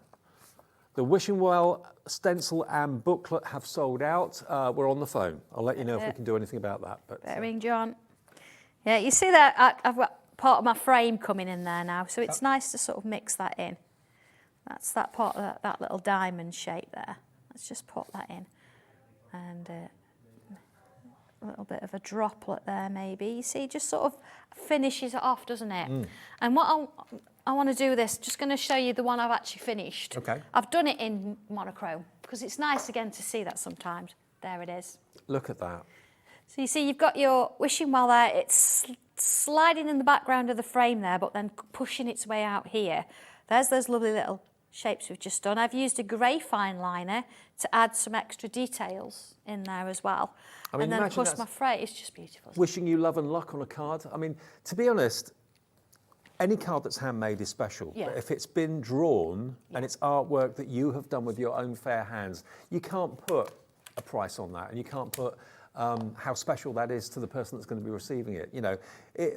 Speaker 2: The Wishing Well stencil and booklet have sold out. We're on the phone. I'll let you know if we can do anything about that. But
Speaker 3: better ring John. Yeah, you see that I've got part of my frame coming in there now, so it's nice to sort of mix that in. That's that part of that little diamond shape there. Let's just put that in. And a little bit of a droplet there maybe. You see, just sort of finishes it off, doesn't it? Mm. And what I want to do this, just going to show you the one I've actually finished.
Speaker 2: Okay.
Speaker 3: I've done it in monochrome because it's nice again to see that sometimes. There it is.
Speaker 2: look at that.
Speaker 3: So you see you've got your Wishing Well there, it's sliding in the background of the frame there, but then pushing its way out here. There's those lovely little shapes we've just done. I've used a grey fine liner to add some extra details in there as well.
Speaker 2: I mean,
Speaker 3: and then of course my frame, it's just beautiful.
Speaker 2: Wishing you love and luck on a card. I mean, to be honest, any card that's handmade is special.
Speaker 3: Yeah.
Speaker 2: But if it's been drawn and it's artwork that you have done with your own fair hands, you can't put a price on that, and you can't put how special that is to the person that's going to be receiving it. You know,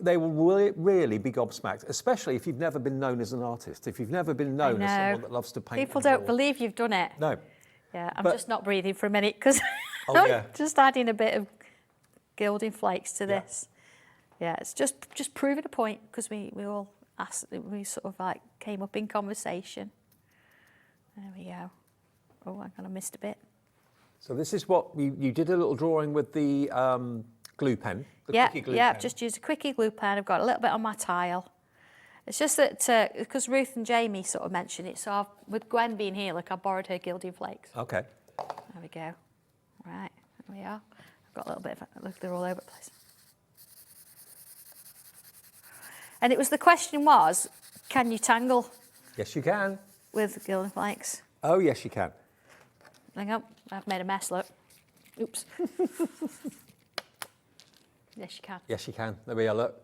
Speaker 2: they will really be gobsmacked, especially if you've never been known as an artist, if you've never been known as someone that loves to paint.
Speaker 3: People don't believe you've done it.
Speaker 2: No.
Speaker 3: Yeah, I'm just not breathing for a minute because I'm just adding a bit of gilding flakes to this. Yeah, it's just proving a point because we all asked, we sort of like came up in conversation. There we go. Oh, I missed a bit.
Speaker 2: So this is what you did a little drawing with the glue pen.
Speaker 3: Quickie glue pen. I've just used a quickie glue pen. I've got a little bit on my tile. It's just that because Ruth and Jamie sort of mentioned it, so with Gwen being here, look, I borrowed her gilding flakes.
Speaker 2: Okay.
Speaker 3: There we go. Right, there we are. I've got a little bit of it. Look, they're all over the place. And it was the question was, can you tangle?
Speaker 2: Yes, you can.
Speaker 3: With gilding flakes?
Speaker 2: Oh, yes, you can.
Speaker 3: Hang on, I've made a mess, look. Oops. Yes, you can.
Speaker 2: Yes, you can. There we are, look.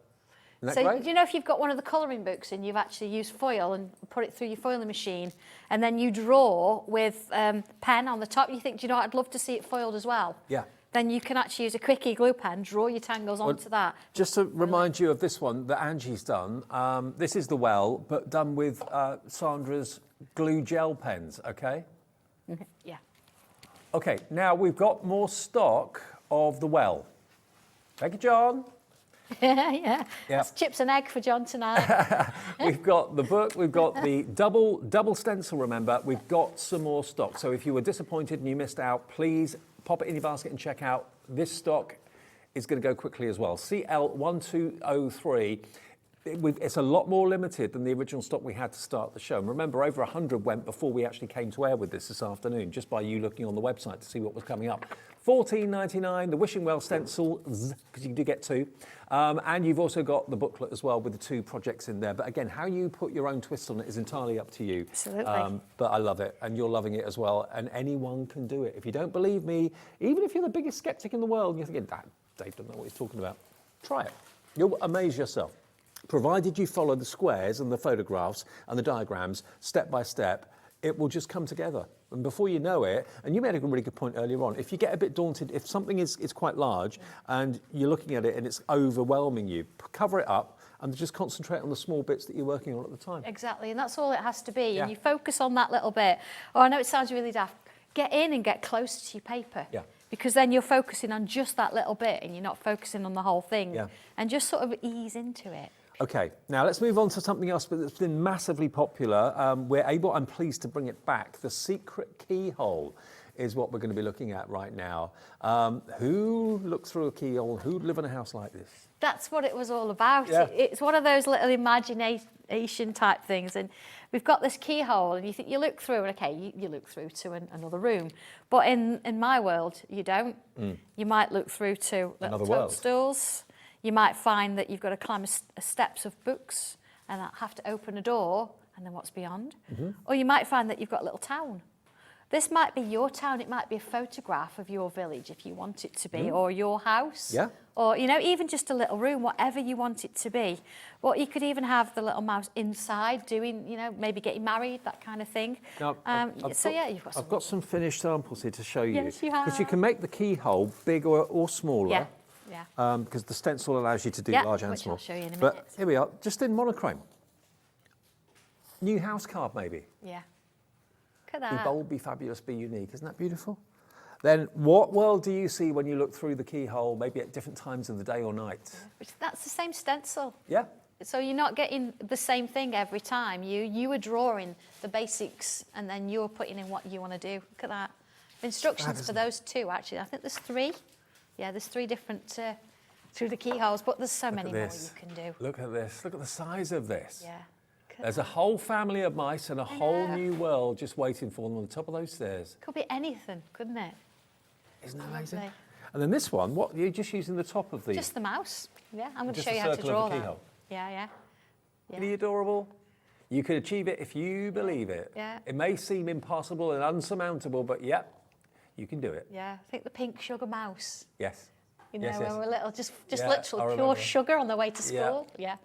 Speaker 2: Isn't that
Speaker 3: So
Speaker 2: great?
Speaker 3: do you know if you've got one of the colouring books and you've actually used foil and put it through your foiling machine and then you draw with pen on the top, you think, do you know what, I'd love to see it foiled as well.
Speaker 2: Yeah.
Speaker 3: Then you can actually use a quickie glue pen, draw your tangles onto that.
Speaker 2: Just to remind you of this one that Angie's done, this is the well, but done with Sandra's glue gel pens, okay?
Speaker 3: Yeah.
Speaker 2: Okay, now we've got more stock of the well. Thank you, John.
Speaker 3: Yeah. That's chips and egg for John tonight.
Speaker 2: We've got the book, we've got the double stencil, remember. We've got some more stock. So if you were disappointed and you missed out, please pop it in your basket and check out. This stock is going to go quickly as well. CL1203. It's a lot more limited than the original stock we had to start the show. And remember, over 100 went before we actually came to air with this afternoon, just by you looking on the website to see what was coming up. $14.99, the Wishing Well stencils, because you do get two. And you've also got the booklet as well with the two projects in there. But again, how you put your own twist on it is entirely up to you.
Speaker 3: Absolutely.
Speaker 2: But I love it, and you're loving it as well. And anyone can do it. If you don't believe me, even if you're the biggest skeptic in the world, you're thinking, Dave doesn't know what he's talking about. Try it. You'll amaze yourself. Provided you follow the squares and the photographs and the diagrams step by step, it will just come together. And before you know it, and you made a really good point earlier on, if you get a bit daunted, if something is quite large and you're looking at it and it's overwhelming you, cover it up and just concentrate on the small bits that you're working on at the time.
Speaker 3: Exactly, and that's all it has to be.
Speaker 2: Yeah.
Speaker 3: And you focus on that little bit. Oh, I know it sounds really daft. Get in and get closer to your paper.
Speaker 2: Yeah.
Speaker 3: Because then you're focusing on just that little bit and you're not focusing on the whole thing.
Speaker 2: Yeah.
Speaker 3: And just sort of ease into it.
Speaker 2: Okay, now let's move on to something else that's been massively popular. I'm pleased to bring it back. The secret keyhole is what we're going to be looking at right now. Who looked through a keyhole? Who'd live in a house like this?
Speaker 3: That's what it was all about.
Speaker 2: Yeah.
Speaker 3: It's one of those little imagination type things. And we've got this keyhole and you look through and okay, you look through to another room. But in my world, you don't. You might look through to little toadstools. You might find that you've got to climb steps of books and have to open a door and then what's beyond. Or you might find that you've got a little town. This might be your town. It might be a photograph of your village if you want it to be, or your house.
Speaker 2: Yeah.
Speaker 3: Or, even just a little room, whatever you want it to be. Well, you could even have the little mouse inside doing, maybe getting married, that kind of thing.
Speaker 2: Now,
Speaker 3: you've got some.
Speaker 2: I've got some finished samples here to show you.
Speaker 3: Yes, you have.
Speaker 2: Because you can make the keyhole big or smaller.
Speaker 3: Yeah. Yeah.
Speaker 2: Because the stencil allows you to do large and
Speaker 3: which
Speaker 2: small.
Speaker 3: I'll show you in a minute.
Speaker 2: But here we are, just in monochrome. New house card, maybe.
Speaker 3: Yeah. Look at
Speaker 2: Be
Speaker 3: that.
Speaker 2: bold, be fabulous, be unique. Isn't that beautiful? Then what world do you see when you look through the keyhole, maybe at different times of the day or night?
Speaker 3: That's the same stencil.
Speaker 2: Yeah.
Speaker 3: So you're not getting the same thing every time. You are drawing the basics and then you're putting in what you want to do. Look at that. Instructions for those two, actually. I think there's 3. Yeah, there's 3 different through the keyholes, but there's so many more you can do.
Speaker 2: Look at this. Look at the size of this.
Speaker 3: Yeah.
Speaker 2: There's a whole family of mice and a whole new world just waiting for them on the top of those stairs.
Speaker 3: Could be anything, couldn't it?
Speaker 2: Isn't that amazing?
Speaker 3: Lovely.
Speaker 2: And then this one, what, you're just using the top of the...
Speaker 3: Just the mouse. Yeah, I'm going to
Speaker 2: Just
Speaker 3: show
Speaker 2: the
Speaker 3: you how to
Speaker 2: circle of
Speaker 3: draw
Speaker 2: the
Speaker 3: that.
Speaker 2: keyhole.
Speaker 3: Yeah.
Speaker 2: Isn't he adorable? You can achieve it if you believe it.
Speaker 3: Yeah.
Speaker 2: It may seem impossible and unsurmountable, but yep, you can do it.
Speaker 3: Yeah, I think the pink sugar mouse.
Speaker 2: Yes.
Speaker 3: You know,
Speaker 2: Yes,
Speaker 3: when
Speaker 2: yes.
Speaker 3: we're little, just
Speaker 2: Yeah, I
Speaker 3: literally pure
Speaker 2: remember.
Speaker 3: sugar on the way to
Speaker 2: Yeah.
Speaker 3: school. Yeah.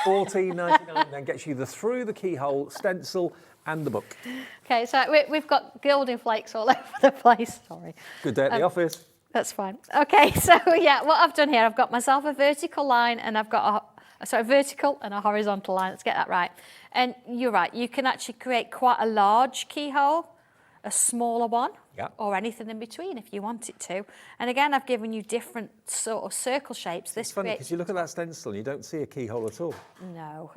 Speaker 2: $14.99 then gets you the through the keyhole stencil and the book.
Speaker 3: Okay, so we've got golden flakes all over the place. Sorry.
Speaker 2: Good day at the office.
Speaker 3: That's fine. Okay, so yeah, what I've done here, I've got myself a vertical line and I've got a vertical and a horizontal line. Let's get that right. And you're right, you can actually create quite a large keyhole, a smaller one, or anything in between if you want it to. And again, I've given you different sort of circle shapes.
Speaker 2: It's funny because you look at that stencil and you don't see a keyhole at all.
Speaker 3: No.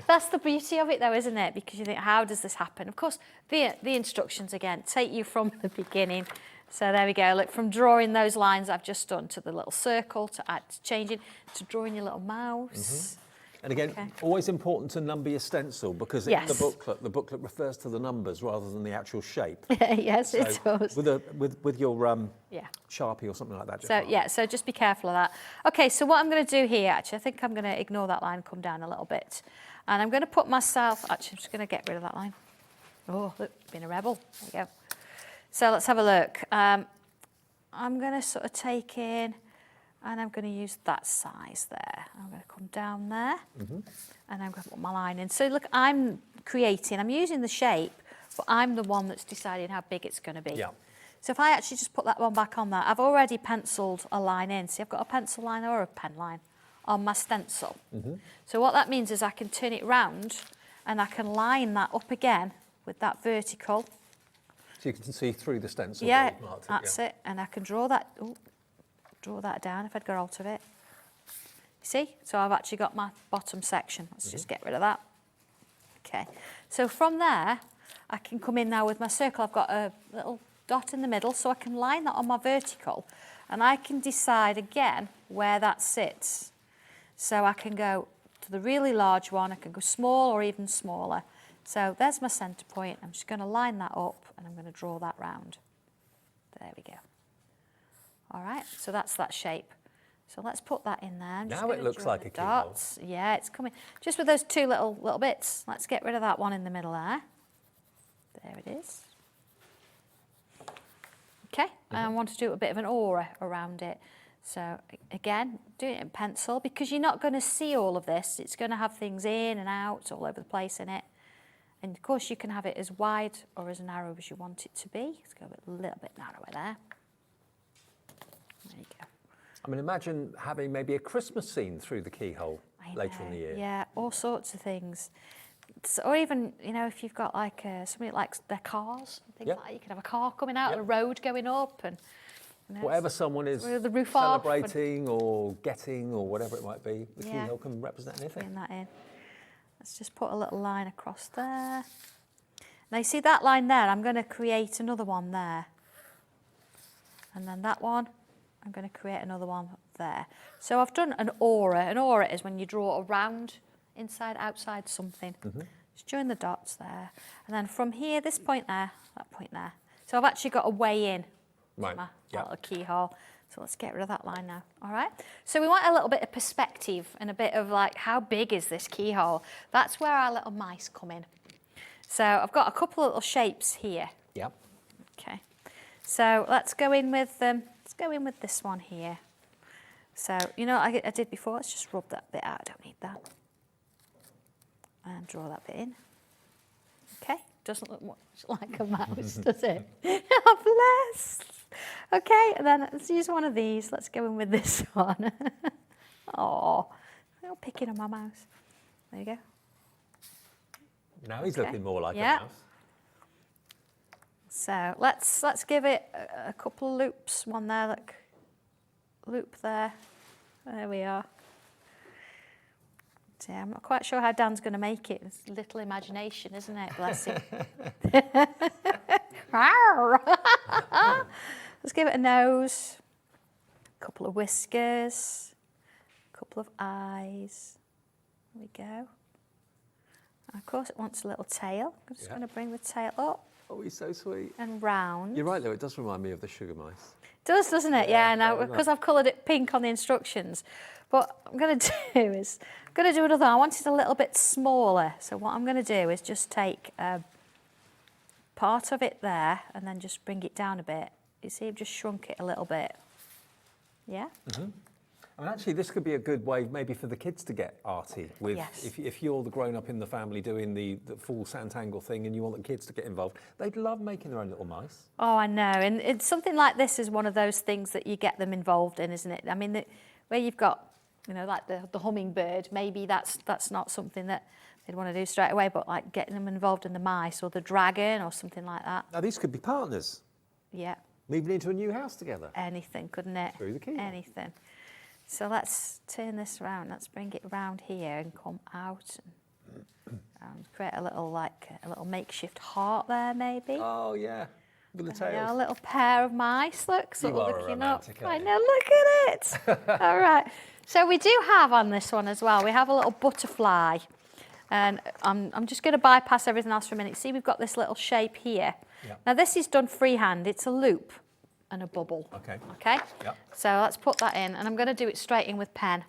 Speaker 3: That's the beauty of it though, isn't it? Because you think, how does this happen? Of course, the instructions again, take you from the beginning. So there we go. Look, from drawing those lines I've just done to the little circle, to changing, to drawing your little mouse.
Speaker 2: And again, always important to number your stencil because in the booklet refers to the numbers rather than the actual shape.
Speaker 3: Yes, it does.
Speaker 2: With your Sharpie or something like that.
Speaker 3: So just be careful of that. Okay, so what I'm going to do here, actually, I think I'm going to ignore that line and come down a little bit. And I'm going to put myself, actually, I'm just going to get rid of that line. Oh, look, being a rebel. There we go. So let's have a look. I'm going to sort of take in, and I'm going to use that size there. I'm going to come down there, and I'm going to put my line in. So look, I'm using the shape, but I'm the one that's deciding how big it's going to be.
Speaker 2: Yeah.
Speaker 3: So if I actually just put that one back on there, I've already penciled a line in. See, I've got a pencil line or a pen line on my stencil. So what that means is I can turn it round, and I can line that up again with that vertical.
Speaker 2: So you can see through the stencil.
Speaker 3: Yeah, that's it. And I can draw that down if I'd got hold of it. See? So I've actually got my bottom section. Let's just get rid of that. Okay. So from there, I can come in now with my circle. I've got a little dot in the middle, so I can line that on my vertical. And I can decide again where that sits. So I can go to the really large one, I can go small or even smaller. So there's my centre point. I'm just going to line that up and I'm going to draw that round. There we go. All right, so that's that shape. So let's put that in there. I'm just
Speaker 2: Now it
Speaker 3: gonna
Speaker 2: looks
Speaker 3: draw
Speaker 2: like
Speaker 3: the
Speaker 2: a keyhole.
Speaker 3: dots. Yeah, it's coming. Just with those two little bits. Let's get rid of that one in the middle there. There it is. Okay, and I want to do a bit of an aura around it. So again, doing it in pencil, because you're not going to see all of this. It's going to have things in and out all over the place in it. And of course you can have it as wide or as narrow as you want it to be. Let's go a little bit narrower there. There you go.
Speaker 2: I mean, imagine having maybe a Christmas scene through the keyhole later in the year.
Speaker 3: Yeah, all sorts of things. Or even, you know, if you've got like somebody that likes their cars, things like that, you can have a car coming out, a road going up, and you know,
Speaker 2: whatever someone is
Speaker 3: the roof off
Speaker 2: celebrating or getting or whatever it might be, the keyhole can represent anything.
Speaker 3: Bring that in. Let's just put a little line across there. Now you see that line there, I'm going to create another one there. And then that one, I'm going to create another one there. So I've done an aura. An aura is when you draw around, inside, outside something. Just join the dots there. And then from here, this point there, that point there. So I've actually got a way in to my little keyhole. So let's get rid of that line now, all right? So we want a little bit of perspective and a bit of like, how big is this keyhole? That's where our little mice come in. So I've got a couple of little shapes here.
Speaker 2: Yep.
Speaker 3: Okay. So let's go in with this one here. So, you know what I did before? Let's just rub that bit out. I don't need that. And draw that bit in. Okay. Doesn't look much like a mouse, does it? Oh, bless. Okay, and then let's use one of these. Let's go in with this one. Oh, I'm picking on my mouse. There you go.
Speaker 2: Now he's looking more like a mouse.
Speaker 3: So let's give it a couple of loops. One there, look. Loop there. There we are. Yeah, I'm not quite sure how Dan's going to make it. It's a little imagination, isn't it? Bless him. Let's give it a nose, a couple of whiskers, a couple of eyes. There we go. And of course, it wants a little tail. I'm just going to bring the tail up.
Speaker 2: Oh, he's so sweet.
Speaker 3: And round.
Speaker 2: You're right, though. It does remind me of the sugar mice.
Speaker 3: It does, doesn't it? Yeah, now because I've coloured it pink on the instructions. What I'm going to do is, I'm going to do another. I want it a little bit smaller. So what I'm going to do is just take part of it there and then just bring it down a bit. You see, I've just shrunk it a little bit. Yeah?
Speaker 2: I mean, actually, this could be a good way maybe for the kids to get arty with, if you're the grown-up in the family doing the full Sanntangle thing and you want the kids to get involved, they'd love making their own little mice.
Speaker 3: Oh, I know. And it's something like this is one of those things that you get them involved in, isn't it? I mean, where you've got, you know, like the hummingbird, maybe that's not something that they'd want to do straight away, but like getting them involved in the mice or the dragon or something like that.
Speaker 2: Now, these could be partners.
Speaker 3: Yeah.
Speaker 2: Moving into a new house together.
Speaker 3: Anything, couldn't it?
Speaker 2: Through the key.
Speaker 3: Anything. So let's turn this around. Let's bring it around here and come out and create a little makeshift heart there, maybe.
Speaker 2: Oh yeah, with the tails.
Speaker 3: Yeah, a little pair of mice. Look, sort of looking up. I
Speaker 2: know.
Speaker 3: Look at it. All right. So we do have on this one as well. We have a little butterfly, and I'm just going to bypass everything else for a minute. See, we've got this little shape here.
Speaker 2: Yep.
Speaker 3: Now this is done freehand. It's a loop and a bubble.
Speaker 2: Okay.
Speaker 3: Okay?
Speaker 2: Yep.
Speaker 3: So let's put that in, and I'm going to do it straight in with pen.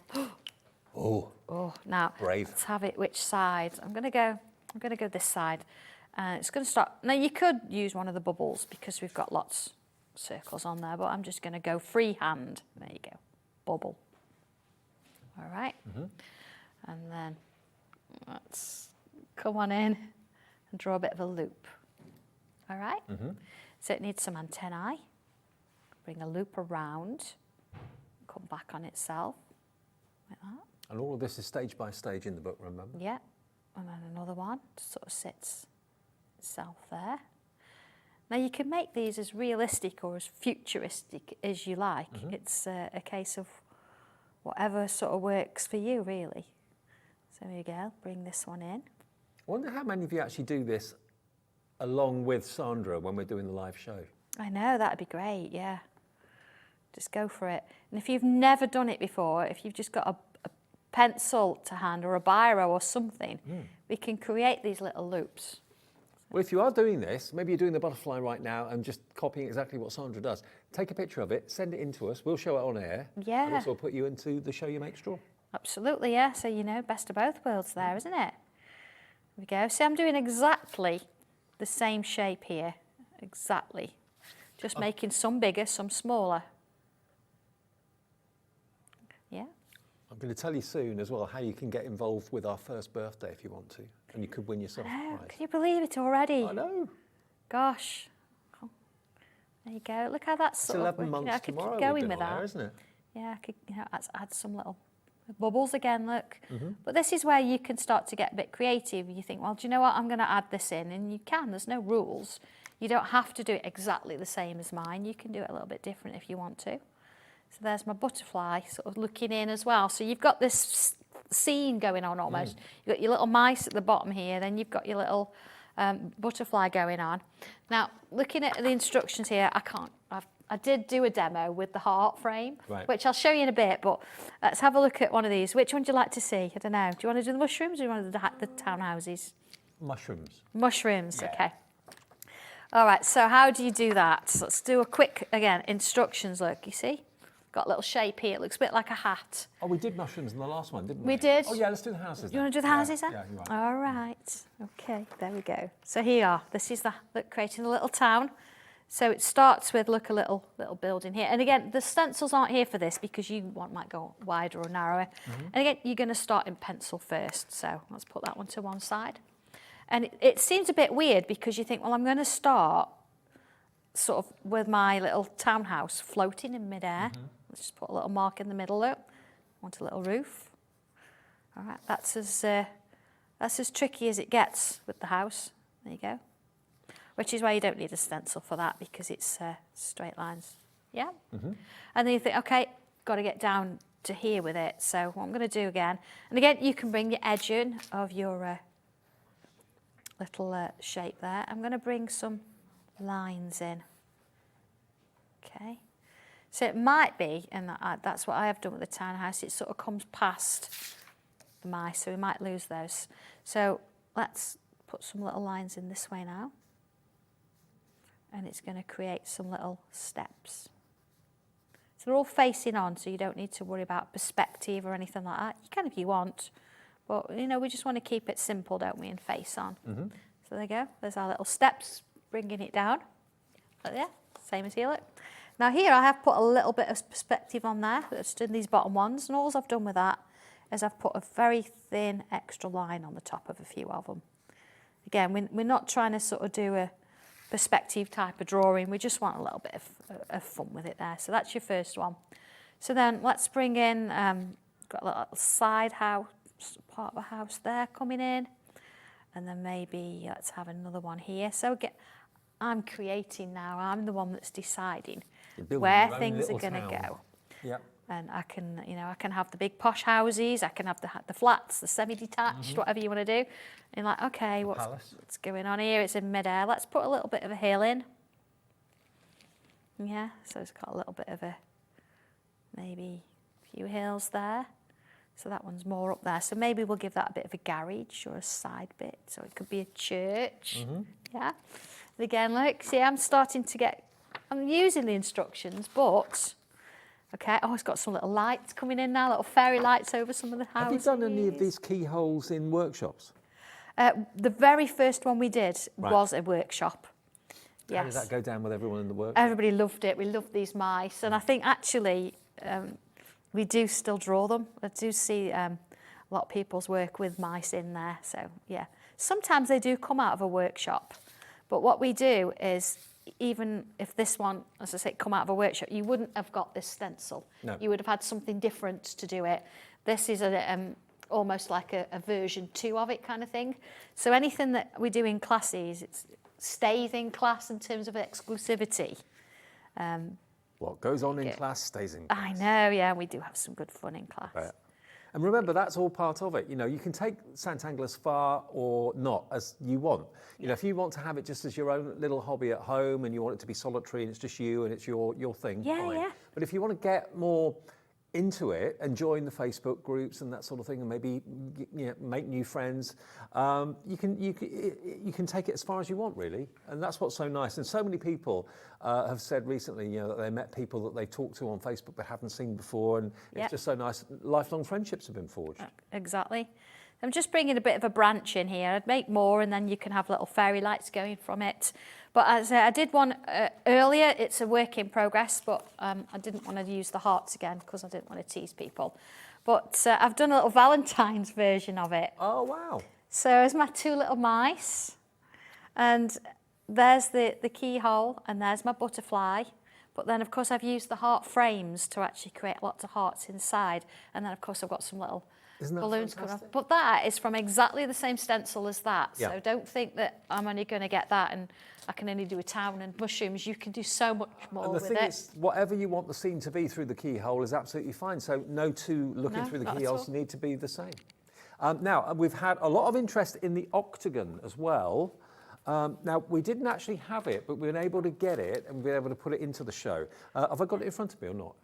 Speaker 2: Oh.
Speaker 3: Oh, now
Speaker 2: Brave.
Speaker 3: let's have it which side. I'm going to go this side. It's going to start. Now you could use one of the bubbles because we've got lots of circles on there, but I'm just going to go freehand. There you go. Bubble. All right. And then let's come on in and draw a bit of a loop. All right. So it needs some antennae. Bring a loop around, come back on itself, like that.
Speaker 2: And all of this is stage by stage in the book, remember?
Speaker 3: Yeah, and then another one sort of sits itself there. Now you can make these as realistic or as futuristic as you like. It's a case of whatever sort of works for you, really. So here you go, bring this one in.
Speaker 2: I wonder how many of you actually do this along with Sandra when we're doing the live show.
Speaker 3: I know, that'd be great, yeah. Just go for it. And if you've never done it before, if you've just got a pencil to hand or a biro or something, we can create these little loops.
Speaker 2: Well, if you are doing this, maybe you're doing the butterfly right now and just copying exactly what Sandra does. Take a picture of it, send it in to us, we'll show it on air.
Speaker 3: Yeah.
Speaker 2: And also put you into the Show You Make Straw.
Speaker 3: Absolutely, yeah. So, you know, best of both worlds there, isn't it? There we go. See, I'm doing exactly the same shape here. Exactly. Just making some bigger, some smaller. Yeah.
Speaker 2: I'm going to tell you soon as well how you can get involved with our first birthday if you want to. And you could win yourself a
Speaker 3: Oh,
Speaker 2: prize.
Speaker 3: can you believe it already?
Speaker 2: I know.
Speaker 3: Gosh. Oh, there you go. Look how that's
Speaker 2: It's
Speaker 3: sort
Speaker 2: 11
Speaker 3: of,
Speaker 2: months
Speaker 3: I could
Speaker 2: tomorrow
Speaker 3: keep
Speaker 2: we're
Speaker 3: going
Speaker 2: doing
Speaker 3: with
Speaker 2: on
Speaker 3: that.
Speaker 2: air, isn't it?
Speaker 3: Yeah, I could, you know, add some little bubbles again, look. But this is where you can start to get a bit creative. You think, well, do you know what? I'm going to add this in. And you can. There's no rules. You don't have to do it exactly the same as mine. You can do it a little bit different if you want to. So there's my butterfly sort of looking in as well. So you've got this scene going on almost. You've got your little mice at the bottom here. Then you've got your little butterfly going on. Now, looking at the instructions here, I did do a demo with the heart frame, which I'll show you in a bit, but let's have a look at one of these. Which one would you like to see? I don't know. Do you want to do the mushrooms or do you want to do the townhouses?
Speaker 2: Mushrooms.
Speaker 3: Mushrooms,
Speaker 2: Yeah.
Speaker 3: okay. All right, so how do you do that? So let's do a quick, again, instructions, look, you see? Got a little shape here, it looks a bit like a hat.
Speaker 2: Oh, we did mushrooms in the last one, didn't we?
Speaker 3: We did.
Speaker 2: Oh, yeah, let's do the houses
Speaker 3: Do you
Speaker 2: then.
Speaker 3: want to do the houses then?
Speaker 2: Yeah, you're right.
Speaker 3: All right, okay, there we go. So here you are, this is creating a little town. So it starts with, look, a little building here. And again, the stencils aren't here for this because might go wider or narrower. And again, you're going to start in pencil first. So let's put that one to one side. And it seems a bit weird because you think, well, I'm going to start sort of with my little townhouse floating in midair. Let's just put a little mark in the middle there. Want a little roof. All right, that's as tricky as it gets with the house. There you go. Which is why you don't need a stencil for that because it's straight lines. Yeah? And then you think, okay, got to get down to here with it. So what I'm going to do again, and again, you can bring your edge in of your little shape there. I'm going to bring some lines in. Okay. So it might be, and that's what I have done with the townhouse, it sort of comes past the mice, so we might lose those. So let's put some little lines in this way now. And it's going to create some little steps. So they're all facing on, so you don't need to worry about perspective or anything like that. You can if you want, but you know, we just want to keep it simple, don't we, and face on. So there you go, there's our little steps, bringing it down. But yeah, same as here, look. Now here I have put a little bit of perspective on there, just in these bottom ones, and all I've done with that is I've put a very thin extra line on the top of a few of them. Again, we're not trying to sort of do a perspective type of drawing, we just want a little bit of fun with it there. So that's your first one. So then let's bring in, got a little side house, part of a house there coming in, and then maybe let's have another one here. So I'm creating now, I'm the one that's deciding where things are going to go.
Speaker 2: Yep.
Speaker 3: And I can have the big posh houses, I can have the flats, the semi-detached, whatever you want to do. And like, okay, what's going on here? It's in midair. Let's put a little bit of a hill in. Yeah, so it's got a little bit of maybe a few hills there. So that one's more up there. So maybe we'll give that a bit of a garage or a side bit. So it could be a church. Yeah. And again, look, see, I'm using the instructions, but okay, it's got some little lights coming in now, little fairy lights over some of the houses.
Speaker 2: Have you done any of these keyholes in workshops?
Speaker 3: The very first one we did was a workshop. Yes.
Speaker 2: How did that go down with everyone in the workshop?
Speaker 3: Everybody loved it. We loved these mice. And I think actually we do still draw them. I do see a lot of people's work with mice in there. So, yeah. Sometimes they do come out of a workshop. But what we do is, even if this one, as I say, come out of a workshop, you wouldn't have got this stencil.
Speaker 2: No.
Speaker 3: You would have had something different to do it. This is almost like a version 2 of it kind of thing. So anything that we do in classes, it stays in class in terms of exclusivity.
Speaker 2: Well, What goes on in class stays in class.
Speaker 3: I know, yeah, we do have some good fun in class.
Speaker 2: Right. And remember, that's all part of it. You know, you can take Sanntangle as far or not as you want. You know, if you want to have it just as your own little hobby at home and you want it to be solitary and it's just you and it's your thing,
Speaker 3: Yeah,
Speaker 2: fine.
Speaker 3: yeah.
Speaker 2: But if you want to get more into it and join the Facebook groups and that sort of thing, and maybe make new friends, you can take it as far as you want, really. And that's what's so nice. And so many people have said recently, you know, that they met people that they talked to on Facebook but haven't seen before, and it's just so nice. Lifelong friendships have been forged.
Speaker 3: Exactly. I'm just bringing a bit of a branch in here. I'd make more, and then you can have little fairy lights going from it. But as I did one earlier, it's a work in progress, but I didn't want to use the hearts again because I didn't want to tease people. But I've done a little Valentine's version of it.
Speaker 2: Oh, wow.
Speaker 3: So there's my two little mice, and there's the keyhole, and there's my butterfly. But then, of course, I've used the heart frames to actually create lots of hearts inside. And then, of course, I've got some little balloons coming off. But that is from exactly the same stencil as that.
Speaker 2: Yeah.
Speaker 3: So don't think that I'm only going to get that and I can only do a town and mushrooms. You can do so much more with it.
Speaker 2: And the thing is, whatever you want the scene to be through the keyhole is absolutely fine. So no two looking through the keyholes need to be the same. Now, we've had a lot of interest in the octagon as well. Now, we didn't actually have it, but we've been able to get it and we've been able to put it into the show. Have I got it in front of me or not?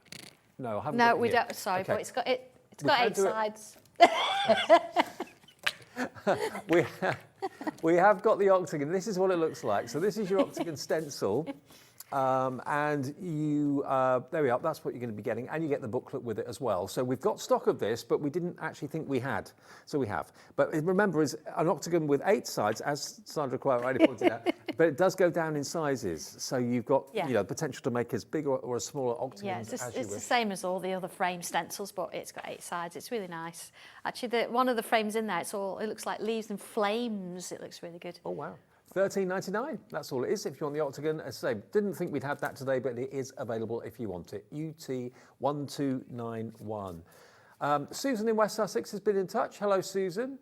Speaker 2: No, I haven't.
Speaker 3: No,
Speaker 2: got it
Speaker 3: we
Speaker 2: here.
Speaker 3: don't. Sorry,
Speaker 2: Okay.
Speaker 3: but it's got 8 sides.
Speaker 2: We have got the octagon. This is what it looks like. So this is your octagon stencil. And you, there we are, that's what you're going to be getting, and you get the booklet with it as well. So we've got stock of this, but we didn't actually think we had, so we have. But remember, it's an octagon with 8 sides, as Sandra quite rightly pointed out, but it does go down in sizes. So you've got, you know, potential to make as big or a smaller octagon as you wish.
Speaker 3: It's the same as all the other frame stencils, but it's got 8 sides. It's really nice. Actually, one of the frames in there, it looks like leaves and flames. It looks really good.
Speaker 2: Oh, wow. $13.99, that's all it is if you want the octagon. As I say, didn't think we'd have that today, but it is available if you want it. UT1291. Susan in West Sussex has been in touch. Hello, Susan.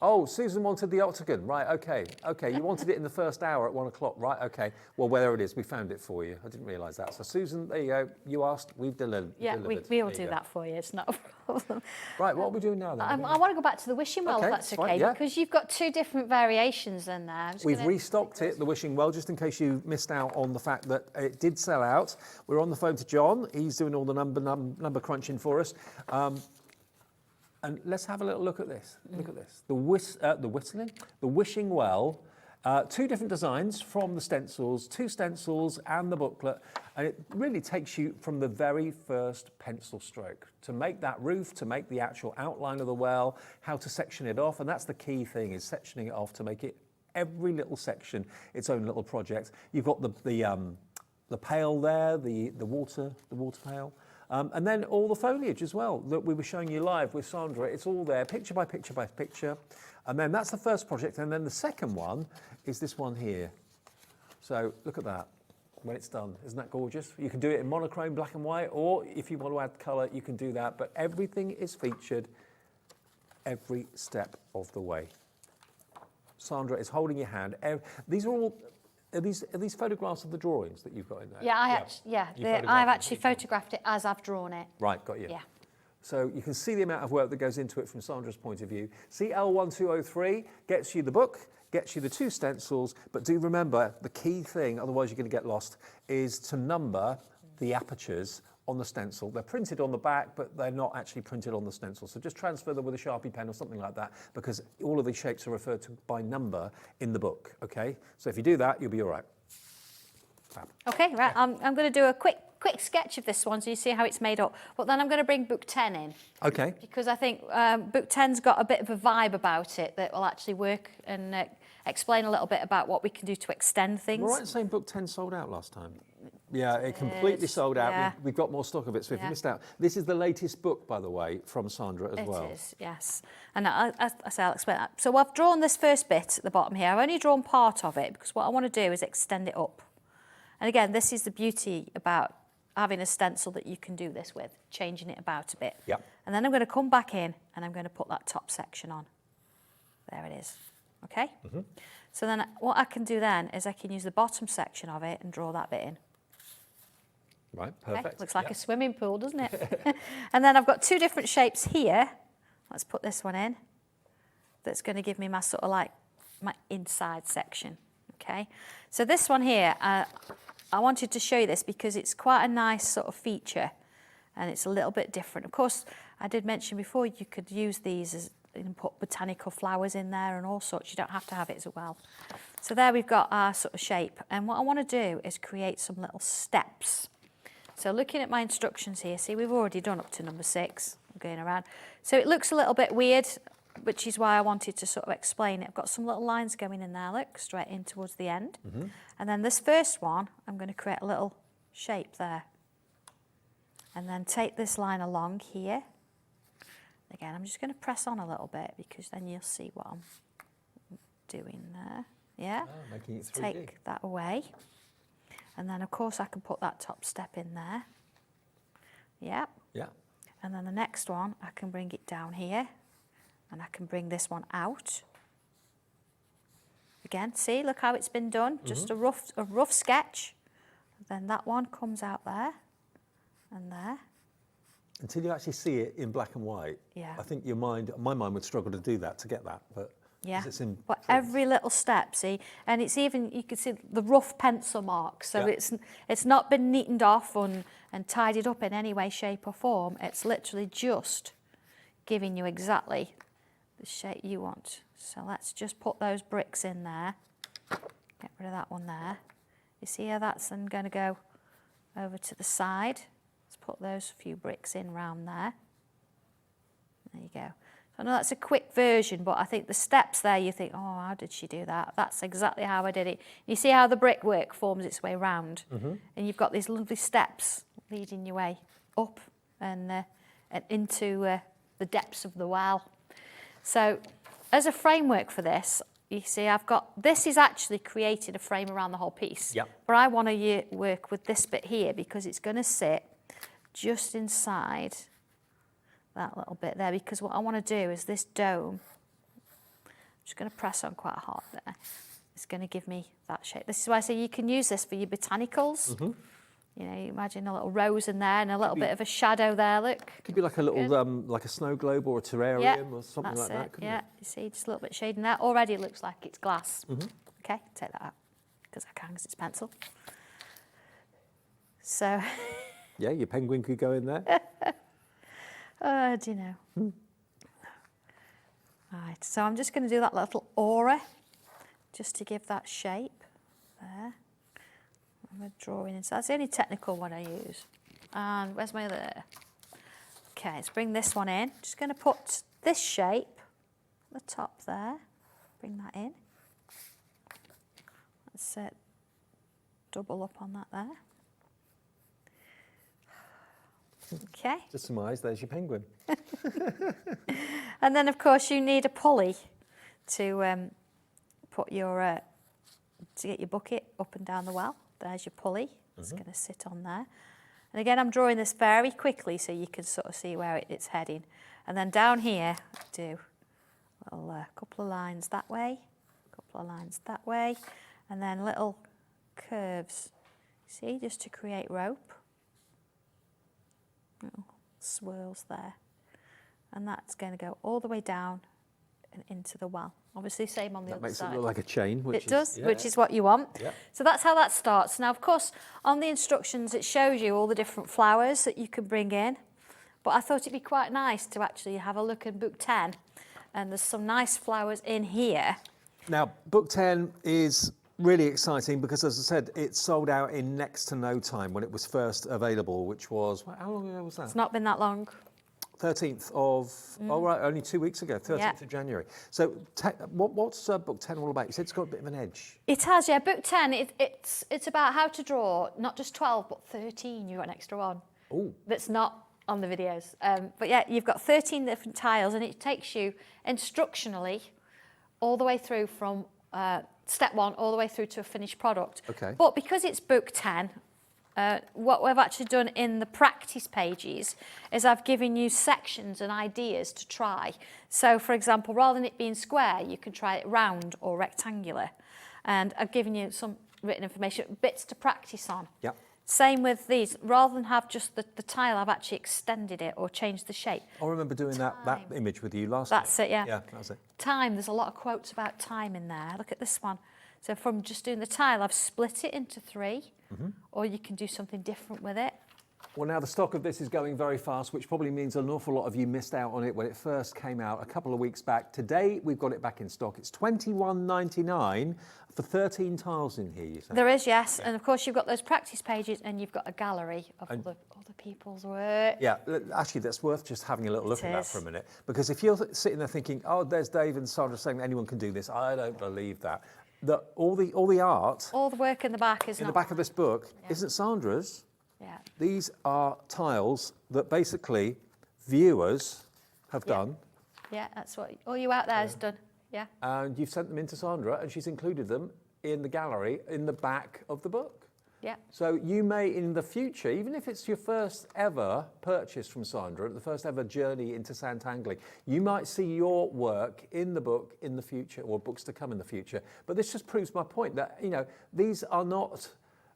Speaker 2: Oh, Susan wanted the octagon. Right, okay. Okay, you wanted it in the first hour at 1 o'clock. Right, okay. Well, there it is. We found it for you. I didn't realise that. So, Susan, there you go. You asked, we've delivered.
Speaker 3: Yeah, we will do that for you. It's not a problem.
Speaker 2: Right, what are we doing now then?
Speaker 3: I want to go back to the wishing well, if that's okay,
Speaker 2: yeah.
Speaker 3: because you've got 2 different variations in there.
Speaker 2: We've restocked it, the wishing well, just in case you missed out on the fact that it did sell out. We're on the phone to John. He's doing all the number crunching for us. And let's have a little look at this. Look at this. The wishing well. 2 different designs from the stencils, 2 stencils and the booklet. And it really takes you from the very first pencil stroke to make that roof, to make the actual outline of the well, how to section it off. And that's the key thing, is sectioning it off to make it every little section its own little project. You've got the pail there, the water pail. And then all the foliage as well that we were showing you live with Sandra. It's all there, picture by picture by picture. And then that's the first project. And then the second one is this one here. So look at that when it's done. Isn't that gorgeous? You can do it in monochrome, black and white, or if you want to add colour, you can do that. But everything is featured every step of the way. Sandra is holding your hand. These are all... Are these photographs of the drawings that you've got in there?
Speaker 3: Yeah, I've actually photographed it as I've drawn it.
Speaker 2: Right, got you.
Speaker 3: Yeah.
Speaker 2: So you can see the amount of work that goes into it from Sandra's point of view. CL1203 gets you the book, gets you the 2 stencils, but do remember the key thing, otherwise you're going to get lost, is to number the apertures on the stencil. They're printed on the back, but they're not actually printed on the stencil. So just transfer them with a Sharpie pen or something like that, because all of these shapes are referred to by number in the book, okay? So if you do that, you'll be all right. Fab.
Speaker 3: Okay, right, I'm going to do a quick sketch of this one so you see how it's made up. But then I'm going to bring book 10 in.
Speaker 2: Okay.
Speaker 3: Because I think book 10's got a bit of a vibe about it that will actually work and explain a little bit about what we can do to extend things.
Speaker 2: We're right in saying book 10 sold out last time. Yeah, it completely sold out.
Speaker 3: Yeah.
Speaker 2: We've got more stock of it, so if you missed out. This is the latest book, by the way, from Sandra as well.
Speaker 3: It is, yes. And I'll explain that. So I've drawn this first bit at the bottom here. I've only drawn part of it because what I want to do is extend it up. And again, this is the beauty about having a stencil that you can do this with, changing it about a bit.
Speaker 2: Yep.
Speaker 3: And then I'm going to come back in and I'm going to put that top section on. There it is. Okay? So then what I can do then is I can use the bottom section of it and draw that bit in.
Speaker 2: Right,
Speaker 3: Okay,
Speaker 2: perfect.
Speaker 3: looks like
Speaker 2: Yeah.
Speaker 3: a swimming pool, doesn't it? And then I've got two different shapes here. Let's put this one in. That's going to give me my sort of like my inside section. Okay, so this one here, I wanted to show you this because it's quite a nice sort of feature, and it's a little bit different. Of course, I did mention before you could use these as and put botanical flowers in there and all sorts. You don't have to have it as well. So there we've got our sort of shape, and what I want to do is create some little steps. So looking at my instructions here, see we've already done up to number 6, going around. So it looks a little bit weird, which is why I wanted to sort of explain it. I've got some little lines going in there, look, straight in towards the end. And then this first one, I'm going to create a little shape there. And then take this line along here. Again, I'm just going to press on a little bit because then you'll see what I'm doing there. Yeah,
Speaker 2: making it 3D.
Speaker 3: Take that away. And then, of course, I can put that top step in there. Yeah.
Speaker 2: Yeah.
Speaker 3: And then the next one, I can bring it down here. And I can bring this one out. Again, see, look how it's been done. Just a rough sketch. Then that one comes out there and there.
Speaker 2: Until you actually see it in black and white,
Speaker 3: Yeah.
Speaker 2: I think my mind would struggle to do that, to get that. But
Speaker 3: Yeah,
Speaker 2: it's in
Speaker 3: but
Speaker 2: print.
Speaker 3: every little step, see, and it's even, you can see the rough pencil marks, so
Speaker 2: Yeah.
Speaker 3: it's not been neatened off and tidied up in any way, shape or form. It's literally just giving you exactly the shape you want. So let's just put those bricks in there. Get rid of that one there. You see how that's then going to go over to the side. Let's put those few bricks in round there. There you go. I know that's a quick version, but I think the steps there, you think, oh, how did she do that? That's exactly how I did it. You see how the brickwork forms its way round, and you've got these lovely steps leading your way up and into the depths of the well. So as a framework for this, you see this is actually creating a frame around the whole piece.
Speaker 2: Yep.
Speaker 3: But I want to work with this bit here because it's going to sit just inside that little bit there, because what I want to do is this dome, I'm just going to press on quite hard there, it's going to give me that shape. This is why I say you can use this for your botanicals. You know, you imagine a little rose in there and a little bit of a shadow there, look.
Speaker 2: Could be like a little, like a snow globe or a terrarium or something like that, couldn't it?
Speaker 3: You see, just a little bit of shading there. Already it looks like it's glass. Okay, take that out, because I can, because it's pencil. So...
Speaker 2: Yeah, your penguin could go in there.
Speaker 3: Do you know? Right, so I'm just going to do that little aura, just to give that shape there. I'm going to draw in, so that's the only technical one I use. And where's my other? Okay, let's bring this one in. Just going to put this shape at the top there. Bring that in. Let's double up on that there. Okay.
Speaker 2: Just some eyes, there's your penguin.
Speaker 3: And then, of course, you need a pulley to put your to get your bucket up and down the well. There's your pulley. It's going to sit on there. And again, I'm drawing this very quickly so you can sort of see where it's heading. And then down here, do a little couple of lines that way, couple of lines that way, and then little curves. See, just to create rope. Little swirls there. And that's going to go all the way down and into the well. Obviously, same on the other side.
Speaker 2: That makes it look like a chain. Which
Speaker 3: It does,
Speaker 2: yeah.
Speaker 3: which is what you want.
Speaker 2: Yeah.
Speaker 3: So that's how that starts. Now, of course, on the instructions, it shows you all the different flowers that you can bring in. But I thought it'd be quite nice to actually have a look in book 10. And there's some nice flowers in here.
Speaker 2: Now, book 10 is really exciting because, as I said, it sold out in next to no time when it was first available, which was, how long ago was that?
Speaker 3: It's not been that long.
Speaker 2: 13th of, oh right, only 2 weeks ago, 13th
Speaker 3: Yeah.
Speaker 2: of January. So what's book 10 all about? You said it's got a bit of an edge.
Speaker 3: It has, yeah. Book 10, it's about how to draw not just 12, but 13. You've got an extra one.
Speaker 2: Oh.
Speaker 3: That's not on the videos. But yeah, you've got 13 different tiles, and it takes you instructionally all the way through from step 1 all the way through to a finished product.
Speaker 2: Okay.
Speaker 3: But because it's book 10, what we've actually done in the practice pages is I've given you sections and ideas to try. So, for example, rather than it being square, you can try it round or rectangular. And I've given you some written information, bits to practice on.
Speaker 2: Yep.
Speaker 3: Same with these. Rather than have just the tile, I've actually extended it or changed the shape.
Speaker 2: I remember doing that image with you last
Speaker 3: That's
Speaker 2: time.
Speaker 3: it, yeah.
Speaker 2: Yeah, that's it.
Speaker 3: Time, there's a lot of quotes about time in there. Look at this one. So from just doing the tile, I've split it into 3, or you can do something different with it.
Speaker 2: Well, now the stock of this is going very fast, which probably means an awful lot of you missed out on it when it first came out a couple of weeks back. Today, we've got it back in stock. It's $21.99 for 13 tiles in here, you say?
Speaker 3: There is, yes. And of course, you've got those practice pages and you've got a gallery of other people's work.
Speaker 2: Yeah, actually, that's worth just having a little look at that for a minute. Because if you're sitting there thinking, oh, there's Dave and Sandra saying anyone can do this, I don't believe that. All the art...
Speaker 3: All the work in the back is
Speaker 2: in the back of this book isn't Sandra's.
Speaker 3: Yeah.
Speaker 2: These are tiles that basically viewers have done.
Speaker 3: Yeah, that's what all you out there has done. Yeah.
Speaker 2: And you've sent them in to Sandra, and she's included them in the gallery in the back of the book.
Speaker 3: Yeah.
Speaker 2: So you may, in the future, even if it's your first ever purchase from Sandra, the first ever journey into Santangling, you might see your work in the book in the future, or books to come in the future. But this just proves my point that, you know, these are not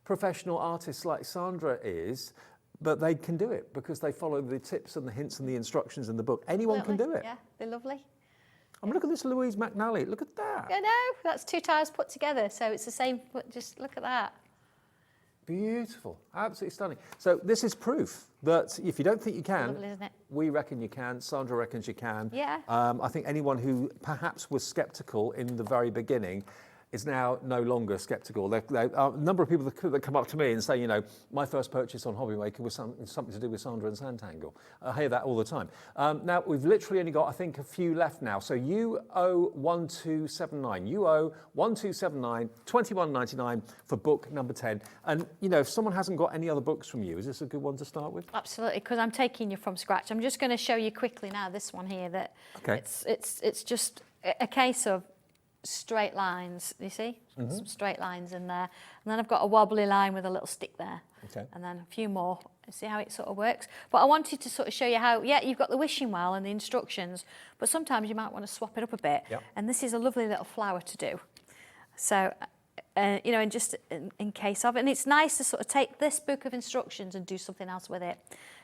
Speaker 2: professional artists like Sandra is, but they can do it because they follow the tips and the hints and the instructions in the book. Anyone can do it.
Speaker 3: Yeah, they're lovely.
Speaker 2: I mean, look at this Louise McNally. Look at that.
Speaker 3: I know, that's 2 tiles put together, so it's the same, but just look at that.
Speaker 2: Beautiful, absolutely stunning. So this is proof that if you don't think you can,
Speaker 3: Lovely, isn't it?
Speaker 2: we reckon you can. Sandra reckons you can.
Speaker 3: Yeah.
Speaker 2: I think anyone who perhaps was sceptical in the very beginning is now no longer sceptical. A number of people that come up to me and say, you know, my first purchase on Hobbymaker was something to do with Sandra and Sanntangle. I hear that all the time. Now, we've literally only got, I think, a few left now. So you owe 1279. You owe 1279, $21.99 for book number 10. And, you know, if someone hasn't got any other books from you, is this a good one to start with?
Speaker 3: Absolutely, because I'm taking you from scratch. I'm just going to show you quickly now this one here that it's just a case of straight lines, you see? Some straight lines in there. And then I've got a wobbly line with a little stick there.
Speaker 2: Okay.
Speaker 3: And then a few more. See how it sort of works? But I wanted to sort of show you how, yeah, you've got the wishing well and the instructions, but sometimes you might want to swap it up a bit.
Speaker 2: Yep.
Speaker 3: And this is a lovely little flower to do. So, you know, and just in case of, and it's nice to sort of take this book of instructions and do something else with it.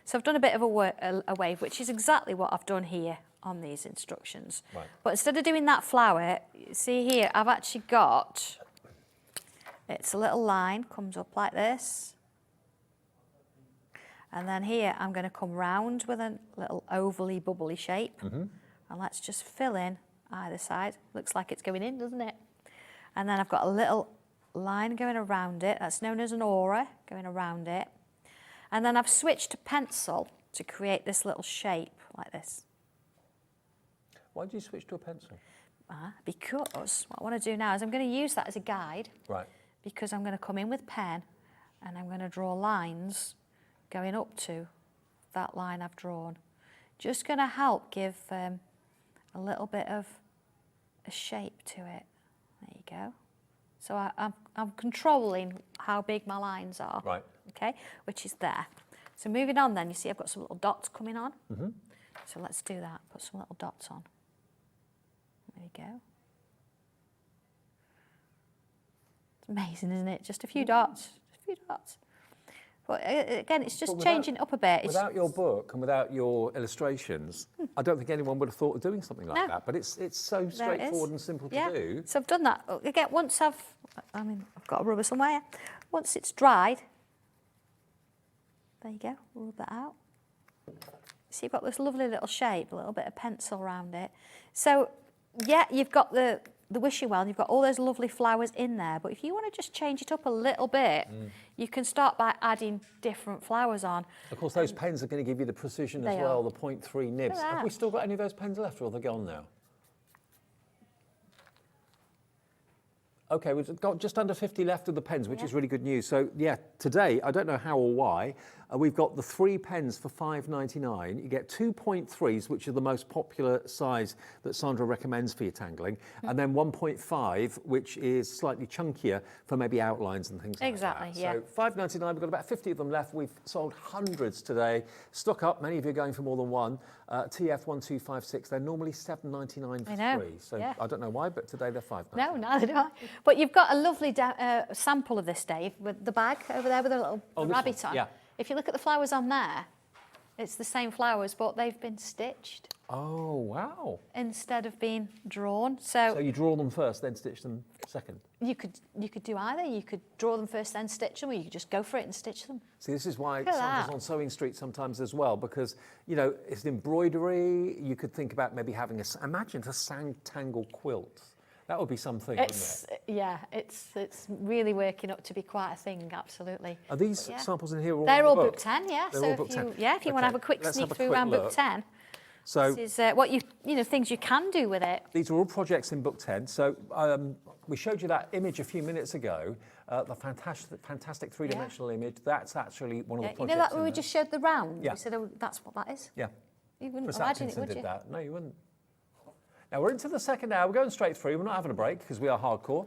Speaker 3: So I've done a bit of a wave, which is exactly what I've done here on these instructions.
Speaker 2: Right.
Speaker 3: But instead of doing that flower, see here, I've actually got, it's a little line, comes up like this. And then here, I'm going to come round with a little ovally, bubbly shape. And let's just fill in either side. Looks like it's going in, doesn't it? And then I've got a little line going around it. That's known as an aura, going around it. And then I've switched to pencil to create this little shape like this.
Speaker 2: Why did you switch to a pencil?
Speaker 3: Because what I want to do now is I'm going to use that as a guide.
Speaker 2: Right.
Speaker 3: Because I'm going to come in with pen and I'm going to draw lines going up to that line I've drawn. Just going to help give a little bit of a shape to it. There you go. So I'm controlling how big my lines are.
Speaker 2: Right.
Speaker 3: Okay, which is there. So moving on then, you see I've got some little dots coming on. So let's do that, put some little dots on. There you go. It's amazing, isn't it? Just a few dots, just a few dots. But again, it's just changing it up a bit.
Speaker 2: Without your book and without your illustrations, I don't think anyone would have thought of doing something like
Speaker 3: No.
Speaker 2: that. But it's so straightforward and simple to do.
Speaker 3: So I've done that. Again, once I've got a rubber somewhere. Once it's dried, there you go, rub that out. See, you've got this lovely little shape, a little bit of pencil around it. So, yeah, you've got the wishing well, and you've got all those lovely flowers in there, but if you want to just change it up a little bit, you can start by adding different flowers on.
Speaker 2: Of course, those pens are going to give you the precision as
Speaker 3: They
Speaker 2: well,
Speaker 3: are.
Speaker 2: the 0.3 nibs.
Speaker 3: Look at
Speaker 2: Have
Speaker 3: that.
Speaker 2: we still got any of those pens left, or are they gone now? Okay, we've got just under 50 left of the pens, which is really good news. So, yeah, today, I don't know how or why, We've got the 3 pens for £5.99. You get 2.3s, which are the most popular size that Sandra recommends for your tangling, and then 1.5, which is slightly chunkier for maybe outlines and things
Speaker 3: Exactly,
Speaker 2: like that.
Speaker 3: yeah.
Speaker 2: So £5.99, we've got about 50 of them left. We've sold hundreds today. Stock up, many of you are going for more than one. TF1256, they're normally £7.99 for
Speaker 3: I know,
Speaker 2: three. So
Speaker 3: yeah.
Speaker 2: I don't know why, but today they're £5.99.
Speaker 3: No, neither do I. But you've got a lovely sample of this, Dave, with the bag over there with a little
Speaker 2: this
Speaker 3: rabbit
Speaker 2: one,
Speaker 3: on.
Speaker 2: yeah.
Speaker 3: If you look at the flowers on there, it's the same flowers, but they've been stitched
Speaker 2: Oh, wow.
Speaker 3: instead of being drawn.
Speaker 2: So you draw them first, then stitch them second?
Speaker 3: You could do either. You could draw them first, then stitch them, or you could just go for it and stitch them.
Speaker 2: See, this is why
Speaker 3: Look at
Speaker 2: Sandra's
Speaker 3: that.
Speaker 2: on Sewing Street sometimes as well, because, you know, it's an embroidery. You could think about maybe having imagine a Sanntangle quilt. That would be something, wouldn't it?
Speaker 3: Yeah, it's really working up to be quite a thing, absolutely.
Speaker 2: Are these
Speaker 3: Yeah.
Speaker 2: samples in here all
Speaker 3: They're
Speaker 2: in
Speaker 3: all
Speaker 2: the book?
Speaker 3: book 10, yeah.
Speaker 2: They're
Speaker 3: So
Speaker 2: all
Speaker 3: if
Speaker 2: book
Speaker 3: you
Speaker 2: 10.
Speaker 3: want to have a quick
Speaker 2: let's
Speaker 3: sneak
Speaker 2: have a
Speaker 3: through
Speaker 2: quick
Speaker 3: around
Speaker 2: look.
Speaker 3: book 10.
Speaker 2: So
Speaker 3: This is what things you can do with it.
Speaker 2: these are all projects in book 10. So we showed you that image a few minutes ago, the fantastic three-dimensional image. That's actually one of the
Speaker 3: You
Speaker 2: projects
Speaker 3: know that
Speaker 2: in
Speaker 3: when we
Speaker 2: there.
Speaker 3: just showed the round?
Speaker 2: Yeah.
Speaker 3: We said, oh, that's what that is.
Speaker 2: Yeah.
Speaker 3: You wouldn't
Speaker 2: Chris
Speaker 3: imagine it,
Speaker 2: Atkinson
Speaker 3: would
Speaker 2: did
Speaker 3: you?
Speaker 2: that. No, you wouldn't. Now we're into the second hour. We're going straight through. We're not having a break because we are hardcore.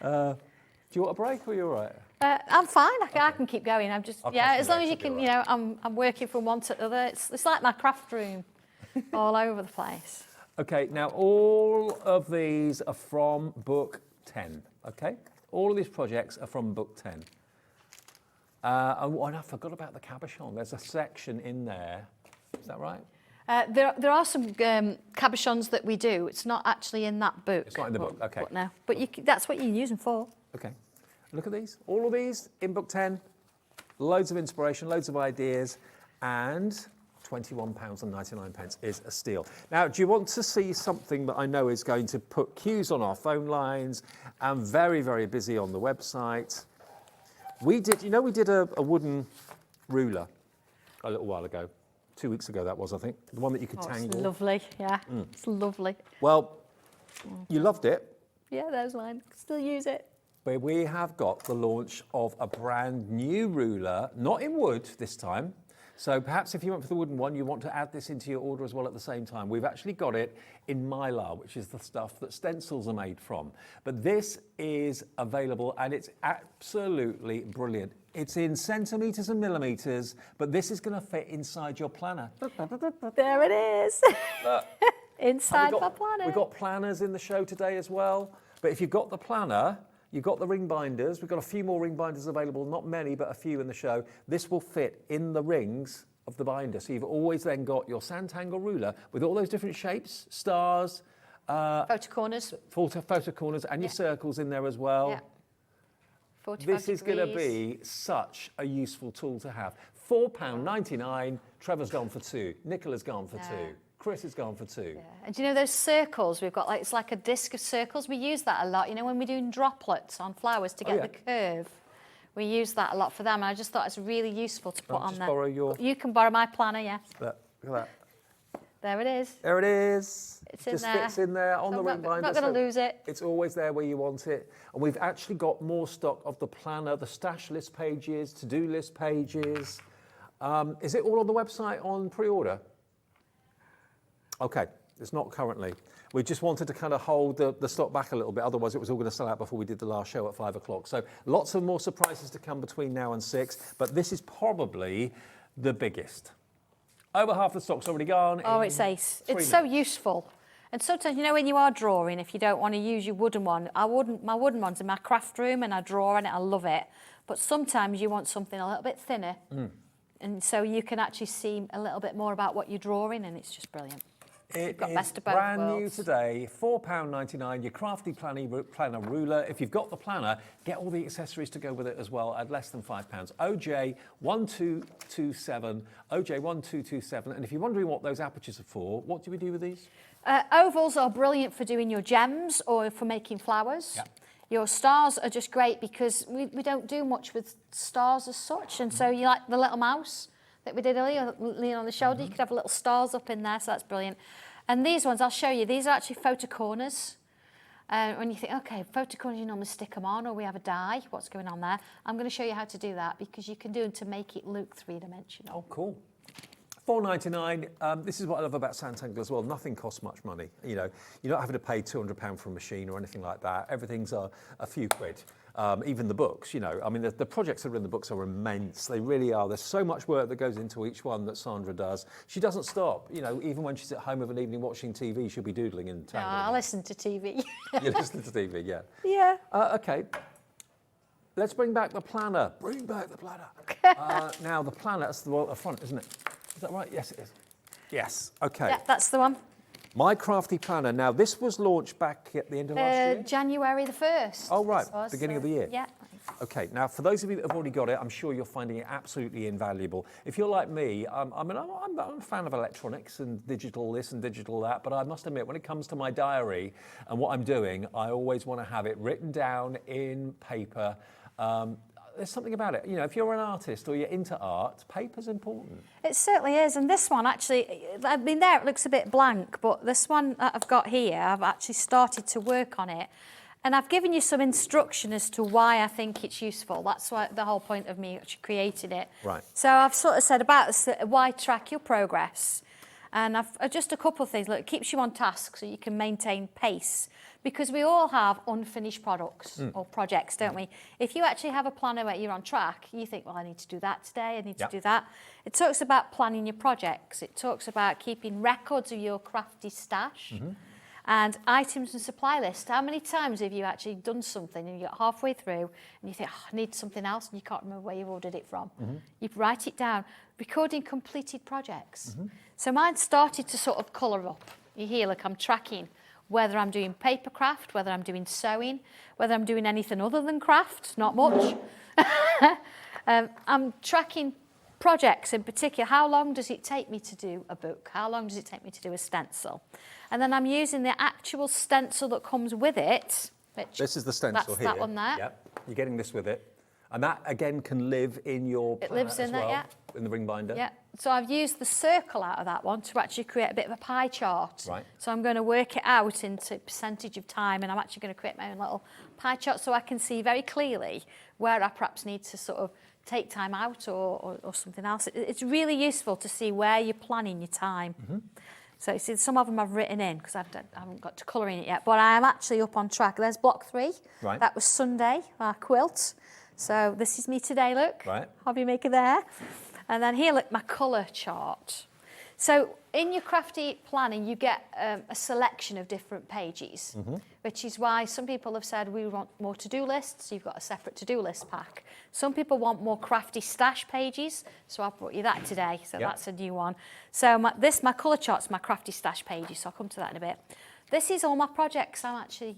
Speaker 2: Do you want a break or are you all right?
Speaker 3: I'm fine. I can keep going. I'm just
Speaker 2: I'll
Speaker 3: yeah.
Speaker 2: catch
Speaker 3: As
Speaker 2: you
Speaker 3: long as
Speaker 2: later,
Speaker 3: you can,
Speaker 2: you'll
Speaker 3: you know, I'm working from one to the other. It's like my craft room, all over the place.
Speaker 2: Okay, now all of these are from book 10, okay? All of these projects are from book 10. And I forgot about the cabochon. There's a section in there. Is that right?
Speaker 3: There are some cabochons that we do. It's not actually in that book.
Speaker 2: It's not in the book, okay.
Speaker 3: But no, but that's what you can use them for.
Speaker 2: Okay. Look at these. All of these in book 10. Loads of inspiration, loads of ideas, and £21.99 is a steal. Now, do you want to see something that I know is going to put queues on our phone lines and very, very busy on the website? We did a wooden ruler a little while ago. 2 weeks ago, that was, I think. The one that you could
Speaker 3: It's
Speaker 2: tangle.
Speaker 3: lovely, yeah. It's lovely.
Speaker 2: Well, you loved it.
Speaker 3: Yeah, there's mine. Still use it.
Speaker 2: But we have got the launch of a brand new ruler, not in wood this time. So perhaps if you went for the wooden one, you want to add this into your order as well at the same time. We've actually got it in mylar, which is the stuff that stencils are made from. But this is available and it's absolutely brilliant. It's in centimetres and millimetres, but this is going to fit inside your planner.
Speaker 3: There it is. Inside my planner.
Speaker 2: We've got planners in the show today as well. But if you've got the planner, you've got the ring binders. We've got a few more ring binders available, not many, but a few in the show. This will fit in the rings of the binder. So you've always then got your Sanntangle ruler with all those different shapes, stars,
Speaker 3: Photo corners.
Speaker 2: photo corners, and your circles in there as well.
Speaker 3: Yeah. 45
Speaker 2: This is going to
Speaker 3: degrees.
Speaker 2: be such a useful tool to have. £4.99. Trevor's gone for £2. Nicola's gone for £2. Chris has gone for £2.
Speaker 3: Yeah. And do you know those circles we've got? Like it's like a disc of circles. We use that a lot. You know, when we're doing droplets on flowers to get
Speaker 2: yeah.
Speaker 3: the curve, we use that a lot for them. And I just thought it's really useful to put
Speaker 2: I'll
Speaker 3: on
Speaker 2: just
Speaker 3: there.
Speaker 2: borrow your-
Speaker 3: You can borrow my planner, yeah.
Speaker 2: Look at that.
Speaker 3: There it is.
Speaker 2: There it is.
Speaker 3: It's in
Speaker 2: Just
Speaker 3: there.
Speaker 2: fits in there on
Speaker 3: So
Speaker 2: the
Speaker 3: I'm
Speaker 2: ring binder.
Speaker 3: not going to
Speaker 2: so
Speaker 3: lose it.
Speaker 2: It's always there where you want it. And we've actually got more stock of the planner, the stash list pages, to-do list pages. Is it all on the website on pre-order? Okay, it's not currently. We just wanted to kind of hold the stock back a little bit. Otherwise, it was all going to sell out before we did the last show at 5 o'clock. So lots of more surprises to come between now and 6. But this is probably the biggest. Over half the stock's already gone.
Speaker 3: Oh,
Speaker 2: in
Speaker 3: it's ace.
Speaker 2: 3
Speaker 3: It's so
Speaker 2: minutes.
Speaker 3: useful. And sometimes, you know, when you are drawing, if you don't want to use your wooden one, my wooden one's in my craft room and I draw on it, I love it. But sometimes you want something a little bit thinner. And so you can actually see a little bit more about what you're drawing and it's just brilliant.
Speaker 2: It
Speaker 3: got
Speaker 2: is
Speaker 3: best of both
Speaker 2: brand new
Speaker 3: worlds.
Speaker 2: today, £4.99, your crafty planner ruler. If you've got the planner, get all the accessories to go with it as well at less than £5. OJ1227, OJ1227. And if you're wondering what those apertures are for, what do we do with these?
Speaker 3: Ovals are brilliant for doing your gems or for making flowers.
Speaker 2: Yeah.
Speaker 3: Your stars are just great because we don't do much with stars as such. And so you like the little mouse that we did earlier, lean on the shoulder, you could have little stars up in there, so that's brilliant. And these ones, I'll show you, these are actually photo corners. When you think, okay, photo corners, you normally stick them on, or we have a die, what's going on there? I'm going to show you how to do that, because you can do it to make it look three-dimensional.
Speaker 2: Oh, cool. $4.99. This is what I love about Sanntangle as well. Nothing costs much money. You know, you're not having to pay £200 for a machine or anything like that. Everything's a few quid. Even the books, you know, I mean, the projects that are in the books are immense. They really are. There's so much work that goes into each one that Sandra does. She doesn't stop. You know, even when she's at home of an evening watching TV, she'll be doodling and
Speaker 3: No,
Speaker 2: tangling.
Speaker 3: I listen to TV.
Speaker 2: You listen to TV, yeah.
Speaker 3: Yeah.
Speaker 2: Okay. Let's bring back the planner. Bring back the planner. Now, the planner, that's the one at the front, isn't it? Is that right? Yes, it is. Yes, okay.
Speaker 3: Yeah, that's the one.
Speaker 2: My Crafty Planner. Now, this was launched back at the end of last year?
Speaker 3: January the 1st.
Speaker 2: Oh, right,
Speaker 3: this was,
Speaker 2: beginning of the year.
Speaker 3: Yeah.
Speaker 2: Okay, now for those of you that have already got it, I'm sure you're finding it absolutely invaluable. If you're like me, I'm a fan of electronics and digital this and digital that, but I must admit, when it comes to my diary and what I'm doing, I always want to have it written down in paper. There's something about it. You know, if you're an artist or you're into art, paper's important.
Speaker 3: It certainly is, and this one actually, I mean, there it looks a bit blank, but this one that I've got here, I've actually started to work on it, and I've given you some instruction as to why I think it's useful. That's why the whole point of me actually creating it.
Speaker 2: Right.
Speaker 3: So I've sort of said about this, why track your progress, and I've just a couple of things. Look, it keeps you on task so you can maintain pace. Because we all have unfinished products or projects, don't we? If you actually have a planner where you're on track, you think, well, I need to do that today, I need to do that. It talks about planning your projects. It talks about keeping records of your crafty stash and items and supply list. How many times have you actually done something and you get halfway through and you think, oh, I need something else, and you can't remember where you ordered it from? You write it down. Recording completed projects. So mine started to sort of colour up. You hear, like I'm tracking whether I'm doing paper craft, whether I'm doing sewing, whether I'm doing anything other than craft, not much. I'm tracking projects in particular. How long does it take me to do a book? How long does it take me to do a stencil? And then I'm using the actual stencil that comes with it. Which
Speaker 2: This is the stencil
Speaker 3: that's
Speaker 2: here.
Speaker 3: that one there.
Speaker 2: Yep. You're getting this with it. And that, again, can live in your
Speaker 3: It
Speaker 2: planner
Speaker 3: lives in
Speaker 2: as
Speaker 3: there,
Speaker 2: well,
Speaker 3: yeah.
Speaker 2: in the ring binder.
Speaker 3: Yeah, so I've used the circle out of that one to actually create a bit of a pie chart.
Speaker 2: Right.
Speaker 3: So I'm going to work it out into percentage of time, and I'm actually going to create my own little pie chart so I can see very clearly where I perhaps need to sort of take time out or something else. It's really useful to see where you're planning your time. So you see, some of them I've written in because I haven't got to colour in it yet, but I am actually up on track. There's block 3.
Speaker 2: Right.
Speaker 3: That was Sunday, our quilt. So this is me today, look.
Speaker 2: Right.
Speaker 3: Hobby maker there. And then here, look, my colour chart. So in your crafty planning, you get a selection of different pages, which is why some people have said we want more to-do lists. You've got a separate to-do list pack. Some people want more crafty stash pages, so I've brought you that today. So that's a new one. So my colour chart's my crafty stash pages, so I'll come to that in a bit. This is all my projects I'm actually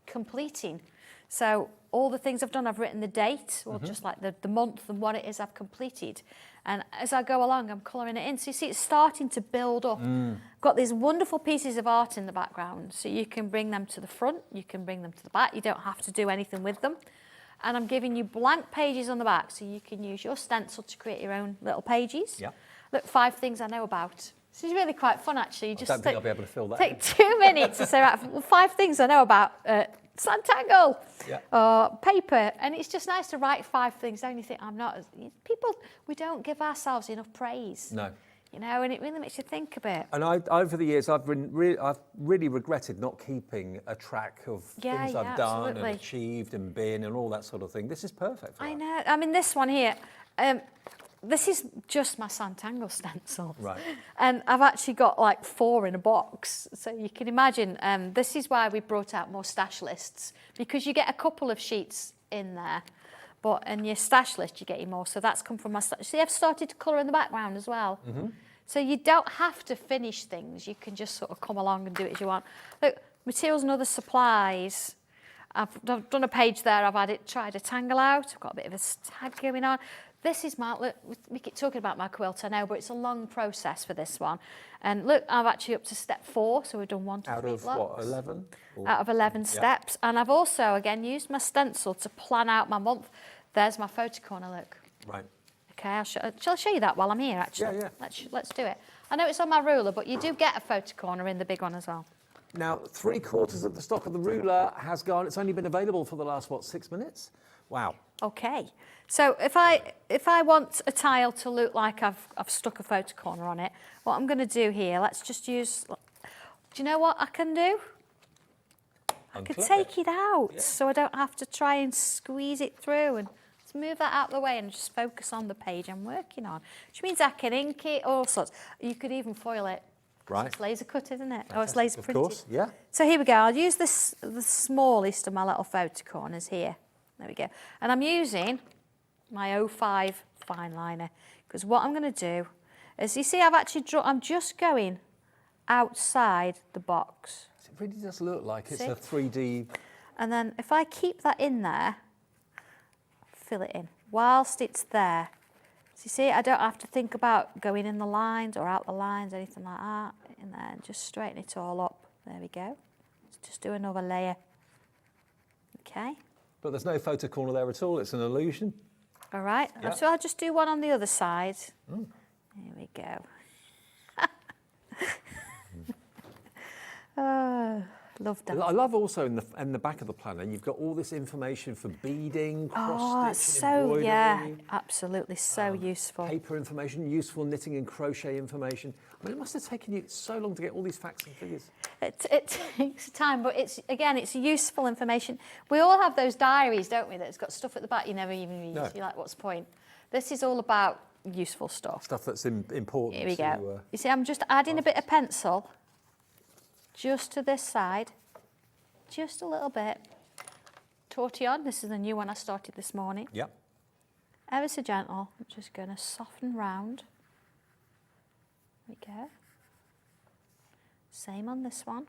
Speaker 3: completing. So all the things I've done, I've written the date, or just like the month and what it is I've completed. And as I go along, I'm colouring it in. So you see, it's starting to build up. I've got these wonderful pieces of art in the background. So you can bring them to the front, you can bring them to the back. You don't have to do anything with them. And I'm giving you blank pages on the back, so you can use your stencil to create your own little pages.
Speaker 2: Yeah.
Speaker 3: Look, 5 things I know about. This is really quite fun, actually. You
Speaker 2: I don't think I'll be able to fill that in.
Speaker 3: Take 2 minutes to say, right, 5 things I know about Sanntangle, paper, and it's just nice to write 5 things down. You think, people, we don't give ourselves enough praise.
Speaker 2: No.
Speaker 3: You know, and it really makes you think a bit.
Speaker 2: And over the years, I've really regretted not keeping a track of things I've done
Speaker 3: absolutely.
Speaker 2: and achieved and been and all that sort of thing. This is perfect for
Speaker 3: I
Speaker 2: that.
Speaker 3: know. I mean, this one here, this is just my Sanntangle stencils.
Speaker 2: Right.
Speaker 3: And I've actually got like 4 in a box. So you can imagine, this is why we brought out more stash lists, because you get a couple of sheets in there. But in your stash list, you get more. So that's come from my stash. See, I've started to colour in the background as well. So you don't have to finish things. You can just sort of come along and do it as you want. Look, materials and other supplies. I've done a page there. I've tried a tangle out. I've got a bit of a tag going on. This is look, we keep talking about my quilt, I know, but it's a long process for this one. And look, I'm actually up to step 4, so we've done 1 to 3 blocks.
Speaker 2: Out of what, 11?
Speaker 3: Out of 11 steps. And I've also, again, used my stencil to plan out my month. There's my photo corner, look.
Speaker 2: Right.
Speaker 3: Okay, shall I show you that while I'm here, actually?
Speaker 2: Yeah.
Speaker 3: Let's do it. I know it's on my ruler, but you do get a photo corner in the big one as well.
Speaker 2: Now, 3/4 of the stock of the ruler has gone. It's only been available for the last, what, 6 minutes? Wow.
Speaker 3: Okay. So if I want a tile to look like I've stuck a photo corner on it, what I'm going to do here, let's just use, do you know what I can do? I could take it out so I don't have to try and squeeze it through, and just move that out of the way and just focus on the page I'm working on, which means I can ink it, all sorts. You could even foil it.
Speaker 2: Right.
Speaker 3: It's laser cut, isn't it? Oh, it's laser printed.
Speaker 2: Of course, yeah.
Speaker 3: So here we go. I'll use the smallest of my little photo corners here. There we go. And I'm using my 05 fine liner, because what I'm going to do is, you see, I've actually I'm just going outside the box.
Speaker 2: It really does look like it's
Speaker 3: See?
Speaker 2: a 3D.
Speaker 3: And then if I keep that in there, fill it in whilst it's there. So you see, I don't have to think about going in the lines or out the lines, anything like that. In there, and just straighten it all up. There we go. Let's just do another layer. Okay.
Speaker 2: But there's no photo corner there at all. It's an illusion.
Speaker 3: All right.
Speaker 2: Yeah.
Speaker 3: So I'll just do one on the other side. Here we go. Oh, love that.
Speaker 2: I love also in the back of the planner, you've got all this information for beading,
Speaker 3: Oh,
Speaker 2: cross stitching,
Speaker 3: so
Speaker 2: embroidery.
Speaker 3: yeah, absolutely so useful.
Speaker 2: Paper information, useful knitting and crochet information. I mean, it must have taken you so long to get all these facts and figures.
Speaker 3: It takes time, but it's useful information. We all have those diaries, don't we, that's got stuff at the back you never even read.
Speaker 2: No.
Speaker 3: You're like, what's the point? This is all about useful stuff.
Speaker 2: Stuff that's important.
Speaker 3: Here we go. You see, I'm just adding a bit of pencil just to this side, just a little bit. Tortillon, this is the new one I started this morning.
Speaker 2: Yep.
Speaker 3: Ever so gentle. I'm just going to soften round. There we go. Same on this one.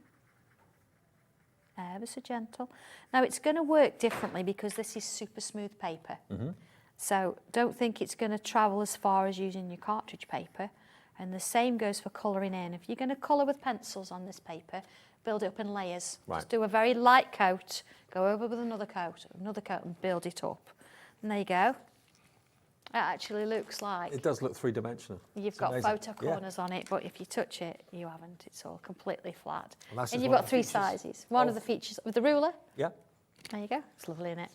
Speaker 3: Ever so gentle. Now it's going to work differently because this is super smooth paper. So don't think it's going to travel as far as using your cartridge paper. And the same goes for colouring in. If you're going to colour with pencils on this paper, build it up in layers.
Speaker 2: Right.
Speaker 3: Just do a very light coat, go over with another coat, and build it up. And there you go. It actually looks like
Speaker 2: It does look three-dimensional.
Speaker 3: you've
Speaker 2: It's
Speaker 3: got
Speaker 2: amazing.
Speaker 3: photo corners on it, but if you touch it, you haven't. It's all completely flat.
Speaker 2: Well, that's
Speaker 3: And
Speaker 2: just
Speaker 3: you've
Speaker 2: one
Speaker 3: got
Speaker 2: of the
Speaker 3: 3
Speaker 2: features
Speaker 3: sizes. One of the features with the ruler.
Speaker 2: Yeah.
Speaker 3: There you go. It's lovely, isn't it?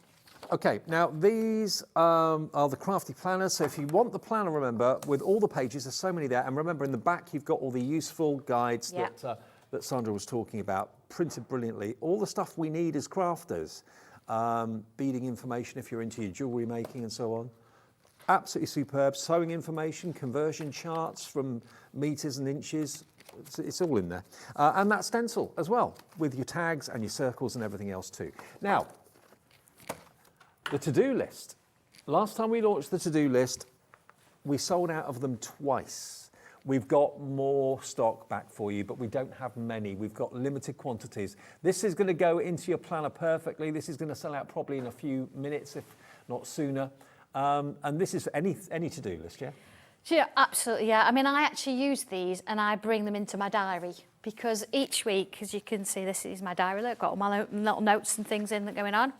Speaker 2: Okay, now these are the crafty planners. So if you want the planner, remember, with all the pages, there's so many there. And remember, in the back, you've got all the useful guides
Speaker 3: Yeah.
Speaker 2: that Sandra was talking about, printed brilliantly. All the stuff we need as crafters. Beading information if you're into your jewellery making and so on. Absolutely superb. Sewing information, conversion charts from metres and inches. It's all in there. And that stencil as well, with your tags and your circles and everything else too. Now, the to-do list. Last time we launched the to-do list, we sold out of them twice. We've got more stock back for you, but we don't have many. We've got limited quantities. This is going to go into your planner perfectly. This is going to sell out probably in a few minutes, if not sooner. And this is for any to-do list, yeah?
Speaker 3: Yeah, absolutely, yeah. I mean, I actually use these and I bring them into my diary because each week, as you can see, this is my diary. Look, got all my little notes and things in that going on.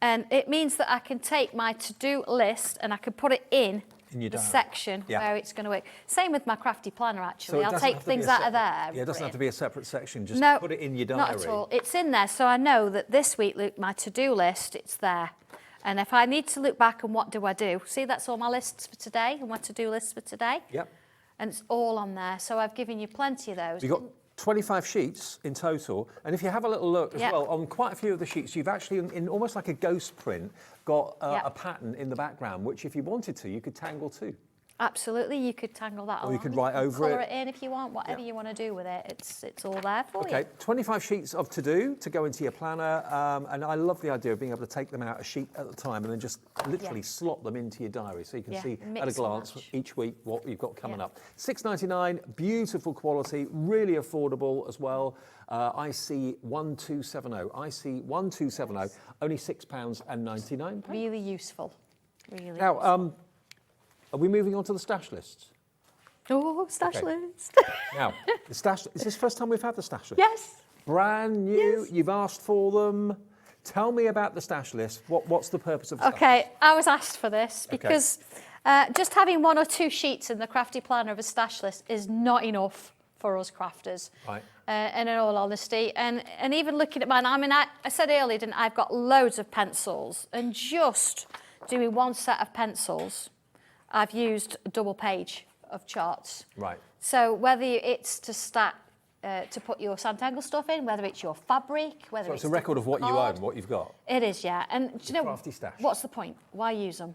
Speaker 3: And it means that I can take my to-do list and I can put it in
Speaker 2: your
Speaker 3: the
Speaker 2: diary.
Speaker 3: section where it's going to work. Same with my crafty planner, actually.
Speaker 2: it
Speaker 3: I'll
Speaker 2: doesn't
Speaker 3: take
Speaker 2: have to be
Speaker 3: things
Speaker 2: a
Speaker 3: out of
Speaker 2: separate-
Speaker 3: there.
Speaker 2: Yeah, it doesn't have to be a separate section. Just
Speaker 3: No,
Speaker 2: put it in your diary.
Speaker 3: not at all. It's in there, so I know that this week, look, my to-do list, it's there. And if I need to look back and what do I do? See, that's all my lists for today and my to-do lists for today.
Speaker 2: Yep.
Speaker 3: And it's all on there. So I've given you plenty of those.
Speaker 2: You've got 25 sheets in total, and if you have a little look as
Speaker 3: Yep.
Speaker 2: well, on quite a few of the sheets, you've actually, in almost like a ghost print, got
Speaker 3: Yep.
Speaker 2: a pattern in the background, which if you wanted to, you could tangle too.
Speaker 3: Absolutely, you could tangle that along.
Speaker 2: you could write over
Speaker 3: colour
Speaker 2: it.
Speaker 3: it in if you want, whatever you want to do with it. It's all there for you.
Speaker 2: Okay, 25 sheets of to-do to go into your planner, and I love the idea of being able to take them out a sheet at a time and then just literally slot them into your diary so you can
Speaker 3: Yeah,
Speaker 2: see
Speaker 3: mix
Speaker 2: at a
Speaker 3: and
Speaker 2: glance
Speaker 3: match.
Speaker 2: each week what you've got coming
Speaker 3: Yeah.
Speaker 2: up. £6.99, beautiful quality, really affordable as well. IC 1270, IC 1270, only £6.99.
Speaker 3: Really useful. Really.
Speaker 2: Now, are we moving on to the stash lists?
Speaker 3: Oh, stash
Speaker 2: Okay.
Speaker 3: list.
Speaker 2: Now, the stash, is this the first time we've had the stash list?
Speaker 3: Yes.
Speaker 2: Brand new,
Speaker 3: Yes.
Speaker 2: you've asked for them. Tell me about the stash list. What's the purpose of the stash
Speaker 3: Okay, I was asked for this
Speaker 2: Okay.
Speaker 3: because just having 1 or 2 sheets in the crafty planner of a stash list is not enough for us crafters.
Speaker 2: Right.
Speaker 3: And in all honesty, and even looking at mine, I mean, I said earlier, didn't I, I've got loads of pencils, and just doing one set of pencils, I've used a double page of charts.
Speaker 2: Right.
Speaker 3: So whether it's to stack, to put your Sanntangle stuff in, whether it's your fabric, whether
Speaker 2: So it's a record of what you own, what you've got.
Speaker 3: It is, yeah. And do you know,
Speaker 2: crafty stash.
Speaker 3: what's the point? Why use them?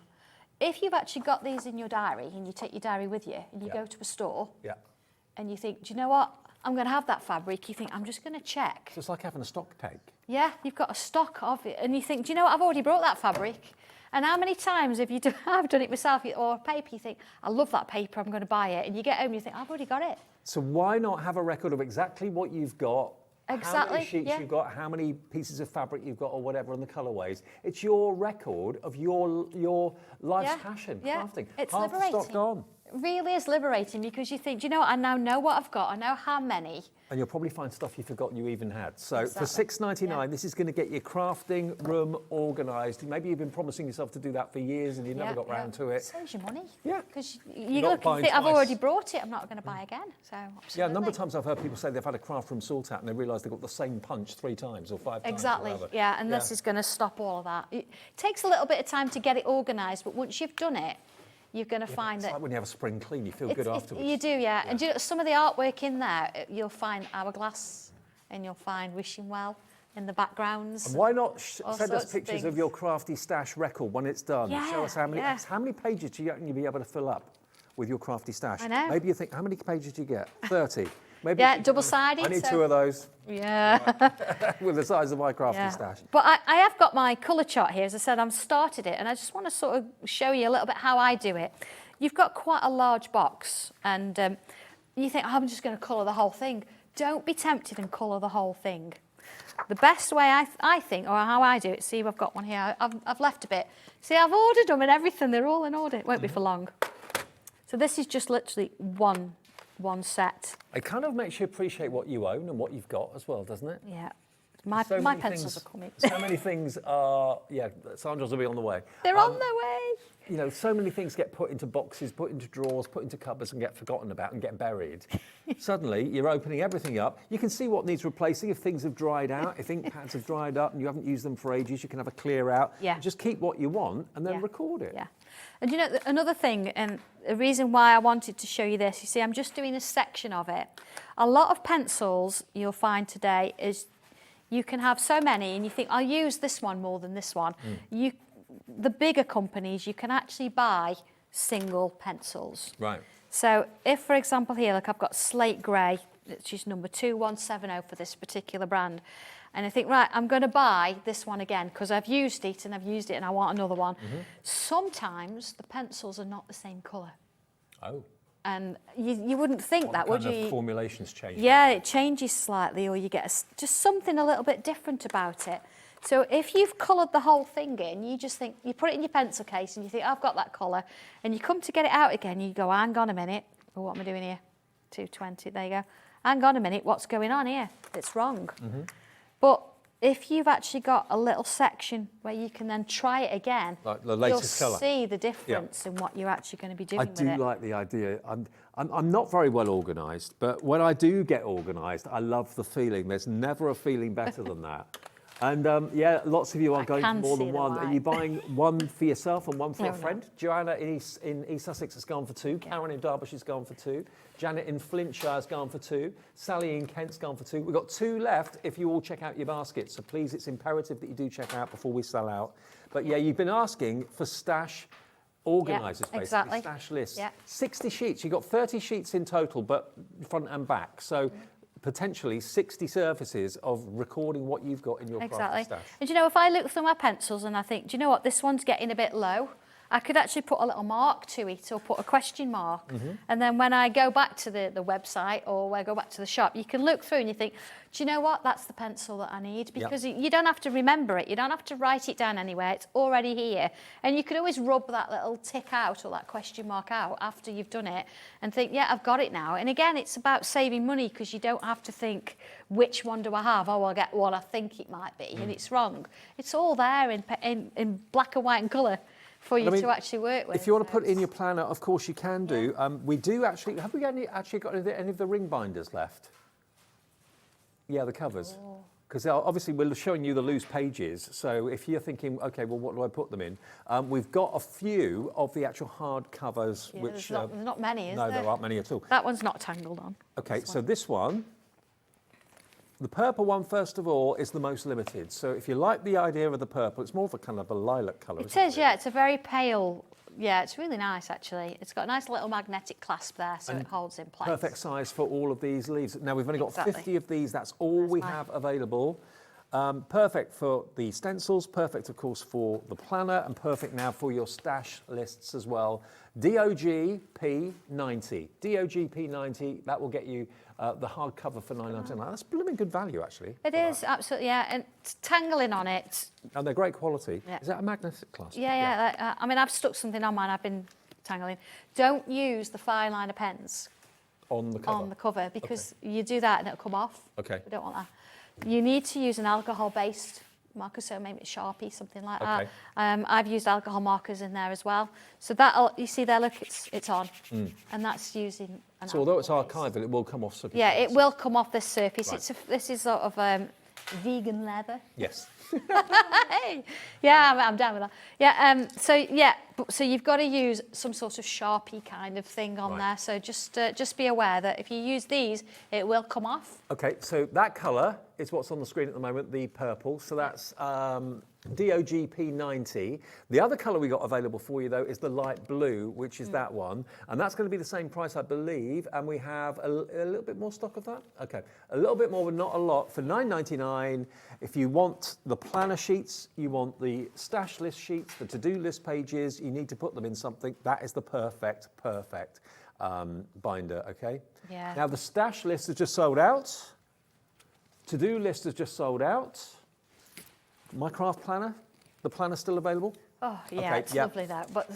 Speaker 3: If you've actually got these in your diary and you take your diary with you and you go to a store
Speaker 2: Yeah.
Speaker 3: and you think, do you know what? I'm going to have that fabric. You think, I'm just going to check.
Speaker 2: So it's like having a stock take.
Speaker 3: Yeah, you've got a stock of it. And you think, do you know what? I've already brought that fabric. And how many times have you done, I've done it myself, or paper, you think, I love that paper, I'm going to buy it. And you get home and you think, I've already got it.
Speaker 2: So why not have a record of exactly what you've got, how
Speaker 3: Exactly,
Speaker 2: many sheets
Speaker 3: yeah.
Speaker 2: you've got, how many pieces of fabric you've got, or whatever, and the colourways. It's your record of your life's
Speaker 3: Yeah,
Speaker 2: passion,
Speaker 3: yeah.
Speaker 2: crafting.
Speaker 3: It's
Speaker 2: Half the stock
Speaker 3: liberating.
Speaker 2: gone.
Speaker 3: Really is liberating, because you think, do you know what? I now know what I've got. I know how many.
Speaker 2: And you'll probably find stuff you've forgotten you even had. So
Speaker 3: Exactly.
Speaker 2: for $6.99,
Speaker 3: Yeah.
Speaker 2: this is going to get your crafting room organised. Maybe you've been promising yourself to do that for years and you never got round to it.
Speaker 3: Saves you money.
Speaker 2: Yeah.
Speaker 3: Because you
Speaker 2: Not
Speaker 3: look and
Speaker 2: buying
Speaker 3: think, I've
Speaker 2: twice.
Speaker 3: already brought it, I'm not going to buy again. So absolutely.
Speaker 2: Yeah, a number of times I've heard people say they've had a craft room sort out and they realise they've got the same punch 3 times or 5 times.
Speaker 3: Exactly,
Speaker 2: or whatever.
Speaker 3: yeah, and this is going to stop all of that. It takes a little bit of time to get it organised, but once you've done it, you're going to find
Speaker 2: It's
Speaker 3: that...
Speaker 2: like when you have a spring clean, you feel good afterwards.
Speaker 3: You do, yeah. And do you know, some of the artwork in there, you'll find Hourglass and you'll find Wishing Well in the backgrounds.
Speaker 2: And why not
Speaker 3: all
Speaker 2: send us
Speaker 3: sorts of
Speaker 2: pictures of
Speaker 3: things.
Speaker 2: your crafty stash record when it's done?
Speaker 3: Yeah,
Speaker 2: Show us how many,
Speaker 3: yeah.
Speaker 2: how many pages do you reckon you'll be able to fill up with your crafty stash?
Speaker 3: I know.
Speaker 2: Maybe you think, how many pages do you get? 30? Maybe
Speaker 3: Yeah,
Speaker 2: you think,
Speaker 3: double-sided,
Speaker 2: I need
Speaker 3: so-
Speaker 2: 2 of those
Speaker 3: Yeah.
Speaker 2: with the size of my crafty
Speaker 3: Yeah.
Speaker 2: stash.
Speaker 3: But I have got my colour chart here. As I said, I've started it, and I just want to sort of show you a little bit how I do it. You've got quite a large box, and you think, oh, I'm just going to colour the whole thing. Don't be tempted and colour the whole thing. The best way I think, or how I do it, see, I've got one here. I've left a bit. See, I've ordered them and everything. They're all in order. It won't be for long. So this is just literally one set.
Speaker 2: It kind of makes you appreciate what you own and what you've got as well, doesn't it?
Speaker 3: Yeah. My
Speaker 2: So
Speaker 3: my
Speaker 2: many
Speaker 3: pencils
Speaker 2: things-
Speaker 3: are coming.
Speaker 2: So many things are, yeah, Sandra's will be on the way.
Speaker 3: They're on their way.
Speaker 2: You know, so many things get put into boxes, put into drawers, put into cupboards and get forgotten about and get buried. Suddenly, you're opening everything up. You can see what needs replacing if things have dried out, if ink pads have dried up and you haven't used them for ages, you can have a clear out.
Speaker 3: Yeah.
Speaker 2: Just keep what you want and then
Speaker 3: Yeah.
Speaker 2: record it.
Speaker 3: Yeah. And you know, another thing, and the reason why I wanted to show you this, you see, I'm just doing a section of it. A lot of pencils you'll find today is you can have so many and you think, I'll use this one more than this one. The bigger companies, you can actually buy single pencils.
Speaker 2: Right.
Speaker 3: So if, for example, here, look, I've got slate grey, which is number 2170 for this particular brand. And I think, right, I'm going to buy this one again because I've used it and I want another one. Sometimes the pencils are not the same colour.
Speaker 2: Oh.
Speaker 3: And you wouldn't think that, would
Speaker 2: Kind of
Speaker 3: you?
Speaker 2: formulations change.
Speaker 3: Yeah, it changes slightly, or you get just something a little bit different about it. So if you've coloured the whole thing in, you just think, you put it in your pencil case and you think, I've got that colour, and you come to get it out again, you go, hang on a minute, oh, what am I doing here? 220, there you go. Hang on a minute, what's going on here? It's wrong. But if you've actually got a little section where you can then try it again,
Speaker 2: Like the latest
Speaker 3: you'll
Speaker 2: colour.
Speaker 3: see the difference in what you're actually going to be doing
Speaker 2: I
Speaker 3: with
Speaker 2: do
Speaker 3: it.
Speaker 2: like the idea. I'm not very well organised, but when I do get organised, I love the feeling. There's never a feeling better than that. And yeah, lots of you are
Speaker 3: I
Speaker 2: going for
Speaker 3: can
Speaker 2: more
Speaker 3: see
Speaker 2: than
Speaker 3: the
Speaker 2: one. Are
Speaker 3: light.
Speaker 2: you buying one for yourself and one for
Speaker 3: No,
Speaker 2: a
Speaker 3: no.
Speaker 2: friend? Joanna in East Sussex has gone for 2. Karen in Derbyshire has gone for 2. Janet in Flintshire has gone for 2. Sally in Kent's gone for 2. We've got 2 left if you all check out your baskets. So please, it's imperative that you do check out before we sell out. But yeah, you've been asking for stash organisers, basically,
Speaker 3: exactly.
Speaker 2: stash lists.
Speaker 3: Yeah.
Speaker 2: 60 sheets. You've got 30 sheets in total, but front and back. So potentially 60 surfaces of recording what you've got in your crafty
Speaker 3: Exactly.
Speaker 2: stash.
Speaker 3: And do you know, if I look through my pencils and I think, do you know what, this one's getting a bit low, I could actually put a little mark to it or put a question mark. And then when I go back to the website or when I go back to the shop, you can look through and you think, do you know what, that's the pencil that I need. Because you don't have to remember it. You don't have to write it down anywhere. It's already here. And you can always rub that little tick out or that question mark out after you've done it and think, yeah, I've got it now. And again, it's about saving money because you don't have to think, which one do I have? Oh, I'll get what I think it might be. And it's wrong. It's all there in black and white and colour. for you
Speaker 2: I mean,
Speaker 3: to actually work with.
Speaker 2: If you want to put it in your planner, of course you can do. We do actually, have we actually got any of the ring binders left? Yeah, the covers. Because obviously we're showing you the loose pages, so if you're thinking, okay, well, what do I put them in? We've got a few of the actual hard covers,
Speaker 3: Yeah,
Speaker 2: which...
Speaker 3: there's not many, is
Speaker 2: no,
Speaker 3: there?
Speaker 2: there aren't many at all.
Speaker 3: That one's not tangled on.
Speaker 2: Okay, so this one, the purple one, first of all, is the most limited. So if you like the idea of the purple, it's more of a kind of a lilac colour.
Speaker 3: It is, yeah, it's a very pale, yeah, it's really nice actually. It's got a nice little magnetic clasp there, so it holds in place.
Speaker 2: Perfect size for all of these leaves. Now we've only got
Speaker 3: Exactly.
Speaker 2: 50 of these, that's all we have available. Perfect for the stencils, perfect of course for the planner, and perfect now for your stash lists as well. DOG P90. DOG P90, that will get you the hardcover for $9.99. That's blooming good value actually.
Speaker 3: It is, absolutely, yeah, and tangling on it.
Speaker 2: And they're great quality.
Speaker 3: Yeah.
Speaker 2: Is that a magnetic clasp?
Speaker 3: Yeah. I mean, I've stuck something on mine, I've been tangling. Don't use the fine liner pens
Speaker 2: On the cover?
Speaker 3: on the cover, because you do that and it'll come off.
Speaker 2: Okay.
Speaker 3: We don't want that. You need to use an alcohol-based marker, so maybe it's Sharpie, something like
Speaker 2: Okay.
Speaker 3: that. I've used alcohol markers in there as well. So that'll, you see there, look, it's on. And that's using an
Speaker 2: So although it's
Speaker 3: alcohol-based.
Speaker 2: archival, it will come off surface.
Speaker 3: Yeah, it will come off this surface.
Speaker 2: Right.
Speaker 3: This is sort of vegan leather.
Speaker 2: Yes.
Speaker 3: Hey, yeah, I'm down with that. Yeah, so you've got to use some sort of Sharpie kind of thing on there. So just be aware that if you use these, it will come off.
Speaker 2: Okay, so that colour is what's on the screen at the moment, the purple. So that's DOG P90. The other colour we got available for you, though, is the light blue, which is that one. And that's going to be the same price, I believe. And we have a little bit more stock of that. Okay, a little bit more, but not a lot. For $9.99, if you want the planner sheets, you want the stash list sheets, the to-do list pages, you need to put them in something. That is the perfect binder, okay?
Speaker 3: Yeah.
Speaker 2: Now, the stash list has just sold out. To-do list has just sold out. My craft planner, the planner's still available?
Speaker 3: Oh, yeah,
Speaker 2: Okay,
Speaker 3: it's
Speaker 2: yeah.
Speaker 3: lovely that. But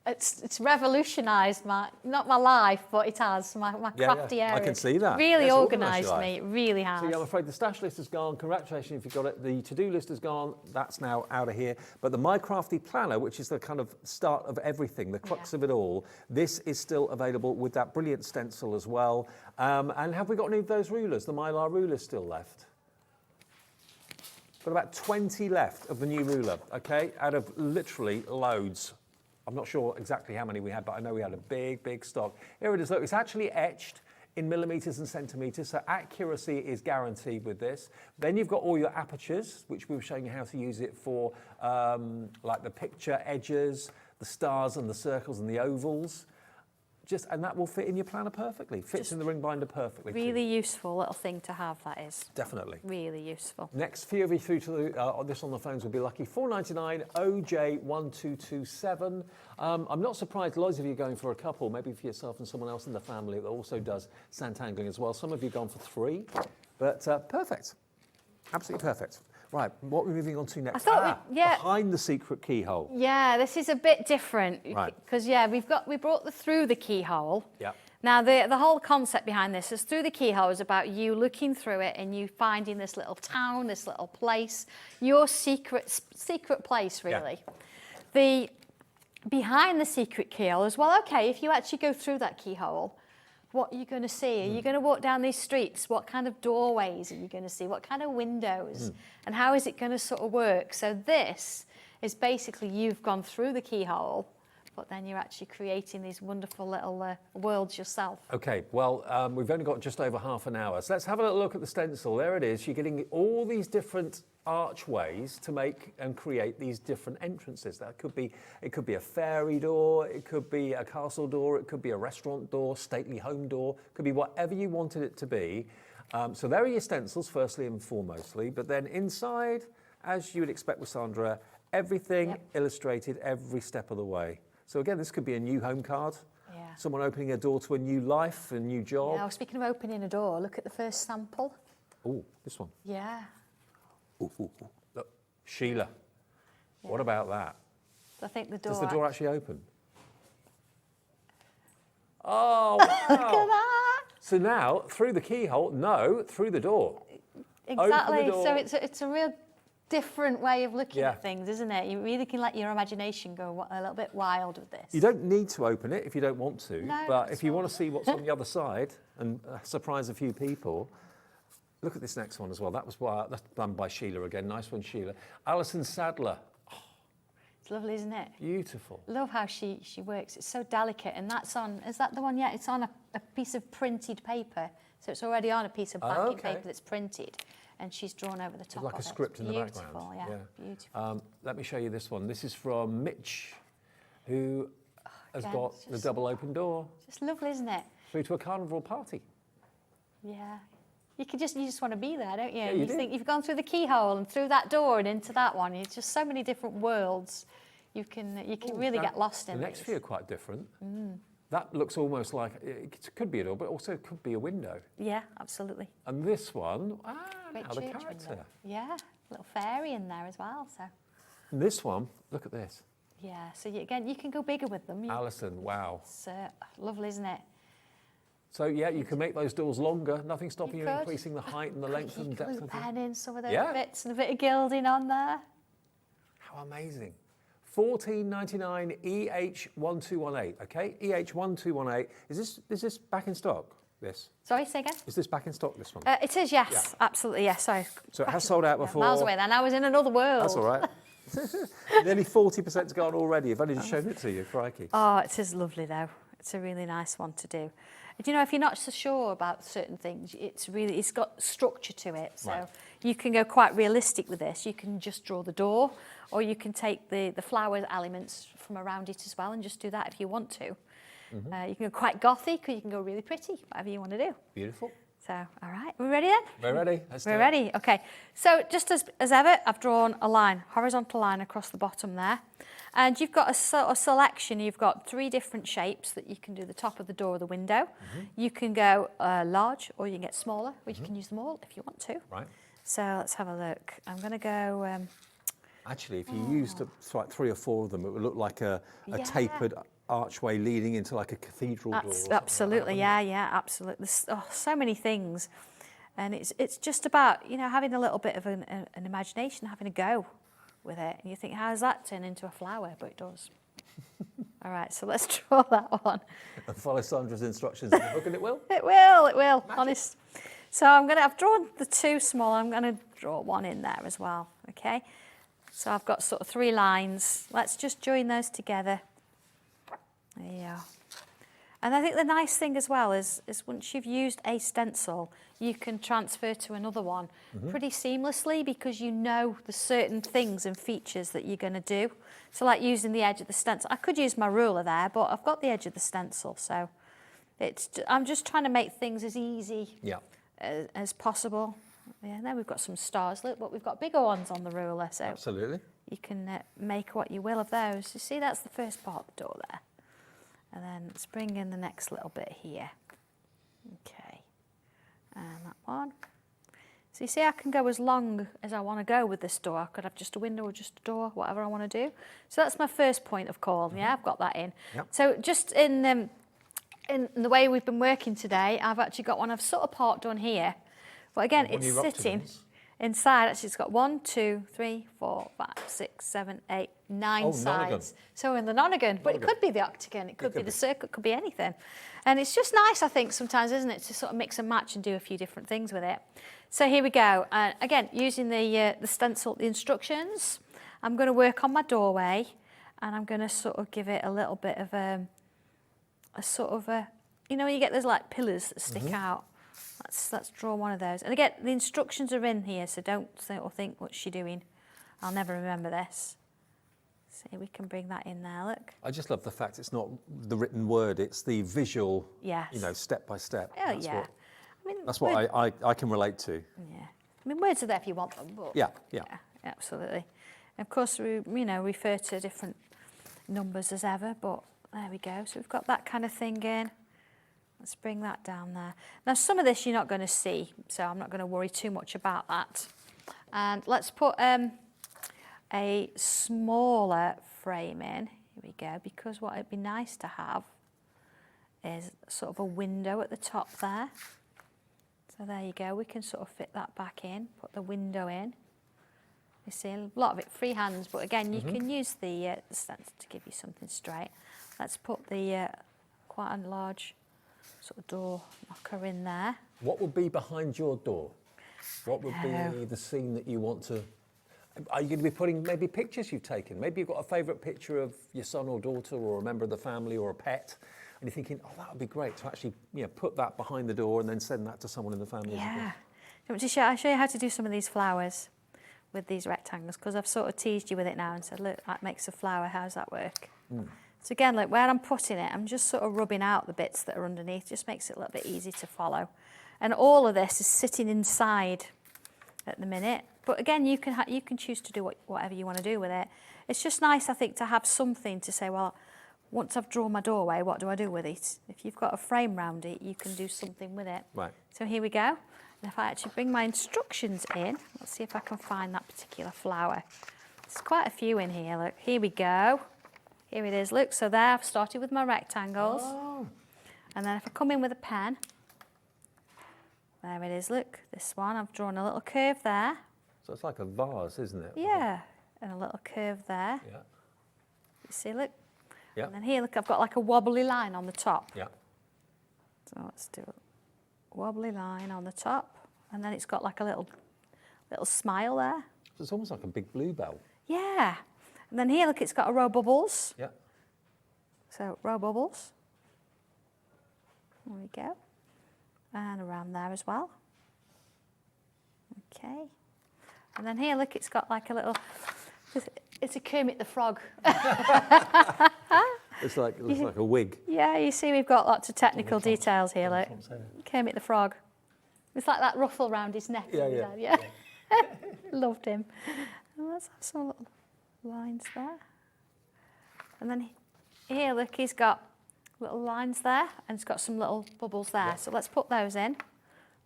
Speaker 3: it's revolutionised not my life, but it has, my crafty area.
Speaker 2: I can see that.
Speaker 3: Really
Speaker 2: It's
Speaker 3: organised
Speaker 2: your
Speaker 3: me,
Speaker 2: life.
Speaker 3: it really has.
Speaker 2: So yeah, I'm afraid the stash list is gone. Congratulations if you've got it. The to-do list is gone. That's now out of here. But the My Crafty Planner, which is the kind of start of everything, the crux of it all, this is still available with that brilliant stencil as well. And have we got any of those rulers? The Mylar rulers still left? Got about 20 left of the new ruler, okay, out of literally loads. I'm not sure exactly how many we had, but I know we had a big stock. Here it is, look, it's actually etched in millimetres and centimetres, so accuracy is guaranteed with this. Then you've got all your apertures, which we were showing you how to use it for, like the picture edges, the stars and the circles and the ovals. And that will fit in your planner perfectly. Fits in the ring binder perfectly.
Speaker 3: Really useful little thing to have, that is.
Speaker 2: Definitely.
Speaker 3: Really useful.
Speaker 2: Next few of you through to this on the phones will be lucky. $4.99 OJ1227. I'm not surprised loads of you are going for a couple, maybe for yourself and someone else in the family that also does Sanntangling as well. Some of you have gone for 3, but perfect. Absolutely perfect. Right, what are we moving on to next? Behind the secret keyhole.
Speaker 3: Yeah, this is a bit different.
Speaker 2: Right.
Speaker 3: Because, we brought through the keyhole.
Speaker 2: Yeah.
Speaker 3: Now, the whole concept behind this is through the keyhole is about you looking through it and you finding this little town, this little place, your secret place, really. The behind the secret keyhole as well, okay, if you actually go through that keyhole, what are you going to see? Are you going to walk down these streets? What kind of doorways are you going to see? What kind of windows? And how is it going to sort of work? So this is basically you've gone through the keyhole, but then you're actually creating these wonderful little worlds yourself.
Speaker 2: Okay, well, we've only got just over half an hour. So let's have a little look at the stencil. There it is. You're getting all these different archways to make and create these different entrances. It could be a fairy door, it could be a castle door, it could be a restaurant door, stately home door, it could be whatever you wanted it to be. So there are your stencils, firstly and foremostly, but then inside, as you would expect with Sandra, everything illustrated every step of the way. So again, this could be a new home card, someone opening a door to a new life, a new job.
Speaker 3: Now, speaking of opening a door, look at the first sample.
Speaker 2: Oh, this one.
Speaker 3: Yeah.
Speaker 2: Ooh. Look, Sheila. What about that?
Speaker 3: So I think the door...
Speaker 2: Does the door actually open? Oh, wow.
Speaker 3: Look at that!
Speaker 2: So now, through the keyhole, no, through the door.
Speaker 3: Exactly.
Speaker 2: Open the door.
Speaker 3: So it's a real different way of looking
Speaker 2: Yeah.
Speaker 3: at things, isn't it? You really can let your imagination go a little bit wild with this.
Speaker 2: You don't need to open it if you don't want to,
Speaker 3: No,
Speaker 2: but
Speaker 3: not
Speaker 2: if
Speaker 3: at
Speaker 2: you
Speaker 3: all.
Speaker 2: want to see what's on the other side and surprise a few people, look at this next one as well. That's done by Sheila again. Nice one, Sheila. Alison Sadler.
Speaker 3: It's lovely, isn't it?
Speaker 2: Beautiful.
Speaker 3: Love how she works. It's so delicate, and that's on. Is that the one? Yeah, it's on a piece of printed paper, so it's already on a piece of blanking
Speaker 2: okay.
Speaker 3: paper that's printed, and she's drawn over the top.
Speaker 2: Like
Speaker 3: of
Speaker 2: a
Speaker 3: it.
Speaker 2: script in the
Speaker 3: Beautiful,
Speaker 2: background.
Speaker 3: Yeah, beautiful.
Speaker 2: Let me show you this one. This is from Mitch, who has
Speaker 3: again,
Speaker 2: got
Speaker 3: it's
Speaker 2: the
Speaker 3: just-
Speaker 2: double open door
Speaker 3: Just lovely, isn't it?
Speaker 2: through to a carnival party.
Speaker 3: Yeah. You just want to be there, don't you?
Speaker 2: Yeah,
Speaker 3: And
Speaker 2: you do.
Speaker 3: think you've gone through the keyhole and through that door and into that one. It's just so many different worlds. You can really get lost in
Speaker 2: The next
Speaker 3: these.
Speaker 2: few are quite different. That looks almost like it could be a door, but also could be a window.
Speaker 3: Yeah, absolutely.
Speaker 2: And this one,
Speaker 3: Great
Speaker 2: now the
Speaker 3: church
Speaker 2: character.
Speaker 3: window. Yeah, little fairy in there as well. So
Speaker 2: And this one, look at this.
Speaker 3: yeah, so again, you can go bigger with them.
Speaker 2: Alison, wow.
Speaker 3: It's lovely, isn't it?
Speaker 2: So yeah, you can make those doors longer. Nothing stopping you
Speaker 3: could.
Speaker 2: increasing the height and the length and depth
Speaker 3: Glue
Speaker 2: of them.
Speaker 3: pen in some of those
Speaker 2: Yeah.
Speaker 3: bits and a bit of gilding on there.
Speaker 2: How amazing. $14.99 EH1218, okay? EH1218. Is this back in stock, this?
Speaker 3: Sorry, say again?
Speaker 2: Is this back in stock, this one?
Speaker 3: It is, yes, absolutely, yes. Sorry.
Speaker 2: So it has sold out
Speaker 3: Yeah,
Speaker 2: before.
Speaker 3: miles away then. I was in another world.
Speaker 2: That's all right. Nearly 40%'s gone already. I've only just shown it to you, crikey.
Speaker 3: Oh, it is lovely though. It's a really nice one to do. Do you know, if you're not so sure about certain things, it's got structure to it. So
Speaker 2: Right.
Speaker 3: you can go quite realistic with this. You can just draw the door, or you can take the flower elements from around it as well and just do that if you want to. You can go quite gothic, or you can go really pretty, whatever you want to do.
Speaker 2: Beautiful.
Speaker 3: So, all right, we ready then?
Speaker 2: We're ready. Let's do
Speaker 3: We're
Speaker 2: it.
Speaker 3: ready, okay. So just as ever, I've drawn a line, horizontal line across the bottom there. And you've got a sort of selection, you've got 3 different shapes that you can do, the top of the door or the window. You can go large, or you can get smaller, or you can use them all if you want to.
Speaker 2: Right.
Speaker 3: So let's have a look. I'm going to go...
Speaker 2: Actually, if you used like 3 or 4 of them, it would look like a
Speaker 3: Yeah.
Speaker 2: tapered archway leading into like a cathedral door. or something like that,
Speaker 3: absolutely,
Speaker 2: wouldn't
Speaker 3: yeah, absolutely. There's so many things. And it's just about, you know, having a little bit of an imagination, having a go with it. And you think, how does that turn into a flower? But it does. All right, so let's draw that one.
Speaker 2: it? And follow Sandra's instructions in the book and it will.
Speaker 3: It will, honest. So I've drawn the 2 small, I'm gonna draw 1 in there as well, okay? So I've got sort of 3 lines. Let's just join those together. There you are. And I think the nice thing as well is once you've used a stencil, you can transfer to another one pretty seamlessly, because you know the certain things and features that you're going to do. So like using the edge of the stencil. I could use my ruler there, but I've got the edge of the stencil. So I'm just trying to make things as easy
Speaker 2: Yeah.
Speaker 3: as possible. Yeah, and then we've got some stars, look, but we've got bigger ones on the ruler. So
Speaker 2: Absolutely.
Speaker 3: you can make what you will of those. You see, that's the first part of the door there. And then let's bring in the next little bit here. Okay, and that one. So you see, I can go as long as I want to go with this door. I could have just a window or just a door, whatever I want to do. So that's my first point of call. Yeah, I've got that in.
Speaker 2: Yep.
Speaker 3: So just in the way we've been working today, I've actually got one I've sort of part done here. But again,
Speaker 2: One of
Speaker 3: it's
Speaker 2: your
Speaker 3: sitting
Speaker 2: octagons.
Speaker 3: inside. Actually, it's got 1, 2, 3, 4, 5, 6, 7, 8, 9
Speaker 2: Oh,
Speaker 3: sides.
Speaker 2: nonagon.
Speaker 3: So in the nonagon, but it
Speaker 2: Nonagon.
Speaker 3: could be the octagon, it could be
Speaker 2: could
Speaker 3: the
Speaker 2: be.
Speaker 3: circle, it could be anything. And it's just nice, I think, sometimes, isn't it, to sort of mix and match and do a few different things with it. So here we go. Again, using the stencil, the instructions, I'm going to work on my doorway, and I'm going to sort of give it a little bit of a sort of a, you know, when you get those like pillars that stick out. Let's draw one of those. And again, the instructions are in here, so don't think, what's she doing? I'll never remember this. See, we can bring that in there, look.
Speaker 2: I just love the fact it's not the written word, it's the visual,
Speaker 3: Yes.
Speaker 2: you know, step by step.
Speaker 3: Oh, yeah.
Speaker 2: That's what I can relate to.
Speaker 3: Yeah. I mean, words are there if you want them, but...
Speaker 2: Yeah, yeah.
Speaker 3: Absolutely. And of course, we, you know, refer to different numbers as ever, but there we go. So we've got that kind of thing in. Let's bring that down there. Now, some of this you're not going to see, so I'm not going to worry too much about that. And let's put a smaller frame in. Here we go, because what it'd be nice to have is sort of a window at the top there. So there you go, we can sort of fit that back in, put the window in. You see a lot of it freehand, but again, you can use the stencil to give you something straight. Let's put the quite a large sort of door knocker in there.
Speaker 2: What would be behind your door? What would be the scene that you want to... Are you going to be putting maybe pictures you've taken? Maybe you've got a favourite picture of your son or daughter or a member of the family or a pet, and you're thinking, oh, that would be great to actually put that behind the door and then send that to someone in the family.
Speaker 3: Yeah. Do you want to I'll show you how to do some of these flowers with these rectangles, because I've sort of teased you with it now and said, look, that makes a flower. How does that work? So again, look, where I'm putting it, I'm just sort of rubbing out the bits that are underneath. Just makes it a little bit easy to follow. And all of this is sitting inside at the minute. But again, you can choose to do whatever you want to do with it. It's just nice, I think, to have something to say, well, once I've drawn my doorway, what do I do with it? If you've got a frame round it, you can do something with it.
Speaker 2: Right.
Speaker 3: So here we go. And if I actually bring my instructions in, let's see if I can find that particular flower. There's quite a few in here, look. Here we go. Here it is, look. So there, I've started with my rectangles.
Speaker 2: Oh.
Speaker 3: And then if I come in with a pen, there it is, look. This one, I've drawn a little curve there.
Speaker 2: So it's like a vase, isn't it?
Speaker 3: Yeah, and a little curve there.
Speaker 2: Yeah.
Speaker 3: You see, look.
Speaker 2: Yeah.
Speaker 3: And then here, look, I've got like a wobbly line on the top.
Speaker 2: Yeah.
Speaker 3: So let's do a wobbly line on the top. And then it's got like a little smile there.
Speaker 2: So it's almost like a big bluebell.
Speaker 3: Yeah. And then here, look, it's got a row of bubbles.
Speaker 2: Yeah.
Speaker 3: So row bubbles. There we go. And around there as well. Okay. And then here, look, it's got like a little, it's a Kermit the Frog.
Speaker 2: It looks like a wig.
Speaker 3: Yeah, you see we've got lots of technical details here, look. Kermit the Frog. It's like that ruffle around his neck. Yeah. Loved him. And let's have some little lines there. And then here, look, he's got little lines there, and it's got some little bubbles there. Yeah. So let's put those in.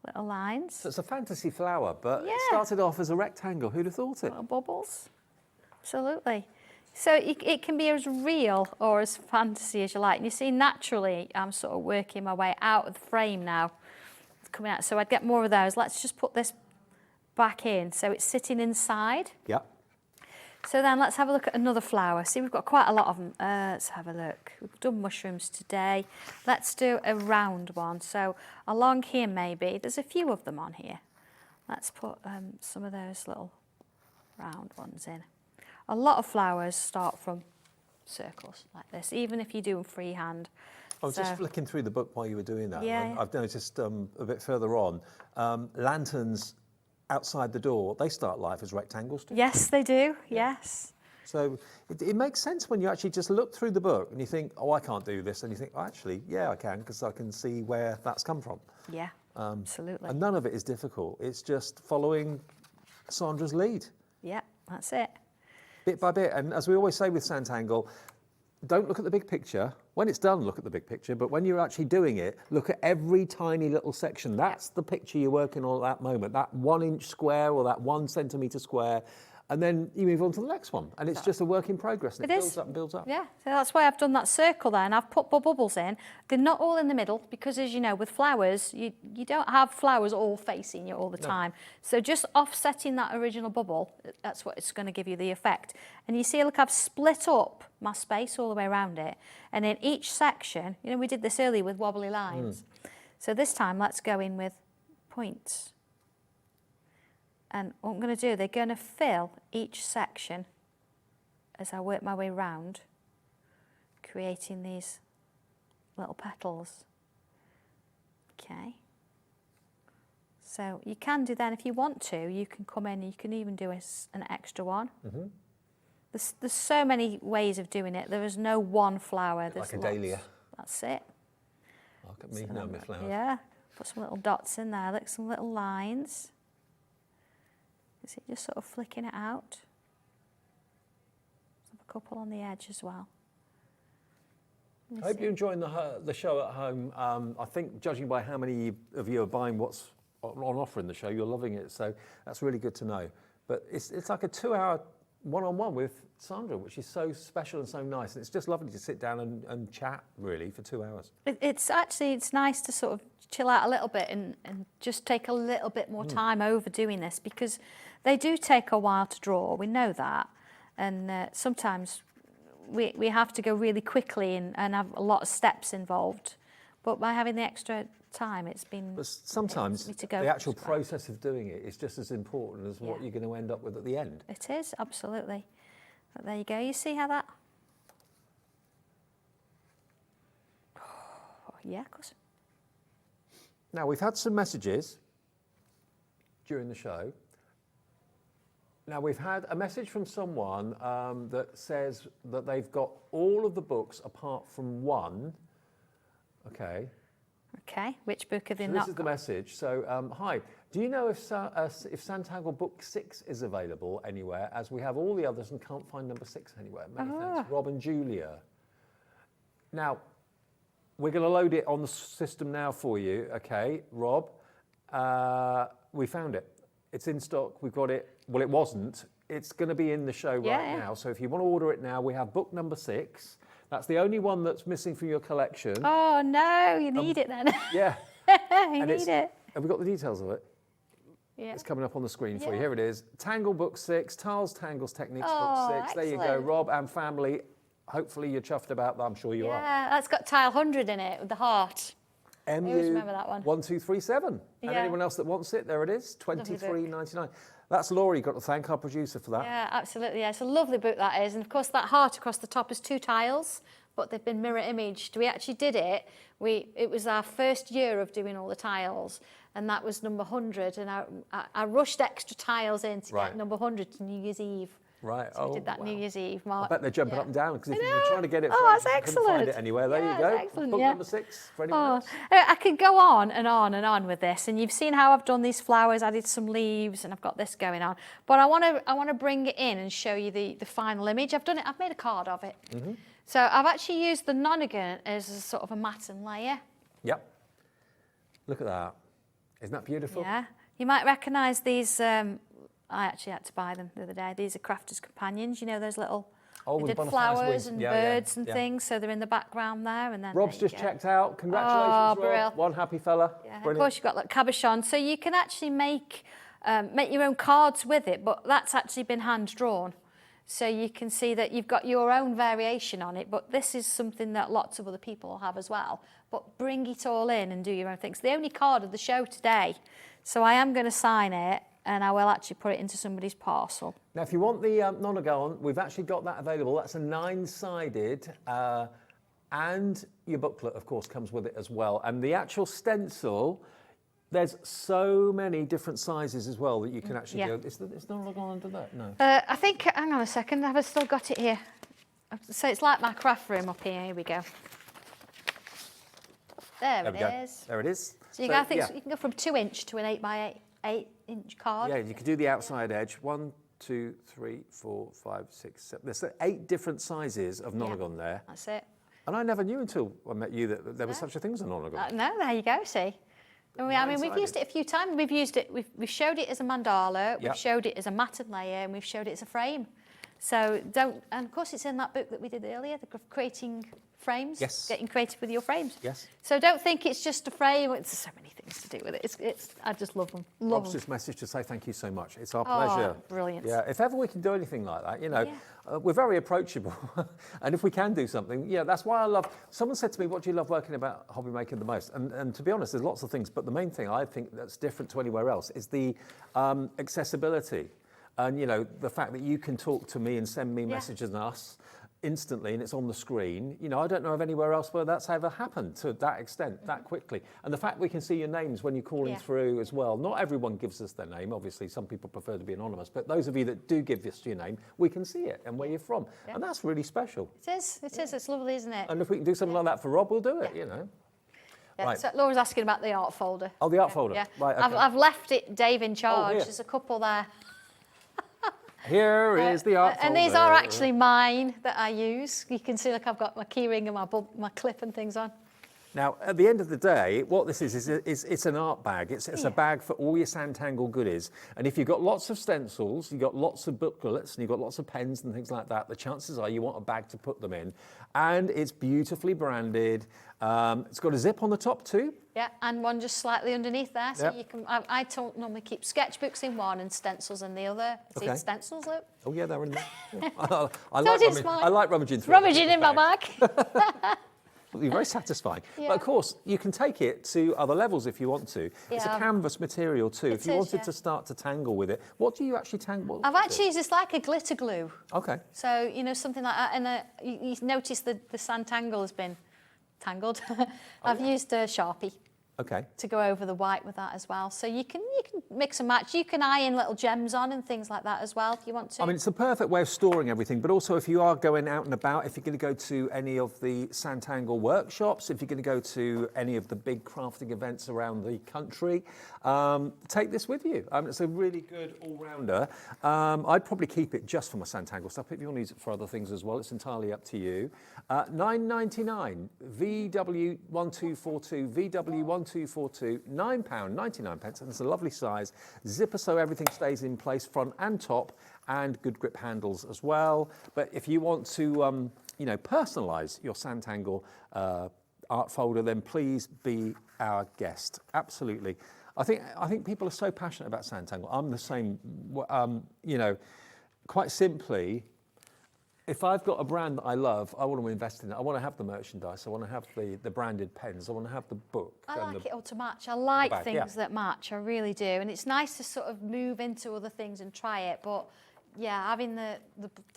Speaker 3: Little lines.
Speaker 2: So it's a fantasy flower, but
Speaker 3: Yeah.
Speaker 2: it started off as a rectangle. Who'd have thought it?
Speaker 3: Little bubbles. Absolutely. So it can be as real or as fantasy as you like. And you see, naturally, I'm sort of working my way out of the frame now. It's coming out. So I'd get more of those. Let's just put this back in. So it's sitting inside.
Speaker 2: Yeah.
Speaker 3: So then let's have a look at another flower. See, we've got quite a lot of them. Let's have a look. We've done mushrooms today. Let's do a round one. So along here maybe, there's a few of them on here. Let's put some of those little round ones in. A lot of flowers start from circles like this, even if you do them freehand.
Speaker 2: I was just flicking through the book while you were doing that.
Speaker 3: Yeah.
Speaker 2: I've noticed a bit further on, lanterns outside the door, they start life as rectangles too.
Speaker 3: Yes, they do, yes.
Speaker 2: So it makes sense when you actually just look through the book and you think, oh, I can't do this. And you think, oh, actually, yeah, I can, because I can see where that's come from.
Speaker 3: Yeah, absolutely.
Speaker 2: And none of it is difficult. It's just following Sandra's lead.
Speaker 3: Yeah, that's it.
Speaker 2: Bit by bit. And as we always say with Sanntangle, don't look at the big picture. When it's done, look at the big picture. But when you're actually doing it, look at every tiny little section. That's the picture you're working on at that moment, that 1 inch square or that 1 centimetre square. And then you move on to the next one. And it's just a work in progress. And it builds up and builds up.
Speaker 3: Yeah, so that's why I've done that circle there, and I've put bubbles in. They're not all in the middle, because as you know, with flowers, you don't have flowers all facing you all the time. So just offsetting that original bubble, that's what it's going to give you the effect. And you see, look, I've split up my space all the way around it. And in each section, you know, we did this earlier with wobbly lines. So this time, let's go in with points. And what I'm going to do, they're going to fill each section as I work my way round, creating these little petals. Okay. So you can do then, if you want to, you can come in and you can even do an extra one. There's so many ways of doing it. There is no one flower. There's
Speaker 2: like a dahlia.
Speaker 3: That's it.
Speaker 2: Look at me now, my flowers.
Speaker 3: Yeah. Put some little dots in there, look, some little lines. Is it just sort of flicking it out? Have a couple on the edge as well.
Speaker 2: I hope you're enjoying the show at home. I think, judging by how many of you are buying what's on offer in the show, you're loving it. So that's really good to know. But it's like a 2-hour one-on-one with Sandra, which is so special and so nice. And it's just lovely to sit down and chat, really, for 2 hours.
Speaker 3: It's nice to sort of chill out a little bit and just take a little bit more time over doing this, because They do take a while to draw, we know that. And sometimes we have to go really quickly and have a lot of steps involved. But by having the extra time, it's been...
Speaker 2: But sometimes
Speaker 3: to go
Speaker 2: the actual process of doing it is just as important as what you're going to end up with at the end.
Speaker 3: It is, absolutely. But there you go, you see how that... Oh, yeah, of course.
Speaker 2: Now, we've had some messages during the show. Now, we've had a message from someone that says that they've got all of the books apart from one. Okay.
Speaker 3: Okay, which book have they
Speaker 2: So
Speaker 3: not
Speaker 2: this is the
Speaker 3: got?
Speaker 2: message. So, hi, do you know if Sanntangle Book 6 is available anywhere, as we have all the others and can't find number 6 anywhere? Many thanks, Rob and Julia. Now, we're going to load it on the system now for you, okay, Rob. We found it. It's in stock. We've got it. Well, it wasn't. It's going to be in the show right now. So if you want to order it now, we have book number 6. That's the only one that's missing from your collection.
Speaker 3: Oh, no, you need it then.
Speaker 2: Yeah.
Speaker 3: you need it.
Speaker 2: Have we got the details of it?
Speaker 3: Yeah.
Speaker 2: It's coming up on the screen for you. Here it is. Tangle Book 6, Tiles, Tangles, Techniques
Speaker 3: Oh,
Speaker 2: Book 6. There you go,
Speaker 3: excellent.
Speaker 2: Rob and family. Hopefully you're chuffed about that. I'm sure you are.
Speaker 3: Yeah, that's got tile 100 in it with the heart.
Speaker 2: MU
Speaker 3: always remember that one.
Speaker 2: 1237. And
Speaker 3: Yeah.
Speaker 2: anyone else that wants it, there it is. $23.99. That's Laurie. Got to thank our producer for that.
Speaker 3: Yeah, absolutely. Yeah, it's a lovely book that is. And of course, that heart across the top is 2 tiles, but they've been mirror imaged. We actually did it. It was our first year of doing all the tiles, and that was number 100. And I rushed extra tiles in to get number 100 to New Year's Eve.
Speaker 2: Right.
Speaker 3: So we did that New Year's Eve.
Speaker 2: I bet they're jumping up and down because if
Speaker 3: I
Speaker 2: you were
Speaker 3: know.
Speaker 2: trying to get it,
Speaker 3: Oh,
Speaker 2: fresh,
Speaker 3: that's
Speaker 2: you couldn't find
Speaker 3: excellent.
Speaker 2: it anywhere. There
Speaker 3: Yeah,
Speaker 2: you go.
Speaker 3: that's excellent,
Speaker 2: Book
Speaker 3: yeah.
Speaker 2: number 6 for anyone else.
Speaker 3: I could go on and on and on with this, and you've seen how I've done these flowers, added some leaves, and I've got this going on. But I want to bring it in and show you the final image. I've done it. I've made a card of it. So I've actually used the nonagon as a sort of a matte and layer.
Speaker 2: Yep. Look at that. Isn't that beautiful?
Speaker 3: Yeah. You might recognise these. I actually had to buy them the other day. These are Crafter's Companions. You know those little.
Speaker 2: Oh,
Speaker 3: they
Speaker 2: with
Speaker 3: did
Speaker 2: butterflies'
Speaker 3: flowers
Speaker 2: wings.
Speaker 3: and
Speaker 2: Yeah, yeah,
Speaker 3: birds and
Speaker 2: yeah.
Speaker 3: things, so they're in the background there. And then
Speaker 2: Rob's
Speaker 3: there you
Speaker 2: just
Speaker 3: go.
Speaker 2: checked out. Congratulations,
Speaker 3: Oh,
Speaker 2: Rob.
Speaker 3: brill.
Speaker 2: One happy fella.
Speaker 3: Yeah, of
Speaker 2: Brilliant.
Speaker 3: course you've got like cabochon, so you can actually make your own cards with it, but that's actually been hand drawn. So you can see that you've got your own variation on it, but this is something that lots of other people will have as well. But bring it all in and do your own things. It's the only card of the show today, so I am going to sign it, and I will actually put it into somebody's parcel.
Speaker 2: Now, if you want the nonagon, we've actually got that available. That's a 9-sided, and your booklet, of course, comes with it as well. And the actual stencil, there's so many different sizes as well that you can actually do. Is nonagon under that? No.
Speaker 3: I think, hang on a second, have I still got it here? So it's like my craft room up here. Here we go. There
Speaker 2: we go.
Speaker 3: it is.
Speaker 2: There it is.
Speaker 3: So you, you can go from 2-inch to an 8x8 card.
Speaker 2: Yeah, you could do the outside edge. 1, 2, 3, 4, 5, 6, 7. There's 8 different sizes of nonagon there.
Speaker 3: That's it.
Speaker 2: And I never knew until I met you that there was such a thing as a nonagon.
Speaker 3: No, there you go, see. I mean, we've used it a few times. We've used it, we've showed it as a mandala, we've showed it as a matted layer, and we've showed it as a frame. So and of course it's in that book that we did earlier, the creating frames.
Speaker 2: Yes.
Speaker 3: Getting creative with your frames.
Speaker 2: Yes.
Speaker 3: So don't think it's just a frame. There's so many things to do with it. I just love them.
Speaker 2: Rob's just messaged to say thank you so much. It's our pleasure.
Speaker 3: Brilliant.
Speaker 2: Yeah, if ever we can do anything like that, you know, we're very approachable. And if we can do something, that's why I love, someone said to me, what do you love working about hobby making the most? And to be honest, there's lots of things, but the main thing I think that's different to anywhere else is the accessibility. And, you know, the fact that you can talk to me and send me messages and us instantly and it's on the screen. You know, I don't know of anywhere else where that's ever happened to that extent, that quickly. And the fact we can see your names when you're calling through as well. Not everyone gives us their name. Obviously, some people prefer to be anonymous. But those of you that do give us your name, we can see it and where you're from. And that's really special.
Speaker 3: It is. It's lovely, isn't it?
Speaker 2: And if we can do something like that for Rob, we'll do it, you know.
Speaker 3: Yeah,
Speaker 2: Right.
Speaker 3: so Laura's asking about the art folder.
Speaker 2: Oh, the art folder.
Speaker 3: Yeah.
Speaker 2: Right, okay.
Speaker 3: I've left it Dave in charge.
Speaker 2: here.
Speaker 3: There's a couple there.
Speaker 2: Here is the art folder.
Speaker 3: And these are actually mine that I use. You can see, like, I've got my key ring and my clip and things on.
Speaker 2: Now, at the end of the day, what this is it's an art bag. It's a bag for all your Sanntangle goodies. And if you've got lots of stencils, you've got lots of booklets, and you've got lots of pens and things like that, the chances are you want a bag to put them in. And it's beautifully branded. It's got a zip on the top too.
Speaker 3: Yeah, and one just slightly underneath there, so
Speaker 2: Yep.
Speaker 3: you can. I don't normally keep sketchbooks in one and stencils in the other. See the stencils, look.
Speaker 2: Oh yeah, they're in there. Yeah. I
Speaker 3: Satisfying.
Speaker 2: like rummaging through.
Speaker 3: Rummaging in my bag.
Speaker 2: You're very satisfying.
Speaker 3: Yeah.
Speaker 2: But of course, you can take it to other levels if you want to. It's a
Speaker 3: Yeah.
Speaker 2: canvas material too. If you
Speaker 3: is,
Speaker 2: wanted
Speaker 3: yeah.
Speaker 2: to start to tangle with it, what do you actually tangle?
Speaker 3: I've actually used this like a glitter glue.
Speaker 2: Okay.
Speaker 3: So, you know, something like that. And you notice the Sanntangle has been tangled. I've used a Sharpie
Speaker 2: Okay.
Speaker 3: to go over the white with that as well. So you can mix and match. You can iron little gems on and things like that as well if you want to.
Speaker 2: I mean, it's a perfect way of storing everything, but also if you are going out and about, if you're going to go to any of the Sanntangle workshops, if you're going to go to any of the big crafting events around the country, take this with you. It's a really good all-rounder. I'd probably keep it just for my Sanntangle stuff. If you want to use it for other things as well, it's entirely up to you. £9.99, VW1242, VW1242, £9.99, and it's a lovely size. Zipper so everything stays in place, front and top, and good grip handles as well. But if you want to, personalise your Sanntangle art folder, then please be our guest. Absolutely. I think people are so passionate about Sanntangle. I'm the same. Quite simply, if I've got a brand that I love, I want to invest in it. I want to have the merchandise. I want to have the branded pens. I want to have the book.
Speaker 3: I like it all to match. I like
Speaker 2: bag,
Speaker 3: things that match. I really do. And it's nice to sort of move into other things and try it. But yeah, having the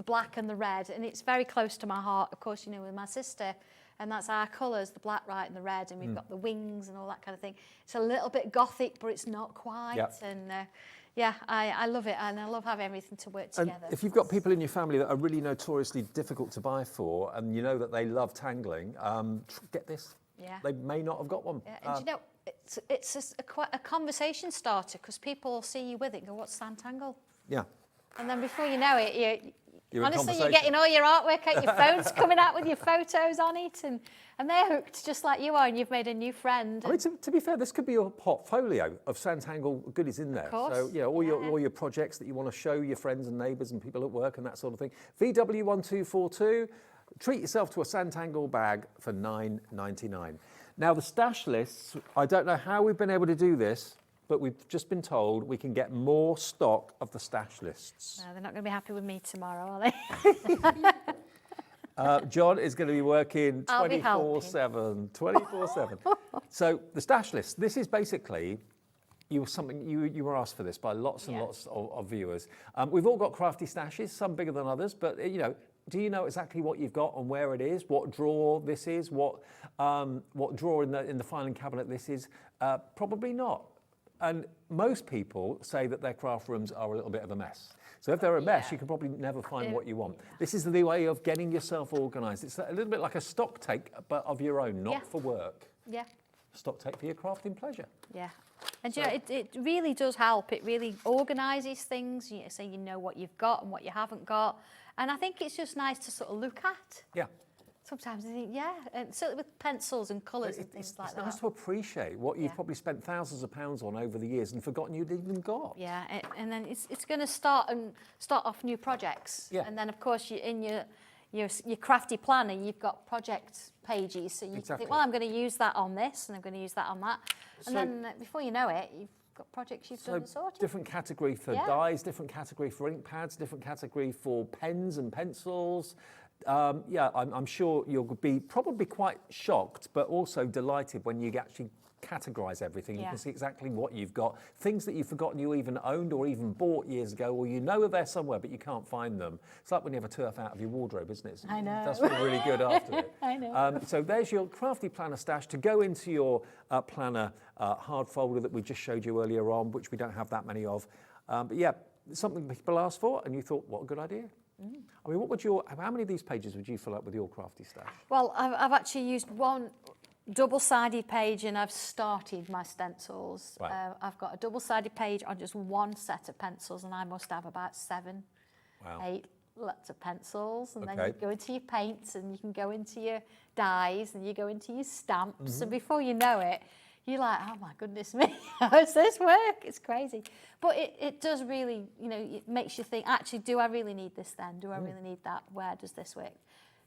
Speaker 3: black and the red, and it's very close to my heart, of course, with my sister. And that's our colours, the black, white and the red. And we've got the wings and all that kind of thing. It's a little bit gothic, but it's not quite.
Speaker 2: Yep.
Speaker 3: And I love it. And I love having everything to work
Speaker 2: And
Speaker 3: together.
Speaker 2: if you've got people in your family that are really notoriously difficult to buy for, and you know that they love tangling, get this.
Speaker 3: Yeah.
Speaker 2: They may not have got one.
Speaker 3: Yeah, and it's just quite a conversation starter because people will see you with it and go, what's Sanntangle?
Speaker 2: Yeah.
Speaker 3: And then before you know it,
Speaker 2: You're in
Speaker 3: honestly, you're
Speaker 2: conversation.
Speaker 3: getting all your artwork out, your phone's coming out with your photos on it, and they're hooked just like you are, and you've made a new friend.
Speaker 2: I mean, to be fair, this could be your portfolio of Sanntangle goodies in there.
Speaker 3: course.
Speaker 2: So, all your projects that you want to show your friends and neighbours and people at work and that sort of thing. VW1242, treat yourself to a Sanntangle bag for £9.99. Now, the stash lists, I don't know how we've been able to do this, but we've just been told we can get more stock of the stash lists.
Speaker 3: No, they're not going to be happy with me tomorrow, are they?
Speaker 2: John is going to be working
Speaker 3: I'll be helping.
Speaker 2: 24/7. So the stash list, this is basically, you were asked for this by lots and lots of viewers. We've all got crafty stashes, some bigger than others, but do you know exactly what you've got and where it is, what drawer this is, what drawer in the filing cabinet this is? Probably not. And most people say that their craft rooms are a little bit of a mess. So if they're a mess, you can probably never find what you want. This is the way of getting yourself organised. It's a little bit like a stock take, but of your own, not for work.
Speaker 3: Yeah.
Speaker 2: Stock take for your crafting pleasure.
Speaker 3: Yeah. And it really does help. It really organises things, so you know what you've got and what you haven't got. And I think it's just nice to sort of look at.
Speaker 2: Yeah.
Speaker 3: Sometimes I think, and certainly with pencils and colours and things like that.
Speaker 2: It's nice to appreciate what you've probably spent thousands of pounds on over the years and forgotten you'd even got.
Speaker 3: Yeah, and then it's going to start off new projects.
Speaker 2: Yeah.
Speaker 3: And then of course in your crafty planner you've got project pages, so you think, well, I'm going to use that on this and I'm going to use that on that, and then before you know it, you've got projects you've done and sorted.
Speaker 2: Different category for dyes, different category for ink pads, different category for pens and pencils. I'm sure you'll be probably quite shocked, but also delighted when you actually categorise everything. You can see exactly what you've got, things that you've forgotten you even owned or even bought years ago, or are there somewhere but you can't find them. It's like when you have a turf out of your wardrobe, isn't it?
Speaker 3: I know.
Speaker 2: That's really good after it.
Speaker 3: I know.
Speaker 2: So there's your crafty planner stash to go into your planner hard folder that we just showed you earlier on, which we don't have that many of. But yeah, something people asked for, and you thought, what a good idea. I mean, how many of these pages would you fill up with your crafty stash?
Speaker 3: Well, I've actually used one double-sided page and I've started my stencils.
Speaker 2: Right.
Speaker 3: I've got a double-sided page on just one set of pencils and I must have about 7, 8 lots of pencils, and then you go into your paints, and you can go into your dyes, and you go into your stamps, and before you know it, you're like, oh my goodness me, how does this work? It's crazy. But it does really, you know, it makes you think, actually, do I really need this then? Do I really need that? Where does this work?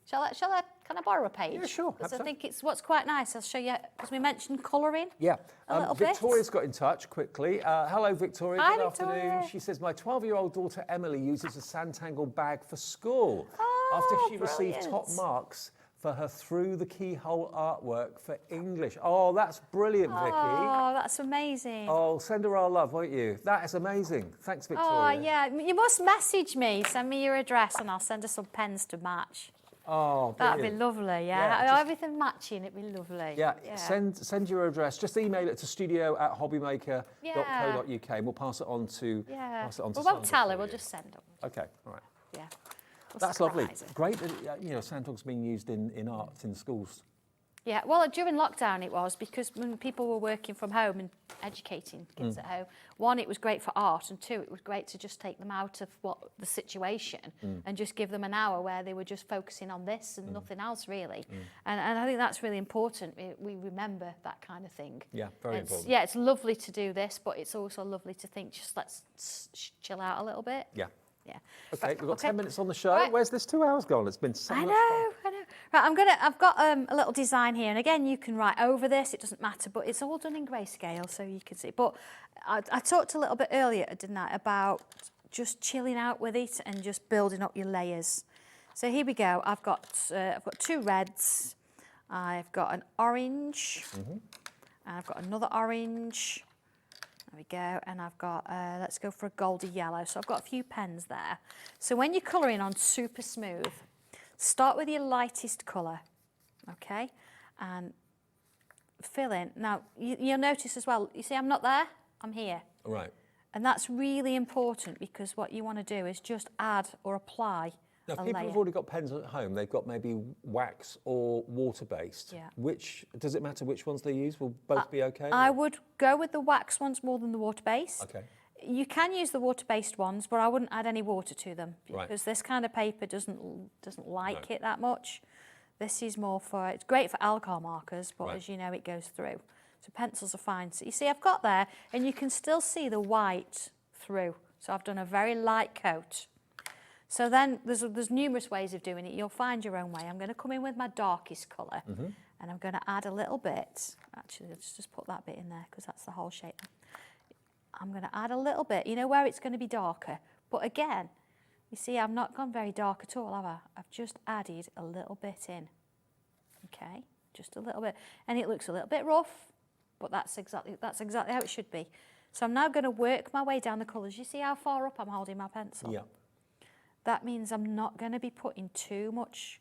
Speaker 3: Shall I kind of borrow a page?
Speaker 2: Yeah, sure.
Speaker 3: Because I think it's what's quite nice. I'll show you, because we mentioned colouring.
Speaker 2: Yeah.
Speaker 3: A little bit.
Speaker 2: Victoria's got in touch quickly. Hello, Victoria.
Speaker 3: Hi,
Speaker 2: Good
Speaker 3: Victoria.
Speaker 2: afternoon. She says, my 12-year-old daughter Emily uses a Sanntangle bag for school after she received top
Speaker 3: brilliant.
Speaker 2: marks for her Through the Keyhole artwork for English. Oh, that's brilliant, Vicky.
Speaker 3: Oh, that's amazing.
Speaker 2: Oh, send her our love, won't you? That is amazing. Thanks, Victoria.
Speaker 3: Oh, yeah. You must message me. Send me your address and I'll send her some pens to match.
Speaker 2: Oh,
Speaker 3: That'd
Speaker 2: brilliant.
Speaker 3: be lovely,
Speaker 2: Yeah,
Speaker 3: yeah.
Speaker 2: just-
Speaker 3: Everything matching, it'd be lovely.
Speaker 2: Yeah, send your address. Just email it to studio@hobbymaker.co.uk and we'll pass it on to pass it on to
Speaker 3: We won't
Speaker 2: Sandra
Speaker 3: tell
Speaker 2: for
Speaker 3: her, we'll
Speaker 2: you.
Speaker 3: just send them.
Speaker 2: Okay, all right.
Speaker 3: Yeah. We'll
Speaker 2: That's lovely.
Speaker 3: surprise her.
Speaker 2: Great that you know Sandtangle's being used in art in schools.
Speaker 3: Yeah, well, during lockdown it was, because when people were working from home and educating kids at home, one, it was great for art, and two, it was great to just take them out of the situation and just give them an hour where they were just focusing on this and nothing else, really. And I think that's really important. We remember that kind of thing.
Speaker 2: Yeah, very important.
Speaker 3: Yeah, it's lovely to do this, but it's also lovely to think, just let's chill out a little bit.
Speaker 2: Yeah.
Speaker 3: Yeah.
Speaker 2: Okay, we've got 10 minutes on the show.
Speaker 3: Right.
Speaker 2: Where's this 2 hours gone? It's been so
Speaker 3: I
Speaker 2: much
Speaker 3: know.
Speaker 2: fun.
Speaker 3: Right, I've got a little design here, and again, you can write over this, it doesn't matter, but it's all done in grayscale, so you can see. But I talked a little bit earlier, didn't I, about just chilling out with it and just building up your layers. So here we go. I've got 2 reds, I've got an orange, and I've got another orange. There we go, and I've got, let's go for a goldy yellow. So I've got a few pens there. So when you're colouring on super smooth, start with your lightest colour, okay? And fill in. Now, you'll notice as well, you see I'm not there, I'm here.
Speaker 2: Right.
Speaker 3: And that's really important, because what you want to do is just add or apply
Speaker 2: Now,
Speaker 3: a
Speaker 2: if people
Speaker 3: layer.
Speaker 2: have already got pens at home, they've got maybe wax or water-based.
Speaker 3: Yeah.
Speaker 2: Does it matter which ones they use? Will both be okay?
Speaker 3: I would go with the wax ones more than the water-based.
Speaker 2: Okay.
Speaker 3: You can use the water-based ones, but I wouldn't add any water to them,
Speaker 2: Right.
Speaker 3: because this kind of paper doesn't like
Speaker 2: No.
Speaker 3: it that much. This is more for, it's great for alcohol markers, but
Speaker 2: Right.
Speaker 3: as you know, it goes through. So pencils are fine. So you see I've got there, and you can still see the white through. So I've done a very light coat. So then there's numerous ways of doing it. You'll find your own way. I'm going to come in with my darkest colour, and I'm going to add a little bit. Actually, let's just put that bit in there, because that's the whole shape. I'm going to add a little bit, you know, where it's going to be darker. But again, you see, I've not gone very dark at all, have I? I've just added a little bit in. Okay, just a little bit. And it looks a little bit rough, but that's exactly how it should be. So I'm now going to work my way down the colours. You see how far up I'm holding my pencil?
Speaker 2: Yeah.
Speaker 3: That means I'm not going to be putting too much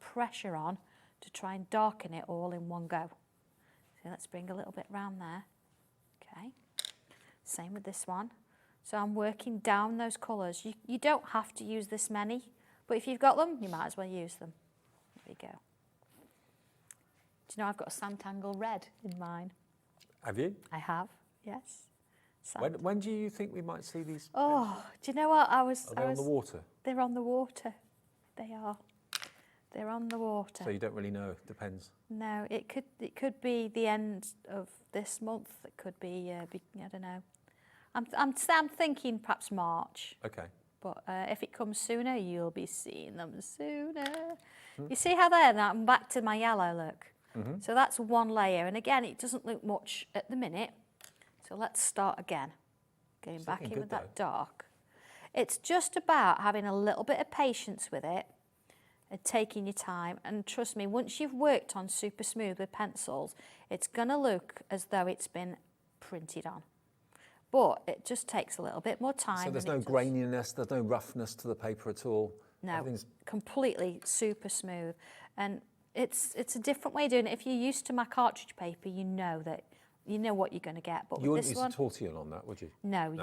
Speaker 3: pressure on to try and darken it all in one go. So let's bring a little bit round there. Okay. Same with this one. So I'm working down those colours. You don't have to use this many, but if you've got them, you might as well use them. There you go. Do you know I've got a Sanntangle red in mine?
Speaker 2: Have you?
Speaker 3: I have, yes.
Speaker 2: When do you think we might see these?
Speaker 3: Oh, do you know what?
Speaker 2: Are they on the water?
Speaker 3: They're on the water. They are. They're on the water.
Speaker 2: So you don't really know. Depends.
Speaker 3: No, it could be the end of this month. It could be, I don't know. I'm thinking perhaps March.
Speaker 2: Okay.
Speaker 3: But if it comes sooner, you'll be seeing them sooner. You see how there? Now I'm back to my yellow look. So that's one layer, and again, it doesn't look much at the minute. So let's start again. Going back in with that dark. It's just about having a little bit of patience with it and taking your time. And trust me, once you've worked on super smooth with pencils, it's going to look as though it's been printed on. But it just takes a little bit more time.
Speaker 2: So there's no graininess, there's no roughness to the paper at all?
Speaker 3: No, completely super smooth. And it's a different way of doing it. If you're used to my cartridge paper, you know what you're going to get. But
Speaker 2: you
Speaker 3: with
Speaker 2: wouldn't
Speaker 3: this
Speaker 2: use
Speaker 3: one,
Speaker 2: a tortillon on that, would you?
Speaker 3: No,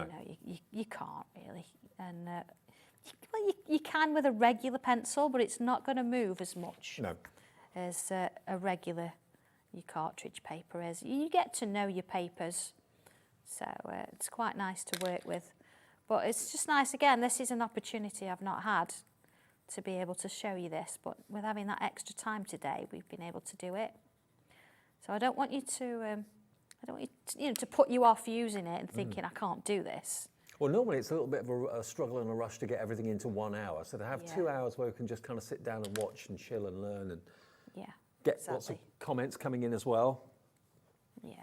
Speaker 3: you can't really. And well, you can with a regular pencil, but it's not going to move as much as a regular your cartridge paper is. You get to know your papers, so it's quite nice to work with. But it's just nice. Again, this is an opportunity I've not had to be able to show you this, but with having that extra time today, we've been able to do it. So I don't want you to, to put you off using it and thinking, I can't do this.
Speaker 2: Well, normally it's a little bit of a struggle and a rush to get everything into 1 hour. So to have 2 hours where we can just kind of sit down and watch and chill and learn and get lots of comments coming in as well.
Speaker 3: Yeah.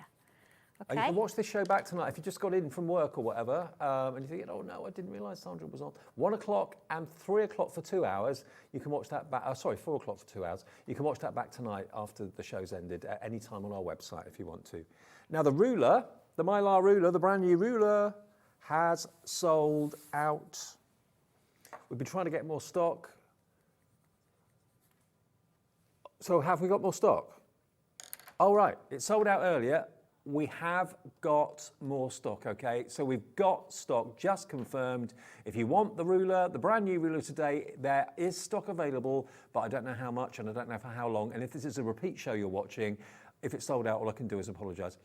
Speaker 2: Okay. And you can watch this show back tonight if you just got in from work or whatever, and you're thinking, oh no, I didn't realise Sandra was on. 1 o'clock and 3 o'clock for 2 hours. You can watch that back. 4 o'clock for 2 hours. You can watch that back tonight after the show's ended at any time on our website if you want to. Now the ruler, the Mylar ruler, the brand new ruler, has sold out. We've been trying to get more stock. So have we got more stock? Oh right, it sold out earlier. We have got more stock, okay? So we've got stock just confirmed. If you want the ruler, the brand new ruler today, there is stock available, but I don't know how much and I don't know for how long. And if this is a repeat show you're watching, if it's sold out, all I can do is apologise.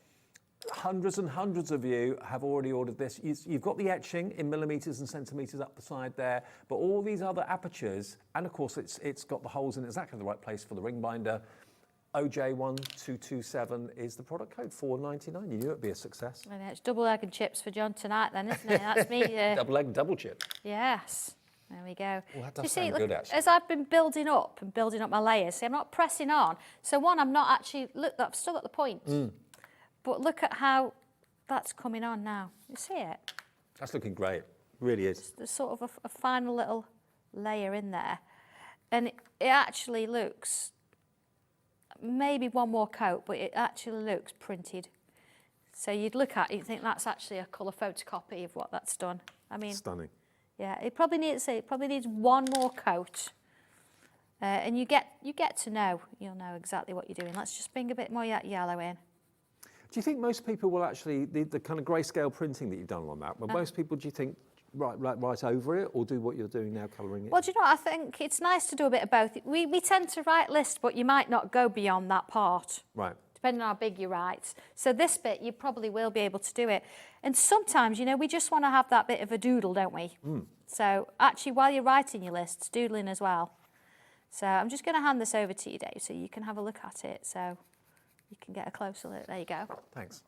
Speaker 2: Hundreds and hundreds of you have already ordered this. You've got the etching in millimetres and centimetres up the side there, but all these other apertures, and of course it's got the holes in exactly the right place for the ring binder. OJ1227 is the product code, $4.99. You knew it'd be a success.
Speaker 3: And it's double egg and chips for John tonight then, isn't it? That's me.
Speaker 2: Double egg, double chip.
Speaker 3: Yes. There we go.
Speaker 2: Well, that does sound good, actually.
Speaker 3: As I've been building up my layers, see, I'm not pressing on. So one, I'm not actually, look, I've still got the point. But look at how that's coming on now. You see it?
Speaker 2: That's looking great. Really is.
Speaker 3: There's sort of a final little layer in there. And it actually looks, maybe one more coat, but it actually looks printed. So you'd look at it, you'd think that's actually a colour photocopy of what that's done. I mean,
Speaker 2: stunning.
Speaker 3: Yeah, it probably needs one more coat, and you get to know. You'll know exactly what you're doing. Let's just bring a bit more yellow in.
Speaker 2: Do you think most people will actually the kind of grayscale printing that you've done on that? Well, most people, do you think, write over it or do what you're doing now, colouring it?
Speaker 3: Well, do you know what? I think it's nice to do a bit of both. We tend to write lists, but you might not go beyond that part.
Speaker 2: Right.
Speaker 3: Depending on how big you write. So this bit, you probably will be able to do it. And sometimes, we just want to have that bit of a doodle, don't we? So actually, while you're writing your lists, doodling as well. So I'm just going to hand this over to you, Dave, so you can have a look at it. So you can get a closer look. There you go.
Speaker 2: Thanks.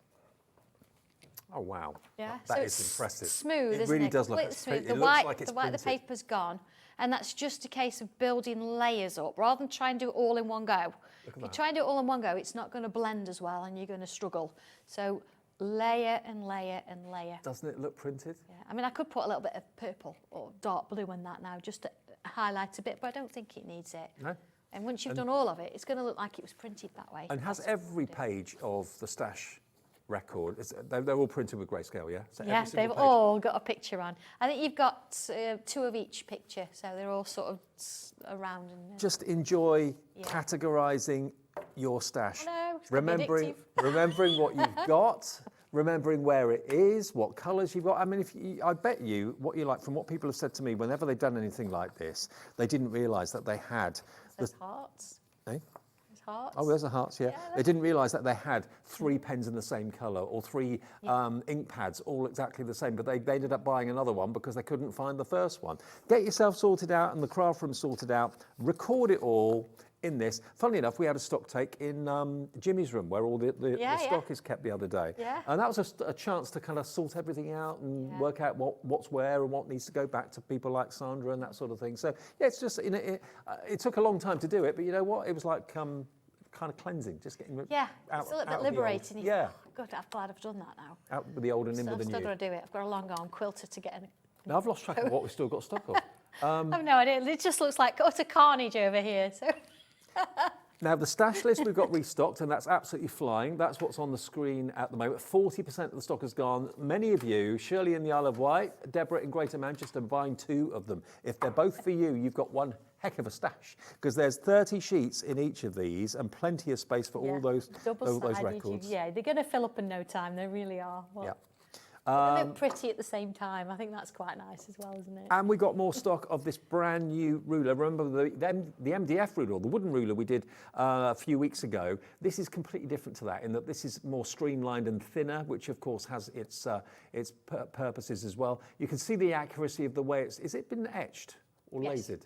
Speaker 2: Oh, wow.
Speaker 3: Yeah,
Speaker 2: That
Speaker 3: so
Speaker 2: is impressive.
Speaker 3: Smooth,
Speaker 2: it
Speaker 3: isn't
Speaker 2: really
Speaker 3: it?
Speaker 2: does look
Speaker 3: Completely smooth.
Speaker 2: it
Speaker 3: The
Speaker 2: looks
Speaker 3: white,
Speaker 2: like it's
Speaker 3: the white, the
Speaker 2: printed.
Speaker 3: paper's gone. And that's just a case of building layers up. Rather than try and do it all in one go. If you try and do it all in one go, it's not going to blend as well and you're going to struggle. So layer and layer and layer.
Speaker 2: Doesn't it look printed?
Speaker 3: Yeah. I mean, I could put a little bit of purple or dark blue in that now just to highlight a bit, but I don't think it needs it.
Speaker 2: No.
Speaker 3: And once you've done all of it, it's going to look like it was printed that way.
Speaker 2: And has every page of the stash record, they're all printed with grayscale, yeah? So
Speaker 3: Yeah, they've all got a picture on. I think you've got 2 of each picture, so they're all sort of around. And,
Speaker 2: Just enjoy categorising your stash.
Speaker 3: I know, it's
Speaker 2: remembering what you've got, remembering where it is, what colours you've got. I mean, I bet you, what you like, from what people have said to me, whenever they've done anything like this, they didn't realise that they had...
Speaker 3: There's hearts.
Speaker 2: Eh?
Speaker 3: Hearts.
Speaker 2: Oh, there's a hearts, yeah. They didn't realise that they had 3 pens in the same colour or 3 ink pads all exactly the same, but they ended up buying another one because they couldn't find the first one. Get yourself sorted out and the craft room sorted out. Record it all in this. Funnily enough, we had a stock take in Jimmy's room where all the stock is kept the other day.
Speaker 3: Yeah.
Speaker 2: And that was a chance to kind of sort everything out and work out what's where and what needs to go back to people like Sandra and that sort of thing. So, yeah, it's just, it took a long time to do it, but you know what? It was like kind of cleansing, just getting out.
Speaker 3: It's a little bit liberating.
Speaker 2: Yeah.
Speaker 3: God, I'm glad I've done that now.
Speaker 2: Out with the old and in with the new.
Speaker 3: I've still got to do it. I've got a long arm quilter to get in.
Speaker 2: Now, I've lost track of what we've still got stock of.
Speaker 3: I've no idea. It just looks like utter carnage over here. So.
Speaker 2: Now, the stash list we've got restocked, and that's absolutely flying. That's what's on the screen at the moment. 40% of the stock has gone. Many of you, Shirley in the Isle of Wight, Deborah in Greater Manchester, buying 2 of them. If they're both for you, you've got one heck of a stash, because there's 30 sheets in each of these and plenty of space for all those records.
Speaker 3: Yeah, they're going to fill up in no time. They really are. Well,
Speaker 2: yeah.
Speaker 3: They look pretty at the same time. I think that's quite nice as well, isn't it?
Speaker 2: And we got more stock of this brand new ruler. Remember the MDF ruler, or the wooden ruler we did a few weeks ago. This is completely different to that in that this is more streamlined and thinner, which of course has its purposes as well. You can see the accuracy of the way is it been etched or lasered?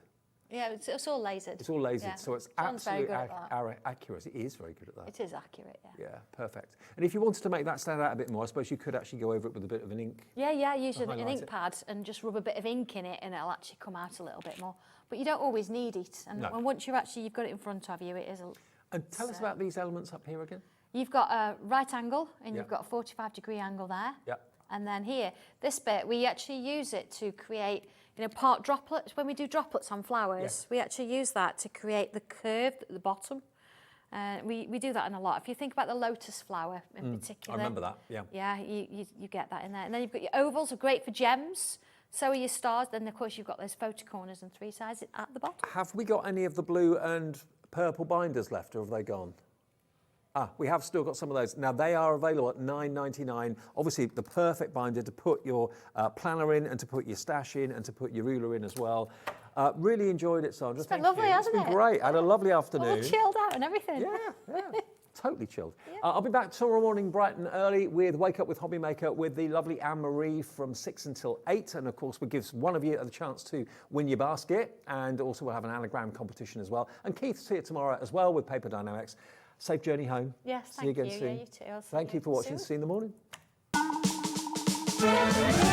Speaker 3: Yeah, it's all lasered.
Speaker 2: It's all lasered,
Speaker 3: Yeah.
Speaker 2: so it's
Speaker 3: John's very
Speaker 2: absolutely
Speaker 3: good at that.
Speaker 2: accurate. It is very good at that.
Speaker 3: It is accurate, yeah.
Speaker 2: Yeah, perfect. And if you wanted to make that stand out a bit more, I suppose you could actually go over it with a bit of an ink.
Speaker 3: Yeah, use an
Speaker 2: highlight
Speaker 3: ink
Speaker 2: it.
Speaker 3: pad and just rub a bit of ink in it and it'll actually come out a little bit more. But you don't always need it. And
Speaker 2: No.
Speaker 3: when once you've got it in front of you, it is
Speaker 2: And tell us about these elements up here again.
Speaker 3: You've got a right angle and
Speaker 2: Yeah.
Speaker 3: you've got a 45-degree angle there.
Speaker 2: Yeah.
Speaker 3: And then here, this bit, we actually use it to create, part droplets. When we do droplets on flowers, we actually use that to create the curve at the bottom. We do that in a lot. If you think about the lotus flower in particular.
Speaker 2: I remember that, yeah.
Speaker 3: Yeah, you get that in there. And then you've got your ovals, are great for gems. So are your stars. Then, of course, you've got those photo corners and 3 sides at the bottom.
Speaker 2: Have we got any of the blue and purple binders left, or have they gone? We have still got some of those. Now, they are available at $9.99. Obviously, the perfect binder to put your planner in and to put your stash in and to put your ruler in as well. Really enjoyed it, Sandra.
Speaker 3: It's been
Speaker 2: Thank
Speaker 3: lovely,
Speaker 2: you.
Speaker 3: hasn't
Speaker 2: It's been
Speaker 3: it?
Speaker 2: great. I had a lovely afternoon.
Speaker 3: All chilled out and everything.
Speaker 2: Yeah. Totally chilled. I'll be back tomorrow morning bright and early with Wake Up with Hobby Maker with the lovely Anne-Marie from 6 until 8. And of course, we'll give one of you the chance to win your basket. And also we'll have an anagram competition as well. And Keith's here tomorrow as well with Paper Dynamics. Safe journey home.
Speaker 3: Yes,
Speaker 2: See you again
Speaker 3: thank you.
Speaker 2: soon.
Speaker 3: Yeah, you too. I'll see
Speaker 2: Thank you for watching.
Speaker 3: soon.
Speaker 2: See you in the morning.